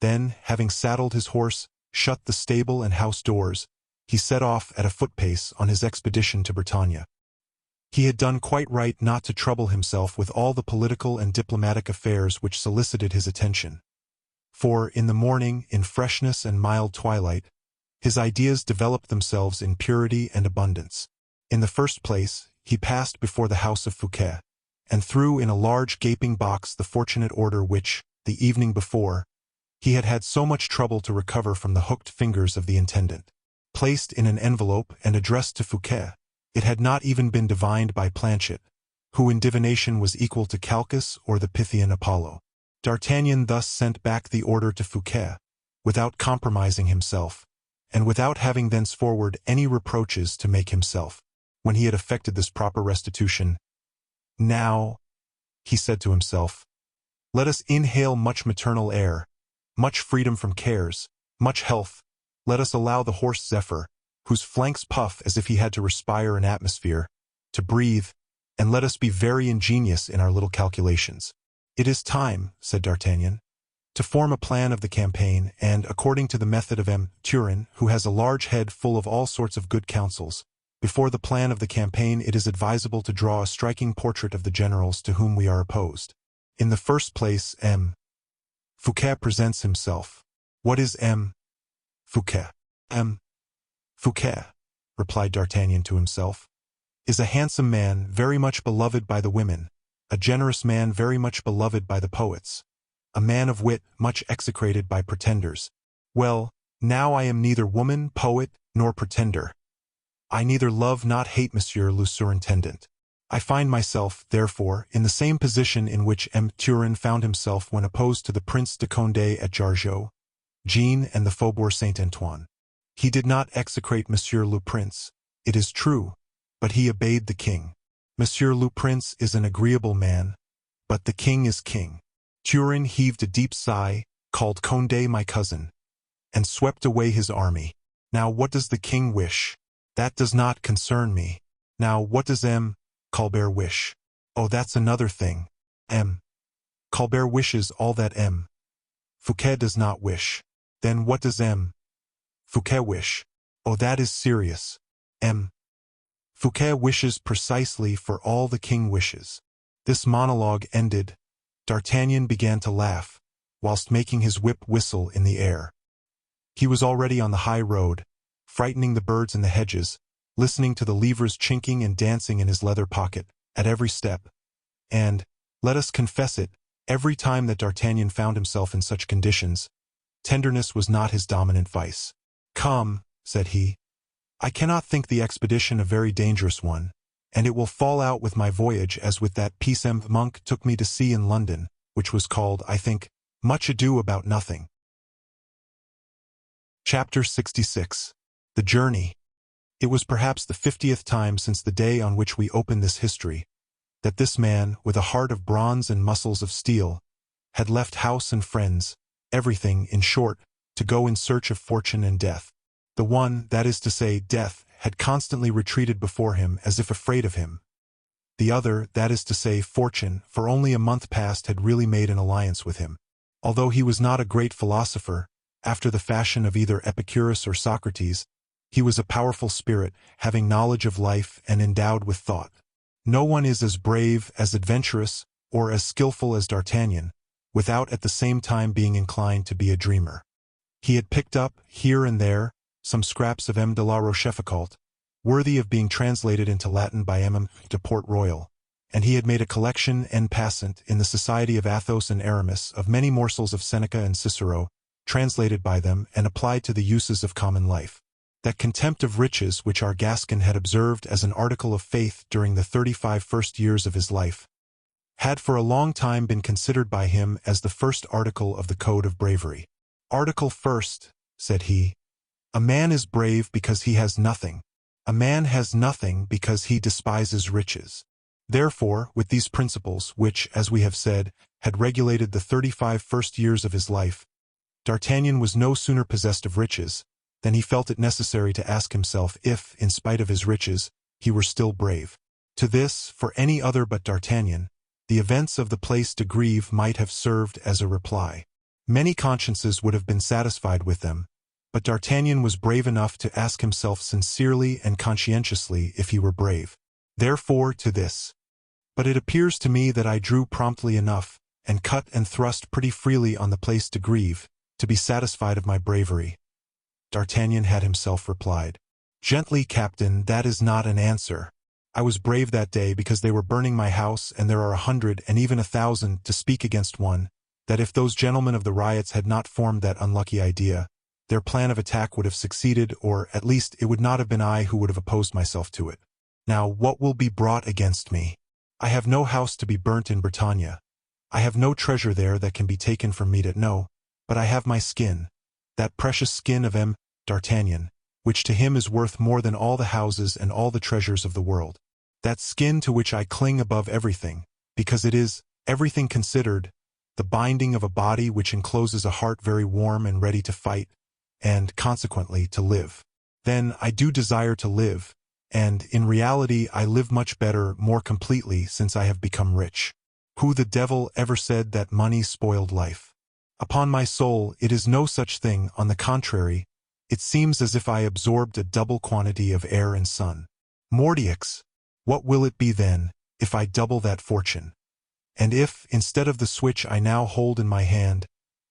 Then, having saddled his horse, shut the stable and house doors, he set off at a foot-pace on his expedition to Bretagne. He had done quite right not to trouble himself with all the political and diplomatic affairs which solicited his attention. For, in the morning, in freshness and mild twilight, his ideas developed themselves in purity and abundance. In the first place, he passed before the house of Fouquet, and threw in a large gaping box the fortunate order which, the evening before, he had had so much trouble to recover from the hooked fingers of the intendant. Placed in an envelope and addressed to Fouquet, it had not even been divined by Planchet, who in divination was equal to Calchas or the Pythian Apollo. D'Artagnan thus sent back the order to Fouquet, without compromising himself, and without having thenceforward any reproaches to make himself. When he had effected this proper restitution, "Now," he said to himself, "let us inhale much maternal air, much freedom from cares, much health. Let us allow the horse Zephyr, whose flanks puff as if he had to respire an atmosphere, to breathe, and let us be very ingenious in our little calculations." "It is time," said D'Artagnan, "to form a plan of the campaign, and according to the method of M. Turin, who has a large head full of all sorts of good counsels. Before the plan of the campaign it is advisable to draw a striking portrait of the generals to whom we are opposed. In the first place, M. Fouquet presents himself." "What is M. Fouquet?" "M. Fouquet," replied D'Artagnan to himself, "is a handsome man very much beloved by the women, a generous man very much beloved by the poets, a man of wit much execrated by pretenders. Well, now I am neither woman, poet, nor pretender. I neither love not hate Monsieur le Surintendant. I find myself, therefore, in the same position in which M. Turin found himself when opposed to the Prince de Condé at Jargeau, Jean, and the Faubourg Saint-Antoine. He did not execrate Monsieur le Prince, it is true, but he obeyed the king. Monsieur le Prince is an agreeable man, but the king is king." Turin heaved a deep sigh, called Condé my cousin, and swept away his army. "Now what does the king wish? That does not concern me. Now what does M. Colbert wish? Oh, that's another thing. M. Colbert wishes all that M. Fouquet does not wish. Then what does M. Fouquet wish? Oh, that is serious. M. Fouquet wishes precisely for all the king wishes." This monologue ended, D'Artagnan began to laugh, whilst making his whip whistle in the air. He was already on the high road, frightening the birds in the hedges, listening to the levers chinking and dancing in his leather pocket, at every step. And, let us confess it, every time that D'Artagnan found himself in such conditions, tenderness was not his dominant vice. "Come," said he, "I cannot think the expedition a very dangerous one, and it will fall out with my voyage as with that piece M. Monk took me to see in London, which was called, I think, Much Ado About Nothing." Chapter 66. The Journey. It was perhaps the 50th time since the day on which we open this history, that this man, with a heart of bronze and muscles of steel, had left house and friends, everything, in short, to go in search of fortune and death. The one, that is to say, death, had constantly retreated before him as if afraid of him. The other, that is to say, fortune, for only a month past had really made an alliance with him. Although he was not a great philosopher, after the fashion of either Epicurus or Socrates, he was a powerful spirit, having knowledge of life and endowed with thought. No one is as brave, as adventurous, or as skillful as D'Artagnan, without at the same time being inclined to be a dreamer. He had picked up, here and there, some scraps of M. de la Rochefoucauld, worthy of being translated into Latin by M. de Port Royal, and he had made a collection en passant in the society of Athos and Aramis of many morsels of Seneca and Cicero, translated by them and applied to the uses of common life. That contempt of riches which our Gascon had observed as an article of faith during the 35 first years of his life, had for a long time been considered by him as the first article of the code of bravery. "Article first," said he, "a man is brave because he has nothing. A man has nothing because he despises riches." Therefore, with these principles, which, as we have said, had regulated the 35 first years of his life, D'Artagnan was no sooner possessed of riches than he felt it necessary to ask himself if, in spite of his riches, he were still brave. To this, for any other but D'Artagnan, the events of the Place de Grève might have served as a reply. Many consciences would have been satisfied with them, but D'Artagnan was brave enough to ask himself sincerely and conscientiously if he were brave. Therefore, to this. But it appears to me that I drew promptly enough, and cut and thrust pretty freely on the Place de Grève, to be satisfied of my bravery. D'Artagnan had himself replied, "Gently, Captain, that is not an answer. I was brave that day because they were burning my house, and there are 100 and even 1,000 to speak against one, that if those gentlemen of the riots had not formed that unlucky idea, their plan of attack would have succeeded, or, at least, it would not have been I who would have opposed myself to it. Now, what will be brought against me? I have no house to be burnt in Bretagne. I have no treasure there that can be taken from me to know, but I have my skin, that precious skin of M. D'Artagnan, which to him is worth more than all the houses and all the treasures of the world. That skin to which I cling above everything, because it is, everything considered, the binding of a body which encloses a heart very warm and ready to fight, and, consequently, to live. Then I do desire to live, and, in reality, I live much better, more completely, since I have become rich. Who the devil ever said that money spoiled life? Upon my soul, it is no such thing. On the contrary, it seems as if I absorbed a double quantity of air and sun. Mordioux! What will it be then, if I double that fortune? And if, instead of the switch I now hold in my hand,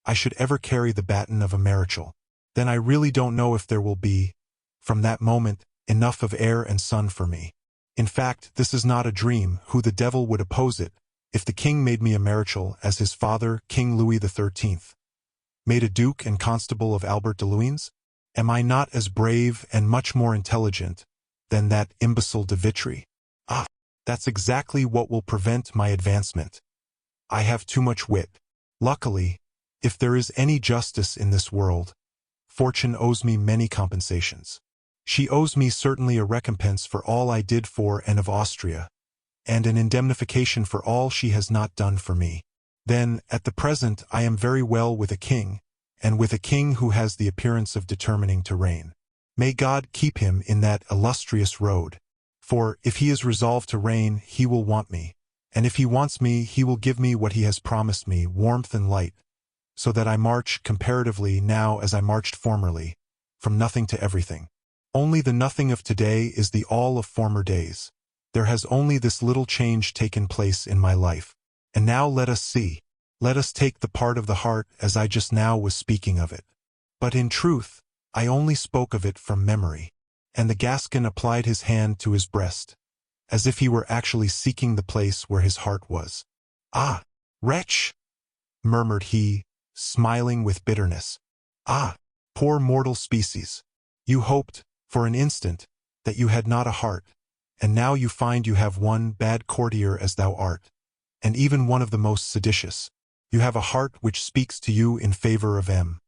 I should ever carry the baton of a marechal, then I really don't know if there will be, from that moment, enough of air and sun for me. In fact, this is not a dream. Who the devil would oppose it, if the king made me a marechal, as his father, King Louis XIII, made a duke and constable of Albert de Luynes? Am I not as brave and much more intelligent than that imbecile de Vitry? Ah, that's exactly what will prevent my advancement. I have too much wit. Luckily, if there is any justice in this world, fortune owes me many compensations. She owes me certainly a recompense for all I did for and of Austria, and an indemnification for all she has not done for me. Then, at the present, I am very well with a king, and with a king who has the appearance of determining to reign. May God keep him in that illustrious road, for, if he is resolved to reign, he will want me, and if he wants me, he will give me what he has promised me, warmth and light, so that I march, comparatively, now as I marched formerly, from nothing to everything. Only the nothing of today is the all of former days. There has only this little change taken place in my life. And now let us see. Let us take the part of the heart as I just now was speaking of it. But in truth, I only spoke of it from memory. And the Gascon applied his hand to his breast, as if he were actually seeking the place where his heart was. Ah, wretch! Murmured he, smiling with bitterness. Ah, poor mortal species! You hoped, for an instant, that you had not a heart, and now you find you have one, bad courtier as thou art, and even one of the most seditious. You have a heart which speaks to you in favor of M.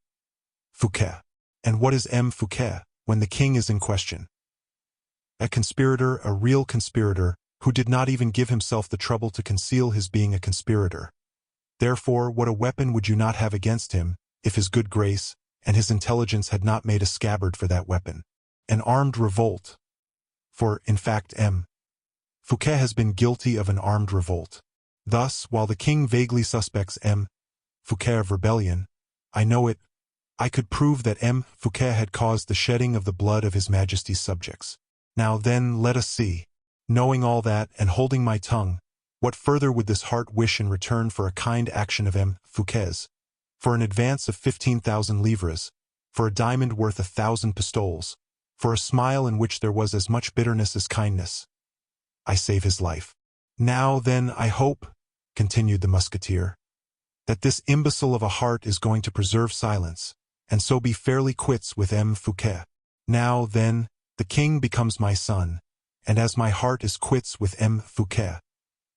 Fouquet. And what is M. Fouquet, when the king is in question? A conspirator, a real conspirator, who did not even give himself the trouble to conceal his being a conspirator. Therefore, what a weapon would you not have against him, if his good grace and his intelligence had not made a scabbard for that weapon? An armed revolt. For, in fact, M. Fouquet has been guilty of an armed revolt. Thus, while the king vaguely suspects M. Fouquet of rebellion, I know it, I could prove that M. Fouquet had caused the shedding of the blood of His Majesty's subjects. Now then, let us see. Knowing all that, and holding my tongue, what further would this heart wish in return for a kind action of M. Fouquet's? For an advance of 15,000 livres, for a diamond worth 1,000 pistoles, for a smile in which there was as much bitterness as kindness. I save his life. Now then, I hope, continued the Musketeer, that this imbecile of a heart is going to preserve silence, and so be fairly quits with M. Fouquet. Now then, the king becomes my son, and as my heart is quits with M. Fouquet,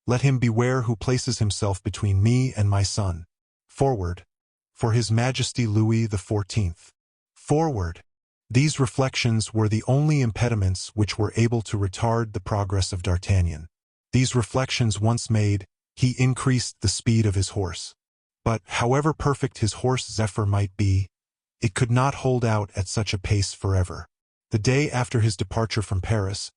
let him beware who places himself between me and my son. Forward, for His Majesty Louis XIV. Forward! These reflections were the only impediments which were able to retard the progress of D'Artagnan. These reflections once made, he increased the speed of his horse. But, however perfect his horse Zephyr might be, it could not hold out at such a pace forever. The day after his departure from Paris,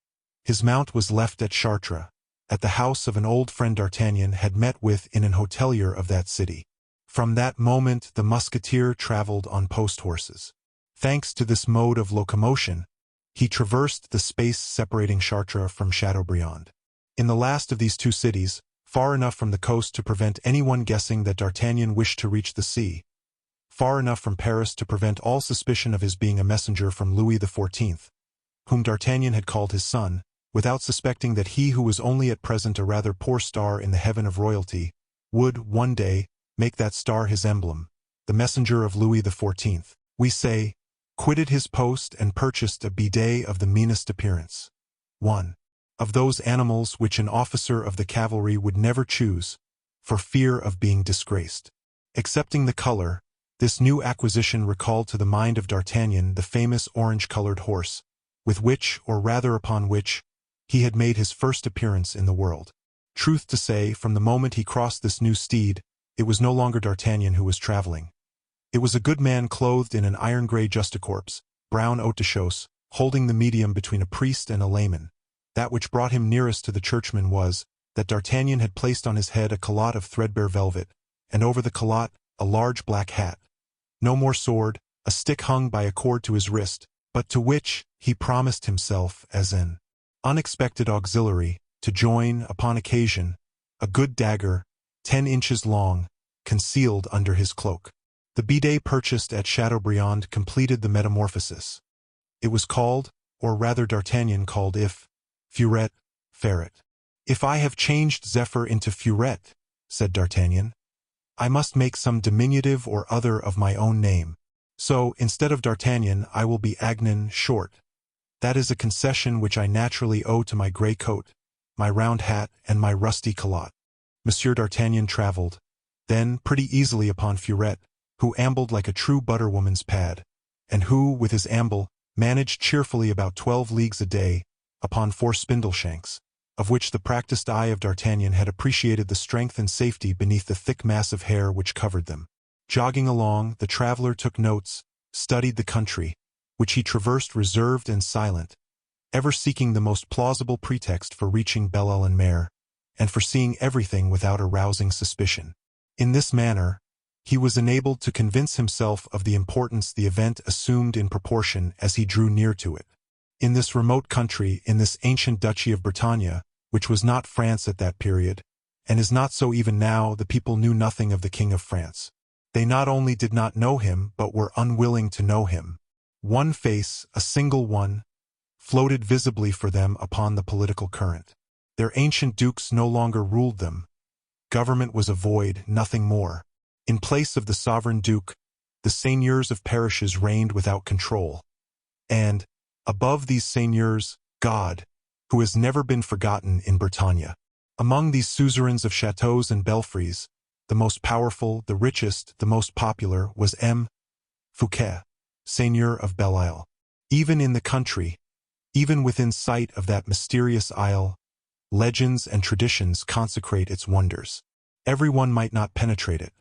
his mount was left at Chartres, at the house of an old friend D'Artagnan had met with in an hotelier of that city. From that moment the Musketeer traveled on post-horses. Thanks to this mode of locomotion, he traversed the space separating Chartres from Chateaubriand. In the last of these two cities, far enough from the coast to prevent anyone guessing that D'Artagnan wished to reach the sea, far enough from Paris to prevent all suspicion of his being a messenger from Louis XIV, whom D'Artagnan had called his son, without suspecting that he who was only at present a rather poor star in the heaven of royalty, would, one day, make that star his emblem, the messenger of Louis XIV, we say, quitted his post and purchased a bidet of the meanest appearance. One of those animals which an officer of the cavalry would never choose, for fear of being disgraced. Accepting the color, this new acquisition recalled to the mind of D'Artagnan the famous orange-colored horse, with which, or rather upon which, he had made his first appearance in the world. Truth to say, from the moment he crossed this new steed, it was no longer D'Artagnan who was traveling. It was a good man clothed in an iron-gray justacorps, brown haute de chausses, holding the medium between a priest and a layman. That which brought him nearest to the churchman was that D'Artagnan had placed on his head a calotte of threadbare velvet, and over the calotte a large black hat. No more sword, a stick hung by a cord to his wrist, but to which he promised himself, as an unexpected auxiliary, to join, upon occasion, a good dagger, 10 inches long, concealed under his cloak. The bidet purchased at Chateaubriand completed the metamorphosis. It was called, or rather D'Artagnan called if, Furette, ferret. "If I have changed Zephyr into Furette," said D'Artagnan, "I must make some diminutive or other of my own name. So, instead of D'Artagnan, I will be Agnan short. That is a concession which I naturally owe to my grey coat, my round hat, and my rusty calotte." Monsieur d'Artagnan travelled, then, pretty easily upon Furette, who ambled like a true butter-woman's pad, and who, with his amble, managed cheerfully about 12 leagues a day, upon 4 spindle-shanks, of which the practised eye of D'Artagnan had appreciated the strength and safety beneath the thick mass of hair which covered them. Jogging along, the traveller took notes, studied the country, which he traversed reserved and silent, ever seeking the most plausible pretext for reaching Belle-Ile-en-Mer, and for seeing everything without arousing suspicion. In this manner, he was enabled to convince himself of the importance the event assumed in proportion as he drew near to it. In this remote country, in this ancient duchy of Bretagne, which was not France at that period, and is not so even now, the people knew nothing of the King of France. They not only did not know him, but were unwilling to know him. One face, a single one, floated visibly for them upon the political current. Their ancient dukes no longer ruled them. Government was a void, nothing more. In place of the sovereign duke, the seigneurs of parishes reigned without control. And, above these seigneurs, God, who has never been forgotten in Bretagne. Among these suzerains of chateaux and belfries, the most powerful, the richest, the most popular was M. Fouquet, seigneur of Belle-Isle. Even in the country, even within sight of that mysterious isle, legends and traditions consecrate its wonders. Everyone might not penetrate it.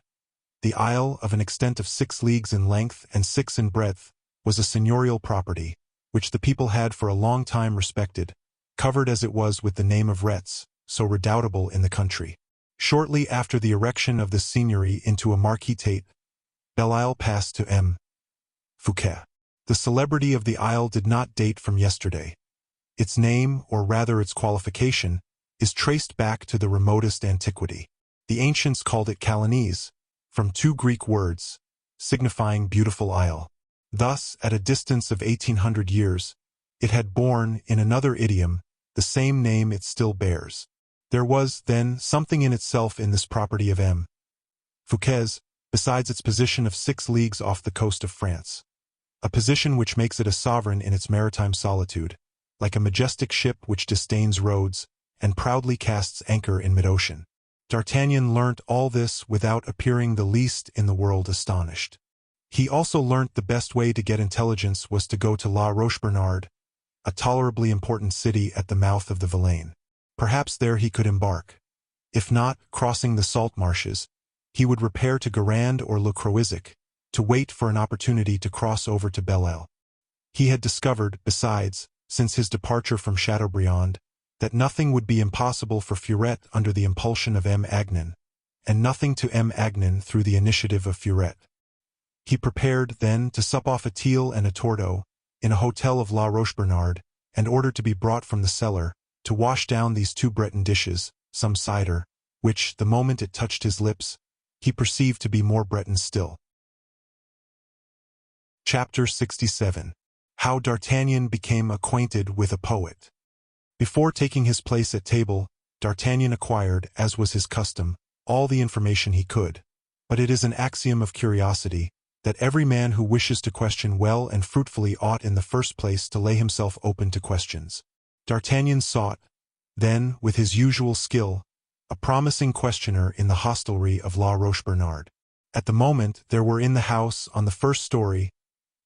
The isle, of an extent of 6 leagues in length and 6 in breadth, was a seigneurial property, which the people had for a long time respected, covered as it was with the name of Retz, so redoubtable in the country. Shortly after the erection of this seigneury into a marquisate, Belle-Isle passed to M. Fouquet. The celebrity of the isle did not date from yesterday. Its name, or rather its qualification, is traced back to the remotest antiquity. The ancients called it Calonese, from 2 Greek words, signifying beautiful isle. Thus, at a distance of 1800 years, it had borne, in another idiom, the same name it still bears. There was, then, something in itself in this property of M. Fouquet's, besides its position of 6 leagues off the coast of France. A position which makes it a sovereign in its maritime solitude, like a majestic ship which disdains roads, and proudly casts anchor in mid-ocean. D'Artagnan learnt all this without appearing the least in the world astonished. He also learnt the best way to get intelligence was to go to La Rochebernard, a tolerably important city at the mouth of the Vilaine. Perhaps there he could embark. If not, crossing the salt marshes, he would repair to Guérande or Le Croisic, to wait for an opportunity to cross over to Belle-Isle. He had discovered, besides, since his departure from Chateaubriand, that nothing would be impossible for Furette under the impulsion of M. Agnan, and nothing to M. Agnan through the initiative of Furette. He prepared, then, to sup off a teal and a torteau, in a hotel of La Rochebernard, and ordered to be brought from the cellar, to wash down these 2 Breton dishes, some cider, which, the moment it touched his lips, he perceived to be more Breton still. Chapter 67. How D'Artagnan became acquainted with a poet. Before taking his place at table, D'Artagnan acquired, as was his custom, all the information he could. But it is an axiom of curiosity, that every man who wishes to question well and fruitfully ought in the first place to lay himself open to questions. D'Artagnan sought, then, with his usual skill, a promising questioner in the hostelry of La Roche-Bernard. At the moment, there were in the house, on the first story,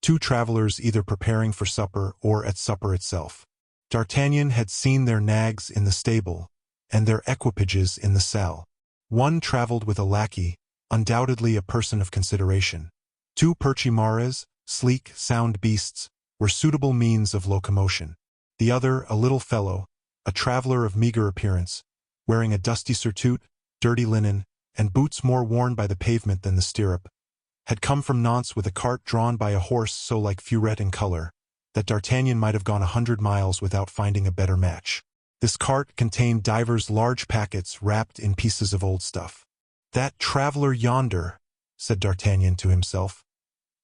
2 travelers either preparing for supper or at supper itself. D'Artagnan had seen their nags in the stable, and their equipages in the salle. One traveled with a lackey, undoubtedly a person of consideration. 2 perchimares, sleek, sound beasts, were suitable means of locomotion. The other, a little fellow, a traveler of meager appearance, wearing a dusty surtout, dirty linen, and boots more worn by the pavement than the stirrup, had come from Nantes with a cart drawn by a horse so like Furette in color, that D'Artagnan might have gone 100 miles without finding a better match. This cart contained divers large packets wrapped in pieces of old stuff. "That traveler yonder," said D'Artagnan to himself,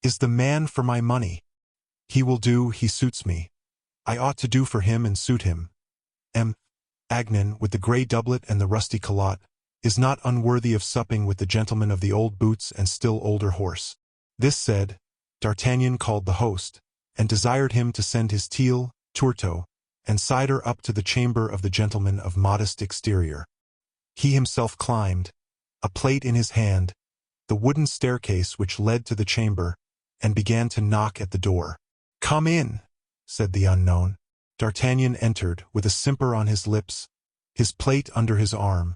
"is the man for my money. He will do, he suits me. I ought to do for him and suit him. Agnan, with the grey doublet and the rusty calotte, is not unworthy of supping with the gentleman of the old boots and still older horse." This said, D'Artagnan called the host, and desired him to send his teal, tourteau, and cider up to the chamber of the gentleman of modest exterior. He himself climbed, a plate in his hand, the wooden staircase which led to the chamber, and began to knock at the door. "Come in," said the unknown. D'Artagnan entered, with a simper on his lips, his plate under his arm,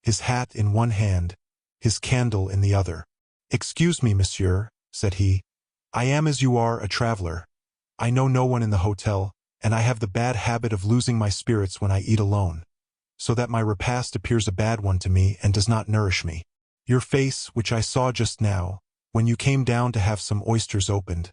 his hat in one hand, his candle in the other. "Excuse me, monsieur," said he. "I am as you are, a traveler. I know no one in the hotel, and I have the bad habit of losing my spirits when I eat alone, so that my repast appears a bad one to me and does not nourish me. Your face, which I saw just now, when you came down to have some oysters opened,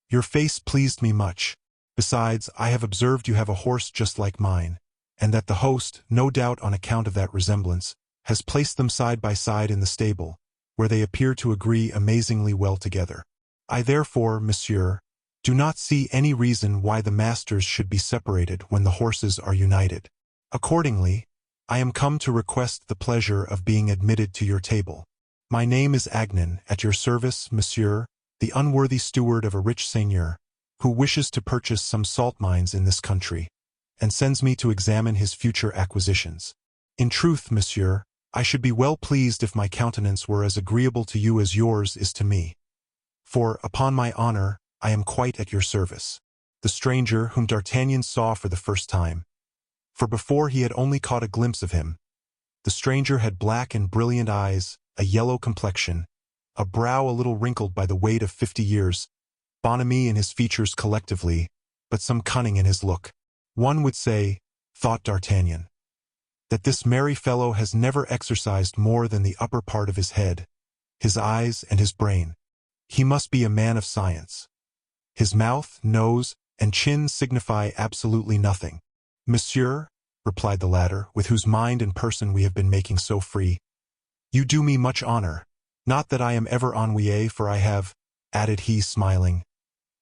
your face pleased me much. Besides, I have observed you have a horse just like mine, and that the host, no doubt on account of that resemblance, has placed them side by side in the stable, where they appear to agree amazingly well together. I therefore, monsieur, do not see any reason why the masters should be separated when the horses are united. Accordingly, I am come to request the pleasure of being admitted to your table. My name is Agnan, at your service, monsieur, the unworthy steward of a rich seigneur, who wishes to purchase some salt mines in this country, and sends me to examine his future acquisitions. In truth, monsieur, I should be well pleased if my countenance were as agreeable to you as yours is to me. For, upon my honor, I am quite at your service." The stranger, whom D'Artagnan saw for the first time, for before he had only caught a glimpse of him, the stranger had black and brilliant eyes, a yellow complexion, a brow a little wrinkled by the weight of 50 years, bonhomie in his features collectively, but some cunning in his look. One would say, thought D'Artagnan, that this merry fellow has never exercised more than the upper part of his head, his eyes and his brain. He must be a man of science. His mouth, nose, and chin signify absolutely nothing. "Monsieur," replied the latter, with whose mind and person we have been making so free, "you do me much honor. Not that I am ever ennuyé, for I have," added he, smiling,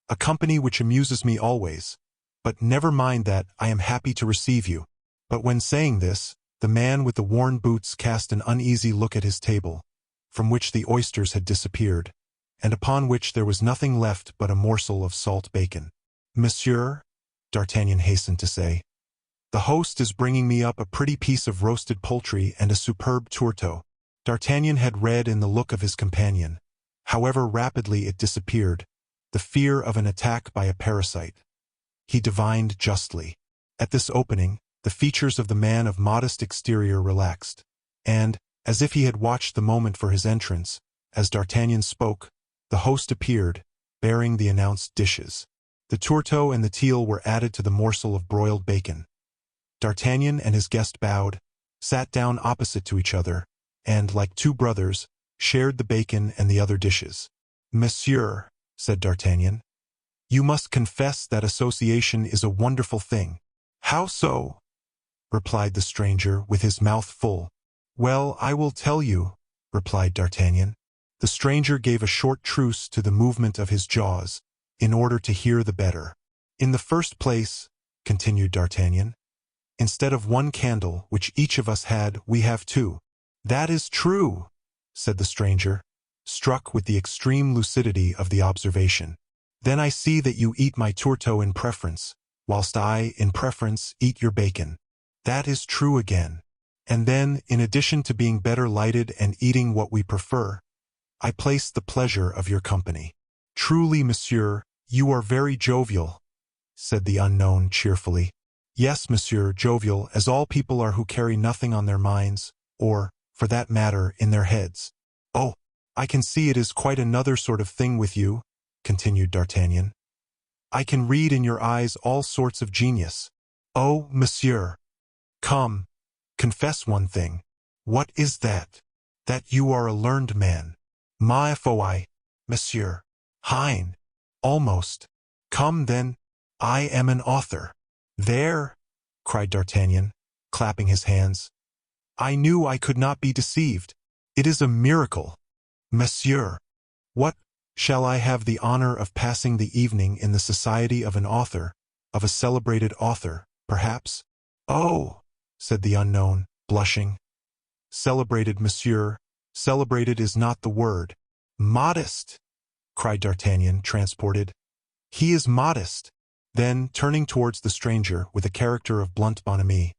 "a company which amuses me always. But never mind that, I am happy to receive you." But when saying this, the man with the worn boots cast an uneasy look at his table, from which the oysters had disappeared, and upon which there was nothing left but a morsel of salt bacon. "Monsieur," D'Artagnan hastened to say, "the host is bringing me up a pretty piece of roasted poultry and a superb tourteau." D'Artagnan had read in the look of his companion, however rapidly it disappeared, the fear of an attack by a parasite. He divined justly. At this opening, the features of the man of modest exterior relaxed, and, as if he had watched the moment for his entrance, as D'Artagnan spoke, the host appeared, bearing the announced dishes. The tourteau and the teal were added to the morsel of broiled bacon. D'Artagnan and his guest bowed, sat down opposite to each other, and, like two brothers, shared the bacon and the other dishes. "Monsieur," said D'Artagnan, "you must confess that association is a wonderful thing." "How so?" replied the stranger, with his mouth full. "Well, I will tell you," replied D'Artagnan. The stranger gave a short truce to the movement of his jaws, in order to hear the better. "In the first place," continued D'Artagnan, "instead of one candle, which each of us had, we have two." "That is true," said the stranger, struck with the extreme lucidity of the observation. "Then I see that you eat my tourteau in preference, whilst I, in preference, eat your bacon." "That is true again." And then, in addition to being better lighted and eating what we prefer, I place the pleasure of your company. Truly, monsieur, you are very jovial, said the unknown cheerfully. Yes, monsieur, jovial, as all people are who carry nothing on their minds, or, for that matter, in their heads. Oh, I can see it is quite another sort of thing with you, continued D'Artagnan. I can read in your eyes all sorts of genius. Oh, monsieur! Come, confess one thing. What is that? That you are a learned man. Ma foi, monsieur. Hein. Almost. Come, then. I am an author. There, cried D'Artagnan, clapping his hands. I knew I could not be deceived. It is a miracle. Monsieur. What? Shall I have the honor of passing the evening in the society of an author, of a celebrated author, perhaps? Oh, said the unknown, blushing. Celebrated, monsieur. Celebrated is not the word. Modest, cried D'Artagnan, transported. He is modest. Then, turning towards the stranger with a character of blunt bonhomie,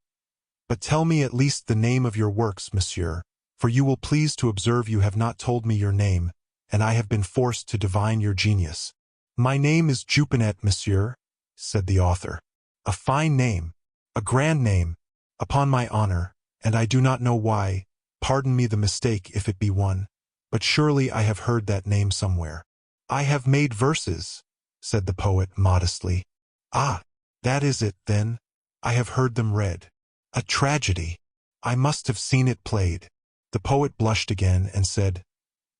but tell me at least the name of your works, monsieur, for you will please to observe you have not told me your name, and I have been forced to divine your genius. My name is Jupinet, monsieur, said the author. A fine name, a grand name, upon my honor, and I do not know why, pardon me the mistake if it be one, but surely I have heard that name somewhere. I have made verses, said the poet modestly. Ah, that is it, then. I have heard them read. A tragedy. I must have seen it played. The poet blushed again and said,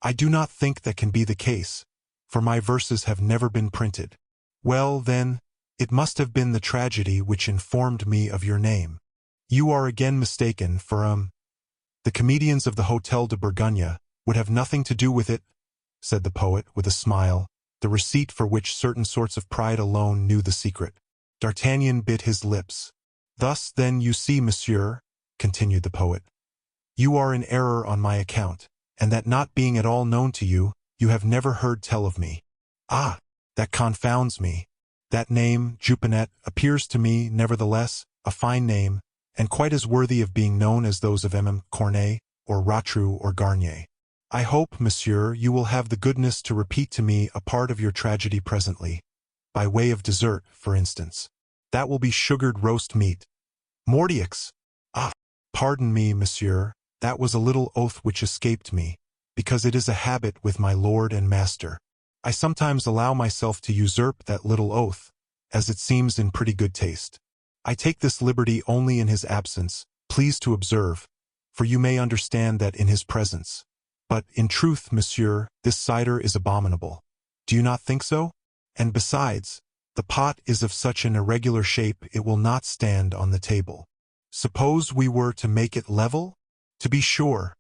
I do not think that can be the case, for my verses have never been printed. Well, then, it must have been the tragedy which informed me of your name. You are again mistaken, for the comedians of the Hôtel de Bourgogne would have nothing to do with it, said the poet with a smile, the receipt for which certain sorts of pride alone knew the secret. D'Artagnan bit his lips. Thus, then, you see, monsieur, continued the poet, you are in error on my account, and that not being at all known to you, you have never heard tell of me. Ah, that confounds me. That name, Jupinet, appears to me, nevertheless, a fine name, and quite as worthy of being known as those of M. Corneille, or Rotrou, or Garnier. I hope, monsieur, you will have the goodness to repeat to me a part of your tragedy presently, by way of dessert, for instance. That will be sugared roast meat. Mordioux! Ah, pardon me, monsieur, that was a little oath which escaped me, because it is a habit with my lord and master. I sometimes allow myself to usurp that little oath, as it seems in pretty good taste. I take this liberty only in his absence, please to observe, for you may understand that in his presence. But, in truth, monsieur, this cider is abominable. Do you not think so? And besides, the pot is of such an irregular shape it will not stand on the table. Suppose we were to make it level? To be sure.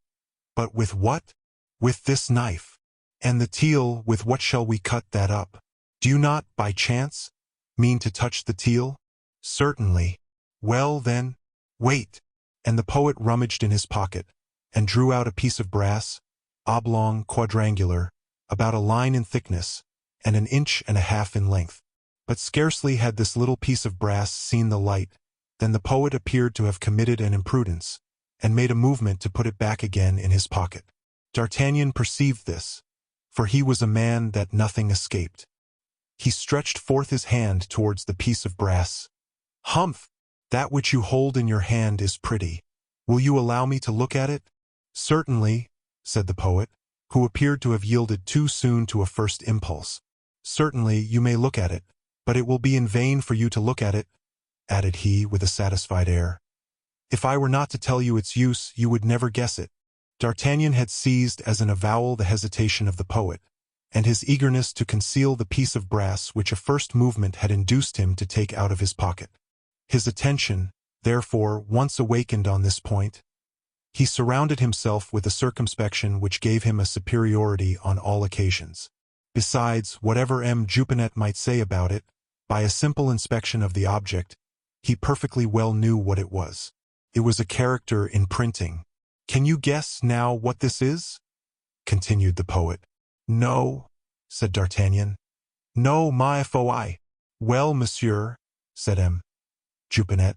But with what? With this knife. And the teal, with what shall we cut that up? Do you not, by chance, mean to touch the teal? Certainly. Well, then, wait. And the poet rummaged in his pocket, and drew out a piece of brass, oblong, quadrangular, about a line in thickness, and 1.5 inches in length. But scarcely had this little piece of brass seen the light, than the poet appeared to have committed an imprudence, and made a movement to put it back again in his pocket. D'Artagnan perceived this, for he was a man that nothing escaped. He stretched forth his hand towards the piece of brass. Humph! That which you hold in your hand is pretty. Will you allow me to look at it? Certainly, said the poet, who appeared to have yielded too soon to a first impulse. Certainly, you may look at it, but it will be in vain for you to look at it, added he with a satisfied air. If I were not to tell you its use, you would never guess it. D'Artagnan had seized as an avowal the hesitation of the poet, and his eagerness to conceal the piece of brass which a first movement had induced him to take out of his pocket. His attention, therefore, once awakened on this point, he surrounded himself with a circumspection which gave him a superiority on all occasions. Besides, whatever M. Jupinet might say about it, by a simple inspection of the object, he perfectly well knew what it was. It was a character in printing. Can you guess now what this is? Continued the poet. No, said D'Artagnan. No, ma foi. Well, monsieur, said M. Jupinet,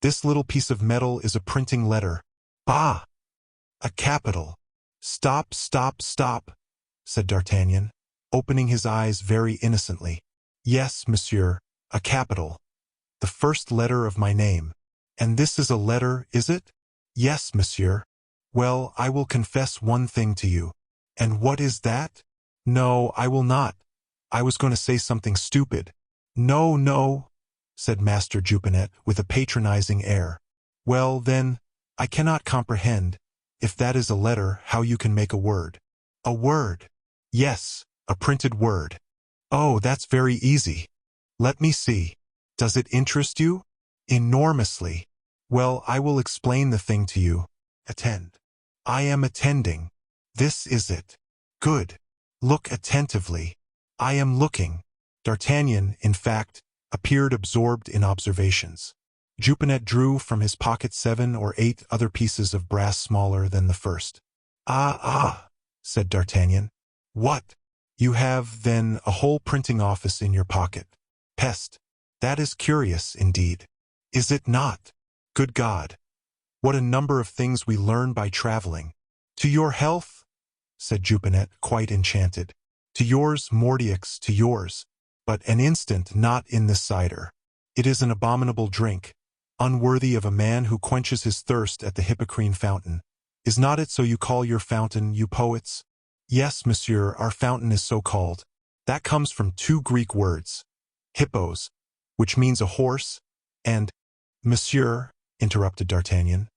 this little piece of metal is a printing letter, Bah! A capital. Stop, stop, stop, said D'Artagnan, opening his eyes very innocently. Yes, monsieur, a capital. The first letter of my name. And this is a letter, is it? Yes, monsieur. Well, I will confess one thing to you. And what is that? No, I will not. I was going to say something stupid. No, no, said Master Jupinet with a patronizing air. Well, then, I cannot comprehend, if that is a letter, how you can make a word. A word? Yes, a printed word. Oh, that's very easy. Let me see. Does it interest you? Enormously. Well, I will explain the thing to you. Attend. I am attending. This is it. Good. Look attentively. I am looking. D'Artagnan, in fact, appeared absorbed in observations. Jupinet drew from his pocket 7 or 8 other pieces of brass smaller than the first. Ah, said D'Artagnan. What? You have, then, a whole printing office in your pocket. Peste! That is curious, indeed. Is it not? Good God! What a number of things we learn by traveling. To your health, said Jupinet, quite enchanted. To yours, Mordioux, to yours. But an instant, not in this cider. It is an abominable drink, unworthy of a man who quenches his thirst at the Hippocrene fountain. Is not it so you call your fountain, you poets? Yes, monsieur, our fountain is so called. That comes from 2 Greek words. Hippos, which means a horse, and— Monsieur, interrupted D'Artagnan,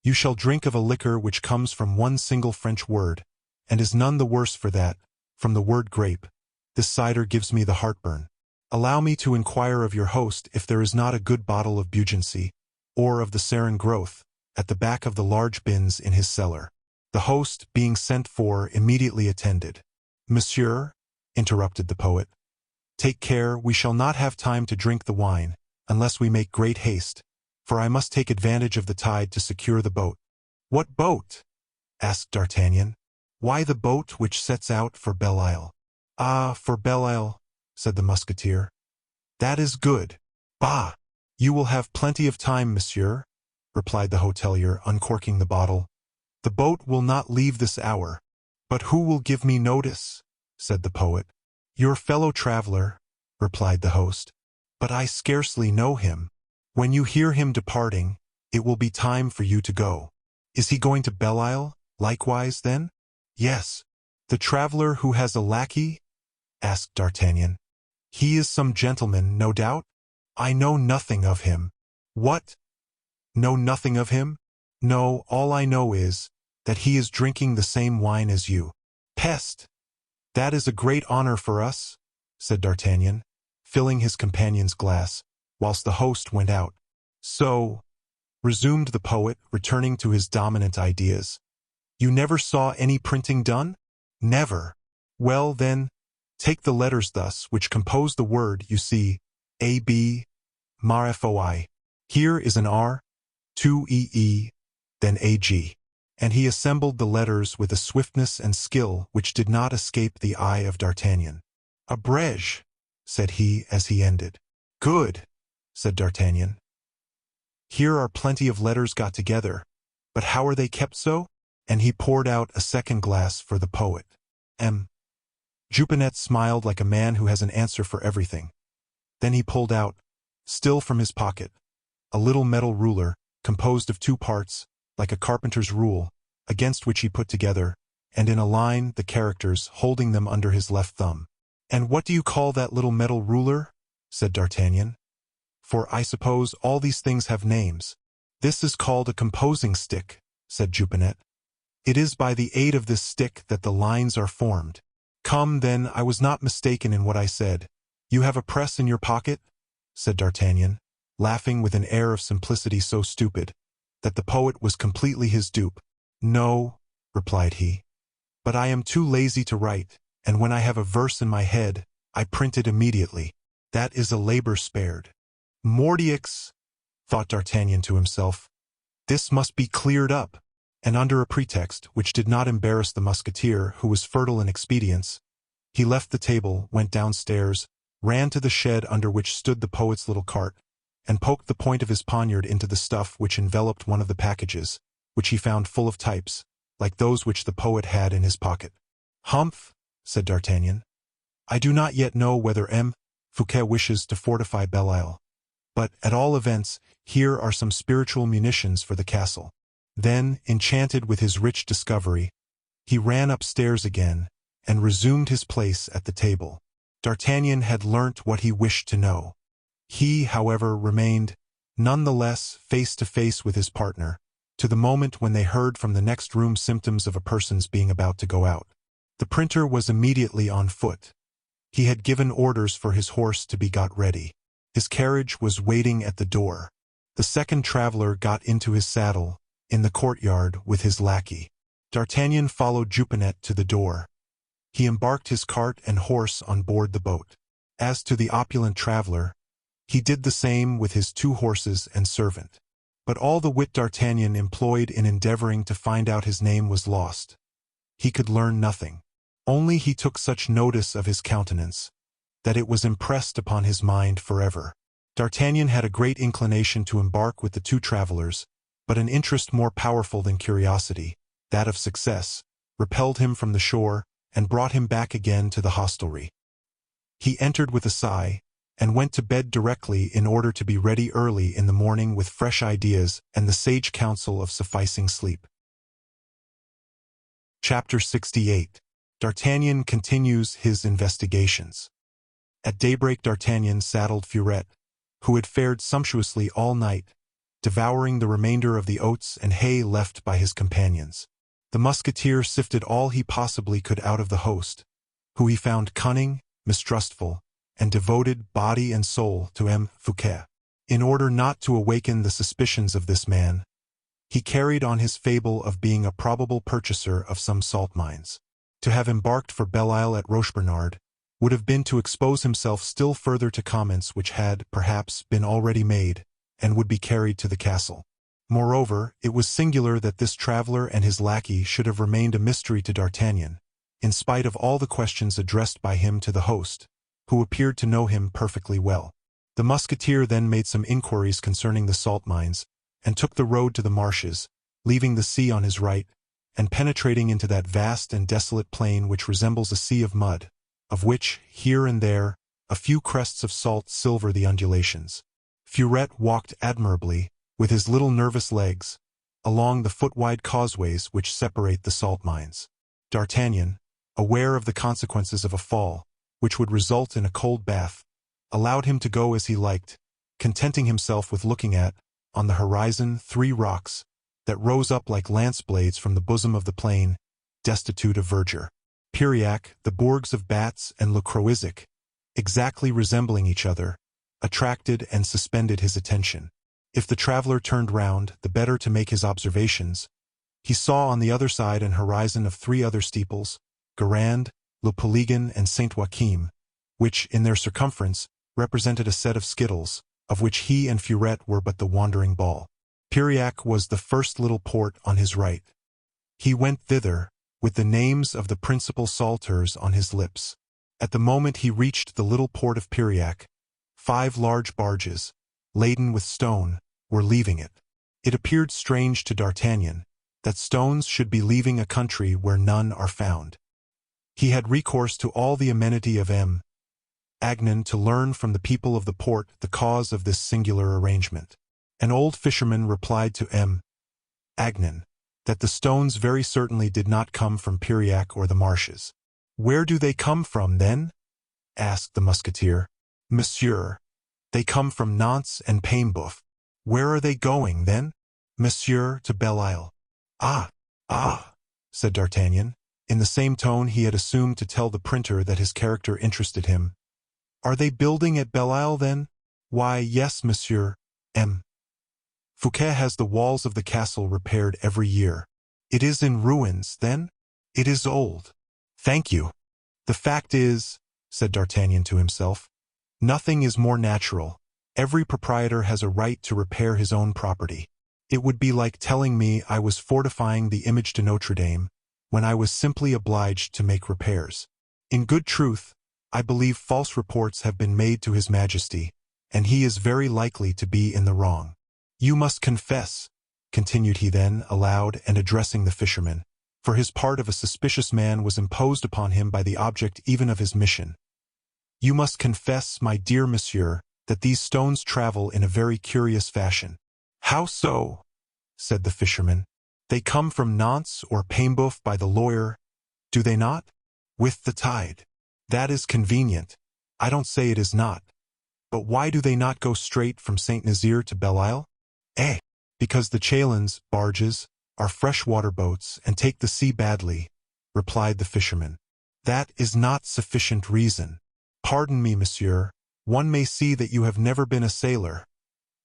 you shall drink of a liquor which comes from 1 single French word, and is none the worse for that, from the word grape. This cider gives me the heartburn. Allow me to inquire of your host if there is not a good bottle of Bugency, or of the Sarin growth, at the back of the large bins in his cellar. The host, being sent for, immediately attended. Monsieur, interrupted the poet, take care, we shall not have time to drink the wine, unless we make great haste, for I must take advantage of the tide to secure the boat. What boat? Asked D'Artagnan. Why, the boat which sets out for Belle Isle. Ah, for Belle Isle, said the Musketeer. That is good. Bah! You will have plenty of time, monsieur, replied the hotelier, uncorking the bottle. The boat will not leave this hour. But who will give me notice? Said the poet. Your fellow traveler, replied the host. But I scarcely know him. When you hear him departing, it will be time for you to go. Is he going to Belle Isle, likewise, then? Yes. The traveler who has a lackey? Asked D'Artagnan. He is some gentleman, no doubt? I know nothing of him. What? Know nothing of him? No, all I know is that he is drinking the same wine as you. Peste! That is a great honor for us, said D'Artagnan, filling his companion's glass, whilst the host went out. So, resumed the poet, returning to his dominant ideas, you never saw any printing done? Never. Well, then, take the letters thus, which compose the word, you see, A-B, Marfoi. Here is an R, 2 E-E, then A-G. And he assembled the letters with a swiftness and skill which did not escape the eye of D'Artagnan. Abrege, said he as he ended. Good, said D'Artagnan. Here are plenty of letters got together, but how are they kept so? And he poured out a second glass for the poet. Jupinet smiled like a man who has an answer for everything. Then he pulled out, still from his pocket, a little metal ruler, composed of 2 parts, like a carpenter's rule, against which he put together, and in a line, the characters, holding them under his left thumb. And what do you call that little metal ruler? Said D'Artagnan. For I suppose all these things have names. This is called a composing stick, said Jupinet. It is by the aid of this stick that the lines are formed. Come, then, I was not mistaken in what I said. You have a press in your pocket? Said D'Artagnan, laughing with an air of simplicity so stupid that the poet was completely his dupe. No, replied he, but I am too lazy to write, and when I have a verse in my head, I print it immediately. That is a labor spared. Mordioux, thought D'Artagnan to himself, this must be cleared up. And under a pretext which did not embarrass the Musketeer, who was fertile in expedients, he left the table, went downstairs, ran to the shed under which stood the poet's little cart, and poked the point of his poniard into the stuff which enveloped one of the packages, which he found full of types, like those which the poet had in his pocket. "Humph," said D'Artagnan. "I do not yet know whether M. Fouquet wishes to fortify Belle-Isle. But, at all events, here are some spiritual munitions for the castle." Then, enchanted with his rich discovery, he ran upstairs again and resumed his place at the table. D'Artagnan had learnt what he wished to know. He, however, remained, none the less, face to face with his partner, to the moment when they heard from the next room symptoms of a person's being about to go out. The printer was immediately on foot. He had given orders for his horse to be got ready. His carriage was waiting at the door. The second traveler got into his saddle, in the courtyard, with his lackey. D'Artagnan followed Jupenet to the door. He embarked his cart and horse on board the boat. As to the opulent traveler, he did the same with his 2 horses and servant. But all the wit D'Artagnan employed in endeavoring to find out his name was lost. He could learn nothing. Only he took such notice of his countenance, that it was impressed upon his mind forever. D'Artagnan had a great inclination to embark with the 2 travelers, but an interest more powerful than curiosity, that of success, repelled him from the shore and brought him back again to the hostelry. He entered with a sigh, and went to bed directly in order to be ready early in the morning with fresh ideas and the sage counsel of sufficing sleep. Chapter 68. D'Artagnan continues his investigations. At daybreak D'Artagnan saddled Furette, who had fared sumptuously all night, devouring the remainder of the oats and hay left by his companions. The Musketeer sifted all he possibly could out of the host, who he found cunning, mistrustful, and devoted body and soul to M. Fouquet. In order not to awaken the suspicions of this man, he carried on his fable of being a probable purchaser of some salt mines. To have embarked for Belle-Isle at Rochebernard would have been to expose himself still further to comments which had, perhaps, been already made, and would be carried to the castle. Moreover, it was singular that this traveler and his lackey should have remained a mystery to D'Artagnan, in spite of all the questions addressed by him to the host, who appeared to know him perfectly well. The Musketeer then made some inquiries concerning the salt mines, and took the road to the marshes, leaving the sea on his right, and penetrating into that vast and desolate plain which resembles a sea of mud, of which, here and there, a few crests of salt silver the undulations. Furette walked admirably, with his little nervous legs, along the foot-wide causeways which separate the salt mines. D'Artagnan, aware of the consequences of a fall, which would result in a cold bath, allowed him to go as he liked, contenting himself with looking at, on the horizon, 3 rocks, that rose up like lance-blades from the bosom of the plain, destitute of verdure. Piriac, the bourgs of Batz and Le Croisic, exactly resembling each other, attracted and suspended his attention. If the traveler turned round, the better to make his observations, he saw on the other side an horizon of 3 other steeples, Guérande, Le Polygon, and Saint-Joachim, which, in their circumference, represented a set of skittles, of which he and Furette were but the wandering ball. Piriac was the first little port on his right. He went thither, with the names of the principal salters on his lips. At the moment he reached the little port of Piriac, 5 large barges, laden with stone, were leaving it. It appeared strange to D'Artagnan that stones should be leaving a country where none are found. He had recourse to all the amenity of M. Agnan to learn from the people of the port the cause of this singular arrangement. An old fisherman replied to M. Agnan that the stones very certainly did not come from Piriac or the marshes. "Where do they come from, then?" asked the Musketeer. "Monsieur, they come from Nantes and Paimboeuf." "Where are they going, then?" "Monsieur, to Belle-Isle." Ah, said D'Artagnan, in the same tone he had assumed to tell the printer that his character interested him. "Are they building at Belle-Isle, then?" "Why, yes, Monsieur. M. Fouquet has the walls of the castle repaired every year." "It is in ruins, then?" "It is old." "Thank you." "The fact is," said D'Artagnan to himself, "nothing is more natural. Every proprietor has a right to repair his own property. It would be like telling me I was fortifying the image de Notre Dame, when I was simply obliged to make repairs. In good truth, I believe false reports have been made to His Majesty, and he is very likely to be in the wrong. You must confess, continued he then, aloud and addressing the fisherman, for his part of a suspicious man was imposed upon him by the object even of his mission. You must confess, my dear monsieur, that these stones travel in a very curious fashion. How so? Said the fisherman. They come from Nantes or Paimboeuf by the lawyer, do they not? With the tide. That is convenient. I don't say it is not. But why do they not go straight from Saint-Nazaire to Belle-Isle? Because the chalons, barges, are freshwater boats and take the sea badly, replied the fisherman. That is not sufficient reason. Pardon me, monsieur, one may see that you have never been a sailor,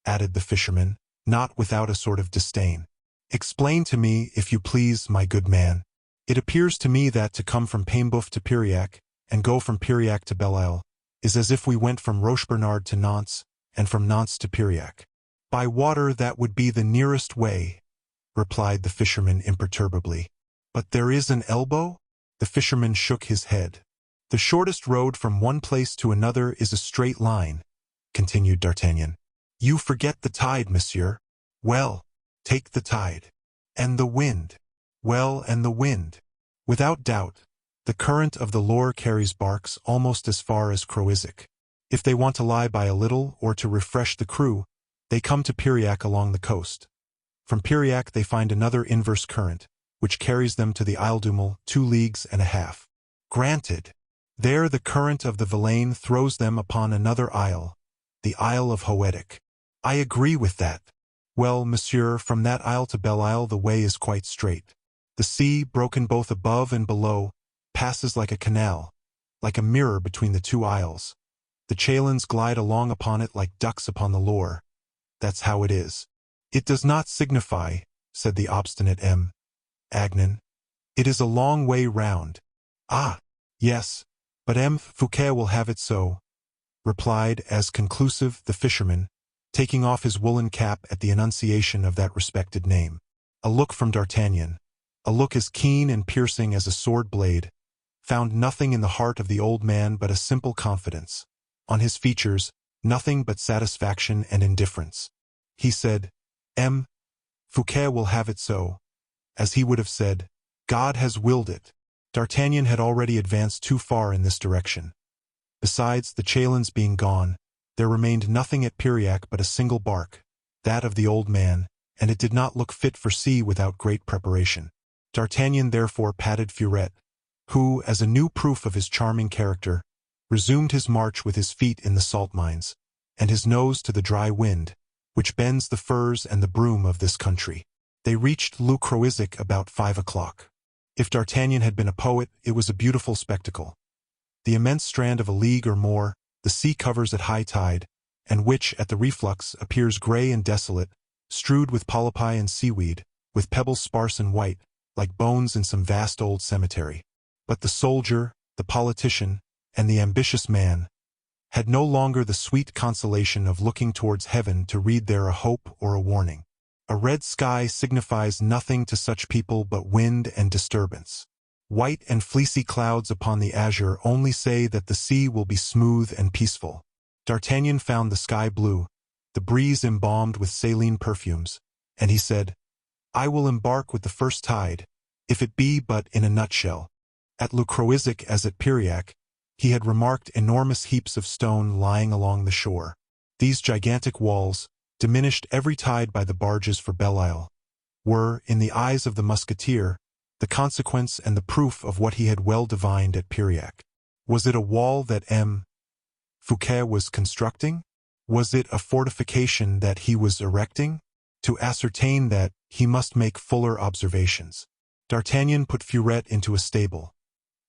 added the fisherman, not without a sort of disdain. Explain to me, if you please, my good man. It appears to me that to come from Paimboeuf to Piriac, and go from Piriac to Belle-Isle, is as if we went from Rochebernard to Nantes, and from Nantes to Piriac. By water that would be the nearest way, replied the fisherman imperturbably. But there is an elbow? The fisherman shook his head. The shortest road from one place to another is a straight line, continued D'Artagnan. You forget the tide, monsieur. Well, take the tide. And the wind. Well, and the wind. Without doubt, the current of the Loire carries barks almost as far as Croisic. If they want to lie by a little or to refresh the crew, they come to Piriac along the coast. From Piriac they find another inverse current, which carries them to the Isle d'Umel 2 leagues and a half. Granted. There the current of the Vilaine throws them upon another isle, the Isle of Hoedic. I agree with that. Well, monsieur, from that isle to Belle-Isle the way is quite straight. The sea, broken both above and below, passes like a canal, like a mirror between the two isles. The chalons glide along upon it like ducks upon the Loire. That's how it is. It does not signify, said the obstinate M. Agnan. It is a long way round. Ah, yes, but M. Fouquet will have it so, replied, as conclusive, the fisherman, taking off his woolen cap at the enunciation of that respected name. A look from D'Artagnan, a look as keen and piercing as a sword blade, found nothing in the heart of the old man but a simple confidence. On his features, nothing but satisfaction and indifference. He said, M. Fouquet will have it so, as he would have said, God has willed it. D'Artagnan had already advanced too far in this direction. Besides, the chalons being gone, there remained nothing at Piriac but a single bark, that of the old man, and it did not look fit for sea without great preparation. D'Artagnan therefore patted Furette, who, as a new proof of his charming character, resumed his march with his feet in the salt mines, and his nose to the dry wind, which bends the firs and the broom of this country. They reached Le Croisic about 5 o'clock. If D'Artagnan had been a poet, it was a beautiful spectacle. The immense strand of a league or more, the sea covers at high tide, and which, at the reflux, appears grey and desolate, strewed with polypi and seaweed, with pebbles sparse and white, like bones in some vast old cemetery. But the soldier, the politician, and the ambitious man had no longer the sweet consolation of looking towards heaven to read there a hope or a warning. A red sky signifies nothing to such people but wind and disturbance. White and fleecy clouds upon the azure only say that the sea will be smooth and peaceful. D'Artagnan found the sky blue, the breeze embalmed with saline perfumes, and he said, I will embark with the first tide, if it be but in a nutshell. At Le Croisic as at Piriac, he had remarked enormous heaps of stone lying along the shore. These gigantic walls, diminished every tide by the barges for Belle-Isle, were, in the eyes of the Musketeer, the consequence and the proof of what he had well divined at Piriac. Was it a wall that M. Fouquet was constructing? Was it a fortification that he was erecting? To ascertain that, he must make fuller observations. D'Artagnan put Furette into a stable,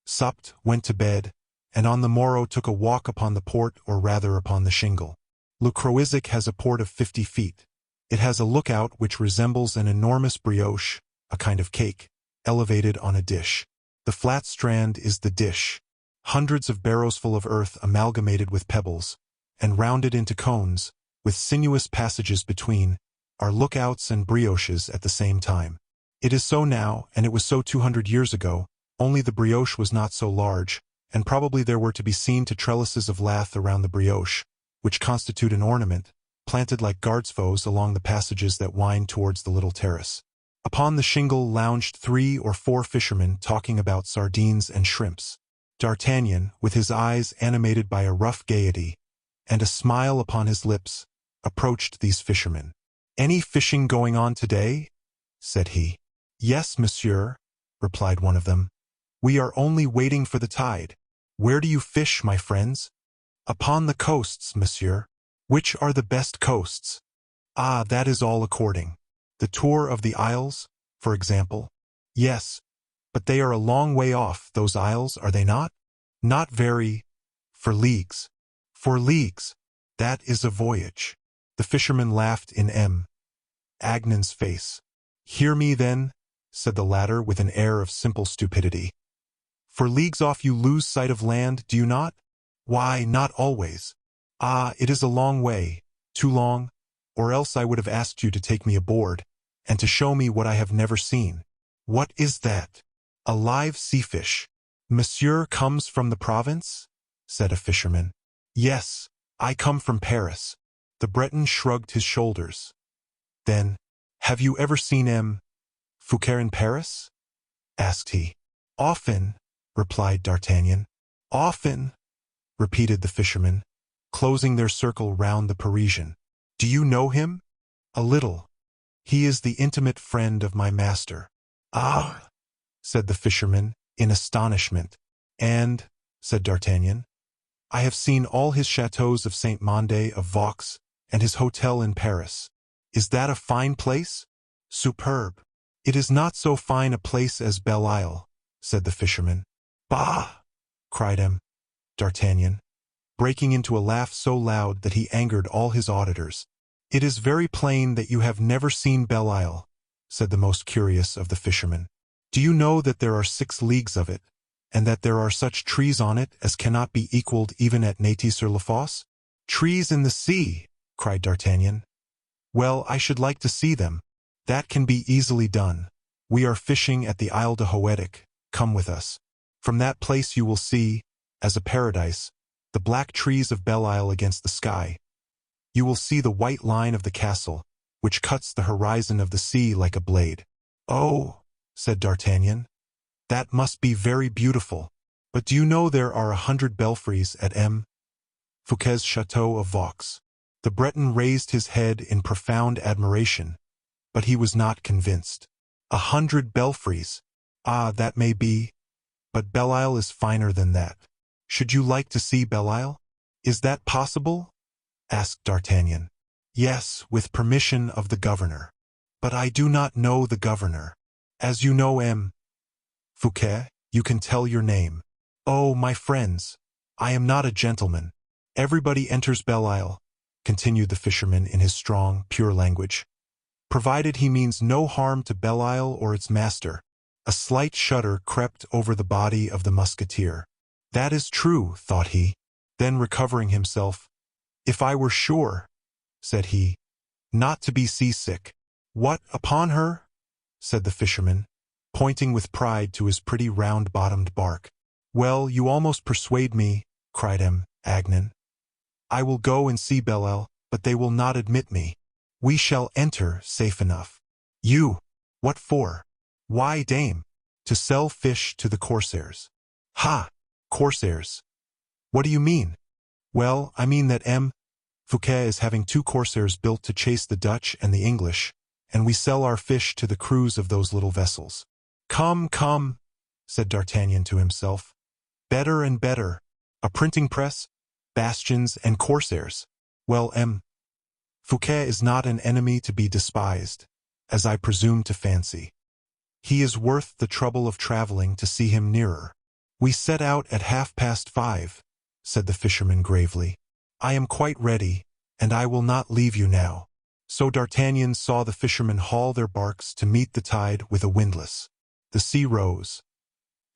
supped, went to bed, and on the morrow took a walk upon the port, or rather upon the shingle. Le Croisic has a port of 50 feet. It has a lookout which resembles an enormous brioche, a kind of cake, elevated on a dish. The flat strand is the dish. Hundreds of barrows full of earth amalgamated with pebbles, and rounded into cones, with sinuous passages between, are lookouts and brioches at the same time. It is so now, and it was so 200 years ago, only the brioche was not so large, and probably there were to be seen 2 trellises of lath around the brioche, which constitute an ornament, planted like guardsfoes along the passages that wind towards the little terrace. Upon the shingle lounged 3 or 4 fishermen talking about sardines and shrimps. D'Artagnan, with his eyes animated by a rough gaiety, and a smile upon his lips, approached these fishermen. "Any fishing going on today?" said he. "Yes, monsieur," replied one of them. "We are only waiting for the tide." "Where do you fish, my friends?" "Upon the coasts, monsieur." "Which are the best coasts?" "Ah, that is all according. The tour of the Isles, for example?" "Yes, but they are a long way off, those isles, are they not?" "Not very. For leagues." "For leagues. That is a voyage." The fisherman laughed in Agnan's face. "Hear me, then," said the latter with an air of simple stupidity. "For leagues off you lose sight of land, do you not?" "Why, not always." "Ah, it is a long way, too long, or else I would have asked you to take me aboard, and to show me what I have never seen." "What is that?" "A live sea-fish." "Monsieur comes from the province?" said a fisherman. "Yes, I come from Paris." The Breton shrugged his shoulders. Then, "Have you ever seen Fouquet in Paris?" asked he. "Often," replied D'Artagnan. "Often," repeated the fishermen, closing their circle round the Parisian. "Do you know him?" "A little. He is the intimate friend of my master." "Ah!" said the fisherman, in astonishment. "And," said D'Artagnan, "I have seen all his chateaux of Saint-Mandé of Vaux, and his hotel in Paris." "Is that a fine place?" "Superb." "It is not so fine a place as Belle Isle," said the fisherman. "Bah!" cried D'Artagnan, breaking into a laugh so loud that he angered all his auditors. "It is very plain that you have never seen Belle Isle," said the most curious of the fishermen. "Do you know that there are 6 leagues of it, and that there are such trees on it as cannot be equaled even at Nety-sur-le-Fosse?" "Trees in the sea!" cried D'Artagnan. "Well, I should like to see them." "That can be easily done. We are fishing at the Isle de Hoëdic. Come with us. From that place you will see, as a paradise, the black trees of Belle Isle against the sky. You will see the white line of the castle, which cuts the horizon of the sea like a blade." "Oh," said D'Artagnan, "that must be very beautiful. But do you know there are 100 belfries at Fouquet's chateau of Vaux?" The Breton raised his head in profound admiration, but he was not convinced. 100 belfries! Ah, that may be, but Belle Isle is finer than that. Should you like to see Belle Isle? "Is that possible?" asked D'Artagnan. "Yes, with permission of the governor." "But I do not know the governor." "As you know Fouquet, you can tell your name." "Oh, my friends, I am not a gentleman." "Everybody enters Belle Isle," continued the fisherman in his strong, pure language, "provided he means no harm to Belle Isle or its master." A slight shudder crept over the body of the musketeer. "That is true," thought he. Then recovering himself, "If I were sure," said he, "not to be seasick." "What, upon her?" said the fisherman, pointing with pride to his pretty round-bottomed bark. "Well, you almost persuade me," cried Agnan. "I will go and see Belle Isle, but they will not admit me." "We shall enter safe enough." "You? What for?" "Why, dame, to sell fish to the corsairs." "Ha! Corsairs? What do you mean?" "Well, I mean that Fouquet is having 2 corsairs built to chase the Dutch and the English, and we sell our fish to the crews of those little vessels." "Come, come," said D'Artagnan to himself. "Better and better. A printing press, bastions, and corsairs. Well, Fouquet is not an enemy to be despised, as I presume to fancy. He is worth the trouble of traveling to see him nearer." "We set out at 5:30, said the fisherman gravely. "I am quite ready, and I will not leave you now." So D'Artagnan saw the fishermen haul their barks to meet the tide with a windlass. The sea rose.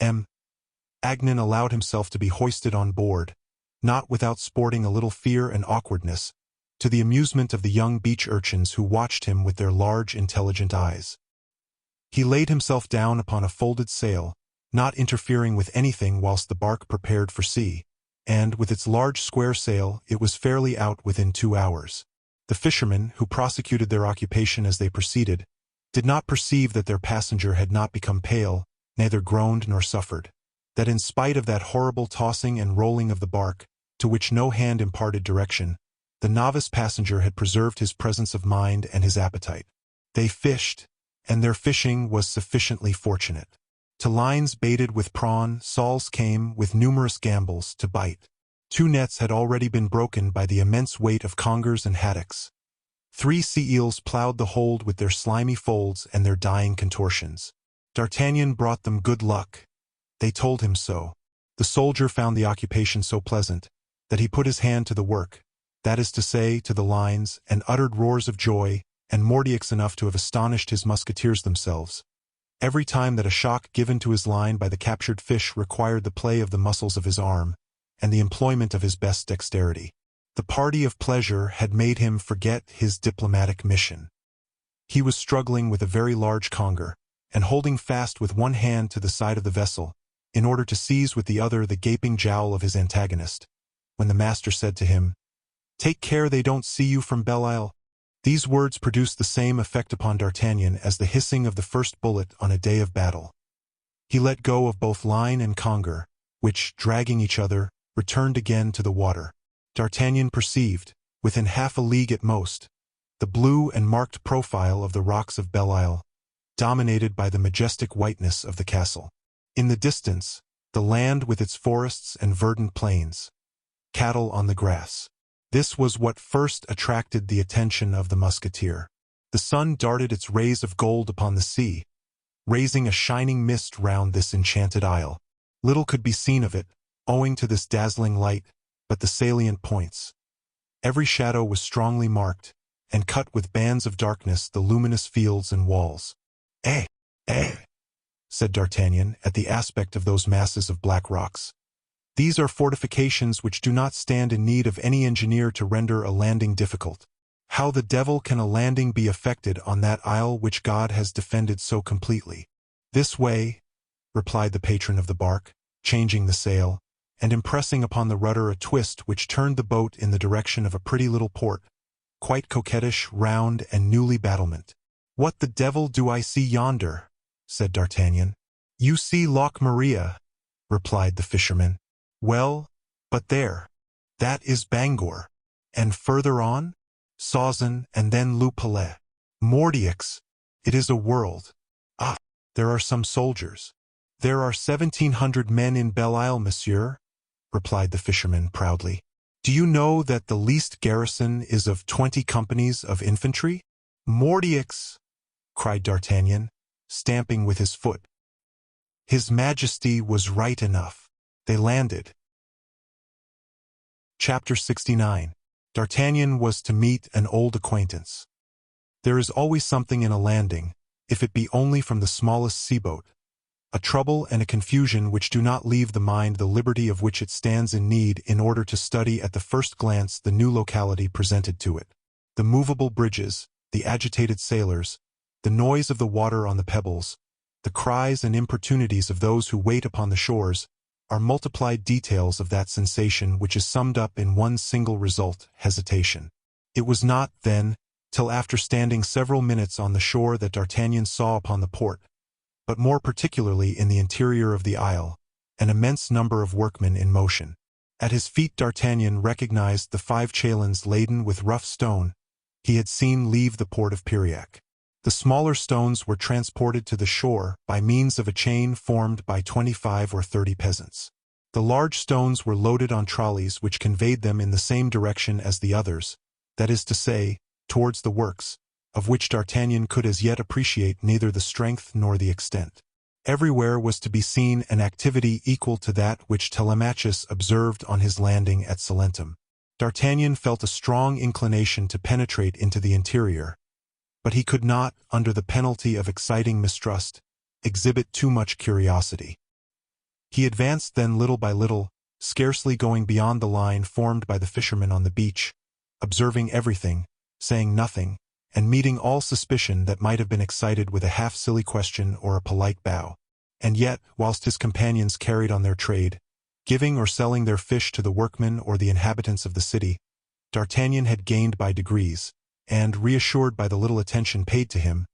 Agnan allowed himself to be hoisted on board, not without sporting a little fear and awkwardness, to the amusement of the young beach urchins who watched him with their large, intelligent eyes. He laid himself down upon a folded sail, not interfering with anything whilst the bark prepared for sea, and, with its large square sail, it was fairly out within 2 hours. The fishermen, who prosecuted their occupation as they proceeded, did not perceive that their passenger had not become pale, neither groaned nor suffered, that in spite of that horrible tossing and rolling of the bark, to which no hand imparted direction, the novice passenger had preserved his presence of mind and his appetite. They fished, and their fishing was sufficiently fortunate. To lines baited with prawn, sawls came, with numerous gambols, to bite. 2 nets had already been broken by the immense weight of congers and haddocks. 3 sea-eels ploughed the hold with their slimy folds and their dying contortions. D'Artagnan brought them good luck. They told him so. The soldier found the occupation so pleasant that he put his hand to the work, that is to say, to the lines, and uttered roars of joy, and Mordiaux enough to have astonished his musketeers themselves. Every time that a shock given to his line by the captured fish required the play of the muscles of his arm, and the employment of his best dexterity. The party of pleasure had made him forget his diplomatic mission. He was struggling with a very large conger, and holding fast with one hand to the side of the vessel, in order to seize with the other the gaping jowl of his antagonist, when the master said to him, "Take care they don't see you from Belle-Isle." These words produced the same effect upon D'Artagnan as the hissing of the first bullet on a day of battle. He let go of both line and conger, which, dragging each other, returned again to the water. D'Artagnan perceived, within half a league at most, the blue and marked profile of the rocks of Belle-Isle, dominated by the majestic whiteness of the castle. In the distance, the land with its forests and verdant plains, cattle on the grass. This was what first attracted the attention of the musketeer. The sun darted its rays of gold upon the sea, raising a shining mist round this enchanted isle. Little could be seen of it, owing to this dazzling light, but the salient points. Every shadow was strongly marked, and cut with bands of darkness the luminous fields and walls. "Eh, eh," said D'Artagnan at the aspect of those masses of black rocks. "These are fortifications which do not stand in need of any engineer to render a landing difficult. How the devil can a landing be effected on that isle which God has defended so completely?" "This way," replied the patron of the bark, changing the sail, and impressing upon the rudder a twist which turned the boat in the direction of a pretty little port, quite coquettish, round, and newly battlement. "What the devil do I see yonder?" said D'Artagnan. "You see Loch Maria," replied the fisherman. "Well, but there. That is Bangor. And further on? Sauson, and then Le Palais. Mordiaux, it is a world. Ah, there are some soldiers." "There are 1,700 men in Belle-Isle, monsieur," replied the fisherman proudly. "Do you know that the least garrison is of 20 companies of infantry?" "Mordiaux!" cried D'Artagnan, stamping with his foot. His Majesty was right enough. They landed. Chapter 69. D'Artagnan was to meet an old acquaintance. There is always something in a landing, if it be only from the smallest sea-boat, a trouble and a confusion which do not leave the mind the liberty of which it stands in need in order to study at the first glance the new locality presented to it. The movable bridges, the agitated sailors, the noise of the water on the pebbles, the cries and importunities of those who wait upon the shores, are multiplied details of that sensation which is summed up in one single result, hesitation. It was not, then, till after standing several minutes on the shore that D'Artagnan saw upon the port, but more particularly in the interior of the isle, an immense number of workmen in motion. At his feet D'Artagnan recognized the 5 chalins laden with rough stone he had seen leave the port of Piriac. The smaller stones were transported to the shore by means of a chain formed by 25 or 30 peasants. The large stones were loaded on trolleys which conveyed them in the same direction as the others, that is to say, towards the works, of which D'Artagnan could as yet appreciate neither the strength nor the extent. Everywhere was to be seen an activity equal to that which Telemachus observed on his landing at Salentum. D'Artagnan felt a strong inclination to penetrate into the interior, but he could not, under the penalty of exciting mistrust, exhibit too much curiosity. He advanced then little by little, scarcely going beyond the line formed by the fishermen on the beach, observing everything, saying nothing, and meeting all suspicion that might have been excited with a half-silly question or a polite bow. And yet, whilst his companions carried on their trade, giving or selling their fish to the workmen or the inhabitants of the city, D'Artagnan had gained by degrees, and, reassured by the little attention paid to him,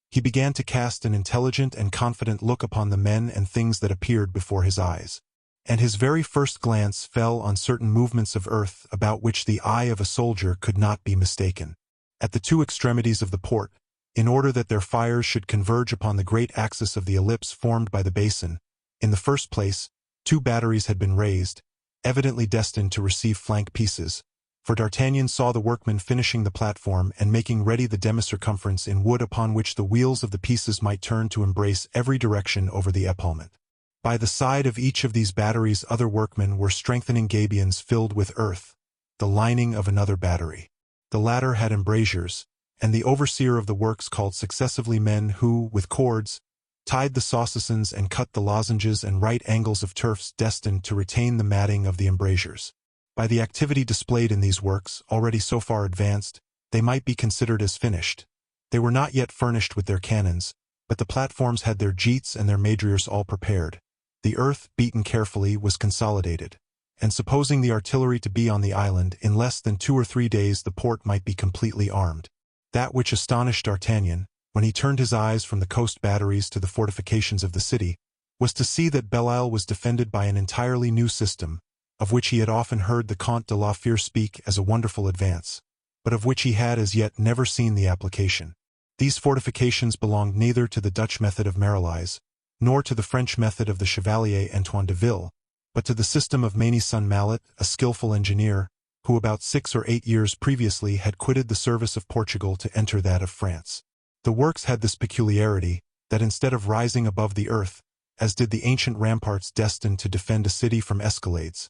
he began to cast an intelligent and confident look upon the men and things that appeared before his eyes. And his very first glance fell on certain movements of earth about which the eye of a soldier could not be mistaken. At the two extremities of the port, in order that their fires should converge upon the great axis of the ellipse formed by the basin, in the first place, 2 batteries had been raised, evidently destined to receive flank pieces, for D'Artagnan saw the workmen finishing the platform and making ready the demi-circumference in wood upon which the wheels of the pieces might turn to embrace every direction over the epaulement. By the side of each of these batteries other workmen were strengthening gabions filled with earth, the lining of another battery. The latter had embrasures, and the overseer of the works called successively men who, with cords, tied the saucissons and cut the lozenges and right angles of turfs destined to retain the matting of the embrasures. By the activity displayed in these works, already so far advanced, they might be considered as finished. They were not yet furnished with their cannons, but the platforms had their jeets and their madriers all prepared. The earth, beaten carefully, was consolidated, and supposing the artillery to be on the island, in less than 2 or 3 days the port might be completely armed. That which astonished D'Artagnan, when he turned his eyes from the coast batteries to the fortifications of the city, was to see that Belle-Isle was defended by an entirely new system, of which he had often heard the Comte de la Fère speak as a wonderful advance, but of which he had as yet never seen the application. These fortifications belonged neither to the Dutch method of Marelise, nor to the French method of the Chevalier Antoine de Ville, but to the system of Manie's son Mallet, a skillful engineer, who about 6 or 8 years previously had quitted the service of Portugal to enter that of France. The works had this peculiarity, that instead of rising above the earth, as did the ancient ramparts destined to defend a city from escalades,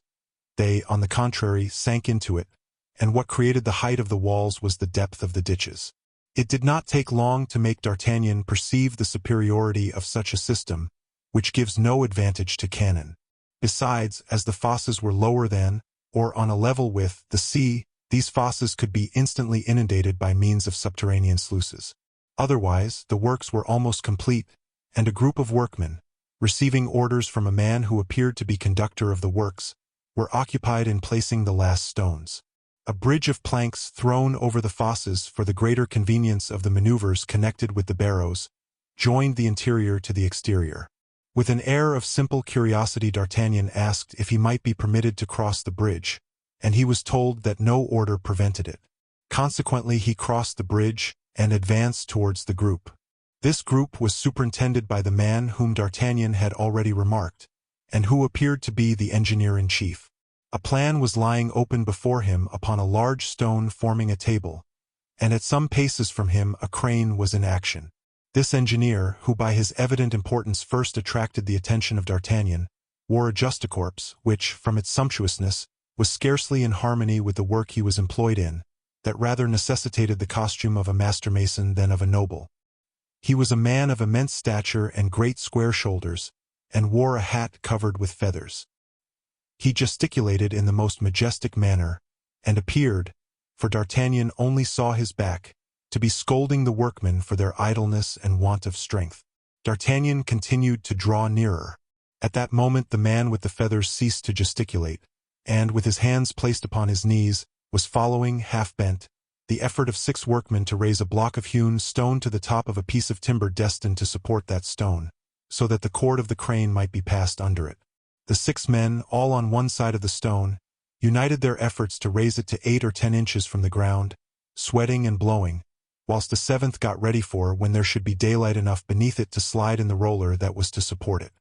they, on the contrary, sank into it, and what created the height of the walls was the depth of the ditches. It did not take long to make D'Artagnan perceive the superiority of such a system, which gives no advantage to cannon. Besides, as the fosses were lower than, or on a level with, the sea, these fosses could be instantly inundated by means of subterranean sluices. Otherwise, the works were almost complete, and a group of workmen, receiving orders from a man who appeared to be conductor of the works, were occupied in placing the last stones. A bridge of planks thrown over the fosses for the greater convenience of the maneuvers connected with the barrows, joined the interior to the exterior. With an air of simple curiosity D'Artagnan asked if he might be permitted to cross the bridge, and he was told that no order prevented it. Consequently he crossed the bridge and advanced towards the group. This group was superintended by the man whom D'Artagnan had already remarked, and who appeared to be the engineer-in-chief. A plan was lying open before him upon a large stone forming a table, and at some paces from him a crane was in action. This engineer, who by his evident importance first attracted the attention of D'Artagnan, wore a justacorps which, from its sumptuousness, was scarcely in harmony with the work he was employed in, that rather necessitated the costume of a master mason than of a noble. He was a man of immense stature and great square shoulders, and wore a hat covered with feathers. He gesticulated in the most majestic manner, and appeared, for D'Artagnan only saw his back, to be scolding the workmen for their idleness and want of strength. D'Artagnan continued to draw nearer. At that moment the man with the feathers ceased to gesticulate, and, with his hands placed upon his knees, was following, half-bent, the effort of 6 workmen to raise a block of hewn stone to the top of a piece of timber destined to support that stone, so that the cord of the crane might be passed under it. The 6 men, all on one side of the stone, united their efforts to raise it to 8 or 10 inches from the ground, sweating and blowing, whilst the 7th got ready for when there should be daylight enough beneath it to slide in the roller that was to support it.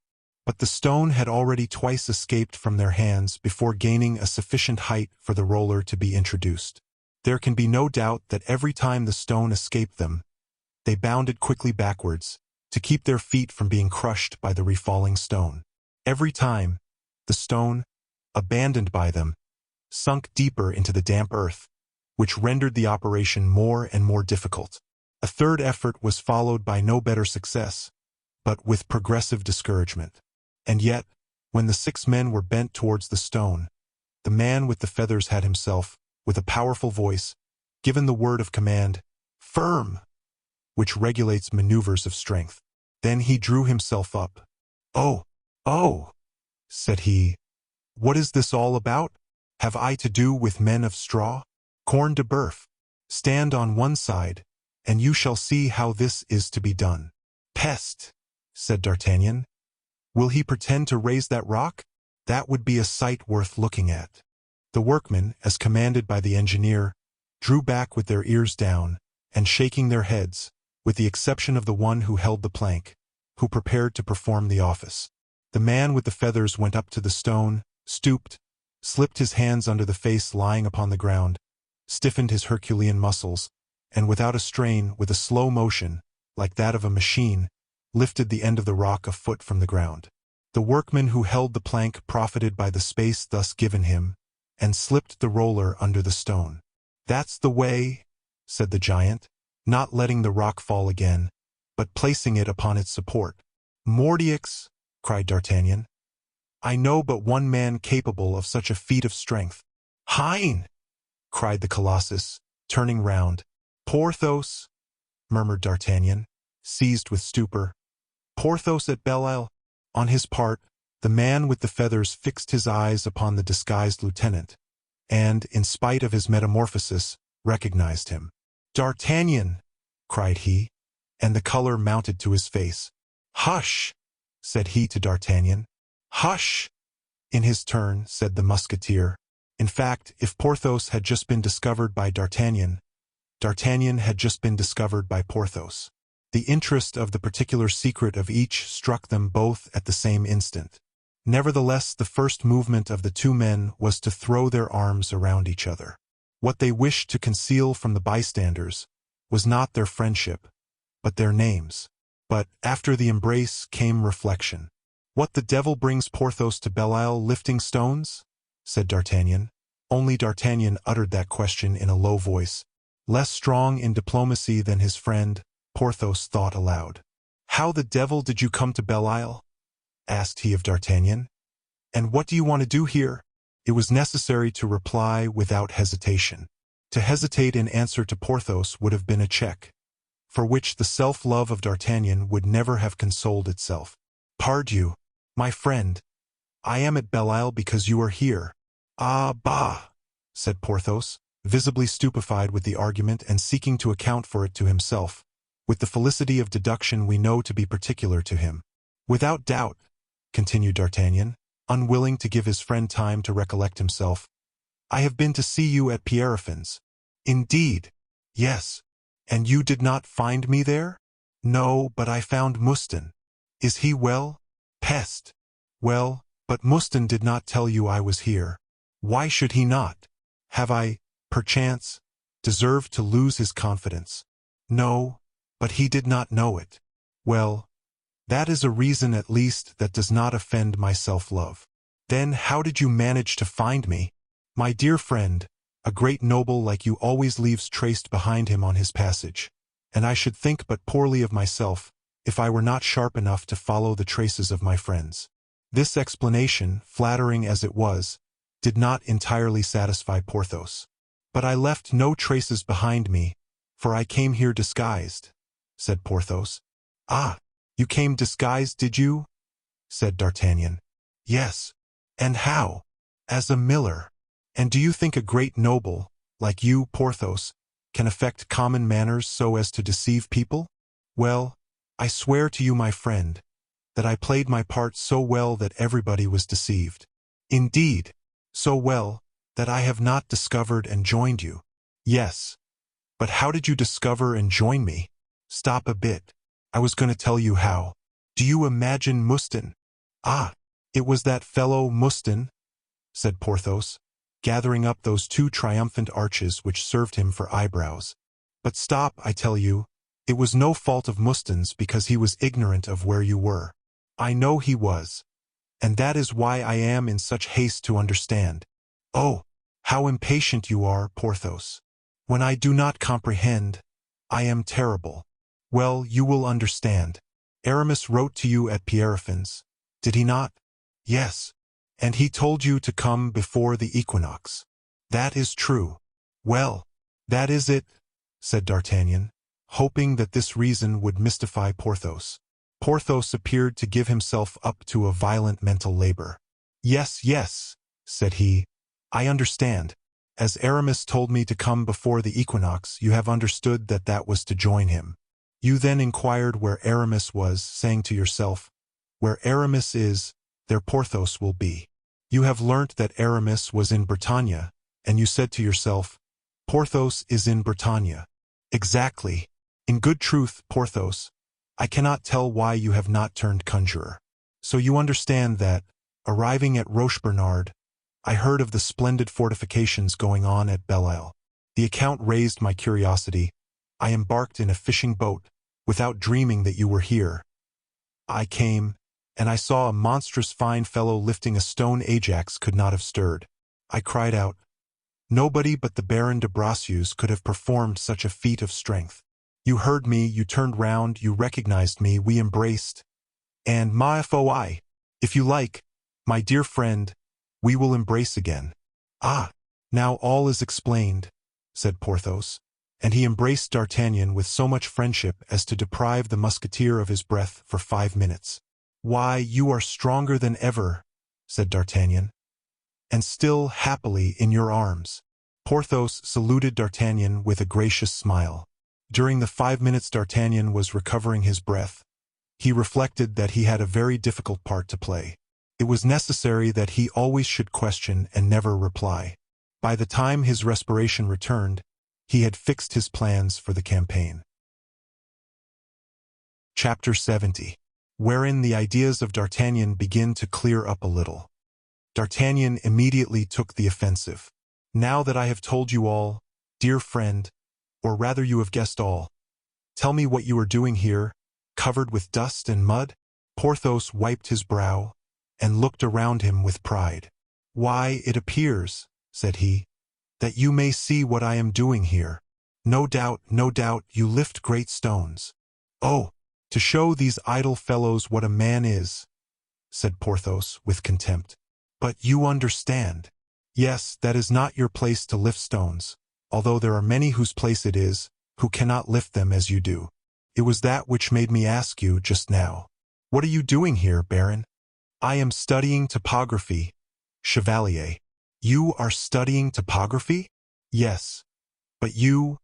But the stone had already twice escaped from their hands before gaining a sufficient height for the roller to be introduced. There can be no doubt that every time the stone escaped them, they bounded quickly backwards, to keep their feet from being crushed by the refalling stone. Every time, the stone, abandoned by them, sunk deeper into the damp earth, which rendered the operation more and more difficult. A third effort was followed by no better success, but with progressive discouragement. And yet, when the 6 men were bent towards the stone, the man with the feathers had himself, with a powerful voice, given the word of command, "Firm!" which regulates maneuvers of strength. Then he drew himself up. "Oh, oh," said he, "what is this all about? Have I to do with men of straw? Corn de boeuf. Stand on one side, and you shall see how this is to be done." "Peste!" said D'Artagnan. "Will he pretend to raise that rock? That would be a sight worth looking at." The workmen, as commanded by the engineer, drew back with their ears down, and shaking their heads, with the exception of the one who held the plank, who prepared to perform the office. The man with the feathers went up to the stone, stooped, slipped his hands under the face lying upon the ground, stiffened his Herculean muscles, and without a strain, with a slow motion, like that of a machine, lifted the end of the rock a foot from the ground. The workman who held the plank profited by the space thus given him, and slipped the roller under the stone. "That's the way," said the giant, not letting the rock fall again, but placing it upon its support. "Mordioux!" cried D'Artagnan. "I know but one man capable of such a feat of strength." "Hein!" cried the Colossus, turning round. "Porthos!" murmured D'Artagnan, seized with stupor. "Porthos at Belle-Isle?" On his part, the man with the feathers fixed his eyes upon the disguised lieutenant, and, in spite of his metamorphosis, recognized him. "D'Artagnan!" cried he, and the color mounted to his face. "Hush!" said he to D'Artagnan. "Hush!" in his turn said the Musketeer. In fact, if Porthos had just been discovered by D'Artagnan, D'Artagnan had just been discovered by Porthos. The interest of the particular secret of each struck them both at the same instant. Nevertheless, the first movement of the two men was to throw their arms around each other. What they wished to conceal from the bystanders was not their friendship, but their names. But, after the embrace, came reflection. "What the devil brings Porthos to Belle-Isle lifting stones?" said D'Artagnan. Only D'Artagnan uttered that question in a low voice. Less strong in diplomacy than his friend, Porthos thought aloud. "How the devil did you come to Belle-Isle?" asked he of D'Artagnan. "And what do you want to do here?" It was necessary to reply without hesitation. To hesitate in answer to Porthos would have been a check, for which the self-love of D'Artagnan would never have consoled itself. "Pardieu, my friend, I am at Belle-Isle because you are here." "Ah, bah!" said Porthos, visibly stupefied with the argument and seeking to account for it to himself, with the felicity of deduction we know to be particular to him. "Without doubt," continued D'Artagnan, unwilling to give his friend time to recollect himself, "I have been to see you at Pierrefonds." "Indeed?" "Yes." "And you did not find me there?" "No, but I found Mouston." "Is he well?" "Peste! Well, but Mouston did not tell you I was here." "Why should he not? Have I, perchance, deserved to lose his confidence?" "No, but he did not know it." "Well, that is a reason at least that does not offend my self-love." "Then how did you manage to find me?" "My dear friend, a great noble like you always leaves trace behind him on his passage, and I should think but poorly of myself if I were not sharp enough to follow the traces of my friends." This explanation, flattering as it was, did not entirely satisfy Porthos. "But I left no traces behind me, for I came here disguised," said Porthos. "Ah, you came disguised, did you?" said D'Artagnan. "Yes." "And how?" "As a miller." "And do you think a great noble, like you, Porthos, can affect common manners so as to deceive people? Well, I swear to you, my friend, that I played my part so well that everybody was deceived. Indeed, so well that I have not discovered and joined you." "Yes. But how did you discover and join me?" "Stop a bit. I was going to tell you how. Do you imagine Mouston?" "Ah, it was that fellow Mouston," said Porthos, gathering up those two triumphant arches which served him for eyebrows. "But stop, I tell you, it was no fault of Mouston's because he was ignorant of where you were. I know he was, and that is why I am in such haste to understand." "Oh, how impatient you are, Porthos. When I do not comprehend, I am terrible." "Well, you will understand. Aramis wrote to you at Pierrefonds, did he not?" "Yes." "And he told you to come before the equinox." "That is true." "Well, that is it," said D'Artagnan, hoping that this reason would mystify Porthos. Porthos appeared to give himself up to a violent mental labor. "Yes, yes," said he, "I understand. As Aramis told me to come before the equinox, you have understood that that was to join him. You then inquired where Aramis was, saying to yourself, where Aramis is, there Porthos will be. You have learnt that Aramis was in Bretagne, and you said to yourself, Porthos is in Bretagne. Exactly. In good truth, Porthos, I cannot tell why you have not turned conjurer. So you understand that, arriving at Rochebernard, I heard of the splendid fortifications going on at Belle-Isle. The account raised my curiosity. I embarked in a fishing boat, without dreaming that you were here. I came, and I saw a monstrous fine fellow lifting a stone Ajax could not have stirred. I cried out, nobody but the Baron de Bragelonne could have performed such a feat of strength. You heard me, you turned round, you recognized me, we embraced, and ma foi, if you like, my dear friend, we will embrace again. Ah, now all is explained, said Porthos, and he embraced D'Artagnan with so much friendship as to deprive the Musketeer of his breath for 5 minutes. Why, you are stronger than ever, said D'Artagnan, and still happily in your arms. Porthos saluted D'Artagnan with a gracious smile. During the 5 minutes D'Artagnan was recovering his breath, he reflected that he had a very difficult part to play. It was necessary that he always should question and never reply. By the time his respiration returned, he had fixed his plans for the campaign. Chapter 70, wherein the ideas of D'Artagnan begin to clear up a little. D'Artagnan immediately took the offensive. Now that I have told you all, dear friend, or rather you have guessed all, tell me what you are doing here, covered with dust and mud? Porthos wiped his brow, and looked around him with pride. Why, it appears, said he, that you may see what I am doing here. No doubt, you lift great stones. Oh, to show these idle fellows what a man is, said Porthos with contempt. But you understand. Yes, that is not your place to lift stones, although there are many whose place it is, who cannot lift them as you do. It was that which made me ask you just now. What are you doing here, Baron? I am studying topography, Chevalier. You are studying topography? Yes. But you,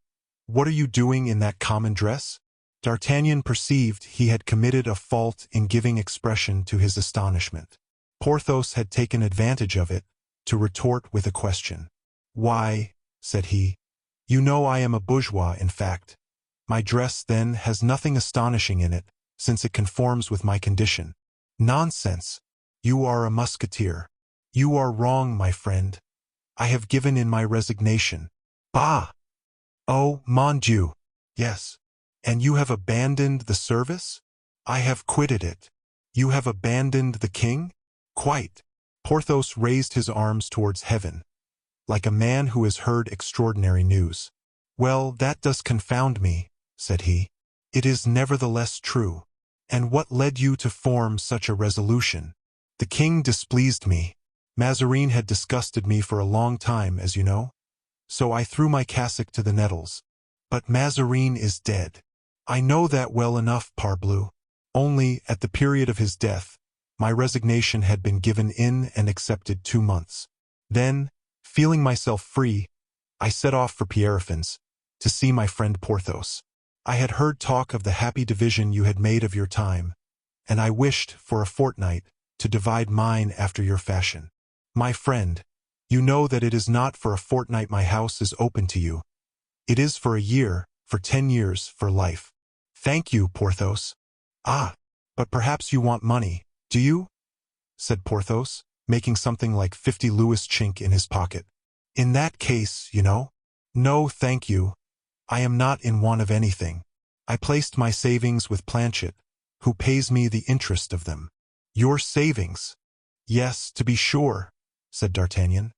what are you doing in that common dress? D'Artagnan perceived he had committed a fault in giving expression to his astonishment. Porthos had taken advantage of it to retort with a question. Why, said he, you know I am a bourgeois, in fact. My dress, then, has nothing astonishing in it, since it conforms with my condition. Nonsense! You are a musketeer. You are wrong, my friend. I have given in my resignation. Bah! Oh, mon Dieu! Yes. And you have abandoned the service? I have quitted it. You have abandoned the king? Quite. Porthos raised his arms towards heaven, like a man who has heard extraordinary news. Well, that does confound me, said he. It is nevertheless true. And what led you to form such a resolution? The king displeased me. Mazarin had disgusted me for a long time, as you know. So I threw my cassock to the nettles. But Mazarin is dead. I know that well enough, parbleu. Only, at the period of his death, my resignation had been given in and accepted 2 months. Then, feeling myself free, I set off for Pierrefonds, to see my friend Porthos. I had heard talk of the happy division you had made of your time, and I wished, for a fortnight, to divide mine after your fashion. My friend, you know that it is not for a fortnight my house is open to you. It is for a year, for 10 years, for life. Thank you, Porthos. Ah, but perhaps you want money, do you? Said Porthos, making something like 50 louis chink in his pocket. In that case, you know. No, thank you. I am not in want of anything. I placed my savings with Planchet, who pays me the interest of them. Your savings? Yes, to be sure, said D'Artagnan.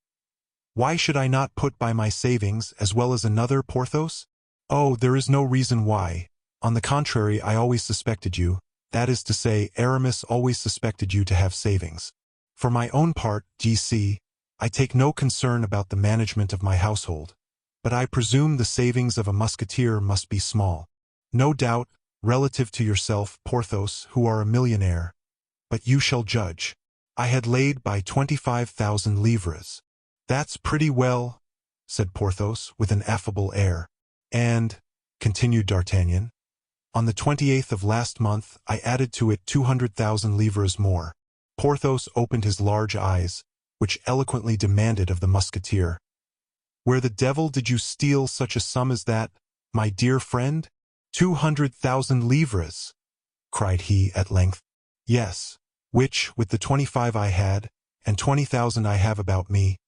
Why should I not put by my savings as well as another, Porthos? Oh, there is no reason why. On the contrary, I always suspected you. That is to say, Aramis always suspected you to have savings. For my own part, D.C., I take no concern about the management of my household, but I presume the savings of a musketeer must be small. No doubt, relative to yourself, Porthos, who are a millionaire. But you shall judge. I had laid by 25,000 livres. That's pretty well, said Porthos with an affable air. "And," continued D'Artagnan, "on the 28th of last month I added to it 200,000 livres more." Porthos opened his large eyes, which eloquently demanded of the Musketeer, "Where the devil did you steal such a sum as that, my dear friend?" 200,000 livres, cried he at length. "Yes, which, with the 25 I had, and 20,000 I have about me,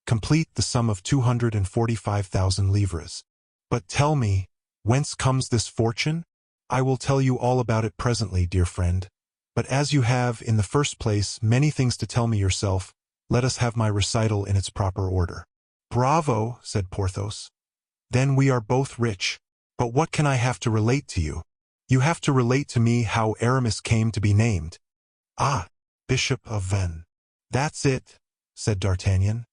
complete the sum of 245,000 livres. But tell me, whence comes this fortune? I will tell you all about it presently, dear friend. But as you have, in the first place, many things to tell me yourself, let us have my recital in its proper order." "Bravo," said Porthos. "Then we are both rich. But what can I have to relate to you? You have to relate to me how Aramis came to be named." "Ah, Bishop of Vannes." "That's it," said D'Artagnan.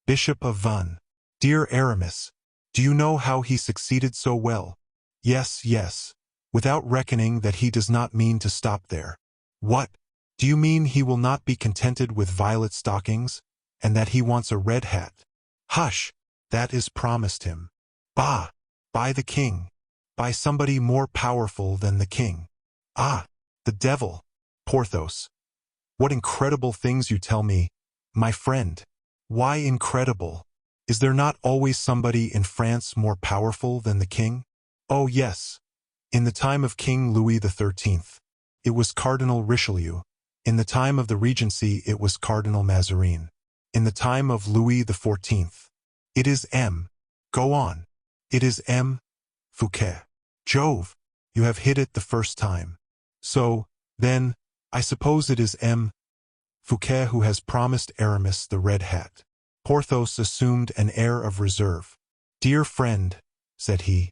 "Bishop of Vannes. Dear Aramis, do you know how he succeeded so well?" "Yes, yes, without reckoning that he does not mean to stop there." "What? Do you mean he will not be contented with violet stockings, and that he wants a red hat?" "Hush! That is promised him." "Bah! By the king. By somebody more powerful than the king." "Ah, the devil!" "Porthos, what incredible things you tell me, my friend." "Why incredible? Is there not always somebody in France more powerful than the king?" "Oh, yes. In the time of King Louis XIII, it was Cardinal Richelieu. In the time of the Regency, it was Cardinal Mazarin. In the time of Louis XIV, it is M. Go on." "It is M. Fouquet." "Jove, you have hit it the first time. So, then, I suppose it is M. Fouquet who has promised Aramis the red hat." Porthos assumed an air of reserve. "Dear friend," said he,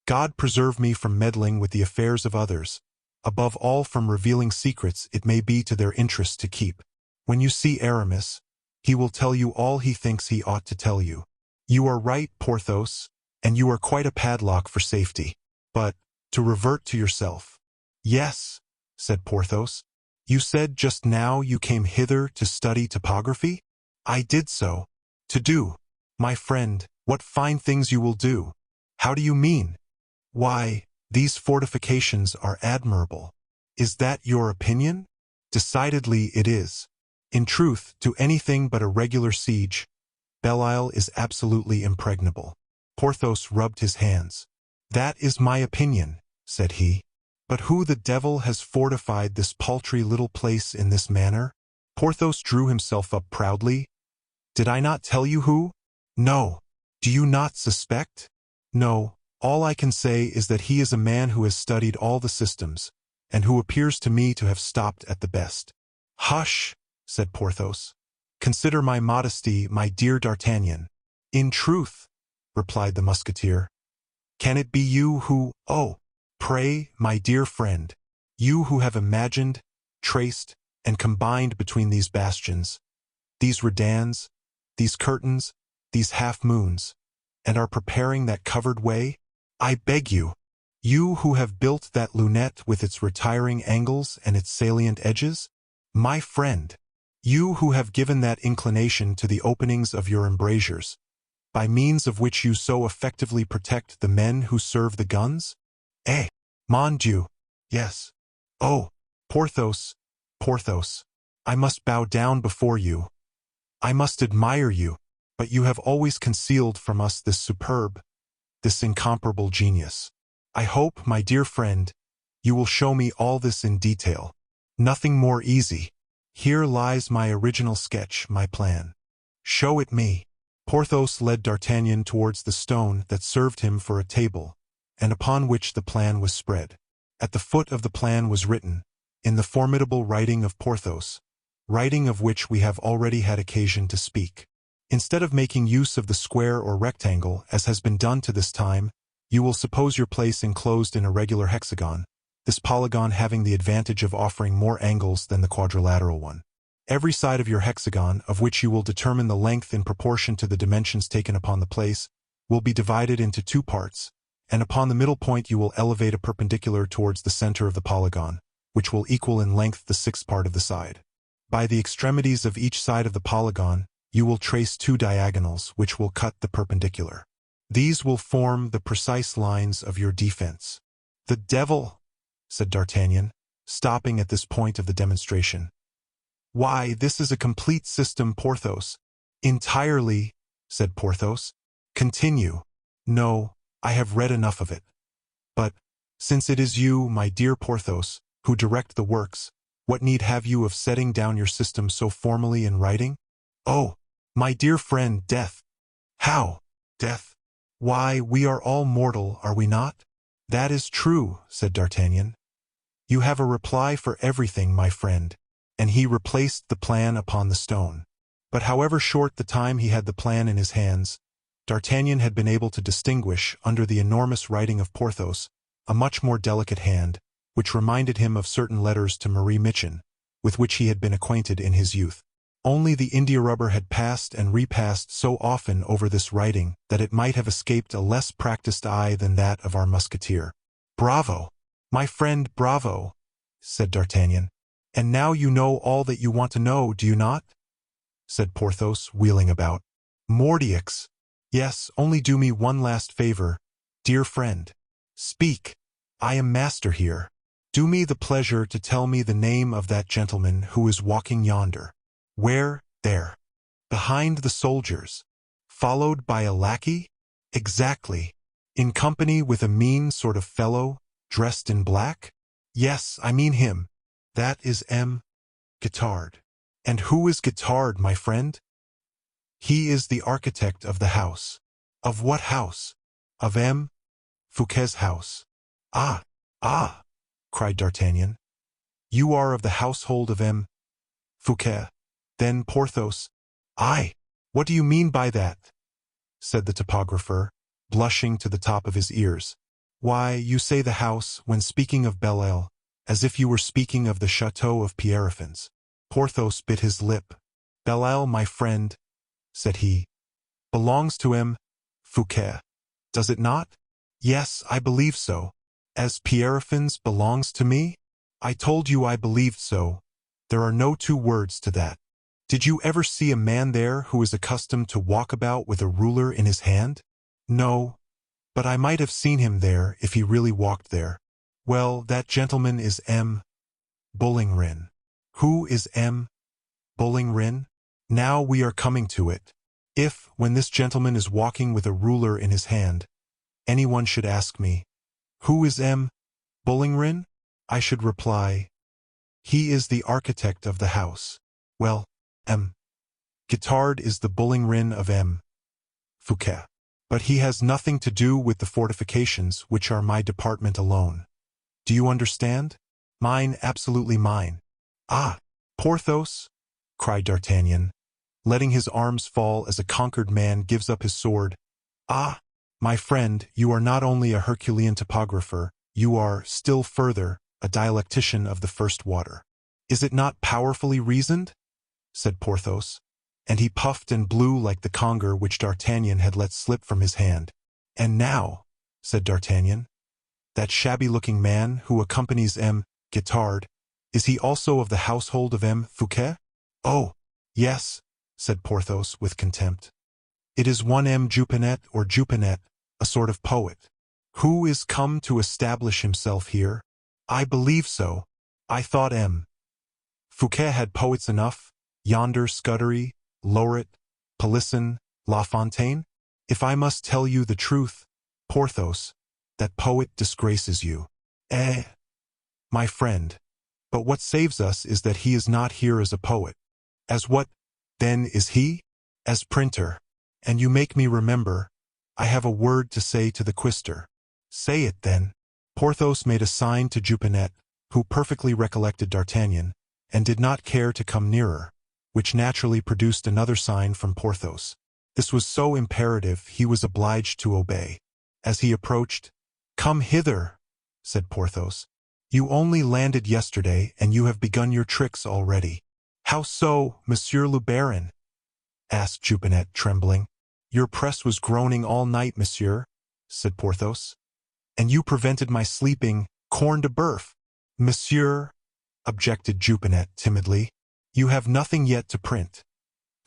"God preserve me from meddling with the affairs of others, above all from revealing secrets it may be to their interest to keep. When you see Aramis, he will tell you all he thinks he ought to tell you." "You are right, Porthos, and you are quite a padlock for safety. But, to revert to yourself." "Yes," said Porthos. "You said just now you came hither to study topography?" "I did so." "To do? My friend, what fine things you will do!" "How do you mean?" "Why, these fortifications are admirable." "Is that your opinion?" "Decidedly it is. In truth, to anything but a regular siege, Belle-Isle is absolutely impregnable." Porthos rubbed his hands. "That is my opinion," said he. "But who the devil has fortified this paltry little place in this manner?" Porthos drew himself up proudly. "Did I not tell you who?" "No." "Do you not suspect?" "No. All I can say is that he is a man who has studied all the systems, and who appears to me to have stopped at the best." "Hush!" said Porthos. "Consider my modesty, my dear D'Artagnan." "In truth," replied the Musketeer, "can it be you who— Oh, pray, my dear friend, you who have imagined, traced, and combined between these bastions, these redans, these curtains, these half-moons, and are preparing that covered way? I beg you, you who have built that lunette with its retiring angles and its salient edges? My friend, you who have given that inclination to the openings of your embrasures, by means of which you so effectively protect the men who serve the guns? Eh, mon Dieu, yes. Oh, Porthos, Porthos, I must bow down before you. I must admire you, but you have always concealed from us this superb, this incomparable genius. I hope, my dear friend, you will show me all this in detail. Nothing more easy. Here lies my original sketch, my plan. Show it me." Porthos led D'Artagnan towards the stone that served him for a table, and upon which the plan was spread. At the foot of the plan was written, in the formidable writing of Porthos, writing of which we have already had occasion to speak. Instead of making use of the square or rectangle, as has been done to this time, you will suppose your place enclosed in a regular hexagon, this polygon having the advantage of offering more angles than the quadrilateral one. Every side of your hexagon, of which you will determine the length in proportion to the dimensions taken upon the place, will be divided into two parts, and upon the middle point you will elevate a perpendicular towards the center of the polygon, which will equal in length the sixth part of the side. By the extremities of each side of the polygon, you will trace two diagonals which will cut the perpendicular. These will form the precise lines of your defense. The devil, said D'Artagnan, stopping at this point of the demonstration. Why, this is a complete system, Porthos. Entirely, said Porthos. Continue. No, I have read enough of it. But, since it is you, my dear Porthos, who direct the works, what need have you of setting down your system so formally in writing? Oh, my dear friend, death. How? Death? Why, we are all mortal, are we not? That is true, said D'Artagnan. You have a reply for everything, my friend. And he replaced the plan upon the stone. But however short the time he had the plan in his hands, D'Artagnan had been able to distinguish, under the enormous writing of Porthos, a much more delicate hand, which reminded him of certain letters to Marie Michon, with which he had been acquainted in his youth. Only the india-rubber had passed and repassed so often over this writing that it might have escaped a less practiced eye than that of our Musketeer. "Bravo! My friend, bravo!" said D'Artagnan. "And now you know all that you want to know, do you not?" said Porthos, wheeling about. "Mordioux! Yes, only do me one last favor, dear friend. Speak. I am master here. Do me the pleasure to tell me the name of that gentleman who is walking yonder." "Where? There. Behind the soldiers. Followed by a lackey?" "Exactly. In company with a mean sort of fellow, dressed in black?" "Yes, I mean him. That is M. Guitard." "And who is Guitard, my friend?" "He is the architect of the house." "Of what house?" "Of M. Fouquet's house." "Ah, ah!" cried D'Artagnan. "You are of the household of M. Fouquet. Then, Porthos—" "Aye, what do you mean by that?" said the topographer, blushing to the top of his ears. "Why, you say the house, when speaking of Belle-Isle, as if you were speaking of the chateau of Pierrefonds." Porthos bit his lip. "Belle-Isle, my friend," said he, "belongs to M. Fouquet, does it not?" "Yes, I believe so." "As Pierrefonds belongs to me?" "I told you I believed so. There are no two words to that. Did you ever see a man there who is accustomed to walk about with a ruler in his hand?" "No, but I might have seen him there if he really walked there." "Well, that gentleman is M. Bullingrin." "Who is M. Bullingrin?" "Now we are coming to it. If, when this gentleman is walking with a ruler in his hand, anyone should ask me, 'Who is M. Bullingrin?' I should reply, 'He is the architect of the house.' Well, M. Guitard is the Bullingrin of M. Fouquet. But he has nothing to do with the fortifications, which are my department alone. Do you understand? Mine, absolutely mine." "Ah, Porthos!" cried D'Artagnan, letting his arms fall as a conquered man gives up his sword. "Ah, my friend, you are not only a Herculean topographer, you are, still further, a dialectician of the first water." "Is it not powerfully reasoned?" said Porthos, and he puffed and blew like the conger which D'Artagnan had let slip from his hand. "And now," said D'Artagnan, "that shabby-looking man who accompanies M. Guitard, is he also of the household of M. Fouquet?" "Oh, yes," said Porthos with contempt. "It is one M. Jupinet or Jupinet, a sort of poet." "Who is come to establish himself here?" "I believe so. I thought M. Fouquet had poets enough, yonder Scudery, Lauret, Pelisson, La Fontaine. If I must tell you the truth, Porthos, that poet disgraces you." "Eh, my friend, but what saves us is that he is not here as a poet." "As what, then, is he?" "As printer. And you make me remember, I have a word to say to the quaestor." "Say it, then." Porthos made a sign to Jupinet, who perfectly recollected D'Artagnan, and did not care to come nearer, which naturally produced another sign from Porthos. This was so imperative he was obliged to obey. As he approached, "Come hither," said Porthos. "You only landed yesterday, and you have begun your tricks already." "How so, Monsieur le Baron?" asked Jupinet, trembling. "Your press was groaning all night, monsieur," said Porthos. "And you prevented my sleeping, corn de boeuf." "Monsieur," objected Jupinet timidly, "you have nothing yet to print."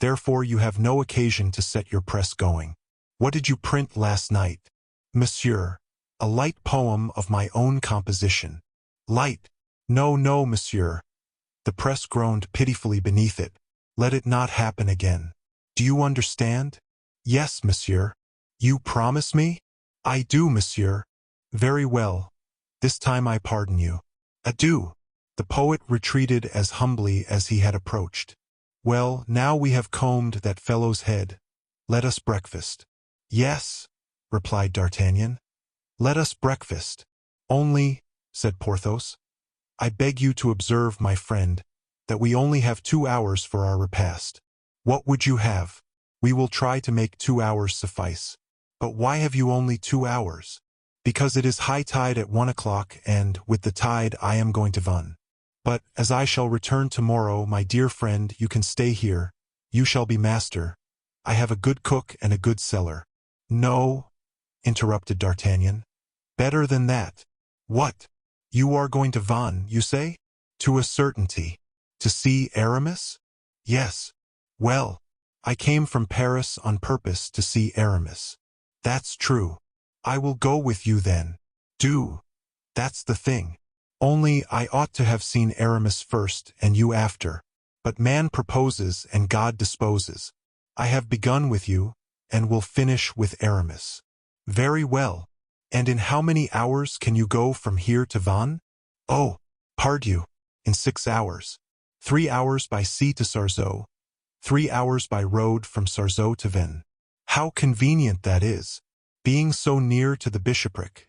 Therefore you have no occasion to set your press going. What did you print last night? Monsieur, a light poem of my own composition. Light? No, no, monsieur. The press groaned pitifully beneath it. Let it not happen again. Do you understand? Yes, monsieur. You promise me? I do, monsieur. Very well. This time I pardon you. Adieu. The poet retreated as humbly as he had approached. Well, now we have combed that fellow's head. Let us breakfast. Yes, replied D'Artagnan. Let us breakfast. Only, said Porthos, I beg you to observe, my friend, that we only have 2 hours for our repast. What would you have? We will try to make 2 hours suffice. But why have you only 2 hours? Because it is high tide at 1 o'clock, and, with the tide, I am going to Vannes. But, as I shall return tomorrow, my dear friend, you can stay here. You shall be master. I have a good cook and a good cellar. No, interrupted D'Artagnan. Better than that. What? You are going to Vannes, you say? To a certainty. To see Aramis? Yes. Well, I came from Paris on purpose to see Aramis. That's true. I will go with you then. Do. That's the thing. Only I ought to have seen Aramis first and you after. But man proposes and God disposes. I have begun with you, and will finish with Aramis. Very well. And in how many hours can you go from here to Vannes? Oh, pardieu, in 6 hours. 3 hours by sea to Sarzeau. 3 hours by road from Sarzeau to Vannes. How convenient that is, being so near to the bishopric.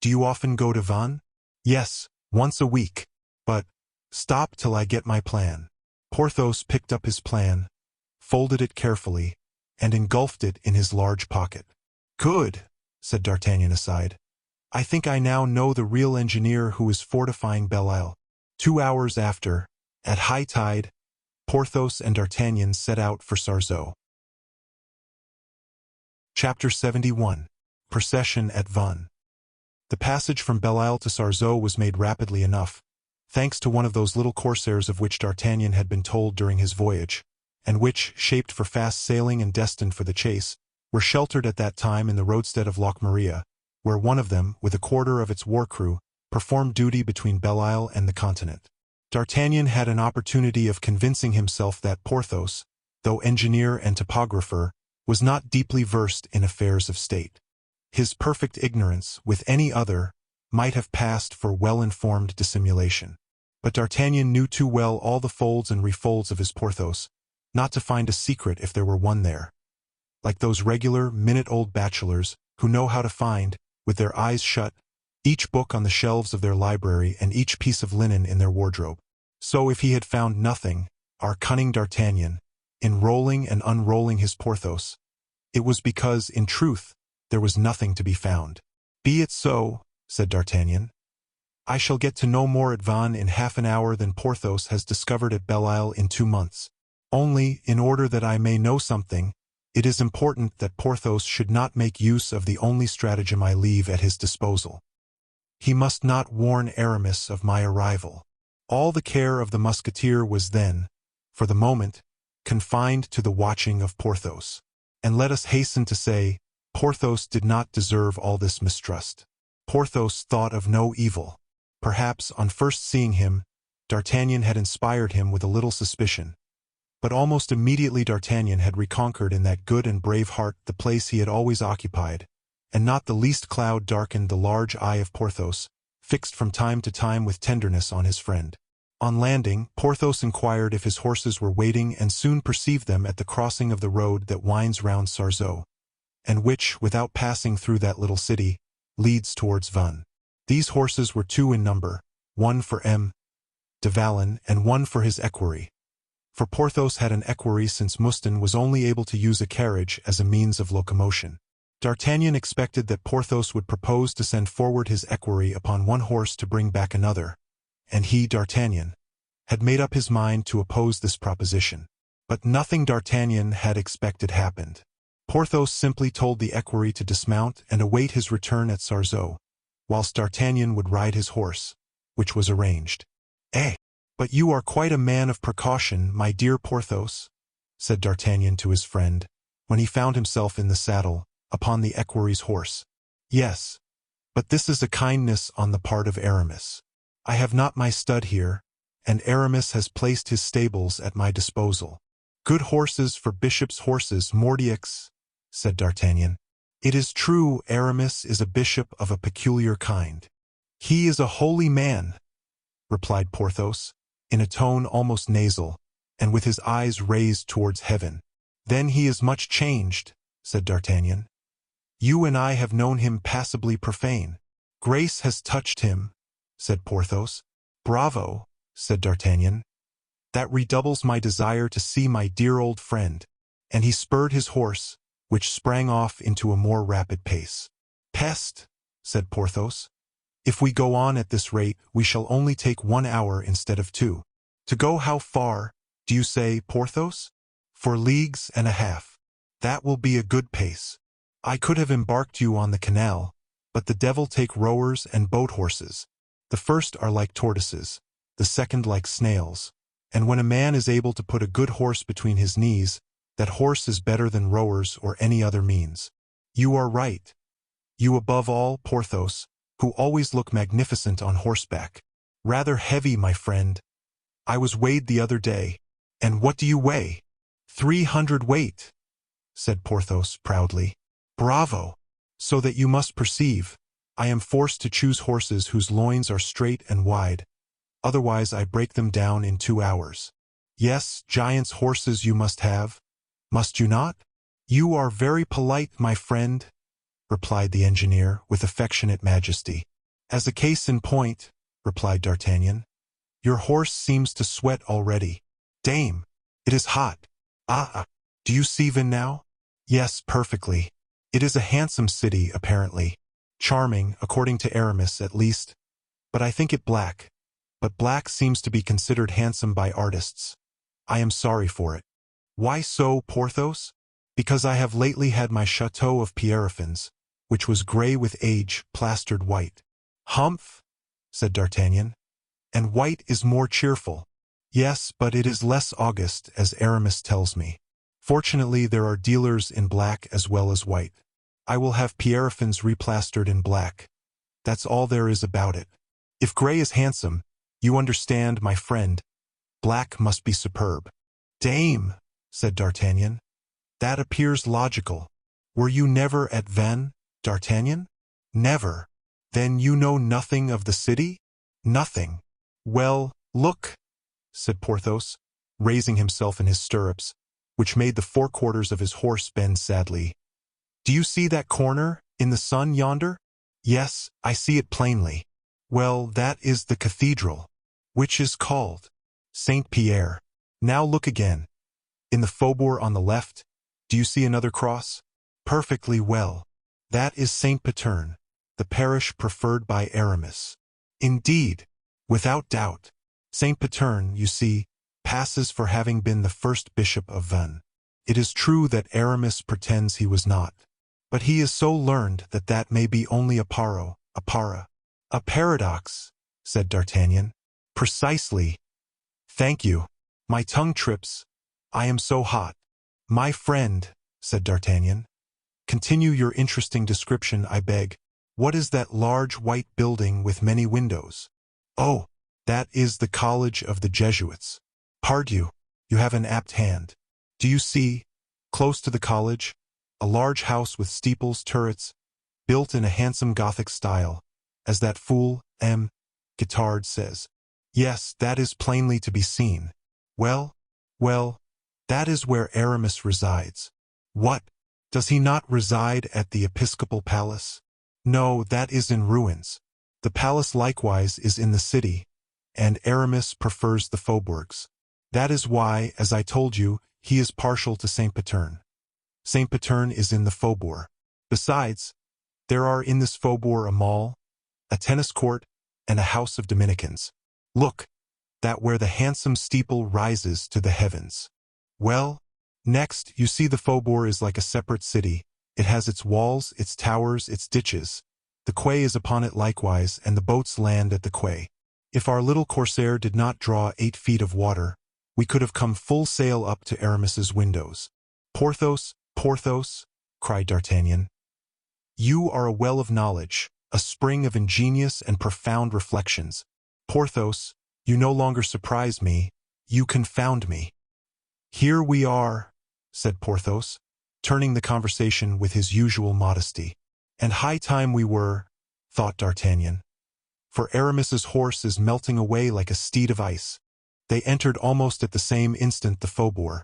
Do you often go to Vannes? Yes, once a week. But, stop till I get my plan. Porthos picked up his plan, folded it carefully, and engulfed it in his large pocket. Good, said D'Artagnan aside. I think I now know the real engineer who is fortifying Belle Isle. 2 hours after, at high tide, Porthos and D'Artagnan set out for Sarzeau. Chapter 71. Procession at Vannes. The passage from Belle Isle to Sarzeau was made rapidly enough, thanks to one of those little corsairs of which D'Artagnan had been told during his voyage, and which, shaped for fast sailing and destined for the chase, were sheltered at that time in the roadstead of Loch Maria, where one of them, with a quarter of its war crew, performed duty between Belle Isle and the continent. D'Artagnan had an opportunity of convincing himself that Porthos, though engineer and topographer, was not deeply versed in affairs of state. His perfect ignorance, with any other, might have passed for well-informed dissimulation. But D'Artagnan knew too well all the folds and refolds of his Porthos, not to find a secret if there were one there. Like those regular, minute-old bachelors who know how to find, with their eyes shut, each book on the shelves of their library and each piece of linen in their wardrobe. So if he had found nothing, our cunning D'Artagnan, in rolling and unrolling his Porthos, it was because, in truth, there was nothing to be found. Be it so, said D'Artagnan. I shall get to no more at Vannes in half an hour than Porthos has discovered at Belle Isle in 2 months. Only, in order that I may know something, it is important that Porthos should not make use of the only stratagem I leave at his disposal. He must not warn Aramis of my arrival. All the care of the Musketeer was then, for the moment, confined to the watching of Porthos. And let us hasten to say, Porthos did not deserve all this mistrust. Porthos thought of no evil. Perhaps, on first seeing him, D'Artagnan had inspired him with a little suspicion. But almost immediately D'Artagnan had reconquered in that good and brave heart the place he had always occupied, and not the least cloud darkened the large eye of Porthos, fixed from time to time with tenderness on his friend. On landing, Porthos inquired if his horses were waiting and soon perceived them at the crossing of the road that winds round Sarzeau, and which, without passing through that little city, leads towards Vannes. These horses were 2 in number, one for M. de Valin and one for his equerry. For Porthos had an equerry since Mouston was only able to use a carriage as a means of locomotion. D'Artagnan expected that Porthos would propose to send forward his equerry upon one horse to bring back another, and he, D'Artagnan, had made up his mind to oppose this proposition. But nothing D'Artagnan had expected happened. Porthos simply told the equerry to dismount and await his return at Sarzeau, whilst D'Artagnan would ride his horse, which was arranged. "Eh, but you are quite a man of precaution, my dear Porthos," said D'Artagnan to his friend, when he found himself in the saddle, upon the equerry's horse. Yes, but this is a kindness on the part of Aramis. I have not my stud here, and Aramis has placed his stables at my disposal. Good horses for bishop's horses, Mordioux, said D'Artagnan. It is true Aramis is a bishop of a peculiar kind. He is a holy man, replied Porthos, in a tone almost nasal, and with his eyes raised towards heaven. Then he is much changed, said D'Artagnan. You and I have known him passably profane. Grace has touched him, said Porthos. Bravo, said D'Artagnan. That redoubles my desire to see my dear old friend. And he spurred his horse, which sprang off into a more rapid pace. Peste, said Porthos. If we go on at this rate, we shall only take 1 hour instead of 2. To go how far, do you say, Porthos? 4 leagues and a half. That will be a good pace. I could have embarked you on the canal, but the devil take rowers and boat horses. The first are like tortoises, the second like snails, and when a man is able to put a good horse between his knees, that horse is better than rowers or any other means. You are right. You above all, Porthos, who always look magnificent on horseback. Rather heavy, my friend. I was weighed the other day. And what do you weigh? 300 weight, said Porthos proudly. Bravo! So that you must perceive, I am forced to choose horses whose loins are straight and wide. Otherwise I break them down in 2 hours. Yes, giant's horses you must have. Must you not? You are very polite, my friend, replied the engineer with affectionate majesty. As a case in point, replied D'Artagnan, your horse seems to sweat already. Dame, it is hot. Ah, do you see Vannes now? Yes, perfectly. It is a handsome city, apparently. Charming, according to Aramis at least. But I think it black. But black seems to be considered handsome by artists. I am sorry for it. Why so, Porthos? Because I have lately had my chateau of Pierrefonds, which was grey with age, plastered white. Humph, said D'Artagnan. And white is more cheerful. Yes, but it is less august, as Aramis tells me. Fortunately, there are dealers in black as well as white. I will have Pierrefonds replastered in black. That's all there is about it. If grey is handsome, you understand, my friend, black must be superb. Dame, said D'Artagnan. That appears logical. Were you never at Vannes, D'Artagnan? Never. Then you know nothing of the city? Nothing. Well, look, said Porthos, raising himself in his stirrups, which made the 4 quarters of his horse bend sadly. Do you see that corner, in the sun yonder? Yes, I see it plainly. Well, that is the cathedral, which is called Saint Pierre. Now look again. In the faubourg on the left, do you see another cross? Perfectly well. That is Saint Paterne, the parish preferred by Aramis. Indeed, without doubt. Saint Paterne, you see, passes for having been the first bishop of Vannes. It is true that Aramis pretends he was not, but he is so learned that that may be only a paradox, said D'Artagnan. Precisely. Thank you. My tongue trips. I am so hot. My friend, said D'Artagnan, continue your interesting description, I beg. What is that large white building with many windows? Oh, that is the College of the Jesuits. Pardieu, you have an apt hand. Do you see, close to the college, a large house with steeples, turrets, built in a handsome Gothic style, as that fool, M. Guitard says? Yes, that is plainly to be seen. Well, that is where Aramis resides. What? Does he not reside at the episcopal palace? No, that is in ruins. The palace likewise is in the city, and Aramis prefers the faubourgs. That is why, as I told you, he is partial to Saint Paterne. Saint Paterne is in the faubourg. Besides, there are in this faubourg a mall, a tennis court, and a house of Dominicans. Look, that where the handsome steeple rises to the heavens. Well, next, you see the faubourg is like a separate city. It has its walls, its towers, its ditches. The quay is upon it likewise, and the boats land at the quay. If our little corsair did not draw 8 feet of water, we could have come full sail up to Aramis's windows. Porthos, Porthos, cried D'Artagnan. You are a well of knowledge, a spring of ingenious and profound reflections. Porthos, you no longer surprise me, you confound me. Here we are, said Porthos, turning the conversation with his usual modesty. And high time we were, thought D'Artagnan, for Aramis's horse is melting away like a steed of ice. They entered almost at the same instant the faubourg,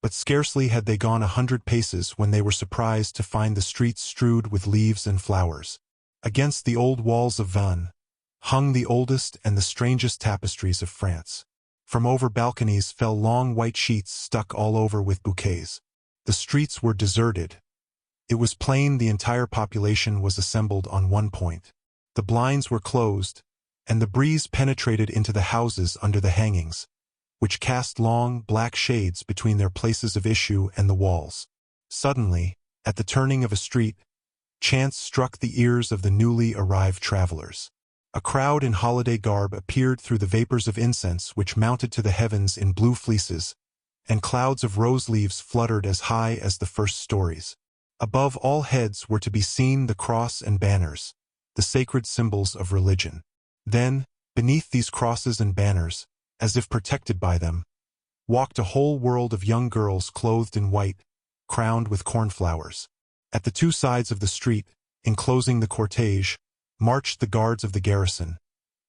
but scarcely had they gone 100 paces when they were surprised to find the streets strewed with leaves and flowers. Against the old walls of Vannes hung the oldest and the strangest tapestries of France. From over balconies fell long white sheets stuck all over with bouquets. The streets were deserted. It was plain the entire population was assembled on one point. The blinds were closed, and the breeze penetrated into the houses under the hangings, which cast long, black shades between their places of issue and the walls. Suddenly, at the turning of a street, chants struck the ears of the newly arrived travelers. A crowd in holiday garb appeared through the vapors of incense which mounted to the heavens in blue fleeces, and clouds of rose leaves fluttered as high as the first stories. Above all heads were to be seen the cross and banners, the sacred symbols of religion. Then, beneath these crosses and banners, as if protected by them, walked a whole world of young girls clothed in white, crowned with cornflowers. At the two sides of the street, enclosing the cortege, marched the guards of the garrison,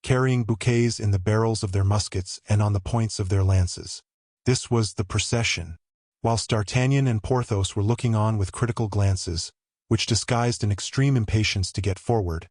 carrying bouquets in the barrels of their muskets and on the points of their lances. This was the procession. Whilst D'Artagnan and Porthos were looking on with critical glances, which disguised an extreme impatience to get forward,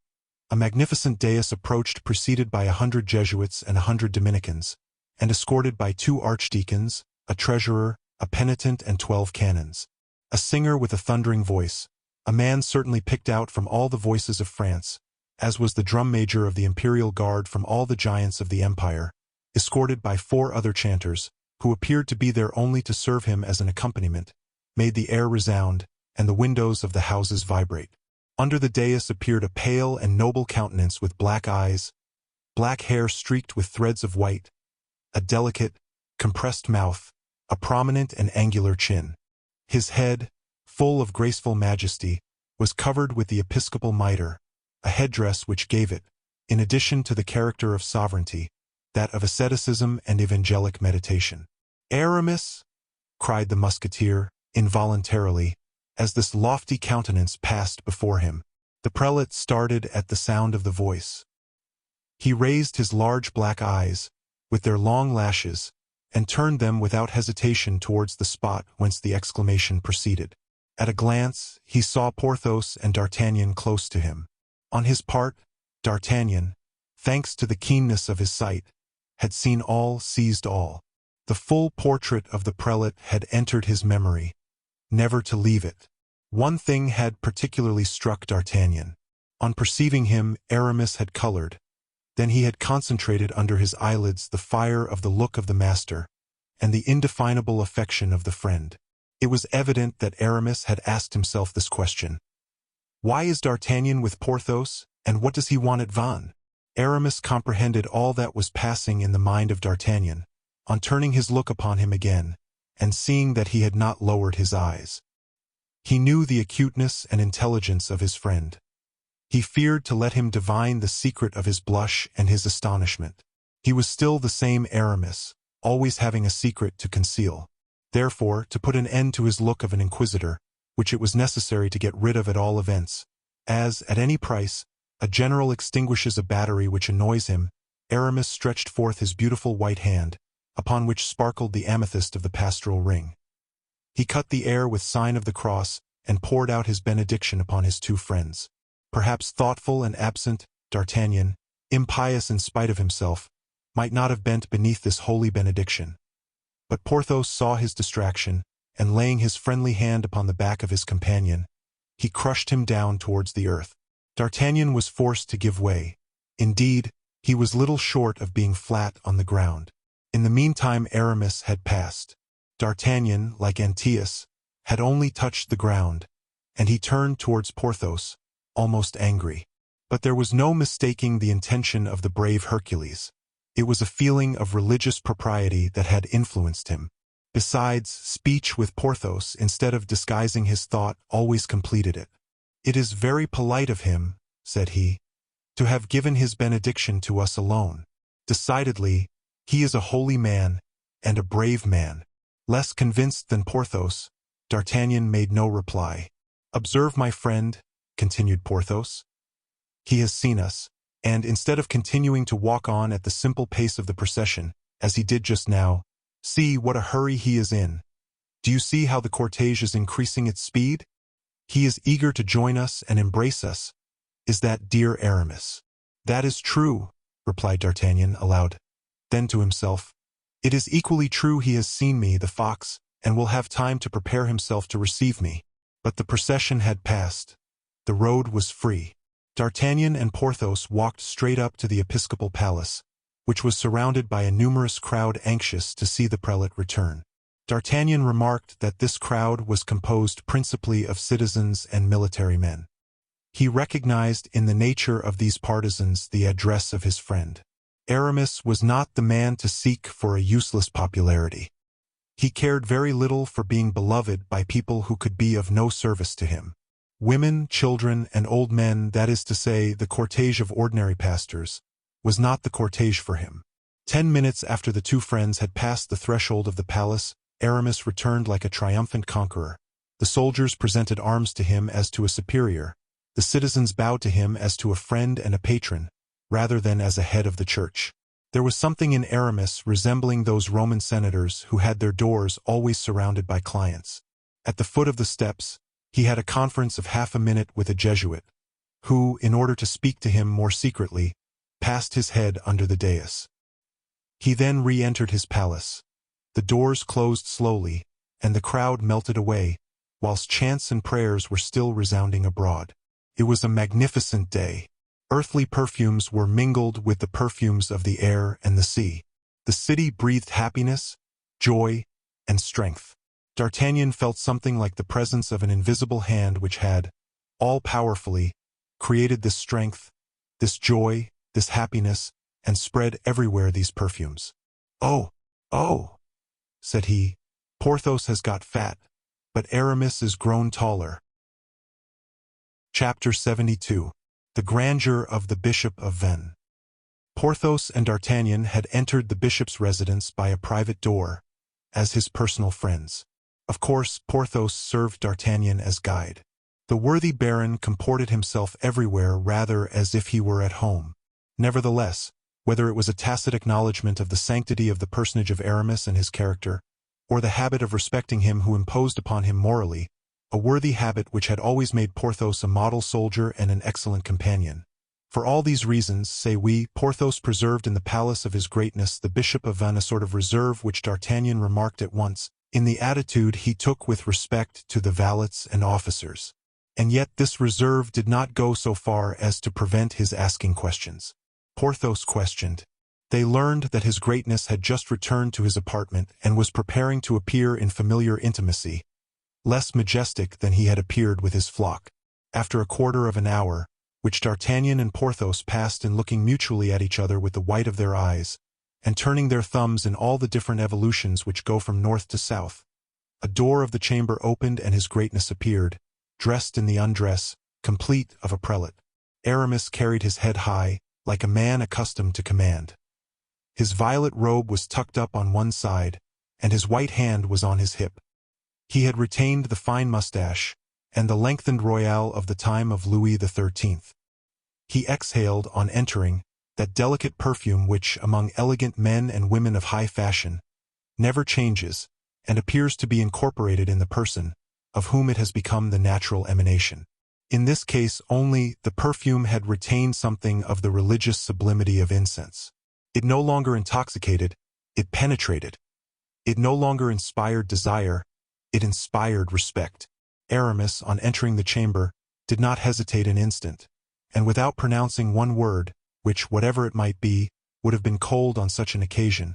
a magnificent dais approached preceded by 100 Jesuits and 100 Dominicans, and escorted by 2 archdeacons, a treasurer, a penitent, and 12 canons. A singer with a thundering voice, a man certainly picked out from all the voices of France, as was the drum major of the imperial guard from all the giants of the empire, escorted by 4 other chanters, who appeared to be there only to serve him as an accompaniment, made the air resound, and the windows of the houses vibrate. Under the dais appeared a pale and noble countenance with black eyes, black hair streaked with threads of white, a delicate, compressed mouth, a prominent and angular chin. His head, full of graceful majesty, was covered with the episcopal mitre, a headdress which gave it, in addition to the character of sovereignty, that of asceticism and evangelic meditation. "Aramis!" cried the Musketeer, involuntarily, as this lofty countenance passed before him. The prelate started at the sound of the voice. He raised his large black eyes, with their long lashes, and turned them without hesitation towards the spot whence the exclamation proceeded. At a glance, he saw Porthos and D'Artagnan close to him. On his part, D'Artagnan, thanks to the keenness of his sight, had seen all, seized all. The full portrait of the prelate had entered his memory, never to leave it. One thing had particularly struck D'Artagnan. On perceiving him, Aramis had colored. Then he had concentrated under his eyelids the fire of the look of the master, and the indefinable affection of the friend. It was evident that Aramis had asked himself this question. Why is D'Artagnan with Porthos, and what does he want at Vannes? Aramis comprehended all that was passing in the mind of D'Artagnan, on turning his look upon him again, and seeing that he had not lowered his eyes. He knew the acuteness and intelligence of his friend. He feared to let him divine the secret of his blush and his astonishment. He was still the same Aramis, always having a secret to conceal. Therefore, to put an end to his look of an inquisitor, which it was necessary to get rid of at all events, as, at any price, a general extinguishes a battery which annoys him, Aramis stretched forth his beautiful white hand, upon which sparkled the amethyst of the pastoral ring. He cut the air with sign of the cross, and poured out his benediction upon his 2 friends. Perhaps thoughtful and absent, D'Artagnan, impious in spite of himself, might not have bent beneath this holy benediction. But Porthos saw his distraction, and laying his friendly hand upon the back of his companion, he crushed him down towards the earth. D'Artagnan was forced to give way. Indeed, he was little short of being flat on the ground. In the meantime Aramis had passed. D'Artagnan, like Antæus, had only touched the ground, and he turned towards Porthos, almost angry. But there was no mistaking the intention of the brave Hercules. It was a feeling of religious propriety that had influenced him. Besides, speech with Porthos, instead of disguising his thought, always completed it. "It is very polite of him," said he, "to have given his benediction to us alone. Decidedly, he is a holy man, and a brave man." Less convinced than Porthos, D'Artagnan made no reply. "Observe, my friend," continued Porthos. "He has seen us, and instead of continuing to walk on at the simple pace of the procession, as he did just now, see what a hurry he is in. Do you see how the cortege is increasing its speed? He is eager to join us and embrace us. Is that dear Aramis?" "That is true," replied D'Artagnan aloud. Then to himself, "It is equally true he has seen me, the fox, and will have time to prepare himself to receive me." But the procession had passed. The road was free. D'Artagnan and Porthos walked straight up to the episcopal palace, which was surrounded by a numerous crowd anxious to see the prelate return. D'Artagnan remarked that this crowd was composed principally of citizens and military men. He recognized in the nature of these partisans the address of his friend. Aramis was not the man to seek for a useless popularity. He cared very little for being beloved by people who could be of no service to him. Women, children, and old men, that is to say, the cortege of ordinary pastors, was not the cortege for him. 10 minutes after the two friends had passed the threshold of the palace, Aramis returned like a triumphant conqueror. The soldiers presented arms to him as to a superior. The citizens bowed to him as to a friend and a patron, rather than as a head of the church. There was something in Aramis resembling those Roman senators who had their doors always surrounded by clients. At the foot of the steps, he had a conference of half a minute with a Jesuit, who, in order to speak to him more secretly, passed his head under the dais. He then re-entered his palace. The doors closed slowly, and the crowd melted away, whilst chants and prayers were still resounding abroad. It was a magnificent day. Earthly perfumes were mingled with the perfumes of the air and the sea. The city breathed happiness, joy, and strength. D'Artagnan felt something like the presence of an invisible hand which had, all-powerfully, created this strength, this joy, this happiness, and spread everywhere these perfumes. "Oh, oh," said he, "Porthos has got fat, but Aramis is grown taller." Chapter 72. The Grandeur of the Bishop of Vannes. Porthos and D'Artagnan had entered the bishop's residence by a private door, as his personal friends. Of course, Porthos served D'Artagnan as guide. The worthy baron comported himself everywhere rather as if he were at home. Nevertheless, whether it was a tacit acknowledgment of the sanctity of the personage of Aramis and his character, or the habit of respecting him who imposed upon him morally, a worthy habit which had always made Porthos a model soldier and an excellent companion. For all these reasons, say we, Porthos preserved in the palace of his greatness the Bishop of Vannes a sort of reserve which D'Artagnan remarked at once, in the attitude he took with respect to the valets and officers. And yet this reserve did not go so far as to prevent his asking questions. Porthos questioned. They learned that his greatness had just returned to his apartment and was preparing to appear in familiar intimacy, less majestic than he had appeared with his flock. After a quarter of an hour, which D'Artagnan and Porthos passed in looking mutually at each other with the white of their eyes, and turning their thumbs in all the different evolutions which go from north to south, a door of the chamber opened and his greatness appeared, dressed in the undress, complete, of a prelate. Aramis carried his head high, like a man accustomed to command. His violet robe was tucked up on one side, and his white hand was on his hip. He had retained the fine mustache, and the lengthened royale of the time of Louis XIII. He exhaled, on entering, that delicate perfume which, among elegant men and women of high fashion, never changes, and appears to be incorporated in the person, of whom it has become the natural emanation. In this case only, the perfume had retained something of the religious sublimity of incense. It no longer intoxicated, it penetrated. It no longer inspired desire, it inspired respect. Aramis, on entering the chamber, did not hesitate an instant, and without pronouncing one word, which, whatever it might be, would have been cold on such an occasion,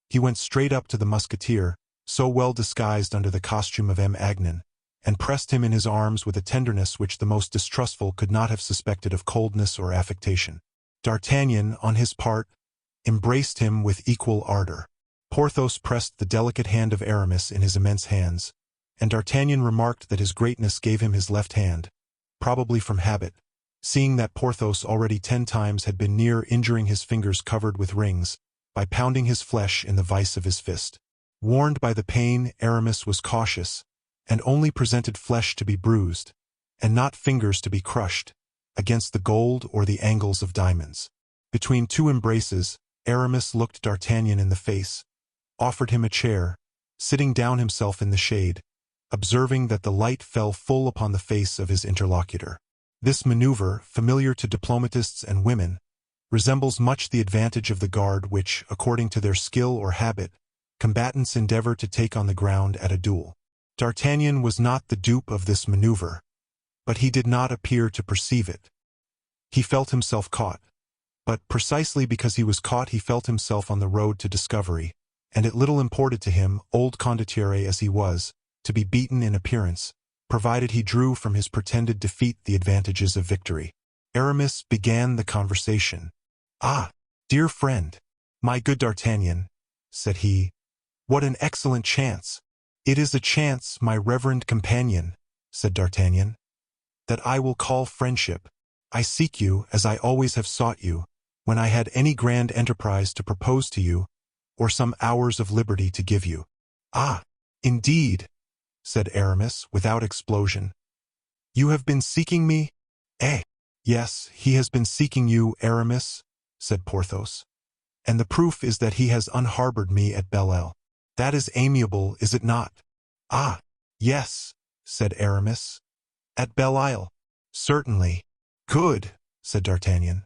he went straight up to the Musketeer, so well disguised under the costume of M. Agnan, and pressed him in his arms with a tenderness which the most distrustful could not have suspected of coldness or affectation. D'Artagnan, on his part, embraced him with equal ardor. Porthos pressed the delicate hand of Aramis in his immense hands, and D'Artagnan remarked that his greatness gave him his left hand, probably from habit, seeing that Porthos already 10 times had been near injuring his fingers covered with rings by pounding his flesh in the vice of his fist. Warned by the pain, Aramis was cautious, and only presented flesh to be bruised, and not fingers to be crushed, against the gold or the angles of diamonds. Between 2 embraces, Aramis looked D'Artagnan in the face, offered him a chair, sitting down himself in the shade, observing that the light fell full upon the face of his interlocutor. This maneuver, familiar to diplomatists and women, resembles much the advantage of the guard which, according to their skill or habit, combatants endeavor to take on the ground at a duel. D'Artagnan was not the dupe of this maneuver, but he did not appear to perceive it. He felt himself caught, but precisely because he was caught he felt himself on the road to discovery, and it little imported to him, old condottiere as he was, to be beaten in appearance, provided he drew from his pretended defeat the advantages of victory. Aramis began the conversation. "Ah, dear friend, my good D'Artagnan," said he, "what an excellent chance!" "It is a chance, my reverend companion," said D'Artagnan, "that I will call friendship. I seek you, as I always have sought you, when I had any grand enterprise to propose to you, or some hours of liberty to give you." "Ah, indeed," said Aramis, without explosion. "You have been seeking me?" "Eh, yes, he has been seeking you, Aramis," said Porthos. "And the proof is that he has unharbored me at Belle-Isle. That is amiable, is it not?" "Ah, yes," said Aramis. "At Belle-Isle." "Certainly." "Good," said D'Artagnan.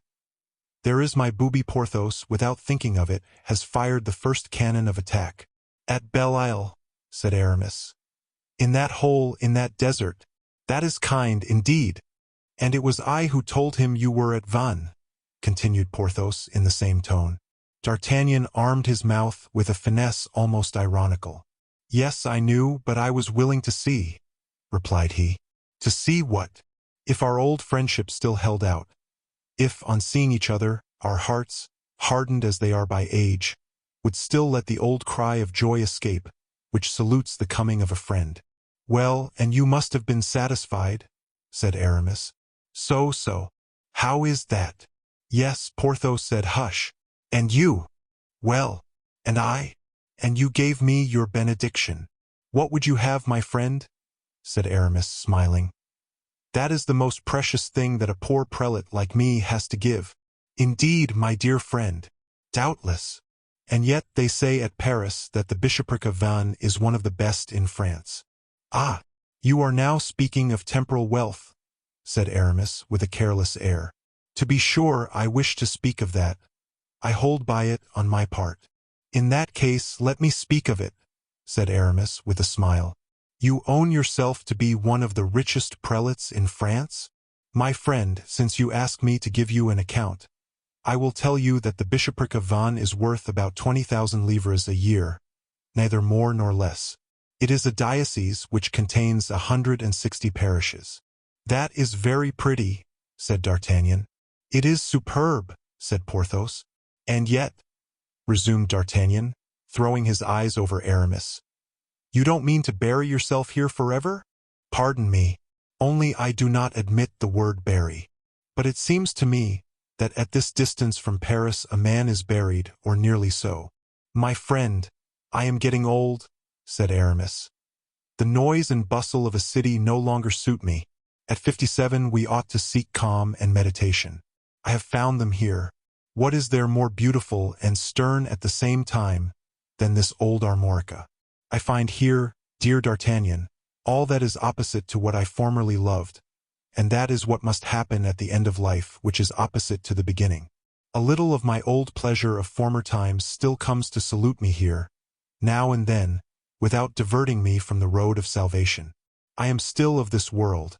"There is my booby Porthos, without thinking of it, has fired the first cannon of attack." "At Belle-Isle," said Aramis. "In that hole, in that desert. That is kind, indeed." "And it was I who told him you were at Vannes," continued Porthos in the same tone. D'Artagnan armed his mouth with a finesse almost ironical. "Yes, I knew, but I was willing to see," replied he. "To see what?" "If our old friendship still held out. If, on seeing each other, our hearts, hardened as they are by age, would still let the old cry of joy escape, which salutes the coming of a friend." "Well, and you must have been satisfied," said Aramis. So. "How is that?" "Yes," Porthos said, "hush." "And you?" "Well, and I?" "And you gave me your benediction." "What would you have, my friend?" said Aramis, smiling. "That is the most precious thing that a poor prelate like me has to give." "Indeed, my dear friend." "Doubtless. And yet they say at Paris that the bishopric of Vannes is one of the best in France." "Ah, you are now speaking of temporal wealth," said Aramis with a careless air. "To be sure, I wish to speak of that. I hold by it on my part." "In that case, let me speak of it," said Aramis with a smile. "You own yourself to be one of the richest prelates in France? My friend, since you ask me to give you an account, I will tell you that the bishopric of Vannes is worth about 20,000 livres a year, neither more nor less. It is a diocese which contains 160 parishes. "That is very pretty," said D'Artagnan. "It is superb," said Porthos. "And yet," resumed D'Artagnan, throwing his eyes over Aramis, "you don't mean to bury yourself here forever?" "Pardon me, only I do not admit the word bury. But it seems to me that at this distance from Paris a man is buried, or nearly so." "My friend, I am getting old," said Aramis. "The noise and bustle of a city no longer suit me. At 57 we ought to seek calm and meditation. I have found them here. What is there more beautiful and stern at the same time than this old Armorica? I find here, dear D'Artagnan, all that is opposite to what I formerly loved, and that is what must happen at the end of life, which is opposite to the beginning. A little of my old pleasure of former times still comes to salute me here, now and then, without diverting me from the road of salvation. I am still of this world,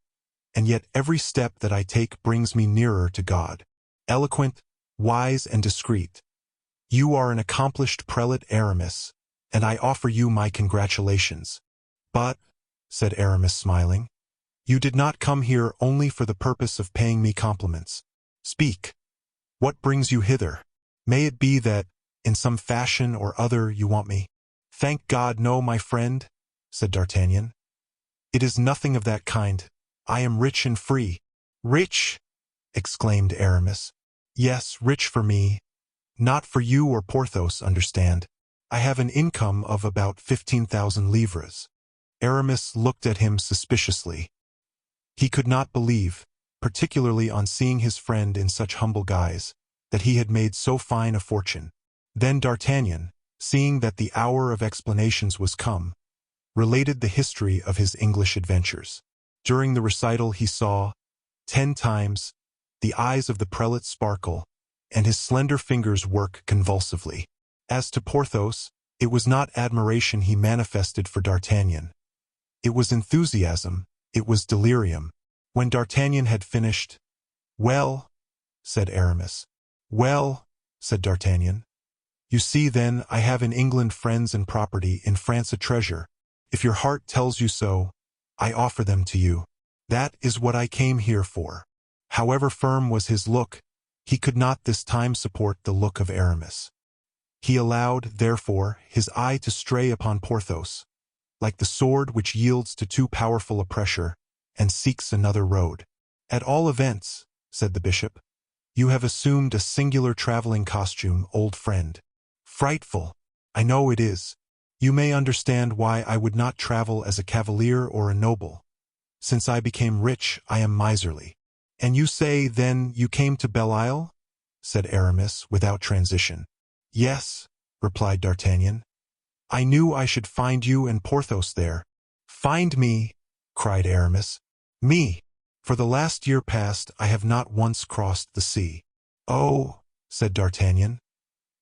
and yet every step that I take brings me nearer to God. Eloquent, wise, and discreet. You are an accomplished prelate, Aramis, and I offer you my congratulations. But," said Aramis, smiling, "you did not come here only for the purpose of paying me compliments. Speak. What brings you hither?" May it be that, in some fashion or other, you want me. Thank God, no, my friend, said D'Artagnan. It is nothing of that kind. I am rich and free. Rich? Exclaimed Aramis. Yes, rich for me. Not for you or Porthos, understand. I have an income of about 15,000 livres. Aramis looked at him suspiciously. He could not believe, particularly on seeing his friend in such humble guise, that he had made so fine a fortune. Then D'Artagnan, seeing that the hour of explanations was come, related the history of his English adventures. During the recital he saw, 10 times, the eyes of the prelate sparkle, and his slender fingers work convulsively. As to Porthos, it was not admiration he manifested for D'Artagnan. It was enthusiasm, it was delirium. When D'Artagnan had finished, "Well," said Aramis. "Well," said D'Artagnan. "You see, then, I have in England friends and property, in France a treasure. If your heart tells you so, I offer them to you. That is what I came here for." However firm was his look, he could not this time support the look of Aramis. He allowed, therefore, his eye to stray upon Porthos, like the sword which yields to too powerful a pressure, and seeks another road. "At all events," said the bishop, "you have assumed a singular traveling costume, old friend. Frightful, I know it is. You may understand why I would not travel as a cavalier or a noble. Since I became rich, I am miserly." "And you say, then, you came to Belle Isle?" said Aramis, without transition. "Yes," replied D'Artagnan. "I knew I should find you and Porthos there." "Find me?" cried Aramis. "Me? For the last year past I have not once crossed the sea." "Oh," said D'Artagnan,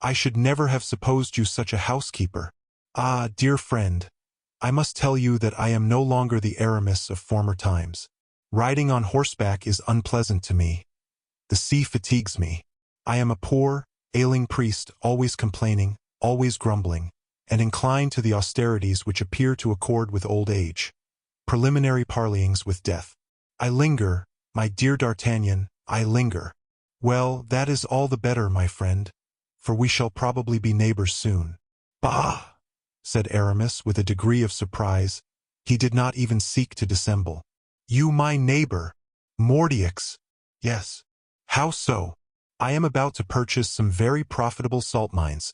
"I should never have supposed you such a housekeeper. Ah, dear friend, I must tell you that I am no longer the Aramis of former times. Riding on horseback is unpleasant to me. The sea fatigues me. I am a poor, ailing priest, always complaining, always grumbling, and inclined to the austerities which appear to accord with old age, preliminary parleyings with death. I linger, my dear D'Artagnan, I linger. Well, that is all the better, my friend, for we shall probably be neighbors soon." "Bah!" said Aramis with a degree of surprise he did not even seek to dissemble. "You my neighbor? Mordioux! Yes. How so?" "I am about to purchase some very profitable salt mines,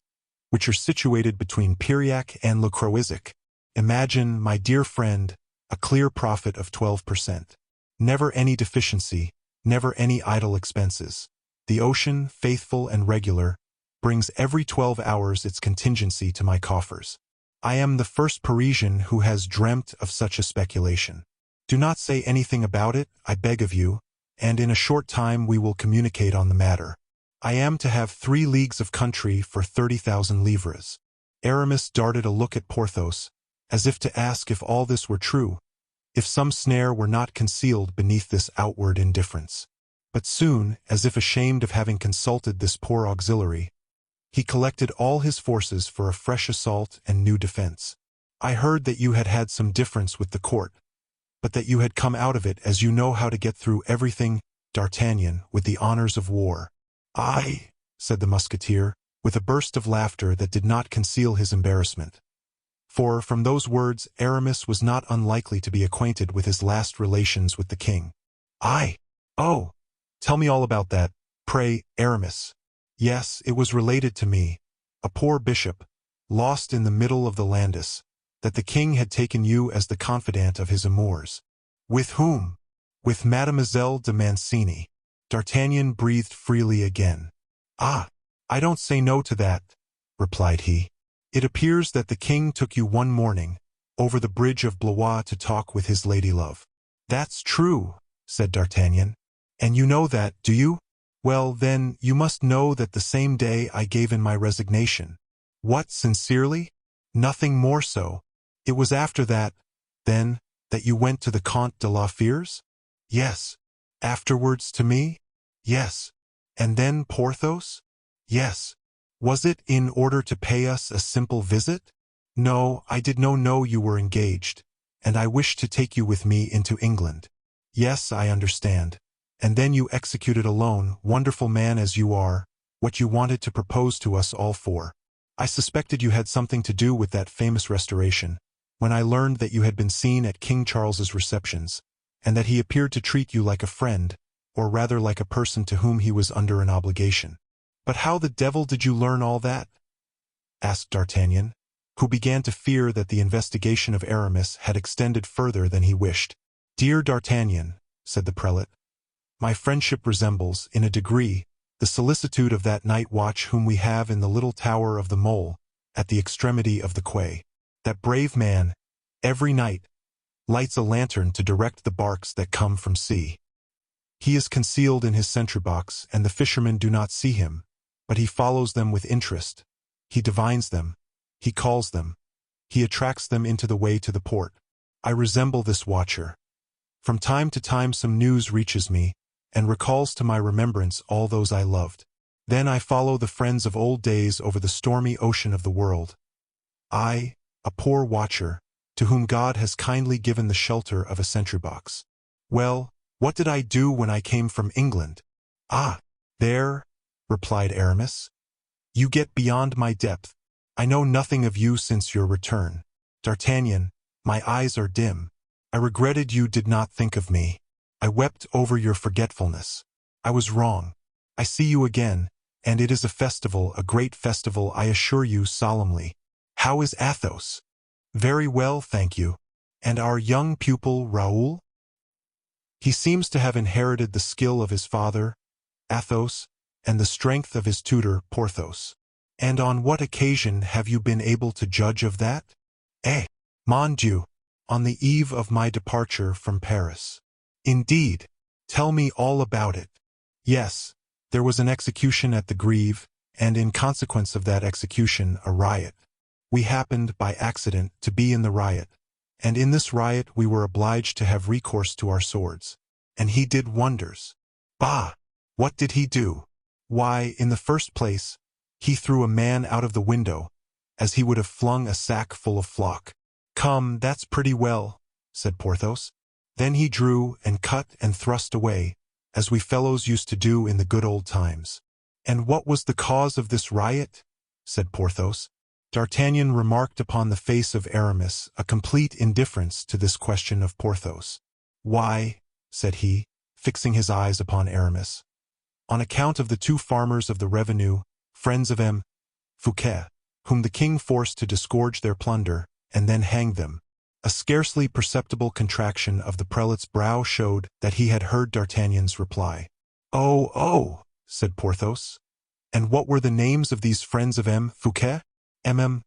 which are situated between Piriac and Le Croisic. Imagine, my dear friend, a clear profit of 12%. Never any deficiency, never any idle expenses. The ocean, faithful and regular, brings every 12 hours its contingency to my coffers. I am the first Parisian who has dreamt of such a speculation. Do not say anything about it, I beg of you, and in a short time we will communicate on the matter. I am to have 3 leagues of country for 30,000 livres." Aramis darted a look at Porthos, as if to ask if all this were true, if some snare were not concealed beneath this outward indifference. But soon, as if ashamed of having consulted this poor auxiliary, he collected all his forces for a fresh assault and new defense. "I heard that you had had some difference with the court, but that you had come out of it as you know how to get through everything, D'Artagnan, with the honors of war." "Aye," said the Musketeer, with a burst of laughter that did not conceal his embarrassment. For, from those words, Aramis was not unlikely to be acquainted with his last relations with the king. "Aye! Oh! Tell me all about that, pray, Aramis." "Yes, it was related to me, a poor bishop, lost in the middle of the Landis, that the king had taken you as the confidant of his amours." "With whom?" "With Mademoiselle de Mancini." D'Artagnan breathed freely again. "Ah, I don't say no to that," replied he. "It appears that the king took you one morning, over the bridge of Blois to talk with his lady-love." "That's true," said D'Artagnan. "And you know that, do you? Well, then, you must know that the same day I gave in my resignation." "What, sincerely?" "Nothing more so. It was after that, then, that you went to the Comte de la Fere's?" "Yes." "Afterwards to me?" "Yes." "And then Porthos?" "Yes." "Was it in order to pay us a simple visit?" "No, I did not know you were engaged, and I wished to take you with me into England." "Yes, I understand. And then you executed alone, wonderful man as you are, what you wanted to propose to us all for. I suspected you had something to do with that famous restoration, when I learned that you had been seen at King Charles's receptions, and that he appeared to treat you like a friend, or rather like a person to whom he was under an obligation. But how the devil did you learn all that? Asked D'Artagnan, who began to fear that the investigation of Aramis had extended further than he wished. Dear D'Artagnan, said the prelate, my friendship resembles, in a degree, the solicitude of that night watch whom we have in the little tower of the Mole, at the extremity of the quay. That brave man, every night, lights a lantern to direct the barks that come from sea. He is concealed in his sentry box, and the fishermen do not see him, but he follows them with interest. He divines them. He calls them. He attracts them into the way to the port. I resemble this watcher. From time to time some news reaches me, and recalls to my remembrance all those I loved. Then I follow the friends of old days over the stormy ocean of the world. I, a poor watcher, to whom God has kindly given the shelter of a sentry box. Well, what did I do when I came from England? Ah, there, replied Aramis. You get beyond my depth. I know nothing of you since your return. D'Artagnan, my eyes are dim. I regretted you did not think of me. I wept over your forgetfulness. I was wrong. I see you again, and it is a festival, a great festival, I assure you solemnly. How is Athos? Very well, thank you. And our young pupil, Raoul? He seems to have inherited the skill of his father, Athos, and the strength of his tutor, Porthos. And on what occasion have you been able to judge of that? Eh, mon Dieu, on the eve of my departure from Paris. Indeed, tell me all about it. Yes, there was an execution at the Greve, and in consequence of that execution, a riot. We happened, by accident, to be in the riot, and in this riot we were obliged to have recourse to our swords. And he did wonders. Bah! What did he do? Why, in the first place, he threw a man out of the window, as he would have flung a sack full of flock. Come, that's pretty well, said Porthos. Then he drew and cut and thrust away, as we fellows used to do in the good old times. And what was the cause of this riot? Said Porthos. D'Artagnan remarked upon the face of Aramis a complete indifference to this question of Porthos. Why, said he, fixing his eyes upon Aramis, on account of the two farmers of the revenue, friends of M. Fouquet, whom the king forced to disgorge their plunder, and then hanged them. A scarcely perceptible contraction of the prelate's brow showed that he had heard D'Artagnan's reply. Oh, oh, said Porthos. And what were the names of these friends of M. Fouquet? MM.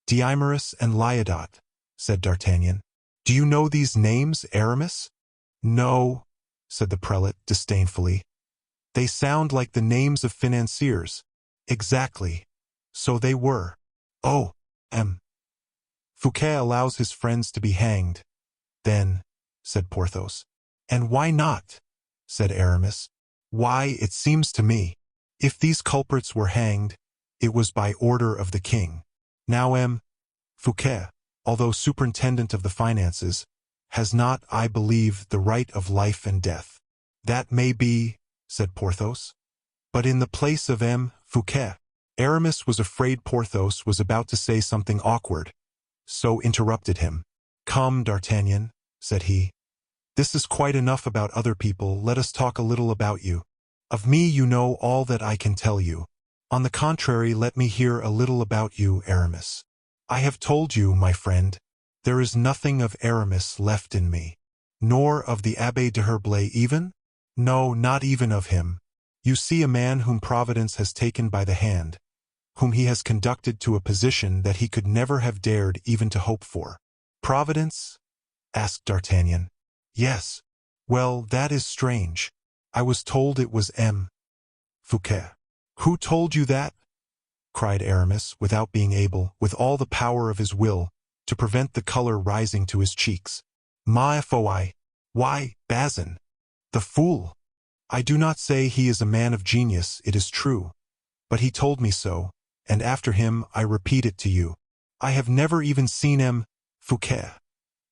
Deimerus and Lyodot, said D'Artagnan. Do you know these names, Aramis? No, said the prelate disdainfully. They sound like the names of financiers. Exactly. So they were. Oh, M. Fouquet allows his friends to be hanged. Then, said Porthos. And why not? Said Aramis. Why, it seems to me, if these culprits were hanged, it was by order of the king. Now M. Fouquet, although superintendent of the finances, has not, I believe, the right of life and death. That may be, said Porthos. But in the place of M. Fouquet, Aramis was afraid Porthos was about to say something awkward, so interrupted him. Come, D'Artagnan, said he. This is quite enough about other people, let us talk a little about you. Of me you know all that I can tell you. On the contrary, let me hear a little about you, Aramis. I have told you, my friend, there is nothing of Aramis left in me. Nor of the Abbé de Herblay even? No, not even of him. You see a man whom Providence has taken by the hand, whom he has conducted to a position that he could never have dared even to hope for. Providence? Asked D'Artagnan. Yes. Well, that is strange. I was told it was M. Fouquet. Who told you that? Cried Aramis, without being able, with all the power of his will, to prevent the color rising to his cheeks. Ma foi. Why, Bazin. The fool. I do not say he is a man of genius, it is true. But he told me so, and after him I repeat it to you. I have never even seen M. Fouquet,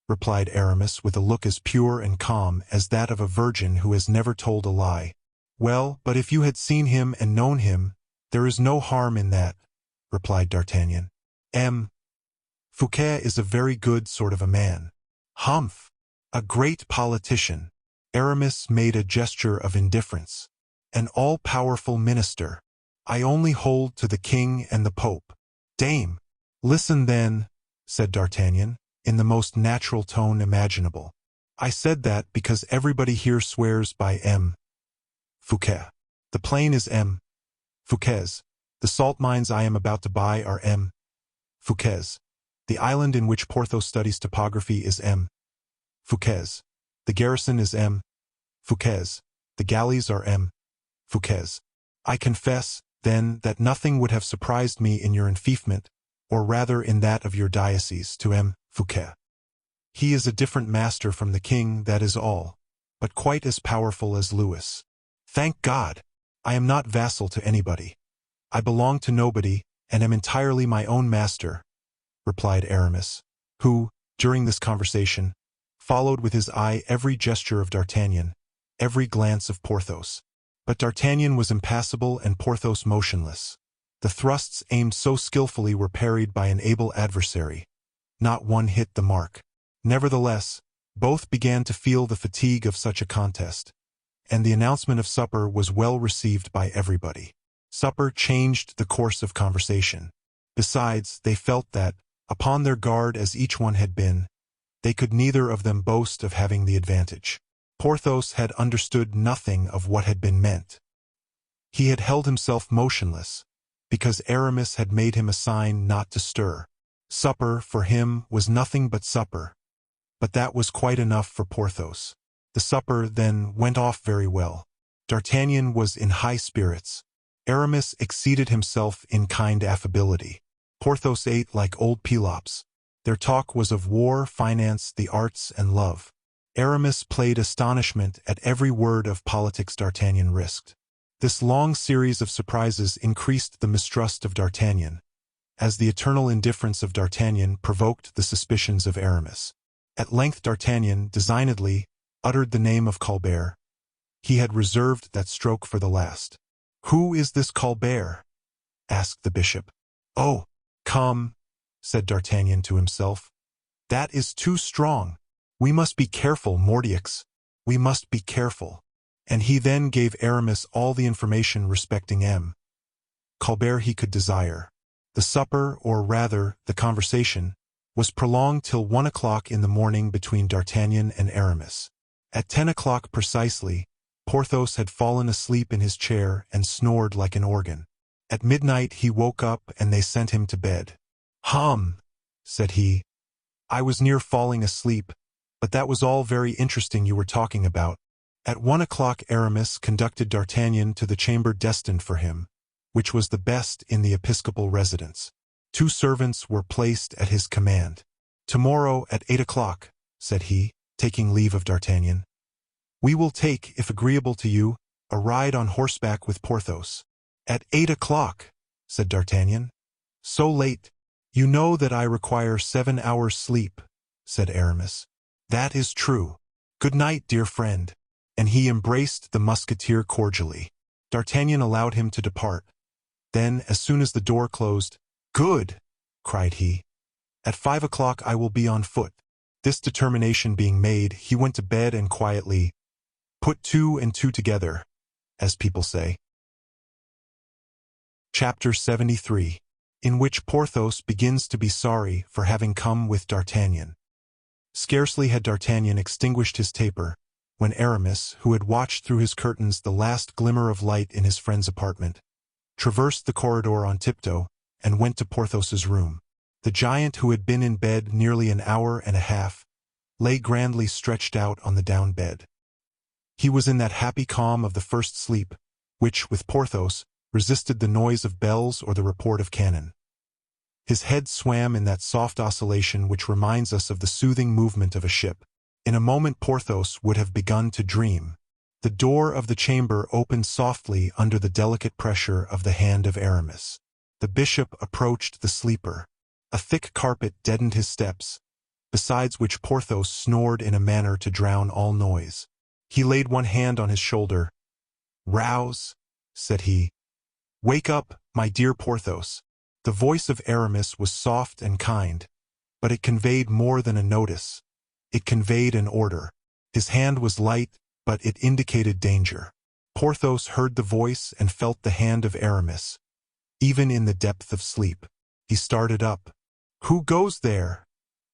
replied Aramis with a look as pure and calm as that of a virgin who has never told a lie. Well, but if you had seen him and known him, "There is no harm in that," replied D'Artagnan. Fouquet is a very good sort of a man." "Humph! A great politician." Aramis made a gesture of indifference. "An all-powerful minister. I only hold to the king and the pope." "Dame!" "Listen then," said D'Artagnan, in the most natural tone imaginable. "I said that because everybody here swears by M. Fouquet. The plane is M. Fouquet's. The salt mines I am about to buy are M. Fouquet's. The island in which Porthos studies topography is M. Fouquet's. The garrison is M. Fouquet's. The galleys are M. Fouquet's. I confess, then, that nothing would have surprised me in your enfeoffment, or rather in that of your diocese, to M. Fouquet. He is a different master from the king, that is all, but quite as powerful as Louis. Thank God! I am not vassal to anybody. I belong to nobody, and am entirely my own master," replied Aramis, who, during this conversation, followed with his eye every gesture of D'Artagnan, every glance of Porthos. But D'Artagnan was impassible and Porthos motionless. The thrusts aimed so skillfully were parried by an able adversary. Not one hit the mark. Nevertheless, both began to feel the fatigue of such a contest, and the announcement of supper was well received by everybody. Supper changed the course of conversation. Besides, they felt that, upon their guard as each one had been, they could neither of them boast of having the advantage. Porthos had understood nothing of what had been meant. He had held himself motionless, because Aramis had made him a sign not to stir. Supper, for him, was nothing but supper. But that was quite enough for Porthos. The supper, then, went off very well. D'Artagnan was in high spirits. Aramis exceeded himself in kind affability. Porthos ate like old Pelops. Their talk was of war, finance, the arts, and love. Aramis played astonishment at every word of politics D'Artagnan risked. This long series of surprises increased the mistrust of D'Artagnan, as the eternal indifference of D'Artagnan provoked the suspicions of Aramis. At length D'Artagnan, designedly, uttered the name of Colbert. He had reserved that stroke for the last. "Who is this Colbert?" asked the bishop. "Oh, come," said D'Artagnan to himself. "That is too strong. We must be careful, Mordioux. We must be careful." And he then gave Aramis all the information respecting M. Colbert he could desire. The supper, or rather, the conversation, was prolonged till 1 o'clock in the morning between D'Artagnan and Aramis. At 10 o'clock precisely, Porthos had fallen asleep in his chair and snored like an organ. At midnight he woke up and they sent him to bed. Said he. "I was near falling asleep, but that was all very interesting you were talking about." At 1 o'clock Aramis conducted D'Artagnan to the chamber destined for him, which was the best in the episcopal residence. 2 servants were placed at his command. "Tomorrow at 8 o'clock," said he, taking leave of D'Artagnan, "we will take, if agreeable to you, a ride on horseback with Porthos." "At 8 o'clock," said D'Artagnan. "So late." "You know that I require 7 hours' sleep," said Aramis. "That is true. Good night, dear friend." And he embraced the Musketeer cordially. D'Artagnan allowed him to depart. Then, as soon as the door closed, "Good!" cried he. "At 5 o'clock I will be on foot." This determination being made, he went to bed and quietly put 2 and 2 together, as people say. Chapter 73, in which Porthos begins to be sorry for having come with D'Artagnan. Scarcely had D'Artagnan extinguished his taper, when Aramis, who had watched through his curtains the last glimmer of light in his friend's apartment, traversed the corridor on tiptoe and went to Porthos's room. The giant, who had been in bed nearly an hour and a half, lay grandly stretched out on the down bed. He was in that happy calm of the first sleep, which, with Porthos, resisted the noise of bells or the report of cannon. His head swam in that soft oscillation which reminds us of the soothing movement of a ship. In a moment Porthos would have begun to dream. The door of the chamber opened softly under the delicate pressure of the hand of Aramis. The bishop approached the sleeper. A thick carpet deadened his steps, besides which Porthos snored in a manner to drown all noise. He laid one hand on his shoulder. "Rouse," said he. "Wake up, my dear Porthos." The voice of Aramis was soft and kind, but it conveyed more than a notice. It conveyed an order. His hand was light, but it indicated danger. Porthos heard the voice and felt the hand of Aramis. Even in the depth of sleep, he started up. "Who goes there?"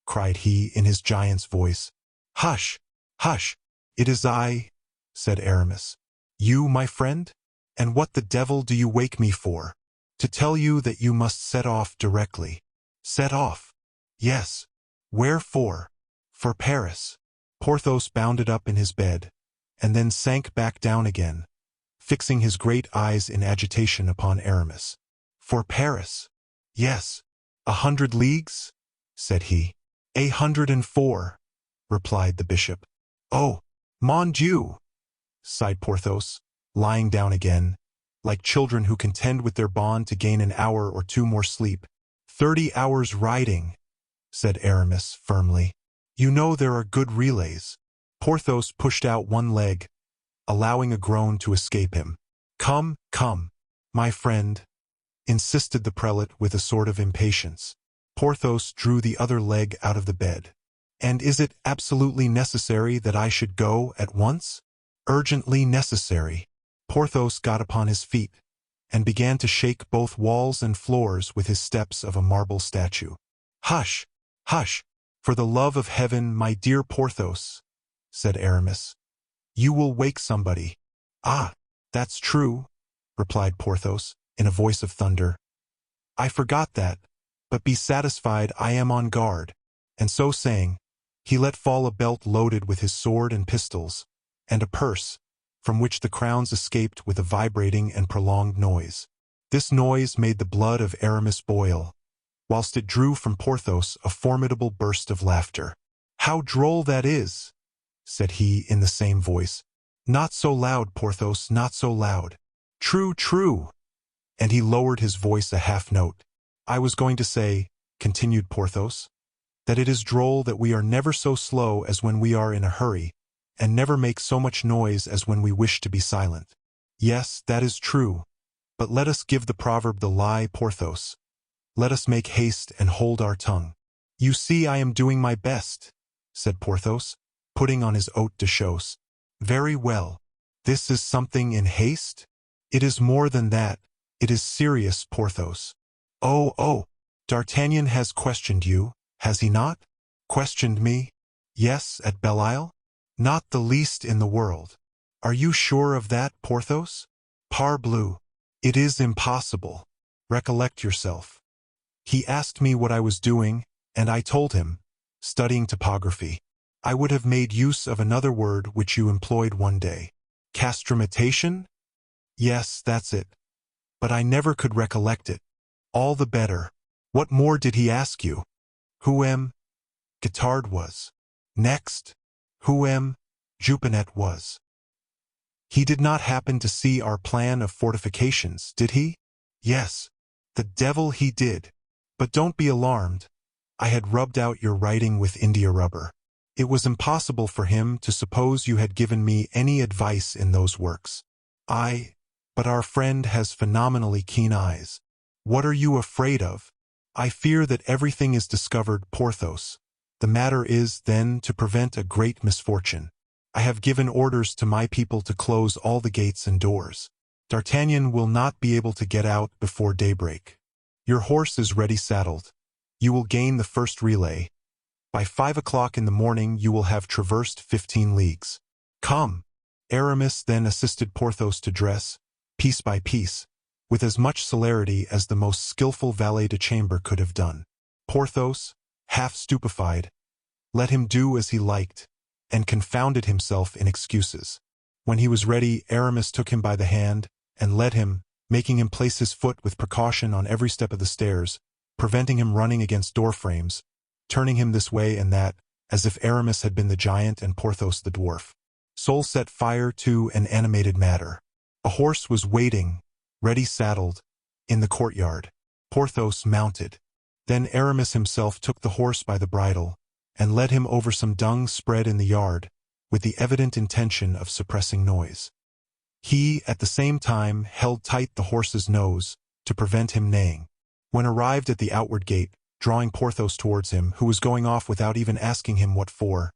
cried he in his giant's voice. "Hush, hush, it is I," said Aramis. "You, my friend? And what the devil do you wake me for?" "To tell you that you must set off directly." "Set off?" "Yes." "Where for?" "For Paris." Porthos bounded up in his bed, and then sank back down again, fixing his great eyes in agitation upon Aramis. "For Paris?" "Yes." "100 leagues?" said he. "104," replied the bishop. "Oh, mon Dieu!" sighed Porthos, lying down again, like children who contend with their bond to gain an hour or two more sleep. 30 hours riding," said Aramis firmly. "You know there are good relays." Porthos pushed out one leg, allowing a groan to escape him. "Come, come, my friend," insisted the prelate with a sort of impatience. Porthos drew the other leg out of the bed. "And is it absolutely necessary that I should go at once?" "Urgently necessary." Porthos got upon his feet, and began to shake both walls and floors with his steps of a marble statue. "Hush, hush, for the love of heaven, my dear Porthos," said Aramis. "You will wake somebody." "Ah, that's true," replied Porthos, in a voice of thunder. "I forgot that, but be satisfied I am on guard." And so saying, he let fall a belt loaded with his sword and pistols, and a purse, from which the crowns escaped with a vibrating and prolonged noise. This noise made the blood of Aramis boil, whilst it drew from Porthos a formidable burst of laughter. "How droll that is!" said he in the same voice. "Not so loud, Porthos, not so loud." "True, true." And he lowered his voice a half note. "I was going to say," continued Porthos, "that it is droll that we are never so slow as when we are in a hurry, and never make so much noise as when we wish to be silent." "Yes, that is true. But let us give the proverb the lie, Porthos. Let us make haste and hold our tongue." "You see I am doing my best," said Porthos, putting on his haute de chausses. "Very well. This is something in haste?" "It is more than that. It is serious, Porthos." "Oh, oh, D'Artagnan has questioned you, has he not?" "Questioned me?" "Yes, at Belle-Isle?" "Not the least in the world." "Are you sure of that, Porthos?" "Parbleu! It is impossible. Recollect yourself." "He asked me what I was doing, and I told him, studying topography. I would have made use of another word which you employed one day." "Castrametation?" "Yes, that's it. But I never could recollect it." "All the better. What more did he ask you?" "Who M. Guittard was." "Next?" "Who M. Jupinet was." "He did not happen to see our plan of fortifications, did he?" "Yes." "The devil he did. But don't be alarmed. I had rubbed out your writing with India rubber. It was impossible for him to suppose you had given me any advice in those works." "But our friend has phenomenally keen eyes." "What are you afraid of?" "I fear that everything is discovered, Porthos. The matter is, then, to prevent a great misfortune. I have given orders to my people to close all the gates and doors. D'Artagnan will not be able to get out before daybreak. Your horse is ready saddled. You will gain the first relay. By 5 o'clock in the morning you will have traversed 15 leagues. Come." Aramis then assisted Porthos to dress, piece by piece, with as much celerity as the most skillful valet de chambre could have done. Porthos, half stupefied, let him do as he liked, and confounded himself in excuses. When he was ready, Aramis took him by the hand, and led him, making him place his foot with precaution on every step of the stairs, preventing him running against door frames, turning him this way and that, as if Aramis had been the giant and Porthos the dwarf. Soul set fire to an animated matter. A horse was waiting, ready saddled, in the courtyard. Porthos mounted. Then Aramis himself took the horse by the bridle, and led him over some dung spread in the yard, with the evident intention of suppressing noise. He, at the same time, held tight the horse's nose, to prevent him neighing. When arrived at the outward gate, drawing Porthos towards him, who was going off without even asking him what for.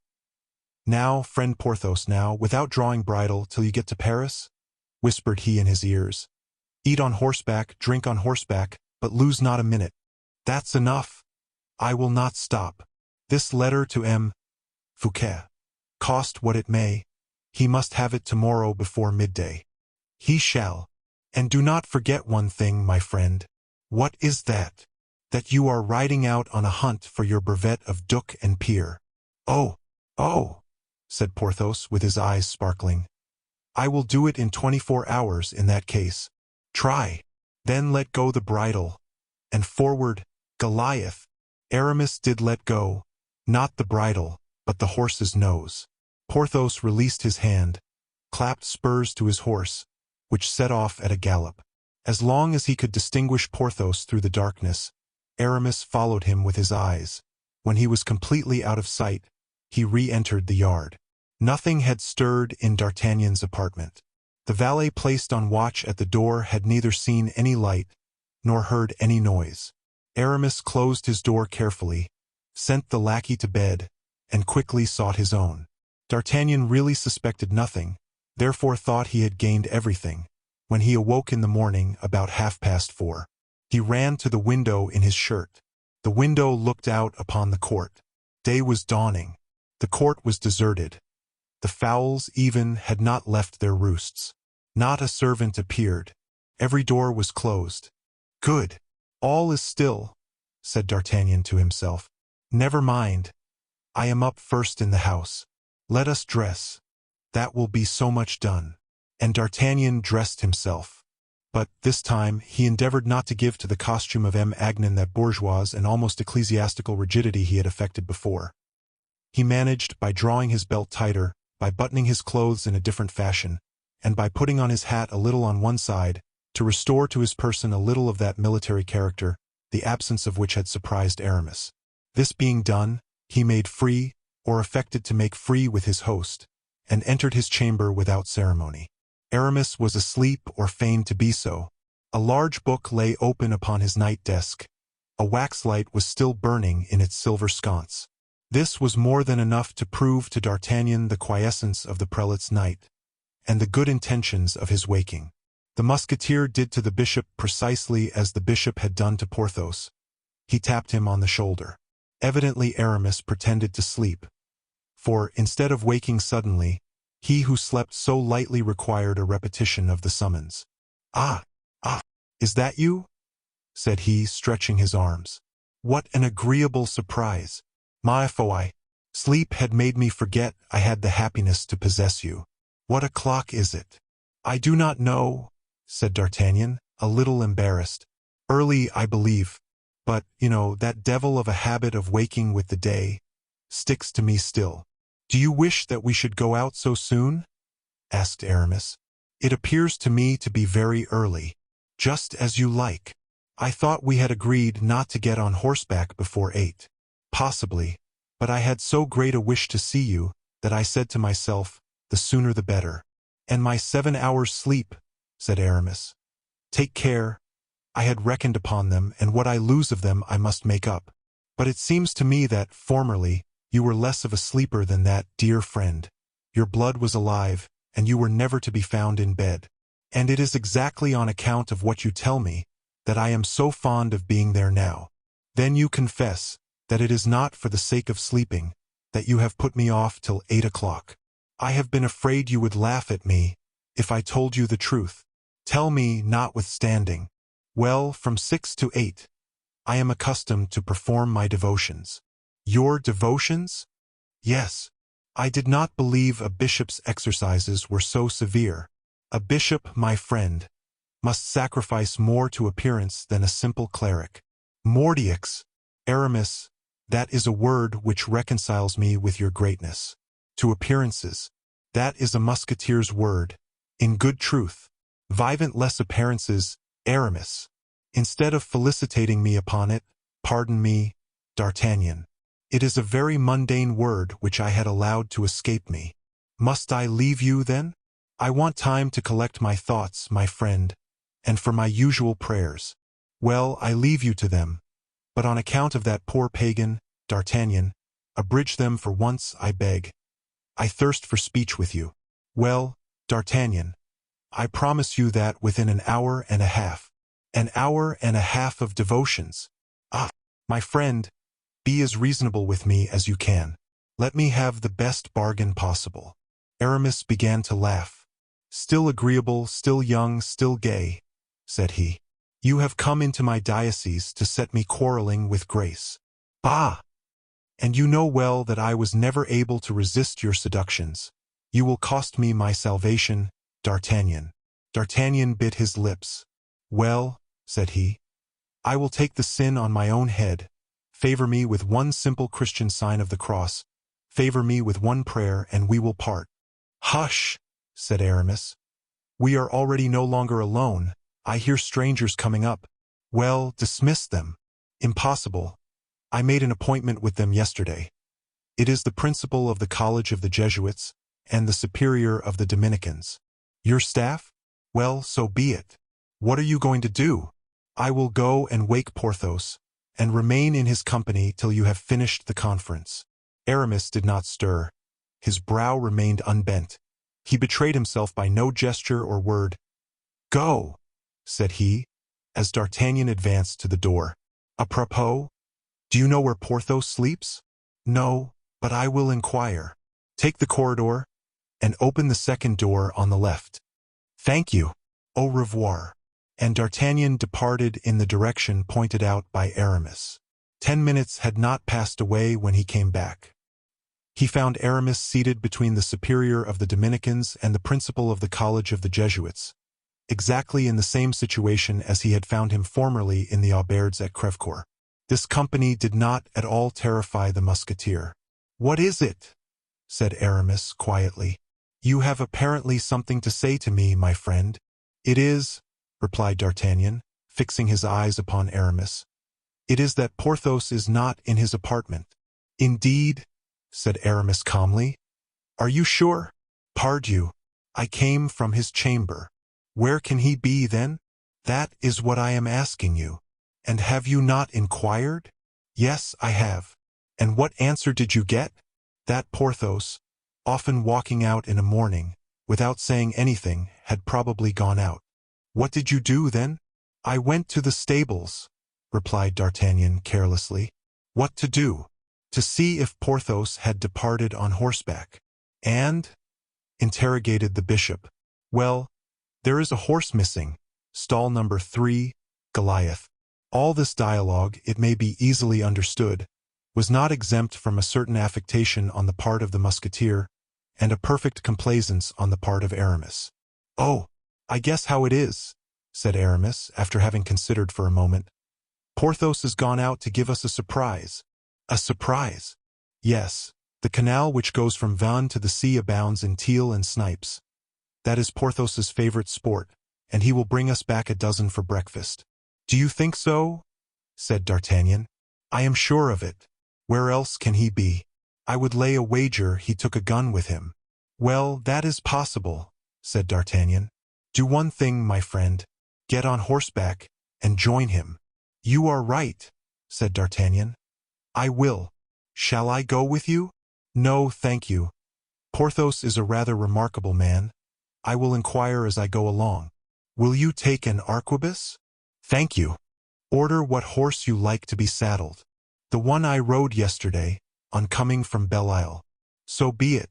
"Now, friend Porthos, now, without drawing bridle till you get to Paris?" whispered he in his ears. "Eat on horseback, drink on horseback, but lose not a minute. That's enough. I will not stop. This letter to M. Fouquet, cost what it may, he must have it tomorrow before midday. He shall. And do not forget one thing, my friend." "What is that?" "That you are riding out on a hunt for your brevet of Duc and Peer." "Oh, oh," said Porthos with his eyes sparkling. "I will do it in 24 hours in that case." "Try. Then let go the bridle. And forward, Goliath." Aramis did let go, not the bridle, but the horse's nose. Porthos released his hand, clapped spurs to his horse, which set off at a gallop. As long as he could distinguish Porthos through the darkness, Aramis followed him with his eyes. When he was completely out of sight, he re-entered the yard. Nothing had stirred in D'Artagnan's apartment. The valet placed on watch at the door had neither seen any light, nor heard any noise. Aramis closed his door carefully, sent the lackey to bed, and quickly sought his own. D'Artagnan really suspected nothing, therefore thought he had gained everything. When he awoke in the morning about 4:30, he ran to the window in his shirt. The window looked out upon the court. Day was dawning. The court was deserted. The fowls even had not left their roosts. Not a servant appeared. Every door was closed. "Good. All is still," said D'Artagnan to himself. "Never mind. I am up first in the house. Let us dress. That will be so much done." And D'Artagnan dressed himself. But, this time, he endeavored not to give to the costume of M. Agnan that bourgeois and almost ecclesiastical rigidity he had affected before. He managed, by drawing his belt tighter, by buttoning his clothes in a different fashion, and by putting on his hat a little on one side, to restore to his person a little of that military character, the absence of which had surprised Aramis. This being done, he made free, or affected to make free with his host, and entered his chamber without ceremony. Aramis was asleep or feigned to be so. A large book lay open upon his night desk. A wax light was still burning in its silver sconce. This was more than enough to prove to D'Artagnan the quiescence of the prelate's night, and the good intentions of his waking. The Musketeer did to the bishop precisely as the bishop had done to Porthos. He tapped him on the shoulder. Evidently Aramis pretended to sleep, for, instead of waking suddenly, he who slept so lightly required a repetition of the summons. Ah, is that you?" said he, stretching his arms. "What an agreeable surprise! Ma foi, sleep had made me forget I had the happiness to possess you. What o'clock is it?" "I do not know," said D'Artagnan, a little embarrassed. "Early, I believe. But, that devil of a habit of waking with the day sticks to me still." "Do you wish that we should go out so soon?" asked Aramis. "It appears to me to be very early." "Just as you like. I thought we had agreed not to get on horseback before 8. "Possibly. But I had so great a wish to see you, that I said to myself, the sooner the better." "And my 7 hours' sleep," said Aramis. "Take care. I had reckoned upon them, and what I lose of them I must make up. But it seems to me that, formerly, you were less of a sleeper than that, dear friend. Your blood was alive, and you were never to be found in bed. And it is exactly on account of what you tell me that I am so fond of being there now. Then you confess that it is not for the sake of sleeping that you have put me off till 8 o'clock. I have been afraid you would laugh at me if I told you the truth. Tell me, notwithstanding. Well, from 6 to 8, I am accustomed to perform my devotions." "Your devotions?" "Yes. I did not believe a bishop's exercises were so severe. A bishop, my friend, must sacrifice more to appearance than a simple cleric." "Mordieux, Aramis, that is a word which reconciles me with your greatness. To appearances, that is a musketeer's word. In good truth, vivent les appearances, Aramis. Instead of felicitating me upon it, pardon me, D'Artagnan. It is a very mundane word which I had allowed to escape me. Must I leave you, then? I want time to collect my thoughts, my friend, and for my usual prayers. Well, I leave you to them. But on account of that poor pagan, D'Artagnan, abridge them for once, I beg. I thirst for speech with you. Well, D'Artagnan, I promise you that within an hour and a half of devotions. Ah, my friend, be as reasonable with me as you can. Let me have the best bargain possible. Aramis began to laugh. Still agreeable, still young, still gay, said he. You have come into my diocese to set me quarreling with Grace. Bah! And you know well that I was never able to resist your seductions. You will cost me my salvation, D'Artagnan. D'Artagnan bit his lips. Well, said he, I will take the sin on my own head. Favor me with one simple Christian sign of the cross. Favor me with one prayer, and we will part. Hush, said Aramis. We are already no longer alone. I hear strangers coming up. Well, dismiss them. Impossible. I made an appointment with them yesterday. It is the principal of the College of the Jesuits and the superior of the Dominicans. Your staff? Well, so be it. What are you going to do? I will go and wake Porthos, and remain in his company till you have finished the conference. Aramis did not stir. His brow remained unbent. He betrayed himself by no gesture or word. Go, said he, as D'Artagnan advanced to the door. Apropos, do you know where Porthos sleeps? No, but I will inquire. Take the corridor, and open the second door on the left. Thank you. Au revoir. And D'Artagnan departed in the direction pointed out by Aramis. 10 minutes had not passed away when he came back. He found Aramis seated between the superior of the Dominicans and the principal of the College of the Jesuits, exactly in the same situation as he had found him formerly in the auberges at Crèvecoeur. This company did not at all terrify the Musketeer. What is it? Said Aramis quietly. You have apparently something to say to me, my friend. It is, replied D'Artagnan, fixing his eyes upon Aramis. It is that Porthos is not in his apartment. Indeed, said Aramis calmly. Are you sure? Pardieu, I came from his chamber. Where can he be, then? That is what I am asking you. And have you not inquired? Yes, I have. And what answer did you get? That Porthos, often walking out in a morning, without saying anything, had probably gone out. What did you do, then? I went to the stables, replied D'Artagnan carelessly. What to do? To see if Porthos had departed on horseback. And? Interrogated the bishop. Well, there is a horse missing. Stall number 3, Goliath. All this dialogue, it may be easily understood, was not exempt from a certain affectation on the part of the Musketeer, and a perfect complaisance on the part of Aramis. Oh, I guess how it is, said Aramis, after having considered for a moment. Porthos has gone out to give us a surprise. A surprise? Yes, the canal which goes from Vannes to the sea abounds in teal and snipes. That is Porthos's favorite sport, and he will bring us back a dozen for breakfast. Do you think so? Said D'Artagnan. I am sure of it. Where else can he be? I would lay a wager he took a gun with him. Well, that is possible, said D'Artagnan. Do one thing, my friend. Get on horseback, and join him. You are right, said D'Artagnan. I will. Shall I go with you? No, thank you. Porthos is a rather remarkable man. I will inquire as I go along. Will you take an arquebus? Thank you. Order what horse you like to be saddled. The one I rode yesterday, on coming from Belle Isle. So be it.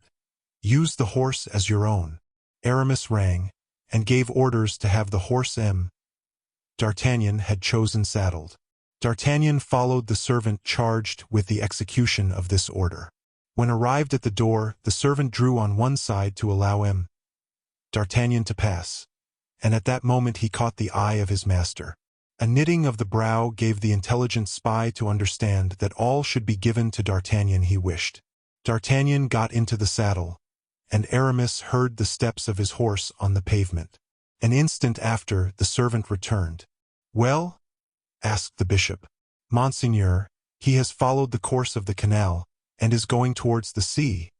Use the horse as your own. Aramis rang, and gave orders to have the horse D'Artagnan had chosen saddled. D'Artagnan followed the servant charged with the execution of this order. When arrived at the door, the servant drew on one side to allow D'Artagnan to pass, and at that moment he caught the eye of his master. A knitting of the brow gave the intelligent spy to understand that all should be given to D'Artagnan he wished. D'Artagnan got into the saddle, and Aramis heard the steps of his horse on the pavement. An instant after, the servant returned. Well? Asked the bishop. Monseigneur, he has followed the course of the canal, and is going towards the sea,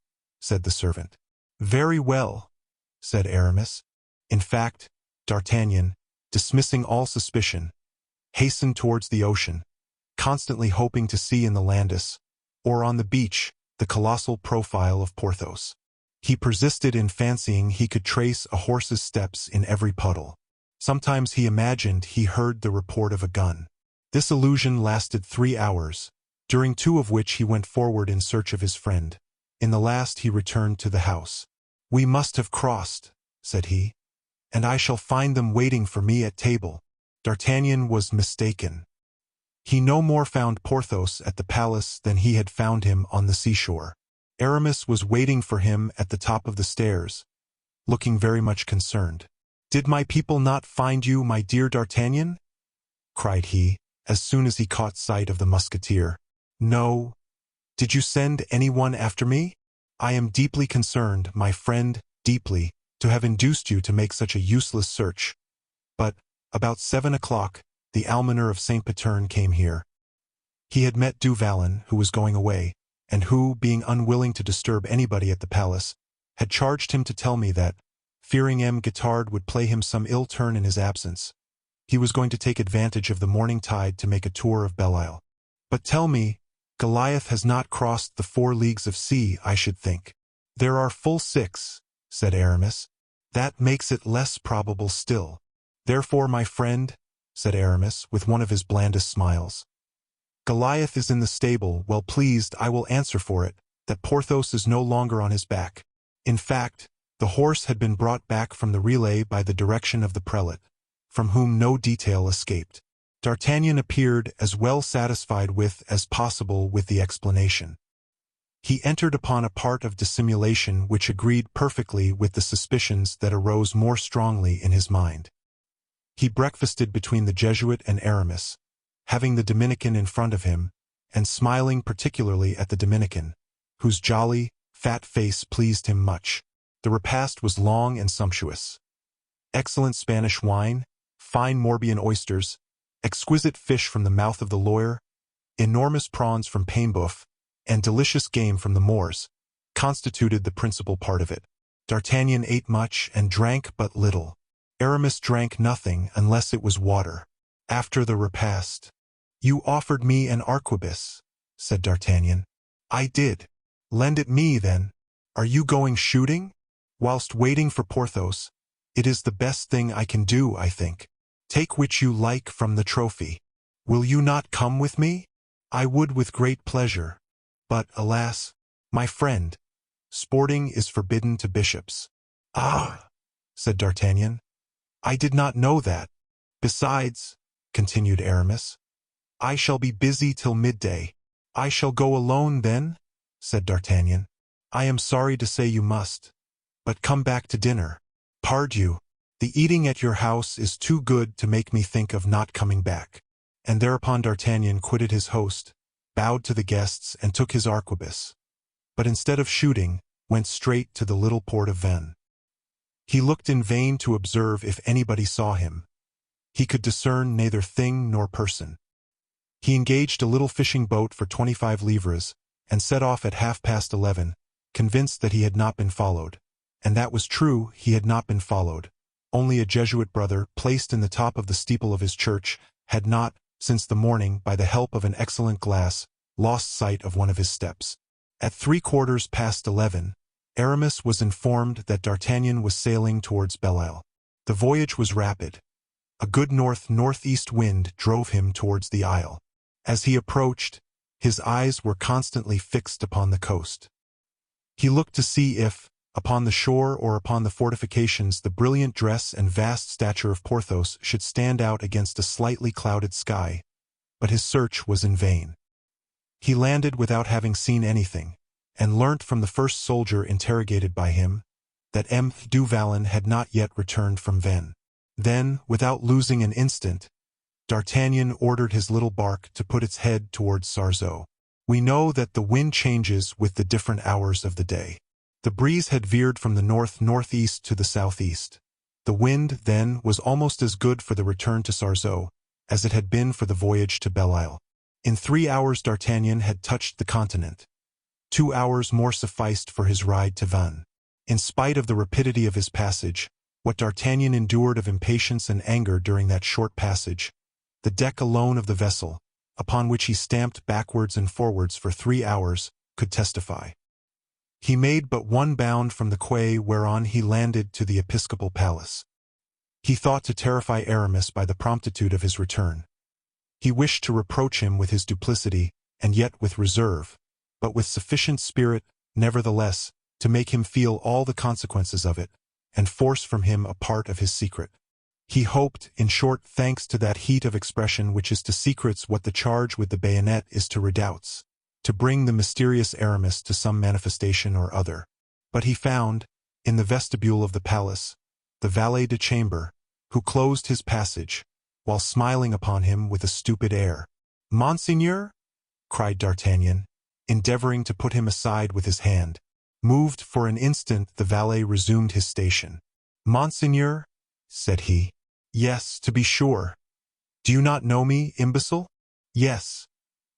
said the servant. Very well, said Aramis. In fact, D'Artagnan, dismissing all suspicion, hastened towards the ocean, constantly hoping to see in the Landis, or on the beach, the colossal profile of Porthos. He persisted in fancying he could trace a horse's steps in every puddle. Sometimes he imagined he heard the report of a gun. This illusion lasted 3 hours, during 2 of which he went forward in search of his friend. In the last he returned to the house. "We must have crossed," said he, "and I shall find them waiting for me at table." D'Artagnan was mistaken. He no more found Porthos at the palace than he had found him on the seashore. Aramis was waiting for him at the top of the stairs, looking very much concerned. "Did my people not find you, my dear D'Artagnan?" cried he, as soon as he caught sight of the Musketeer. "No. Did you send anyone after me? I am deeply concerned, my friend, deeply, to have induced you to make such a useless search. But, about 7 o'clock, the almoner of St. Patern came here. He had met Du Vallon, who was going away, and who, being unwilling to disturb anybody at the palace, had charged him to tell me that, fearing M. Guittard would play him some ill turn in his absence, he was going to take advantage of the morning tide to make a tour of Belle-Isle. But tell me, Goliath has not crossed the 4 leagues of sea, I should think." "There are full 6, said Aramis. "That makes it less probable still." "Therefore, my friend," said Aramis, with one of his blandest smiles, "Goliath is in the stable. Well pleased, I will answer for it, that Porthos is no longer on his back." In fact, the horse had been brought back from the relay by the direction of the prelate, from whom no detail escaped. D'Artagnan appeared as well satisfied with as possible with the explanation. He entered upon a part of dissimulation which agreed perfectly with the suspicions that arose more strongly in his mind. He breakfasted between the Jesuit and Aramis, having the Dominican in front of him, and smiling particularly at the Dominican, whose jolly, fat face pleased him much. The repast was long and sumptuous. Excellent Spanish wine, fine Morbihan oysters, exquisite fish from the mouth of the lawyer, enormous prawns from Paimboeuf, and delicious game from the Moors, constituted the principal part of it. D'Artagnan ate much and drank but little. Aramis drank nothing unless it was water. After the repast, "You offered me an arquebus," said D'Artagnan. "I did." "Lend it me, then. Are you going shooting?" "Whilst waiting for Porthos, it is the best thing I can do, I think." "Take which you like from the trophy. Will you not come with me?" "I would with great pleasure. But, alas, my friend, sporting is forbidden to bishops." "Ah," said D'Artagnan, "I did not know that. Besides," continued Aramis, "I shall be busy till midday." "I shall go alone then?" said D'Artagnan. "I am sorry to say you must. But come back to dinner." "Pardieu, the eating at your house is too good to make me think of not coming back." And thereupon D'Artagnan quitted his host, bowed to the guests, and took his arquebus, but instead of shooting, went straight to the little port of Vannes. He looked in vain to observe if anybody saw him. He could discern neither thing nor person. He engaged a little fishing boat for 25 livres, and set off at 11:30, convinced that he had not been followed. And that was true, he had not been followed. Only a Jesuit brother, placed in the top of the steeple of his church, had not, since the morning, by the help of an excellent glass, lost sight of one of his steps. At 11:15, Aramis was informed that D'Artagnan was sailing towards Belle-Isle. The voyage was rapid. A good north-northeast wind drove him towards the isle. As he approached, his eyes were constantly fixed upon the coast. He looked to see if, upon the shore or upon the fortifications, the brilliant dress and vast stature of Porthos should stand out against a slightly clouded sky, but his search was in vain. He landed without having seen anything, and learnt from the first soldier interrogated by him that M. Du Vallon had not yet returned from Vannes. Then, without losing an instant, D'Artagnan ordered his little bark to put its head towards Sarzeau. We know that the wind changes with the different hours of the day. The breeze had veered from the north-northeast to the southeast. The wind, then, was almost as good for the return to Sarzeau as it had been for the voyage to Belle-Isle. In 3 hours D'Artagnan had touched the continent. 2 hours more sufficed for his ride to Vannes. In spite of the rapidity of his passage, what D'Artagnan endured of impatience and anger during that short passage The deck alone of the vessel, upon which he stamped backwards and forwards for 3 hours, could testify. He made but one bound from the quay whereon he landed to the episcopal palace. He thought to terrify Aramis by the promptitude of his return. He wished to reproach him with his duplicity, and yet with reserve, but with sufficient spirit, nevertheless, to make him feel all the consequences of it, and force from him a part of his secret. He hoped, in short, thanks to that heat of expression which is to secrets what the charge with the bayonet is to redoubts, to bring the mysterious Aramis to some manifestation or other. But he found, in the vestibule of the palace, the valet de chamber, who closed his passage, while smiling upon him with a stupid air. "Monseigneur?" cried D'Artagnan, endeavoring to put him aside with his hand. Moved for an instant, the valet resumed his station. "Monseigneur?" said he. "Yes, to be sure. Do you not know me, imbecile? Yes.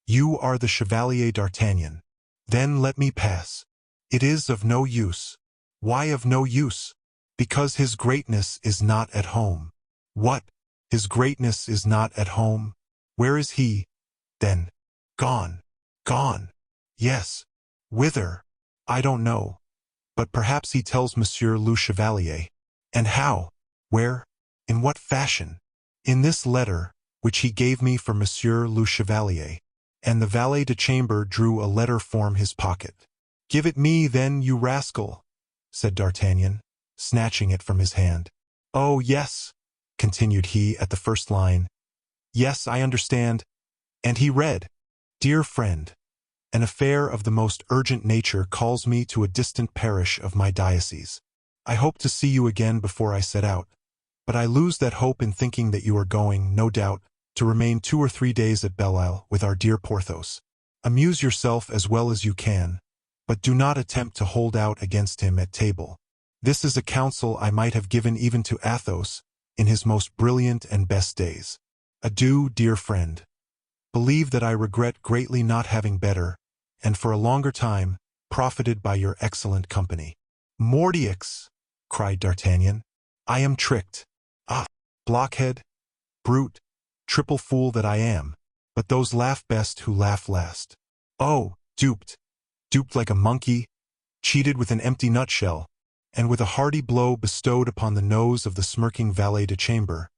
You are the Chevalier d'Artagnan. Then let me pass. It is of no use." "Why of no use?" "Because his greatness is not at home." "What? His greatness is not at home? Where is he, then?" "Gone." "Gone?" "Yes." "Whither?" "I don't know. But perhaps he tells Monsieur le Chevalier." "And how? Where? In what fashion?" "In this letter, which he gave me for Monsieur le Chevalier." And the valet de chamber drew a letter from his pocket. "Give it me, then, you rascal," said D'Artagnan, snatching it from his hand. "Oh, yes," continued he at the first line. "Yes, I understand." And he read, "Dear friend, an affair of the most urgent nature calls me to a distant parish of my diocese. I hope to see you again before I set out, but I lose that hope in thinking that you are going, no doubt, to remain 2 or 3 days at Belle Isle with our dear Porthos. Amuse yourself as well as you can, but do not attempt to hold out against him at table. This is a counsel I might have given even to Athos in his most brilliant and best days. Adieu, dear friend. Believe that I regret greatly not having better, and for a longer time, profited by your excellent company." "Mordioux!" cried D'Artagnan. "I am tricked. Ah, blockhead, brute, triple fool that I am. But those laugh best who laugh last. Oh, duped like a monkey, cheated with an empty nutshell, and with a hearty blow bestowed upon the nose of the smirking valet de chamber,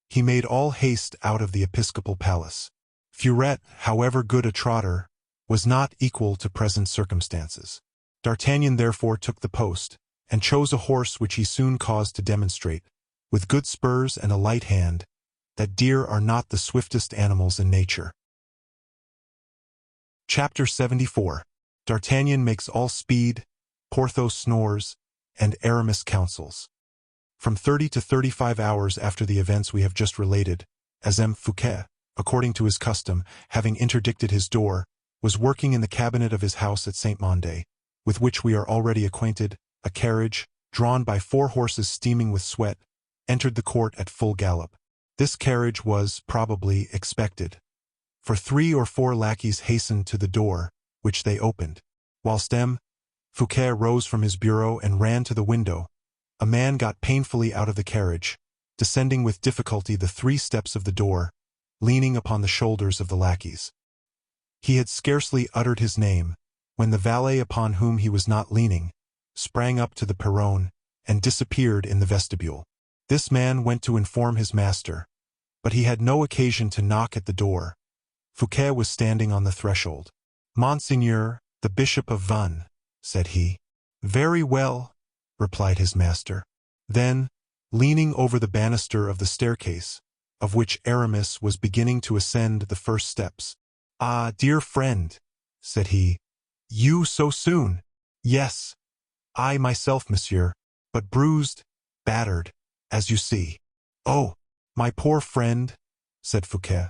he made all haste out of the episcopal palace. Furette, however good a trotter, was not equal to present circumstances. D'Artagnan therefore took the post, and chose a horse which he soon caused to demonstrate, with good spurs and a light hand, that deer are not the swiftest animals in nature. Chapter 74. D'Artagnan makes all speed, Porthos snores, and Aramis counsels. From 30 to 35 hours after the events we have just related, as M. Fouquet, according to his custom, having interdicted his door, was working in the cabinet of his house at Saint-Mandé, with which we are already acquainted, a carriage, drawn by 4 horses steaming with sweat, entered the court at full gallop. This carriage was, probably, expected, for 3 or 4 lackeys hastened to the door, which they opened. Whilst M. Fouquet rose from his bureau and ran to the window, a man got painfully out of the carriage, descending with difficulty the 3 steps of the door, leaning upon the shoulders of the lackeys. He had scarcely uttered his name, when the valet upon whom he was not leaning, sprang up to the perron, and disappeared in the vestibule. This man went to inform his master, but he had no occasion to knock at the door. Fouquet was standing on the threshold. "Monseigneur, the Bishop of Vannes," said he. "Very well," replied his master. Then, leaning over the banister of the staircase, of which Aramis was beginning to ascend the first steps, "Ah, dear friend," said he, "you so soon?" "Yes, I myself, monsieur, but bruised, battered, as you see." "Oh, my poor friend," said Fouquet,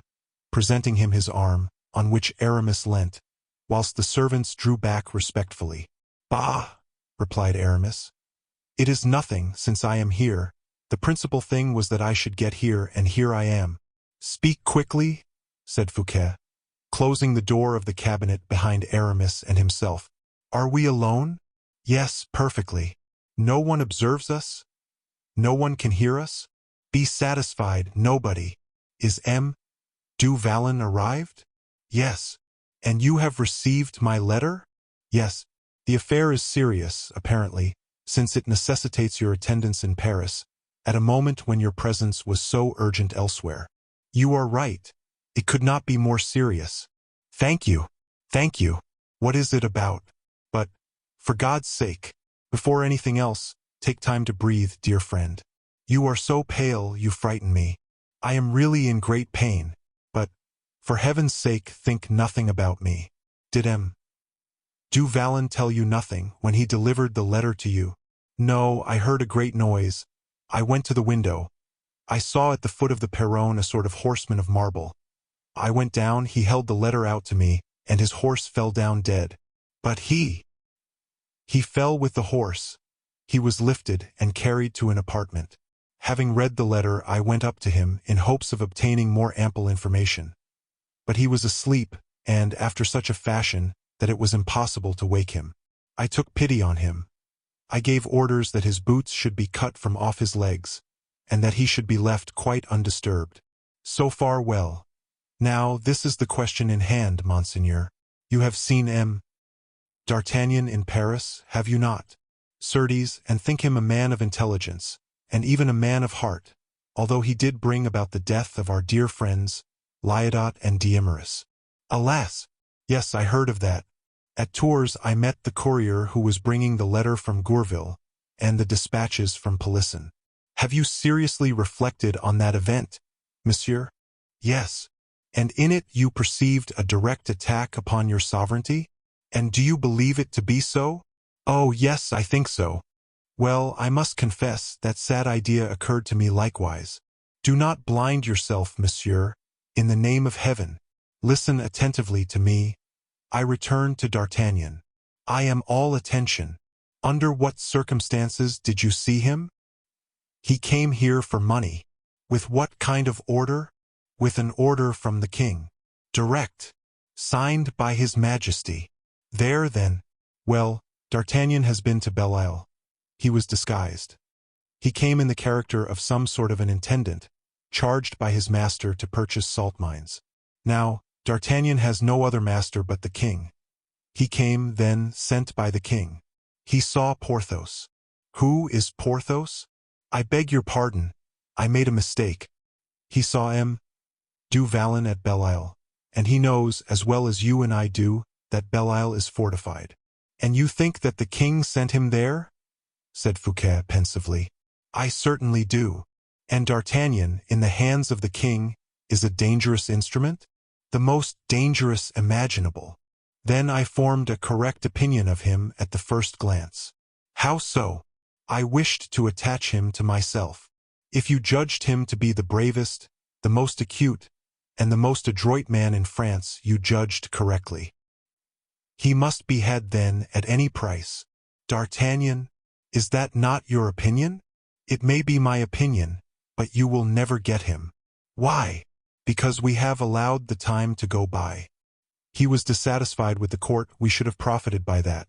presenting him his arm, on which Aramis leant, whilst the servants drew back respectfully. "Bah!" replied Aramis. "It is nothing, since I am here. The principal thing was that I should get here, and here I am." "Speak quickly," said Fouquet, closing the door of the cabinet behind Aramis and himself. "Are we alone?" "Yes, perfectly. No one observes us? No one can hear us?" "Be satisfied, nobody. Is M. Du Vallon arrived? Yes. And you have received my letter? Yes. The affair is serious, apparently, since it necessitates your attendance in Paris, at a moment when your presence was so urgent elsewhere. You are right. It could not be more serious. Thank you. Thank you. What is it about? But, for God's sake, before anything else, take time to breathe, dear friend. You are so pale, you frighten me. I am really in great pain, but, for heaven's sake, think nothing about me. Did M. Du Vallon tell you nothing when he delivered the letter to you? No, I heard a great noise. I went to the window. I saw at the foot of the perron a sort of horseman of marble. I went down, he held the letter out to me, and his horse fell down dead. But he fell with the horse. He was lifted and carried to an apartment. Having read the letter, I went up to him in hopes of obtaining more ample information. But he was asleep, and after such a fashion that it was impossible to wake him. I took pity on him. I gave orders that his boots should be cut from off his legs, and that he should be left quite undisturbed. So far well. Now, this is the question in hand, Monseigneur. You have seen M. D'Artagnan in Paris, have you not? Certes, and think him a man of intelligence, and even a man of heart, although he did bring about the death of our dear friends, Lyodot and Diomeris. Alas! Yes, I heard of that. At Tours I met the courier who was bringing the letter from Gourville, and the dispatches from Pelisson. Have you seriously reflected on that event, monsieur? Yes. And in it you perceived a direct attack upon your sovereignty? And do you believe it to be so? Oh, yes, I think so. Well, I must confess that sad idea occurred to me likewise. Do not blind yourself, monsieur. In the name of heaven, listen attentively to me. I return to D'Artagnan. I am all attention. Under what circumstances did you see him? He came here for money. With what kind of order? With an order from the king. Direct. Signed by his majesty. There, then. Well, D'Artagnan has been to Belle Isle. He was disguised. He came in the character of some sort of an intendant, charged by his master to purchase salt mines. Now, D'Artagnan has no other master but the king. He came, then, sent by the king. He saw Porthos. Who is Porthos? I beg your pardon. I made a mistake. He saw M. Du Vallon at Belle Isle, and he knows, as well as you and I do, that Belle Isle is fortified. And you think that the king sent him there? Said Fouquet pensively. I certainly do. And D'Artagnan, in the hands of the king, is a dangerous instrument? The most dangerous imaginable. Then I formed a correct opinion of him at the first glance. How so? I wished to attach him to myself. If you judged him to be the bravest, the most acute, and the most adroit man in France, you judged correctly. He must be had then at any price. D'Artagnan, is that not your opinion? It may be my opinion, but you will never get him. Why? Because we have allowed the time to go by. He was dissatisfied with the court, we should have profited by that.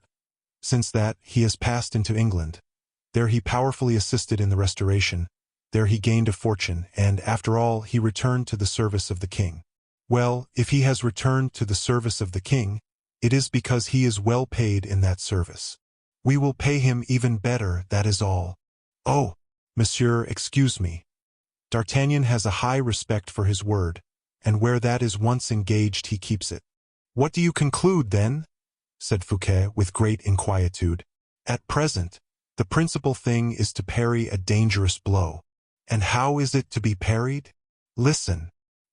Since that, he has passed into England. There he powerfully assisted in the Restoration. There he gained a fortune, and, after all, he returned to the service of the king. Well, if he has returned to the service of the king, it is because he is well paid in that service. We will pay him even better, that is all. Oh, monsieur, excuse me. D'Artagnan has a high respect for his word, and where that is once engaged he keeps it. What do you conclude, then? Said Fouquet with great inquietude. At present, the principal thing is to parry a dangerous blow. And how is it to be parried? Listen.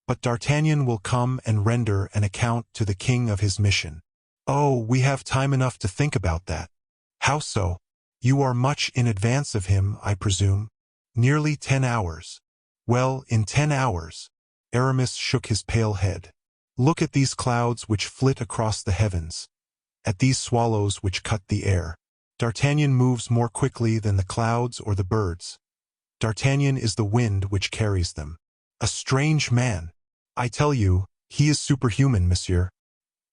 But D'Artagnan will come and render an account to the king of his mission. Oh, we have time enough to think about that. How so? You are much in advance of him, I presume. Nearly 10 hours. Well, in 10 hours. Aramis shook his pale head. Look at these clouds which flit across the heavens. At these swallows which cut the air. D'Artagnan moves more quickly than the clouds or the birds. D'Artagnan is the wind which carries them. A strange man. I tell you, he is superhuman, monsieur.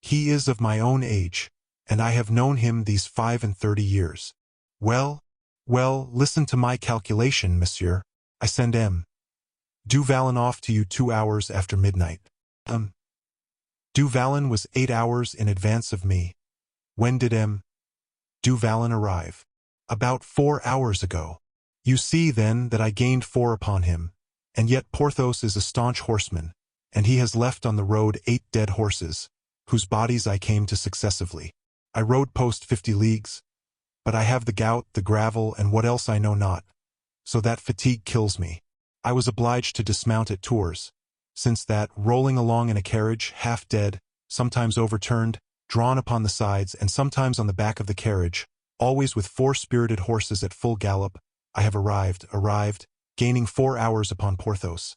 He is of my own age, and I have known him these 35 years. Well, listen to my calculation, monsieur. I send M. Du Vallon off to you 2 hours after midnight. Du Vallon was 8 hours in advance of me. When did Du Vallon arrive? About 4 hours ago. You see, then, that I gained 4 upon him, and yet Porthos is a staunch horseman, and he has left on the road 8 dead horses, whose bodies I came to successively. I rode post 50 leagues, but I have the gout, the gravel, and what else I know not, so that fatigue kills me. I was obliged to dismount at Tours, since that, rolling along in a carriage, half dead, sometimes overturned, drawn upon the sides, and sometimes on the back of the carriage, always with 4 spirited horses at full gallop, I have arrived, gaining 4 hours upon Porthos.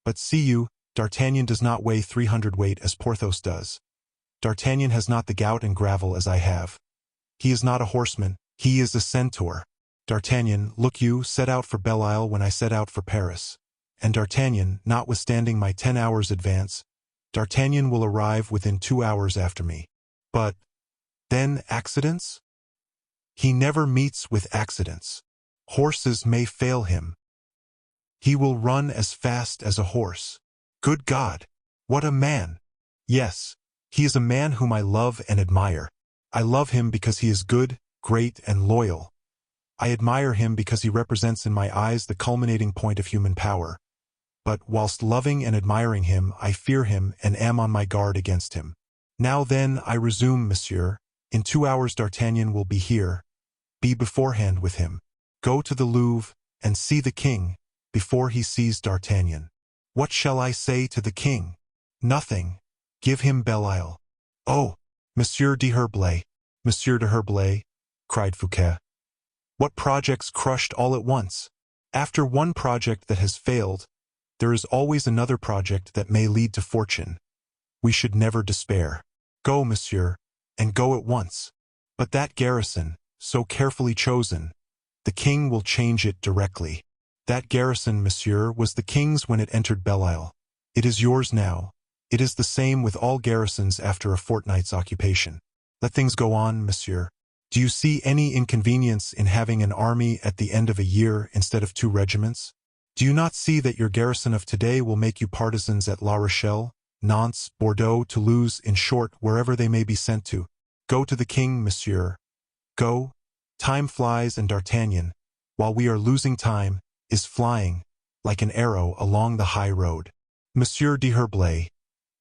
But see you, D'Artagnan does not weigh 300 weight as Porthos does. D'Artagnan has not the gout and gravel as I have. He is not a horseman, he is a centaur. D'Artagnan, look you, set out for Belle Isle when I set out for Paris. And D'Artagnan, notwithstanding my 10 hours advance, D'Artagnan will arrive within 2 hours after me. But, then, accidents? He never meets with accidents. Horses may fail him. He will run as fast as a horse. Good God! What a man! Yes, he is a man whom I love and admire. I love him because he is good, great, and loyal. I admire him because he represents in my eyes the culminating point of human power. But whilst loving and admiring him, I fear him and am on my guard against him. Now then, I resume, monsieur. In 2 hours D'Artagnan will be here. Be beforehand with him. Go to the Louvre, and see the king, before he sees D'Artagnan. What shall I say to the king? Nothing. Give him Belle Isle. Oh, Monsieur d'Herblay, Monsieur d'Herblay, cried Fouquet. What projects crushed all at once? After one project that has failed, there is always another project that may lead to fortune. We should never despair. Go, monsieur, and go at once. But that garrison, so carefully chosen, the king will change it directly. That garrison, monsieur, was the king's when it entered Belle Isle. It is yours now. It is the same with all garrisons after a fortnight's occupation. Let things go on, monsieur. Do you see any inconvenience in having an army at the end of a year instead of 2 regiments? Do you not see that your garrison of today will make you partisans at La Rochelle, Nantes, Bordeaux, Toulouse, in short, wherever they may be sent to? Go to the king, monsieur. Go. Time flies, and D'Artagnan, while we are losing time, is flying, like an arrow, along the high road. Monsieur d'Herblay,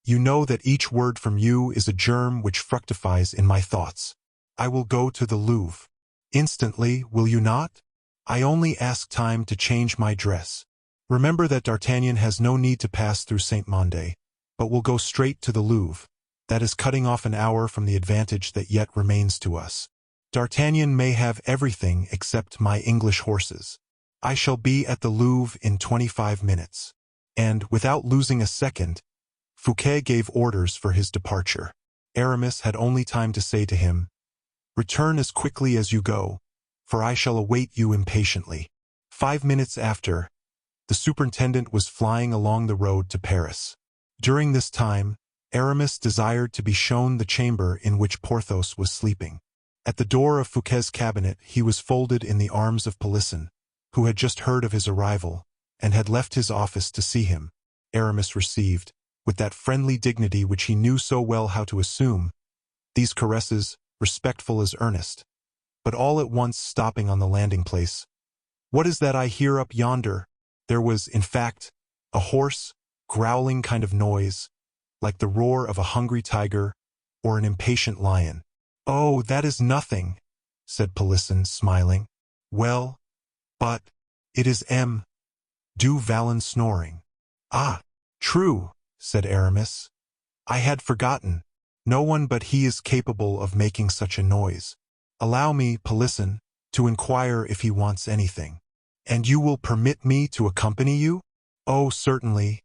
you know that each word from you is a germ which fructifies in my thoughts. I will go to the Louvre. Instantly, will you not? I only ask time to change my dress. Remember that D'Artagnan has no need to pass through Saint-Mandé, but will go straight to the Louvre. That is cutting off an hour from the advantage that yet remains to us. D'Artagnan may have everything except my English horses. I shall be at the Louvre in 25 minutes. And, without losing a second, Fouquet gave orders for his departure. Aramis had only time to say to him, "Return as quickly as you go, for I shall await you impatiently." 5 minutes after, the superintendent was flying along the road to Paris. During this time, Aramis desired to be shown the chamber in which Porthos was sleeping. At the door of Fouquet's cabinet he was folded in the arms of Pelisson, who had just heard of his arrival, and had left his office to see him. Aramis received, with that friendly dignity which he knew so well how to assume, these caresses, respectful as earnest, but all at once stopping on the landing-place. "What is that I hear up yonder?" There was, in fact, a hoarse, growling kind of noise, like the roar of a hungry tiger or an impatient lion. "Oh, that is nothing," said Pelisson, smiling. "Well, but it is Du Vallon snoring." "Ah, true," said Aramis. "I had forgotten. No one but he is capable of making such a noise. Allow me, Pelisson, to inquire if he wants anything." "And you will permit me to accompany you?" "Oh, certainly."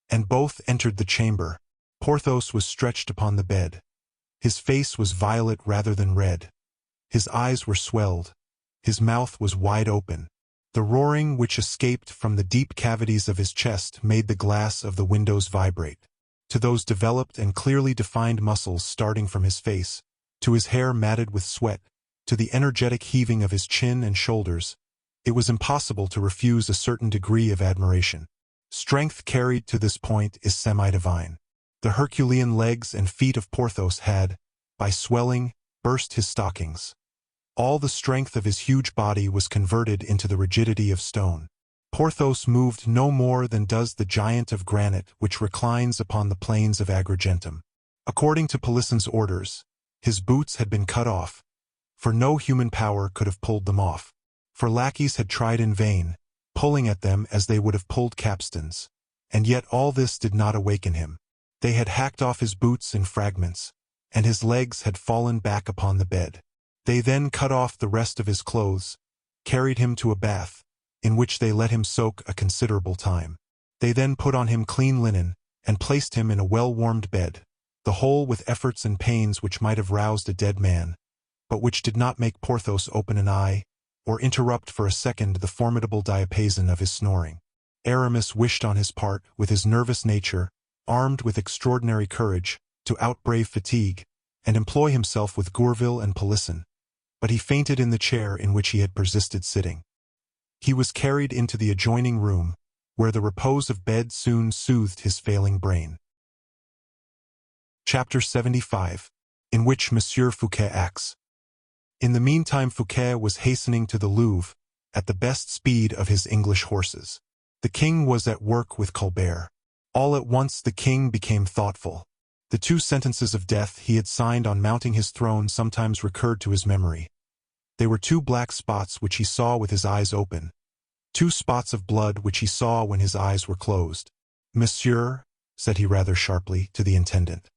And both entered the chamber. Porthos was stretched upon the bed. His face was violet rather than red. His eyes were swelled. His mouth was wide open. The roaring which escaped from the deep cavities of his chest made the glass of the windows vibrate. To those developed and clearly defined muscles starting from his face, to his hair matted with sweat, to the energetic heaving of his chin and shoulders, it was impossible to refuse a certain degree of admiration. Strength carried to this point is semi-divine. The Herculean legs and feet of Porthos had, by swelling, burst his stockings. All the strength of his huge body was converted into the rigidity of stone. Porthos moved no more than does the giant of granite which reclines upon the plains of Agrigentum. According to Polisson's orders, his boots had been cut off, for no human power could have pulled them off. For lackeys had tried in vain, pulling at them as they would have pulled capstans, and yet all this did not awaken him. They had hacked off his boots in fragments, and his legs had fallen back upon the bed. They then cut off the rest of his clothes, carried him to a bath, in which they let him soak a considerable time. They then put on him clean linen, and placed him in a well-warmed bed, the whole with efforts and pains which might have roused a dead man, but which did not make Porthos open an eye, or interrupt for a second the formidable diapason of his snoring. Aramis wished on his part, with his nervous nature, armed with extraordinary courage, to outbrave fatigue, and employ himself with Gourville and Polisson, but he fainted in the chair in which he had persisted sitting. He was carried into the adjoining room, where the repose of bed soon soothed his failing brain. Chapter 75, in which Monsieur Fouquet acts. In the meantime Fouquet was hastening to the Louvre, at the best speed of his English horses. The king was at work with Colbert. All at once the king became thoughtful. The 2 sentences of death he had signed on mounting his throne sometimes recurred to his memory. They were 2 black spots which he saw with his eyes open, 2 spots of blood which he saw when his eyes were closed. "Monsieur," said he rather sharply to the intendant,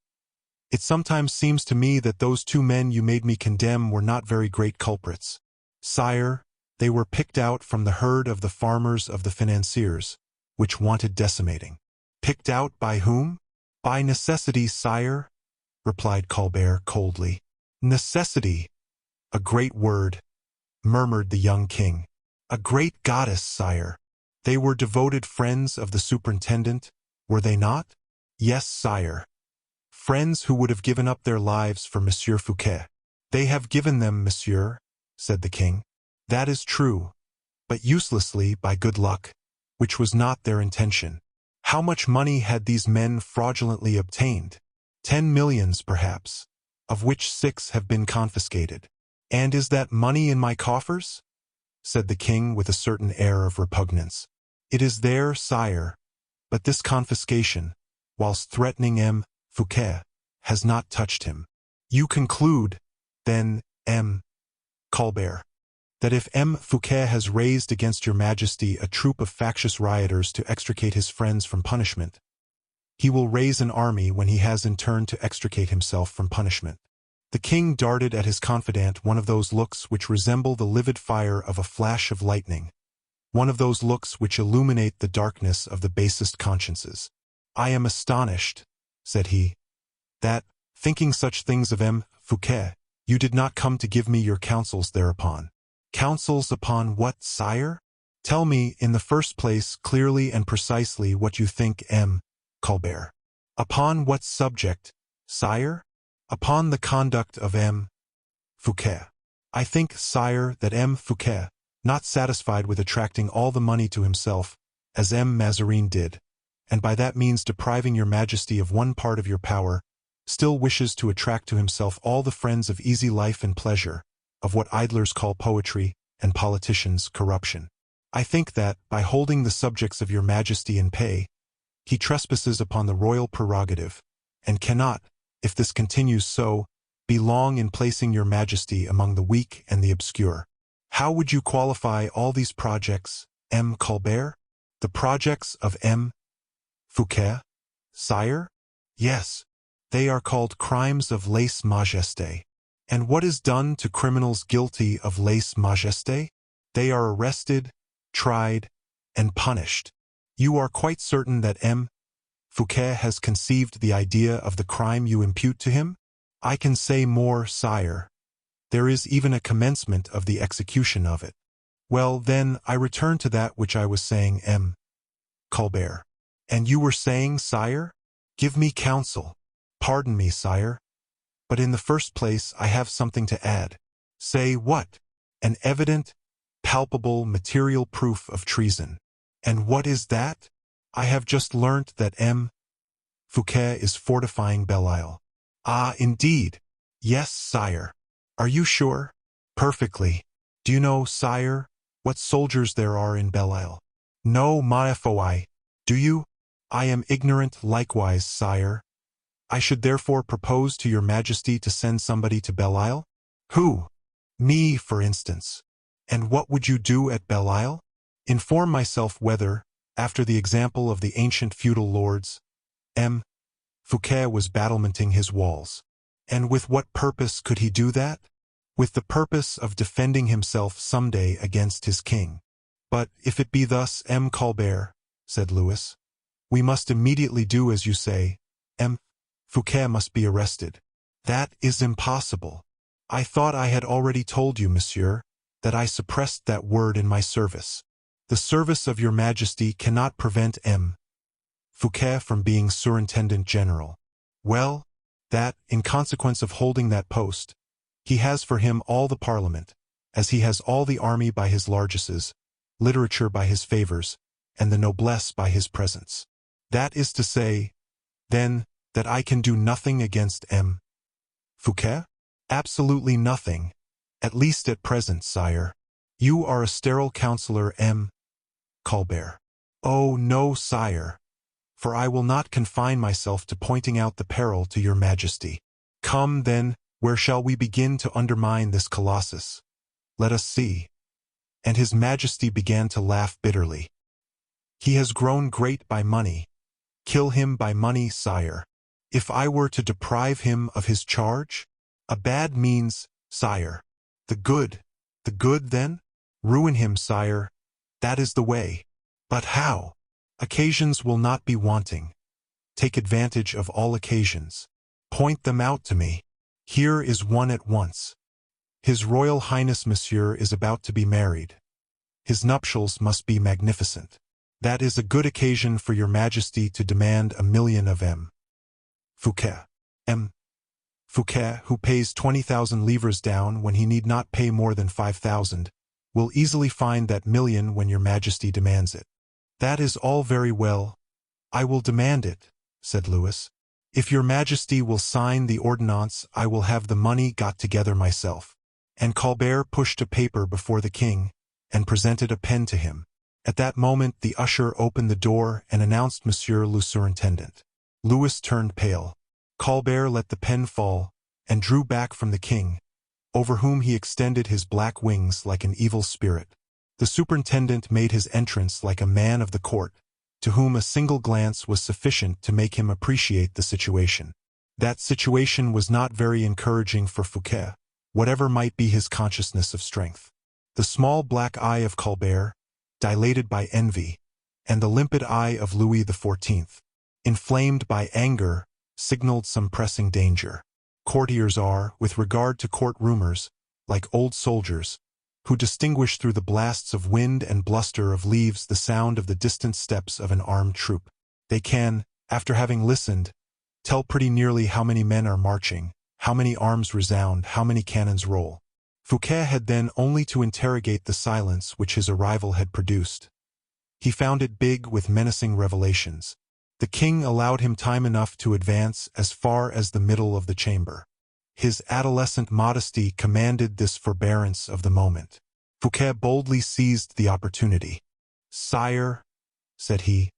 "it sometimes seems to me that those 2 men you made me condemn were not very great culprits. Sire, they were picked out from the herd of the farmers of the financiers, which wanted decimating." "Picked out by whom?" "By necessity, sire," replied Colbert coldly. "Necessity! A great word," murmured the young king. "A great goddess, sire. They were devoted friends of the superintendent, were they not?" "Yes, sire. Friends who would have given up their lives for Monsieur Fouquet." "They have given them, monsieur," said the king. "That is true, but uselessly by good luck, which was not their intention. How much money had these men fraudulently obtained? 10 millions, perhaps, of which 6 have been confiscated." "And is that money in my coffers?" said the king with a certain air of repugnance. "It is there, sire, but this confiscation, whilst threatening M. Fouquet, has not touched him." "You conclude, then, M. Colbert, that if M. Fouquet has raised against your majesty a troop of factious rioters to extricate his friends from punishment, he will raise an army when he has in turn to extricate himself from punishment." The king darted at his confidant one of those looks which resemble the livid fire of a flash of lightning, one of those looks which illuminate the darkness of the basest consciences. "I am astonished," said he, "that, thinking such things of M. Fouquet, you did not come to give me your counsels thereupon." "Counsels upon what, sire?" "Tell me, in the first place, clearly and precisely what you think, M. Colbert." "Upon what subject, sire?" "Upon the conduct of M. Fouquet." "I think, sire, that M. Fouquet, not satisfied with attracting all the money to himself, as M. Mazarin did, and by that means depriving your majesty of one part of your power, still wishes to attract to himself all the friends of easy life and pleasure, of what idlers call poetry, and politicians corruption. I think that, by holding the subjects of your majesty in pay, he trespasses upon the royal prerogative, and cannot, if this continues so, be long in placing your majesty among the weak and the obscure. How would you qualify all these projects, M. Colbert? The projects of M. Fouquet, sire? Yes, they are called crimes of lèse-majesté. And what is done to criminals guilty of lèse-majesté? They are arrested, tried, and punished. You are quite certain that M. Fouquet has conceived the idea of the crime you impute to him? I can say more, sire. There is even a commencement of the execution of it. Well, then, I return to that which I was saying, M. Colbert. And you were saying, sire? Give me counsel. Pardon me, sire. But in the first place I have something to add. Say what? An evident, palpable, material proof of treason. And what is that? I have just learnt that M. Fouquet is fortifying Belle-Isle. Ah, indeed. Yes, sire. Are you sure? Perfectly. Do you know, sire, what soldiers there are in Belle-Isle? No, ma foi. Do you? I am ignorant likewise, sire. I should therefore propose to your majesty to send somebody to Belle-Isle? Who? Me, for instance. And what would you do at Belle-Isle? Inform myself whether, after the example of the ancient feudal lords, M. Fouquet was battlementing his walls. And with what purpose could he do that? With the purpose of defending himself someday against his king. But if it be thus, M. Colbert, said Louis, we must immediately do as you say. M. Fouquet must be arrested. That is impossible. I thought I had already told you, monsieur, that I suppressed that word in my service. The service of your majesty cannot prevent M. Fouquet from being Surintendant General. Well, that, in consequence of holding that post, he has for him all the Parliament, as he has all the army by his largesses, literature by his favors, and the noblesse by his presence. That is to say, then, that I can do nothing against M. Fouquet? Absolutely nothing, at least at present, sire. You are a sterile counselor, M. Colbert. Oh, no, sire, for I will not confine myself to pointing out the peril to your majesty. Come, then, where shall we begin to undermine this colossus? Let us see. And his majesty began to laugh bitterly. He has grown great by money. Kill him by money, sire. If I were to deprive him of his charge? A bad means, sire. The good then? Ruin him, sire. That is the way. But how? Occasions will not be wanting. Take advantage of all occasions. Point them out to me. Here is one at once. His Royal Highness Monsieur is about to be married. His nuptials must be magnificent. That is a good occasion for your majesty to demand 1,000,000 of M. Fouquet. M. Fouquet, who pays 20,000 livres down when he need not pay more than 5,000, will easily find that million when your majesty demands it. That is all very well. I will demand it, said Louis. If your majesty will sign the ordonnance, I will have the money got together myself. And Colbert pushed a paper before the king, and presented a pen to him. At that moment the usher opened the door and announced Monsieur le Surintendant. Louis turned pale. Colbert let the pen fall, and drew back from the king, over whom he extended his black wings like an evil spirit. The superintendent made his entrance like a man of the court, to whom a single glance was sufficient to make him appreciate the situation. That situation was not very encouraging for Fouquet, whatever might be his consciousness of strength. The small black eye of Colbert, dilated by envy, and the limpid eye of Louis XIV, inflamed by anger, signaled some pressing danger. Courtiers are, with regard to court rumors, like old soldiers, who distinguish through the blasts of wind and bluster of leaves the sound of the distant steps of an armed troop. They can, after having listened, tell pretty nearly how many men are marching, how many arms resound, how many cannons roll. Fouquet had then only to interrogate the silence which his arrival had produced. He found it big with menacing revelations. The king allowed him time enough to advance as far as the middle of the chamber. His adolescent modesty commanded this forbearance of the moment. Fouquet boldly seized the opportunity. "Sire," said he,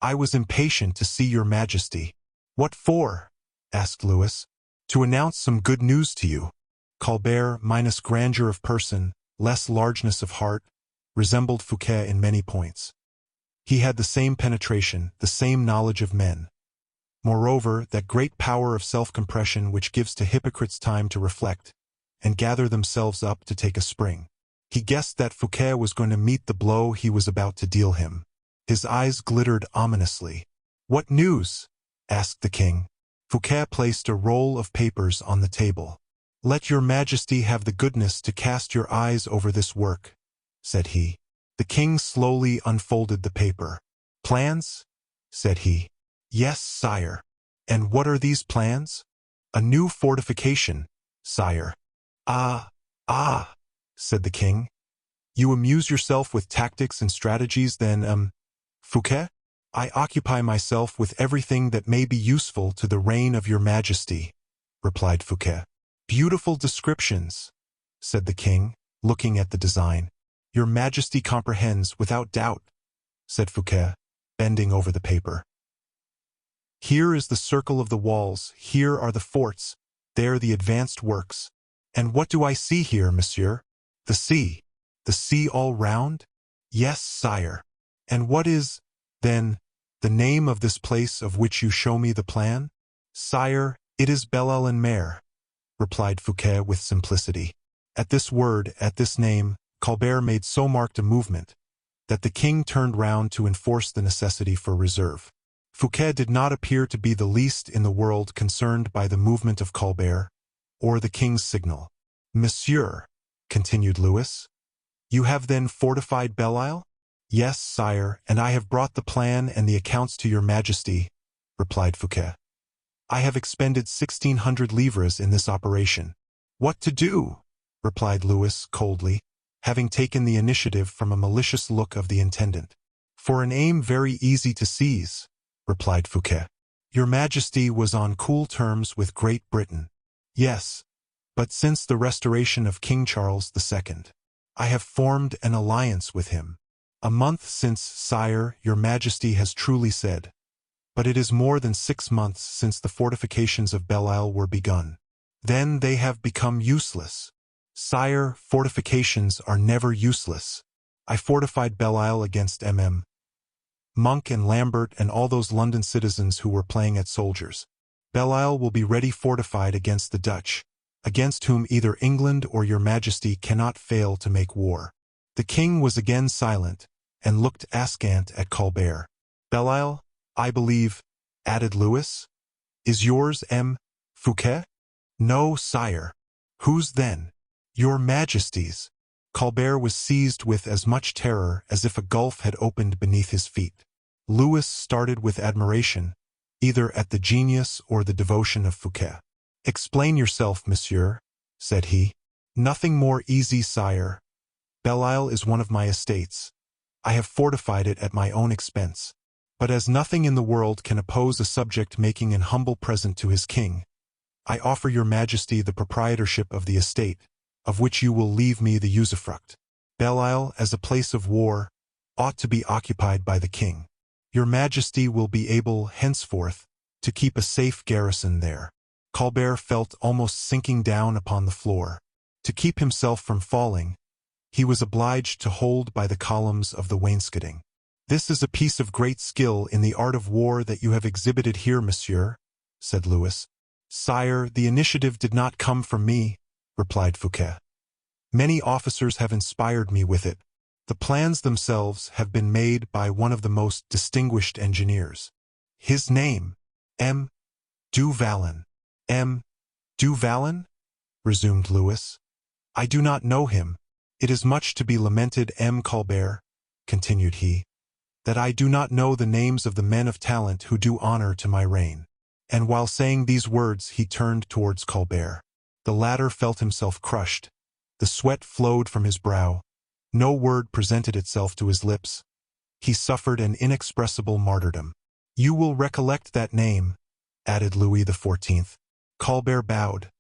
"I was impatient to see your majesty." "What for?" asked Louis. "To announce some good news to you." Colbert, minus grandeur of person, less largeness of heart, resembled Fouquet in many points. He had the same penetration, the same knowledge of men. Moreover, that great power of self-compression which gives to hypocrites time to reflect, and gather themselves up to take a spring. He guessed that Fouquet was going to meet the blow he was about to deal him. His eyes glittered ominously. "What news?" asked the king. Fouquet placed a roll of papers on the table. "Let your majesty have the goodness to cast your eyes over this work," said he. The king slowly unfolded the paper. "Plans?" said he. "Yes, sire." "And what are these plans?" "A new fortification, sire." Ah, said the king. "You amuse yourself with tactics and strategies then, Fouquet?" I occupy myself with everything that may be useful to the reign of your majesty, replied Fouquet. Beautiful descriptions, said the king, looking at the design. Your majesty comprehends, without doubt, said Fouquet, bending over the paper. Here is the circle of the walls, here are the forts, there the advanced works. And what do I see here, monsieur? The sea. The sea all round? Yes, sire. And what is, then, the name of this place of which you show me the plan? Sire, it is Belle-Île-en-Mer, replied Fouquet with simplicity. At this word, at this name, Colbert made so marked a movement that the king turned round to enforce the necessity for reserve. Fouquet did not appear to be the least in the world concerned by the movement of Colbert, or the king's signal. Monsieur, continued Louis, you have then fortified Belle-Isle? Yes, sire, and I have brought the plan and the accounts to your majesty, replied Fouquet. I have expended 1,600 livres in this operation. What to do? Replied Louis coldly, having taken the initiative from a malicious look of the intendant. For an aim very easy to seize, replied Fouquet. Your majesty was on cool terms with Great Britain. Yes, but since the restoration of King Charles II, I have formed an alliance with him. A month since, sire, your majesty has truly said, but it is more than 6 months since the fortifications of Belle-Isle were begun. Then they have become useless. Sire, fortifications are never useless. I fortified Belle-Isle against Monk and Lambert and all those London citizens who were playing at soldiers. Belle-Isle will be ready fortified against the Dutch, against whom either England or your majesty cannot fail to make war. The king was again silent, and looked askant at Colbert. Belle-Isle, I believe, added Louis, is yours, Fouquet? No, sire. Whose then? Your majesty's. Colbert was seized with as much terror as if a gulf had opened beneath his feet. Louis started with admiration, either at the genius or the devotion of Fouquet. Explain yourself, monsieur, said he. Nothing more easy, sire. Belle-Isle is one of my estates. I have fortified it at my own expense. But as nothing in the world can oppose a subject making an humble present to his king, I offer your majesty the proprietorship of the estate, of which you will leave me the usufruct. Belle-Isle, as a place of war, ought to be occupied by the king. Your majesty will be able, henceforth, to keep a safe garrison there. Colbert felt almost sinking down upon the floor. To keep himself from falling, he was obliged to hold by the columns of the wainscoting. This is a piece of great skill in the art of war that you have exhibited here, monsieur, said Louis. Sire, the initiative did not come from me, replied Fouquet. Many officers have inspired me with it. The plans themselves have been made by one of the most distinguished engineers. His name, Du Vallon. Du Vallon? Resumed Louis. I do not know him. It is much to be lamented, Colbert, continued he, that I do not know the names of the men of talent who do honor to my reign. And while saying these words he turned towards Colbert. The latter felt himself crushed. The sweat flowed from his brow. No word presented itself to his lips. He suffered an inexpressible martyrdom. You will recollect that name, added Louis XIV. Colbert bowed,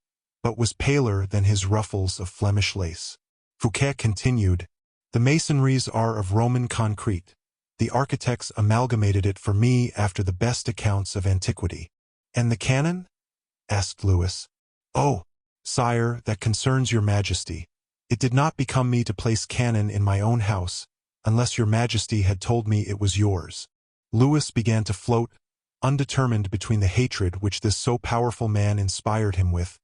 but was paler than his ruffles of Flemish lace. Fouquet continued, the masonries are of Roman concrete. The architects amalgamated it for me after the best accounts of antiquity. And the cannon? Asked Louis. Oh, sire, that concerns your majesty. It did not become me to place cannon in my own house, unless your majesty had told me it was yours. Louis began to float, undetermined between the hatred which this so powerful man inspired him with,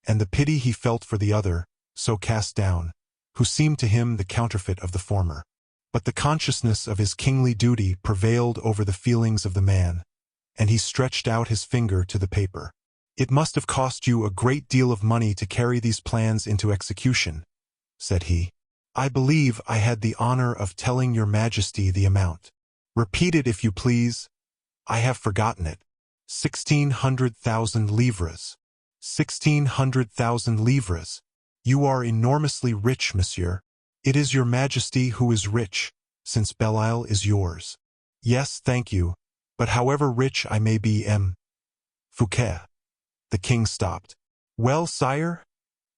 and the pity he felt for the other, so cast down, who seemed to him the counterfeit of the former. But the consciousness of his kingly duty prevailed over the feelings of the man, and he stretched out his finger to the paper. It must have cost you a great deal of money to carry these plans into execution, said he. I believe I had the honor of telling your majesty the amount. Repeat it if you please. I have forgotten it. 1,600,000 livres. 1,600,000 livres. You are enormously rich, monsieur. It is your majesty who is rich, since Belle-Isle is yours. Yes, thank you, but however rich I may be, Fouquet. The king stopped. Well, sire?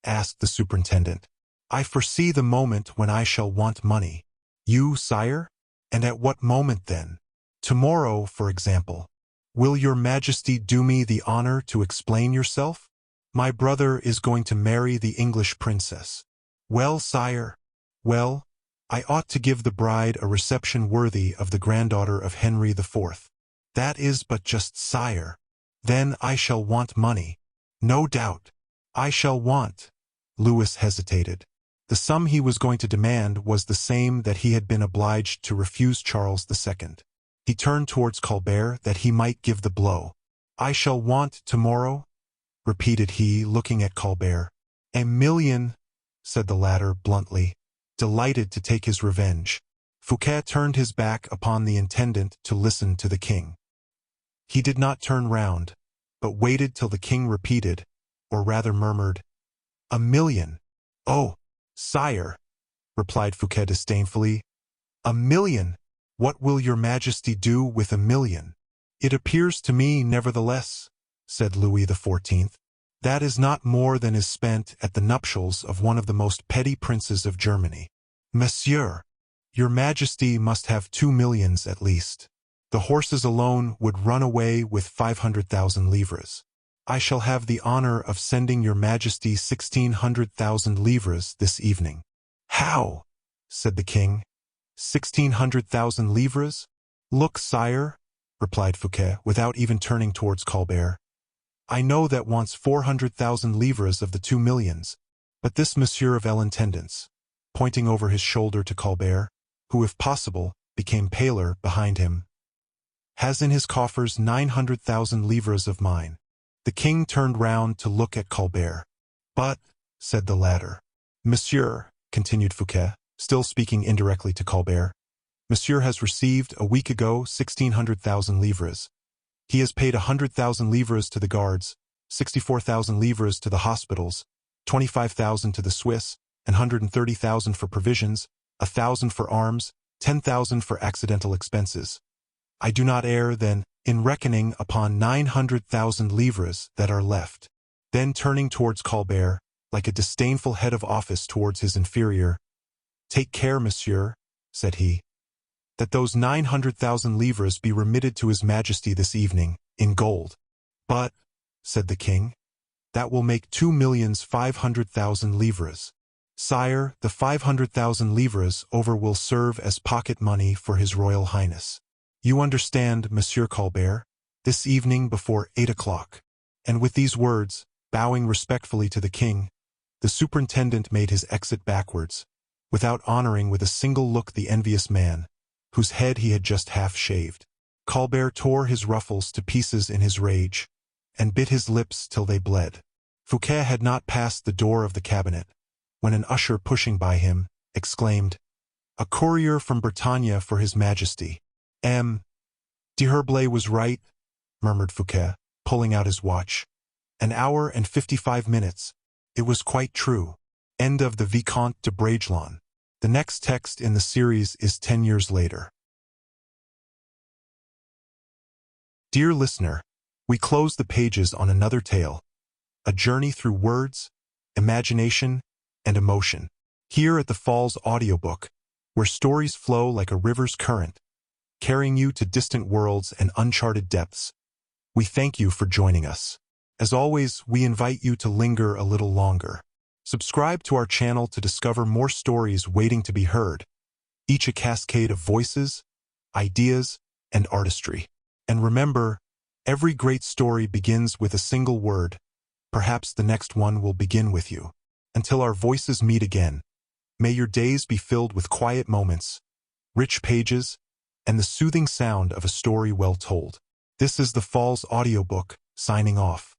Asked the superintendent. I foresee the moment when I shall want money. You, sire? And at what moment then? Tomorrow, for example. Will your majesty do me the honor to explain yourself? My brother is going to marry the English princess. Well, sire? Well, I ought to give the bride a reception worthy of the granddaughter of Henry IV. That is but just, sire. Then I shall want money. No doubt. I shall want. Louis hesitated. The sum he was going to demand was the same that he had been obliged to refuse Charles II. He turned towards Colbert that he might give the blow. I shall want tomorrow, repeated he, looking at Colbert. 1,000,000, said the latter bluntly, delighted to take his revenge. Fouquet turned his back upon the intendant to listen to the king. He did not turn round, but waited till the king repeated, or rather murmured, 1,000,000. Oh, sire, replied Fouquet disdainfully, 1,000,000. What will your majesty do with 1,000,000? It appears to me, nevertheless, said Louis XIV, that is not more than is spent at the nuptials of one of the most petty princes of Germany. Monsieur, your majesty must have 2,000,000 at least. The horses alone would run away with 500,000 livres. I shall have the honor of sending your majesty 1,600,000 livres this evening. How? Said the king. 1,600,000 livres? Look, sire, replied Fouquet, without even turning towards Colbert. I know that wants 400,000 livres of the 2,000,000, but this monsieur of l'intendance, pointing over his shoulder to Colbert, who, if possible, became paler behind him, has in his coffers 900,000 livres of mine. The king turned round to look at Colbert. But, said the latter. Monsieur, continued Fouquet, still speaking indirectly to Colbert, Monsieur has received, a week ago, 1,600,000 livres. He has paid 100,000 livres to the guards, 64,000 livres to the hospitals, 25,000 to the Swiss, and 130,000 for provisions, 1,000 for arms, 10,000 for accidental expenses. I do not err, then, in reckoning upon 900,000 livres that are left. Then turning towards Colbert, like a disdainful head of office towards his inferior, Take care, monsieur, said he, that those 900,000 livres be remitted to his majesty this evening, in gold. But, said the king, that will make 2,500,000 livres. Sire, the 500,000 livres over will serve as pocket money for his royal highness. You understand, Monsieur Colbert, this evening before 8 o'clock. And with these words, bowing respectfully to the king, the superintendent made his exit backwards, without honoring with a single look the envious man, whose head he had just half-shaved. Colbert tore his ruffles to pieces in his rage, and bit his lips till they bled. Fouquet had not passed the door of the cabinet, when an usher pushing by him, exclaimed, A courier from Bretagne for his majesty. D'Herblay was right, murmured Fouquet, pulling out his watch. 1 hour and 55 minutes. It was quite true. End of the Vicomte de Bragelonne. The next text in the series is 10 years later. Dear listener, we close the pages on another tale, a journey through words, imagination, and emotion. Here at the Falls Audiobook, where stories flow like a river's current, carrying you to distant worlds and uncharted depths. We thank you for joining us. As always, we invite you to linger a little longer. Subscribe to our channel to discover more stories waiting to be heard, each a cascade of voices, ideas, and artistry. And remember, every great story begins with a single word. Perhaps the next one will begin with you. Until our voices meet again, may your days be filled with quiet moments, rich pages, and the soothing sound of a story well told. This is the Falls Audiobook, signing off.